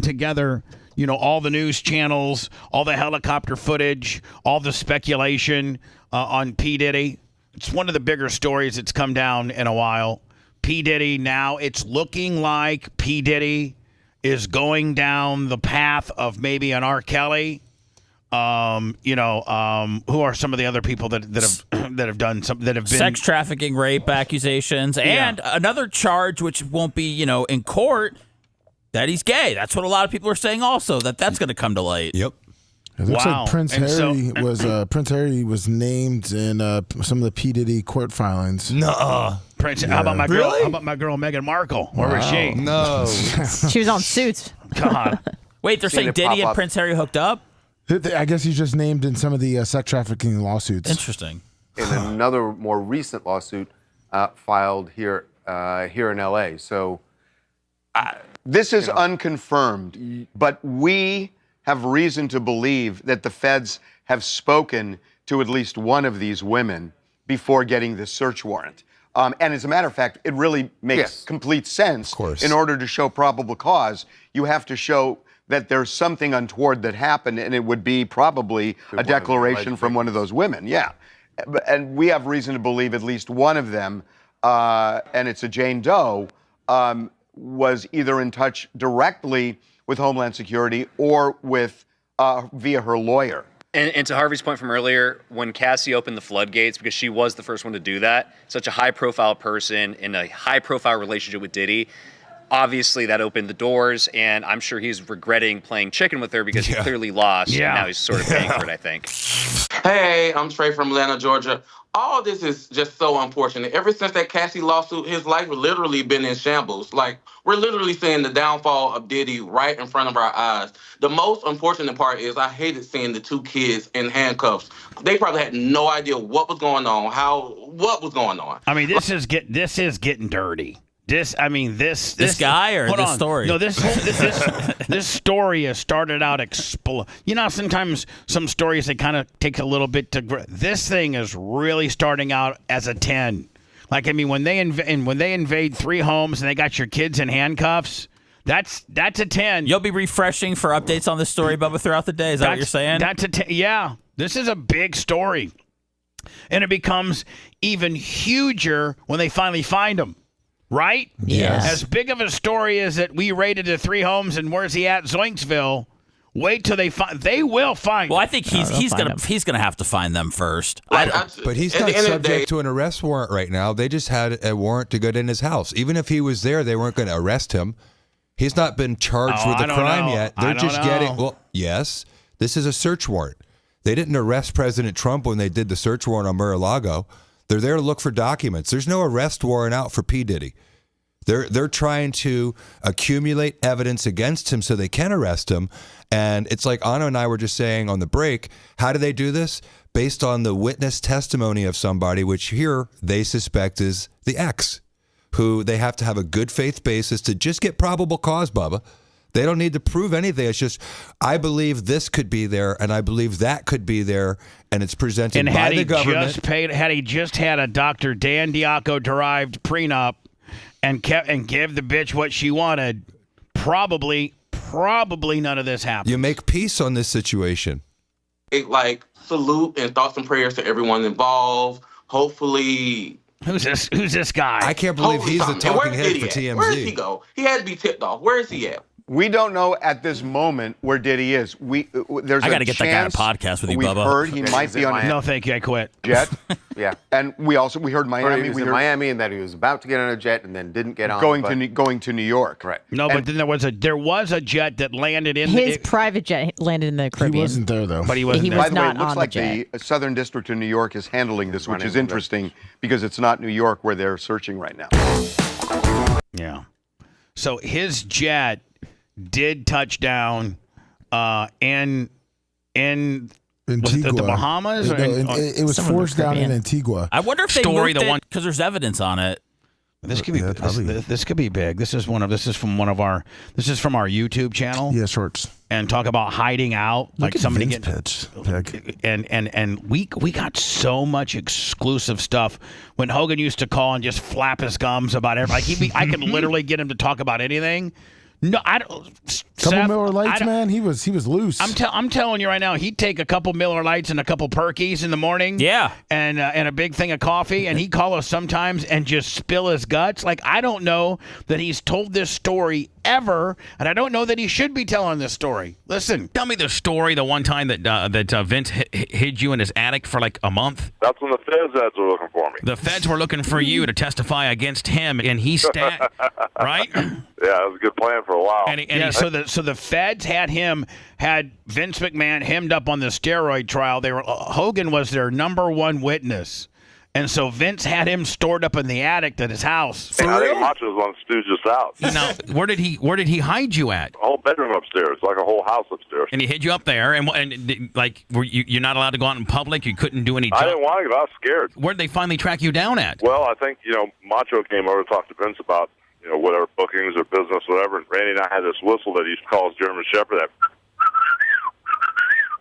together, all the news channels, all the helicopter footage, all the speculation on P. Diddy. It's one of the bigger stories that's come down in a while. P. Diddy, now it's looking like P. Diddy is going down the path of maybe an R. Kelly. Who are some of the other people that have done something that have been sex trafficking, rape accusations, and another charge which won't be in court, that he's gay. That's what a lot of people are saying also, that's going to come to light. Yep. It looks like Prince Harry was named in some of the P. Diddy court filings. No. Prince. Yeah. How about my girl? How about my girl Meghan Markle? Where was she? No. She was on Suits. God. Wait, they're saying Diddy and Prince Harry hooked up? I guess he's just named in some of the sex trafficking lawsuits. Interesting. In another more recent lawsuit filed here in L.A. So this is unconfirmed, but we have reason to believe that the feds have spoken to at least one of these women before getting the search warrant. And as a matter of fact, it really makes complete sense. Of course. In order to show probable cause, you have to show that there's something untoward that happened, and it would be probably a declaration from one of those women. Yeah. And we have reason to believe at least one of them, and it's a Jane Doe, was either in touch directly with Homeland Security or with via her lawyer. And to Harvey's point from earlier, when Cassie opened the floodgates, because she was the first one to do that, such a high-profile person in a high-profile relationship with Diddy, obviously that opened the doors, and I'm sure he's regretting playing chicken with her because he clearly lost, and now he's sort of paying for it, I think. Hey, I'm Trey from Atlanta, Georgia. All this is just so unfortunate. Ever since that Cassie lawsuit, his life has literally been in shambles. Like, we're literally seeing the downfall of Diddy right in front of our eyes. The most unfortunate part is I hated seeing the 2 kids in handcuffs. They probably had no idea what was going on, what was going on. I mean, this is getting dirty. This guy or hold this on. story? No, this story has started out You know, sometimes some stories they kind of take a little bit to. This thing is really starting out as a 10. Like, I mean, when they invade 3 homes and they got your kids in handcuffs, that's a 10. You'll be refreshing for updates on this story, Bubba, throughout the day. Is that what you're saying? That's a 10. Yeah, this is a big story, and it becomes even huger when they finally find him. Right? Yes. As big of a story as that we raided the 3 homes and where's he at? Zoinksville. Wait till they find. They will find. Well, I think he's gonna have to find them first. But he's not subject to an arrest warrant right now. They just had a warrant to get in his house. Even if he was there, they weren't going to arrest him. He's not been charged with a crime yet. They're just getting. Well, yes, this is a search warrant. They didn't arrest President Trump when they did the search warrant on Mar-a-Lago. They're there to look for documents. There's no arrest warrant out for P. Diddy. They're trying to accumulate evidence against him so they can arrest him. And it's like Anna and I were just saying on the break, how do they do this? Based on the witness testimony of somebody, which here they suspect is the ex, who they have to have a good faith basis to just get probable cause, Bubba. They don't need to prove anything. It's just, I believe this could be there, and I believe that could be there, and it's presented by the government. Had he just had a Dr. Dan Diaco-derived prenup and give the bitch what she wanted, probably none of this happened. You make peace on this situation. Salute and thoughts and prayers to everyone involved. Hopefully... Who's this guy? I can't believe he's the talking head for TMZ. Where does he go? He had to be tipped off. Where is he at? We don't know at this moment where Diddy is. I got to get that guy on a podcast with you, We've Bubba. heard he might be on. No, thank you. I quit. Jet. Yeah. And we heard Miami. He was in Miami, and that he was about to get on a jet and then didn't get on. Going to New York. Right. No, but then there was a jet that landed in his private jet landed in the Caribbean. He wasn't there though. But he wasn't there. By the way, not it looks on like the the Southern District of New York is handling this, which is interesting because it's not New York where they're searching right now. Yeah. So his jet did touch down in Antigua. the Bahamas? It was forced down in Antigua. I wonder if they moved it because there's evidence on it. This could be this could be big. This is from our YouTube channel. Yeah, shorts. And talk about hiding out. Look like somebody Vince pitch. And we got so much exclusive stuff when Hogan used to call and just flap his gums about everything. Like I could literally get him to talk about anything. No, I don't. Couple Miller Lights, man. He was loose. I'm telling you right now, he'd take a couple Miller Lights and a couple Perkies in the morning. Yeah, and a big thing of coffee, and he'd call us sometimes and just spill his guts. Like I don't know that he's told this story ever, and I don't know that he should be telling this story. Listen, tell me the story. The one time that Vince hid you in his attic for like a month. That's when the feds were looking for me. The feds were looking for you to testify against him, and he right? Yeah, it was a good plan for a while. So the feds had Vince McMahon hemmed up on the steroid trial. Hogan was their number one witness, and so Vince had him stored up in the attic at his house. I think Macho was on Stooge's house. Now, where did he hide you at? A whole bedroom upstairs, like a whole house upstairs. And he hid you up there, and like you're not allowed to go out in public. You couldn't do any. I didn't want to go. I was scared. Where did they finally track you down at? Well, I think Macho came over to talk to Vince about whatever bookings or business, whatever. And Randy and I had this whistle that he used to call his German Shepherd, that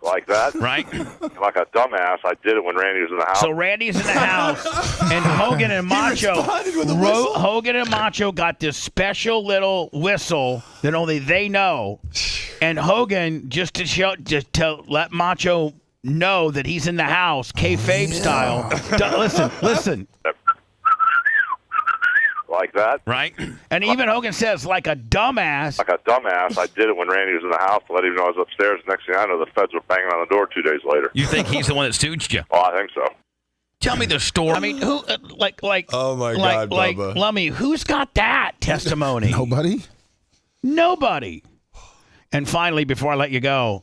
like that. Right. Like a dumbass, I did it when Randy was in the house. So Randy's in the house, and Hogan and Macho got this special little whistle that only they know, and Hogan just to let Macho know that he's in the house, kayfabe style. Listen. Like that. Right. And even Hogan says, like a dumbass. Like a dumbass, I did it when Randy was in the house to let him know I was upstairs. Next thing I know, the feds were banging on the door 2 days later. You think he's the one that stooged you? Oh, I think so. Tell me the story. I mean, who, oh my God, Bubba. Lummy, who's got that testimony? Nobody. And finally, before I let you go,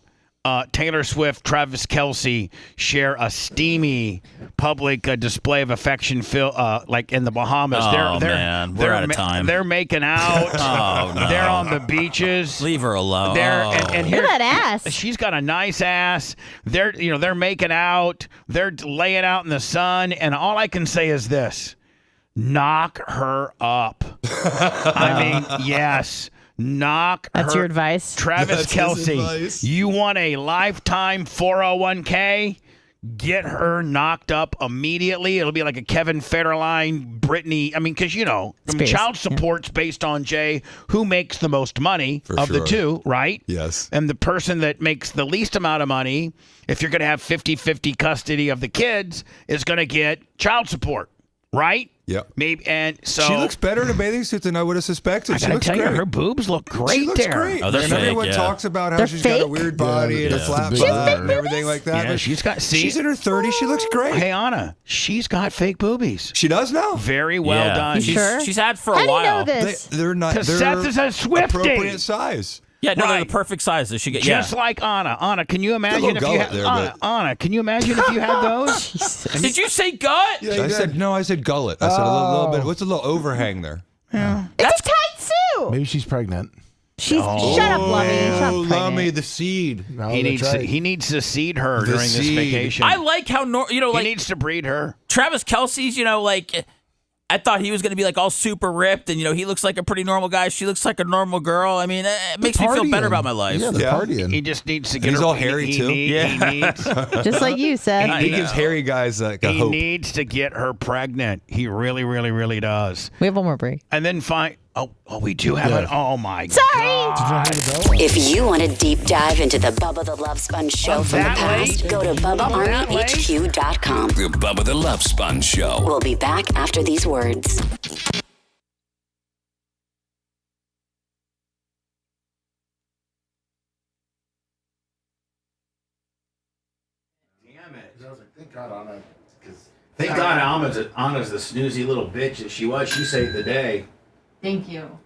Taylor Swift, Travis Kelce share a steamy public display of affection, like in the Bahamas. Man, we're out of time. They're making out. Oh, no. They're on the beaches. Leave her alone. And look at that ass. She's got a nice ass. They're making out. They're laying out in the sun. And all I can say is this: knock her up. I mean, yes. That's your advice? Travis Kelce, you want a lifetime 401k? Get her knocked up immediately. It'll be like a Kevin Federline, Brittany. I mean, because, child support's based on, Jay, who makes the most money of the two, right? Yes. And the person that makes the least amount of money, if you're going to have 50-50 custody of the kids, is going to get child support, right? Yep. Maybe, and so she looks better in a bathing suit than I would have suspected. I She gotta looks tell you, great. her boobs look great She looks there. great. Oh, they're and fake, everyone yeah. talks about how They're she's fake? got a weird body and a flat butt and everything like that. Yeah, but she's got. See, she's in her 30s. She looks great. Hey, Anna, she's got fake boobies. She does now. Very well Yeah. done. She's had for a How do you while. know this? They're not. Because They're Seth is a Swiftie. appropriate size. Yeah, no, they're Right. the perfect size. They should get. Just like Anna. Anna, can you imagine if you gullet had there, Anna, can you imagine if you had those? Did you say gut? I said no. I said gullet. I said a little bit. What's a little overhang there? Yeah. It's a tight suit. Maybe she's pregnant. Shut up, Lummy. She's not pregnant. Lummy, the seed. No, He that's needs right. he needs to seed her The during this seed. vacation. I like how he like needs to breed her. Travis Kelce's. Like I thought he was going to be like all super ripped, and he looks like a pretty normal guy. She looks like a normal girl. I mean, it makes me feel better about my life. Yeah, they're partying. He just needs to And get he's her. all hairy, too. He needs. Just like you said. He gives hairy guys like a He hope. needs to get her pregnant. He really, really, really does. We have one more break. And then find. Oh, we do have it. Oh my Sorry. God! If you want a deep dive into the Bubba the Love Sponge show from the past, go to BubbaArmyHQ.com. The Bubba the Love Sponge Show. We'll be back after these words. Damn it. I was like, thank God Anna. Thank God Anna's the snoozy little bitch that she was. She saved the day. Thank you.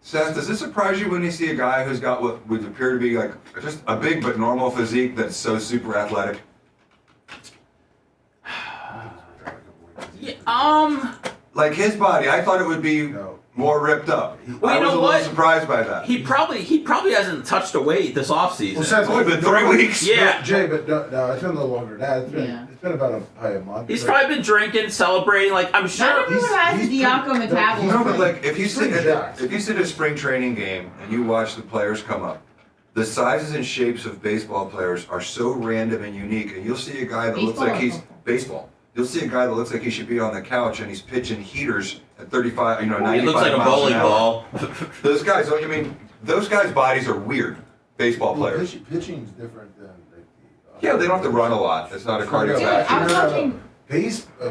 Seth, does it surprise you when you see a guy who's got what would appear to be like just a big but normal physique that's so super athletic? Like his body, I thought it would be more ripped up. Well, I you was know a what? little surprised by that. He probably hasn't touched a weight this offseason. Well, Seth, it's only been 3 weeks. Yeah. Jay, but no, it's been a little longer than that. It's been about a month. He's probably been drinking, celebrating. Like I'm sure. Everyone has the Diaco metabolism. No, but like if you sit at a spring training game and you watch the players come up, the sizes and shapes of baseball players are so random and unique, and you'll see a guy that looks like he's baseball. You'll see a guy that looks like he should be on the couch and he's pitching heaters at 35, 95 He looks like a miles bowling an hour. ball. Those guys, I mean, those guys' bodies are weird. Baseball players. Pitching's different than Yeah, they don't have to run a lot. It's not a cardiovascular.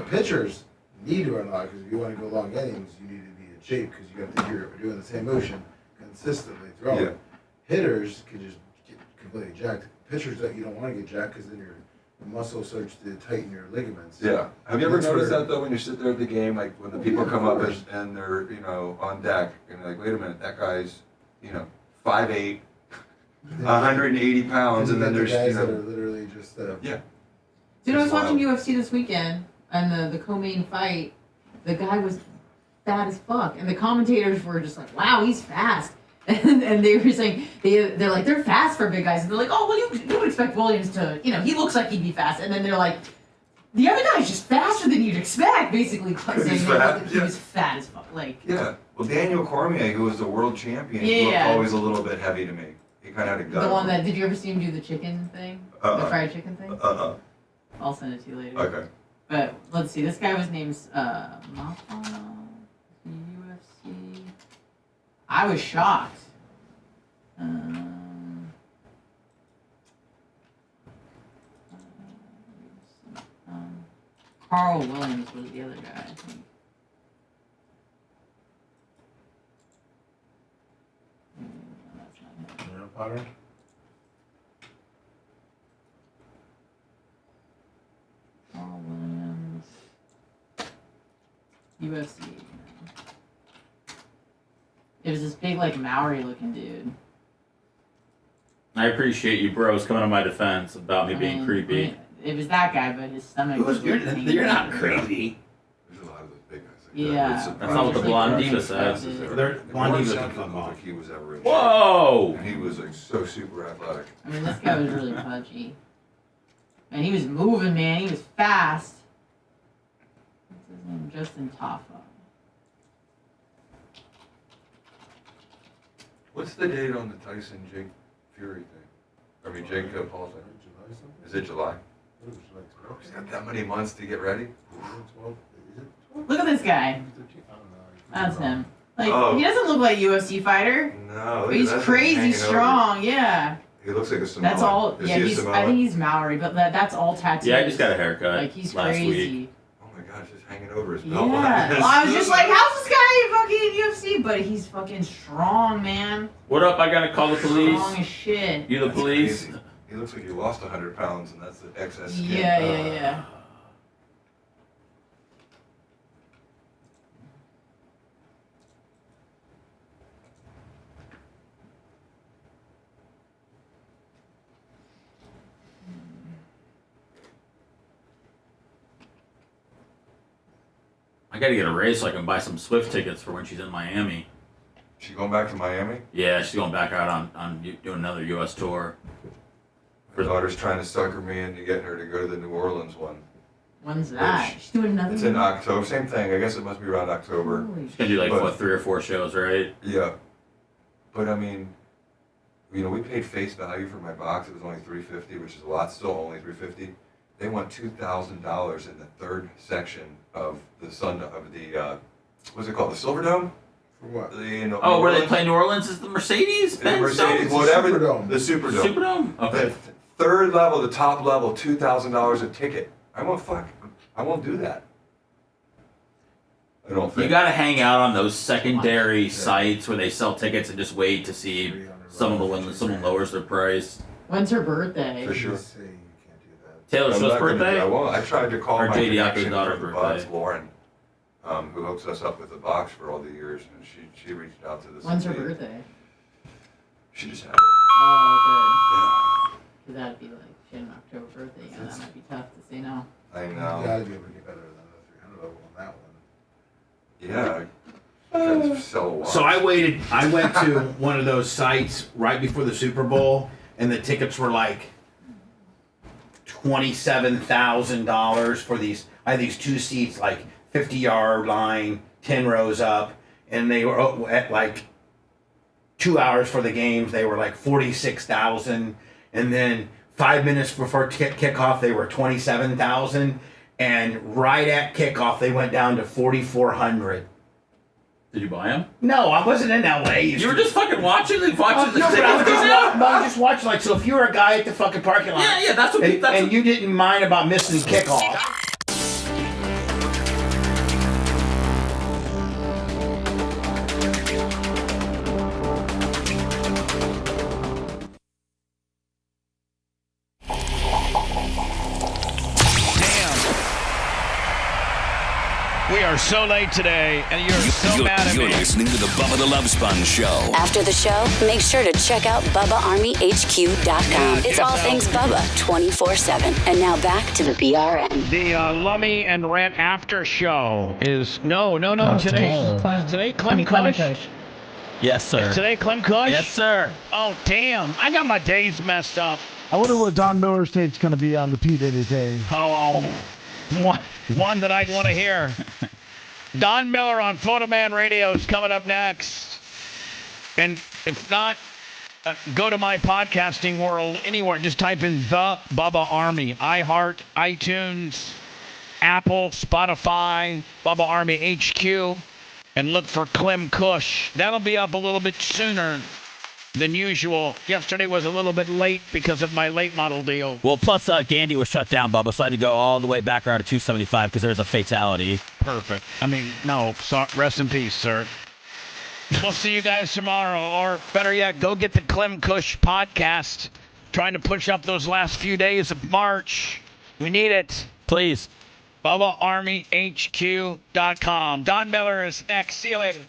Pitchers need to run a lot because if you want to go long innings, you need to be in shape because you have to hear it doing the same motion consistently throwing. Yeah. Hitters can just get completely jacked. Pitchers that you don't want to get jacked because then your muscle starts to tighten your ligaments. Yeah. Have you ever That's noticed where- that though when you sit there at the game, like when the people come up and they're, on deck and you're like, wait a minute, that guy's, 5'8", 180 pounds, and then you got there's, the guys that are literally just yeah. Dude, I was It's watching wild. UFC this weekend, and the co-main fight, the guy was fat as fuck, and the commentators were just like, "Wow, he's fast," and they were saying they're like they're fast for big guys, and they're like, "Oh, well, you would expect Williams to, he looks like he'd be fast," and then they're like, "The other guy's just faster than you'd expect," basically saying He's they looked fat, like he was fat as fuck, like. Yeah. Well, Daniel Cormier, who was the world champion, looked Yeah. always a little bit heavy to me. He kind of had a gut. The one that, did you ever see him do the chicken thing? The fried chicken thing? I'll send it to you later. Okay. But let's see, this guy was named Mapa UFC. I was shocked. Carl Williams was the other guy, I think. Potter. Carl Williams. UFC. It was this big, like, Maori looking dude. I appreciate you bros coming to my defense about me being creepy. It was that guy, but his stomach was You're hanging not out. creepy. There's a lot of those big guys. Yeah. That's not what the blonde diva said. Blonde diva didn't look like he was ever in shape. Whoa! And he was like so super athletic. I mean, this guy was really pudgy. And he was moving, man. He was fast. What's his name? Justin Taffa. What's the date on the Tyson Jake Fury thing? I mean, Jake Paul thing. Is it July? He's got that many months to get ready. Look at this guy. That's him. Like Oh. he doesn't look like a UFC fighter. No, But he's crazy strong. Yeah. He looks like a Samoan. That's all. Is Yeah, he a he's. I Samoan? think he's Maori, but that's all tattooed. Yeah, I just got a haircut. Like he's last crazy. week. Oh my God, it's just hanging over his belt. Yeah. Well, I was just like, how's this guy fucking UFC? But he's fucking strong, man. What up? I gotta call the police. Strong as shit. You the police? Crazy. He looks like he lost 100 pounds, and that's the excess skin. Yeah. I gotta get a raise so I can buy some Swift tickets for when she's in Miami. She going back to Miami? Yeah, she's going back out on doing another U.S. tour. Her daughter's trying to sucker me into getting her to go to the New Orleans one. When's that? She's doing another It's in one? October. Same thing. I guess it must be around October. She's gonna do like But- what, 3 or 4 shows, right? Yeah. But I mean, you know, we paid face value for my box. It was only $350, which is a lot. Still only $350. They want $2,000 in the third section of the what's it called? The Silverdome? For what? Oh, where they play New Orleans is the Mercedes? The Mercedes, whatever. Superdome. The Superdome. Superdome? Okay. The third level, the top level, $2,000 a ticket. I won't do that. I don't think. You gotta hang out on those secondary sites where they sell tickets and just wait to see if someone lowers their price. When's her birthday? For sure. Taylor I'm Swift's not gonna do birthday? that. I won't. I tried to call Or my JD Ako's connection daughter's for the birthday. box, Lauren, who hooks us up with the box for all the years, and she reached out to this. When's her lady. birthday? She just had it. Oh, good. Cause that'd be like she had an October birthday. Yeah, that might be tough to say no. I know. You gotta be able to get better than the 300 level on that one. Yeah. Trying to sell a watch. So I went to one of those sites right before the Super Bowl, and the tickets were like $27,000 for these. I had these 2 seats, like 50-yard line, 10 rows up, and they were at like 2 hours for the games. They were like 46,000, and then 5 minutes before kickoff, they were 27,000, and right at kickoff, they went down to 4,400. Did you buy them? No, I wasn't in LA. You were just fucking watching the No, but I was just watching, like, so if you were a guy at the fucking parking lot, Yeah, that's what. and you didn't mind about missing kickoff. We are so late today, and you're so mad at me. You're listening to the Bubba the Love Sponge Show. After the show, make sure to check out BubbaArmyHQ.com. It's all things Bubba 24/7. And now back to the BRN. The Lummy and Rant After Show is no. Today Clem Kush. Yes, sir. Is today Clem Kush? Yes, sir. Oh damn! I got my days messed up. I wonder what Don Miller's tape's going to be on the P. Diddy tape. Oh, one that I'd want to hear. Don Miller on Photo Man Radio is coming up next. And if not, go to my podcasting world anywhere. Just type in The Bubba Army. iHeart, iTunes, Apple, Spotify, Bubba Army HQ, and look for Clem Kush. That'll be up a little bit sooner than usual. Yesterday was a little bit late because of my late model deal. Well, plus Gandy was shut down, Bubba, so I had to go all the way back around to 275 because there's a fatality. Perfect. I mean, no, rest in peace, sir. We'll see you guys tomorrow, or better yet, go get the Clem Kush podcast. Trying to push up those last few days of March. We need it. Please. BubbaArmyHQ.com. Don Miller is next. See you later.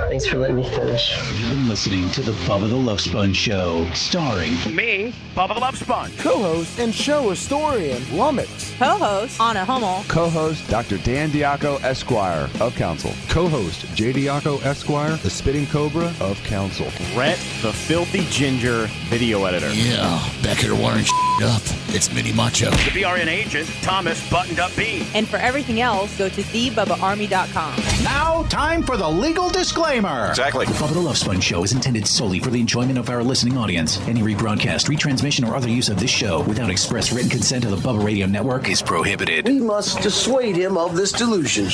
Thanks for letting me finish. You're listening to the Bubba the Love Sponge Show, starring Me, Bubba the Love Sponge. Co-host and show historian, Lummox. Co-host, Anna Hummel. Co-host, Dr. Dan Diaco, Esquire, of Council. Co-host, J. Diaco, Esquire, the Spitting Cobra, of Council. Rhett, the Filthy Ginger, video editor. Yeah, back here wiring up. It's Mini Macho. The BRN agent, Thomas Buttoned Up B. And for everything else, go to thebubbaarmy.com. Now, time for the legal disclaimer. Exactly. The Bubba the Love Sponge show is intended solely for the enjoyment of our listening audience. Any rebroadcast, retransmission, or other use of this show without express written consent of the Bubba Radio Network is prohibited. We must dissuade him of this delusion.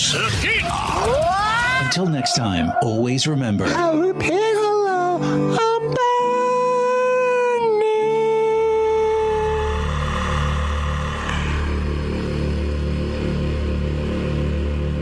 Until next time, always remember. I'll repeat hello. I'm back.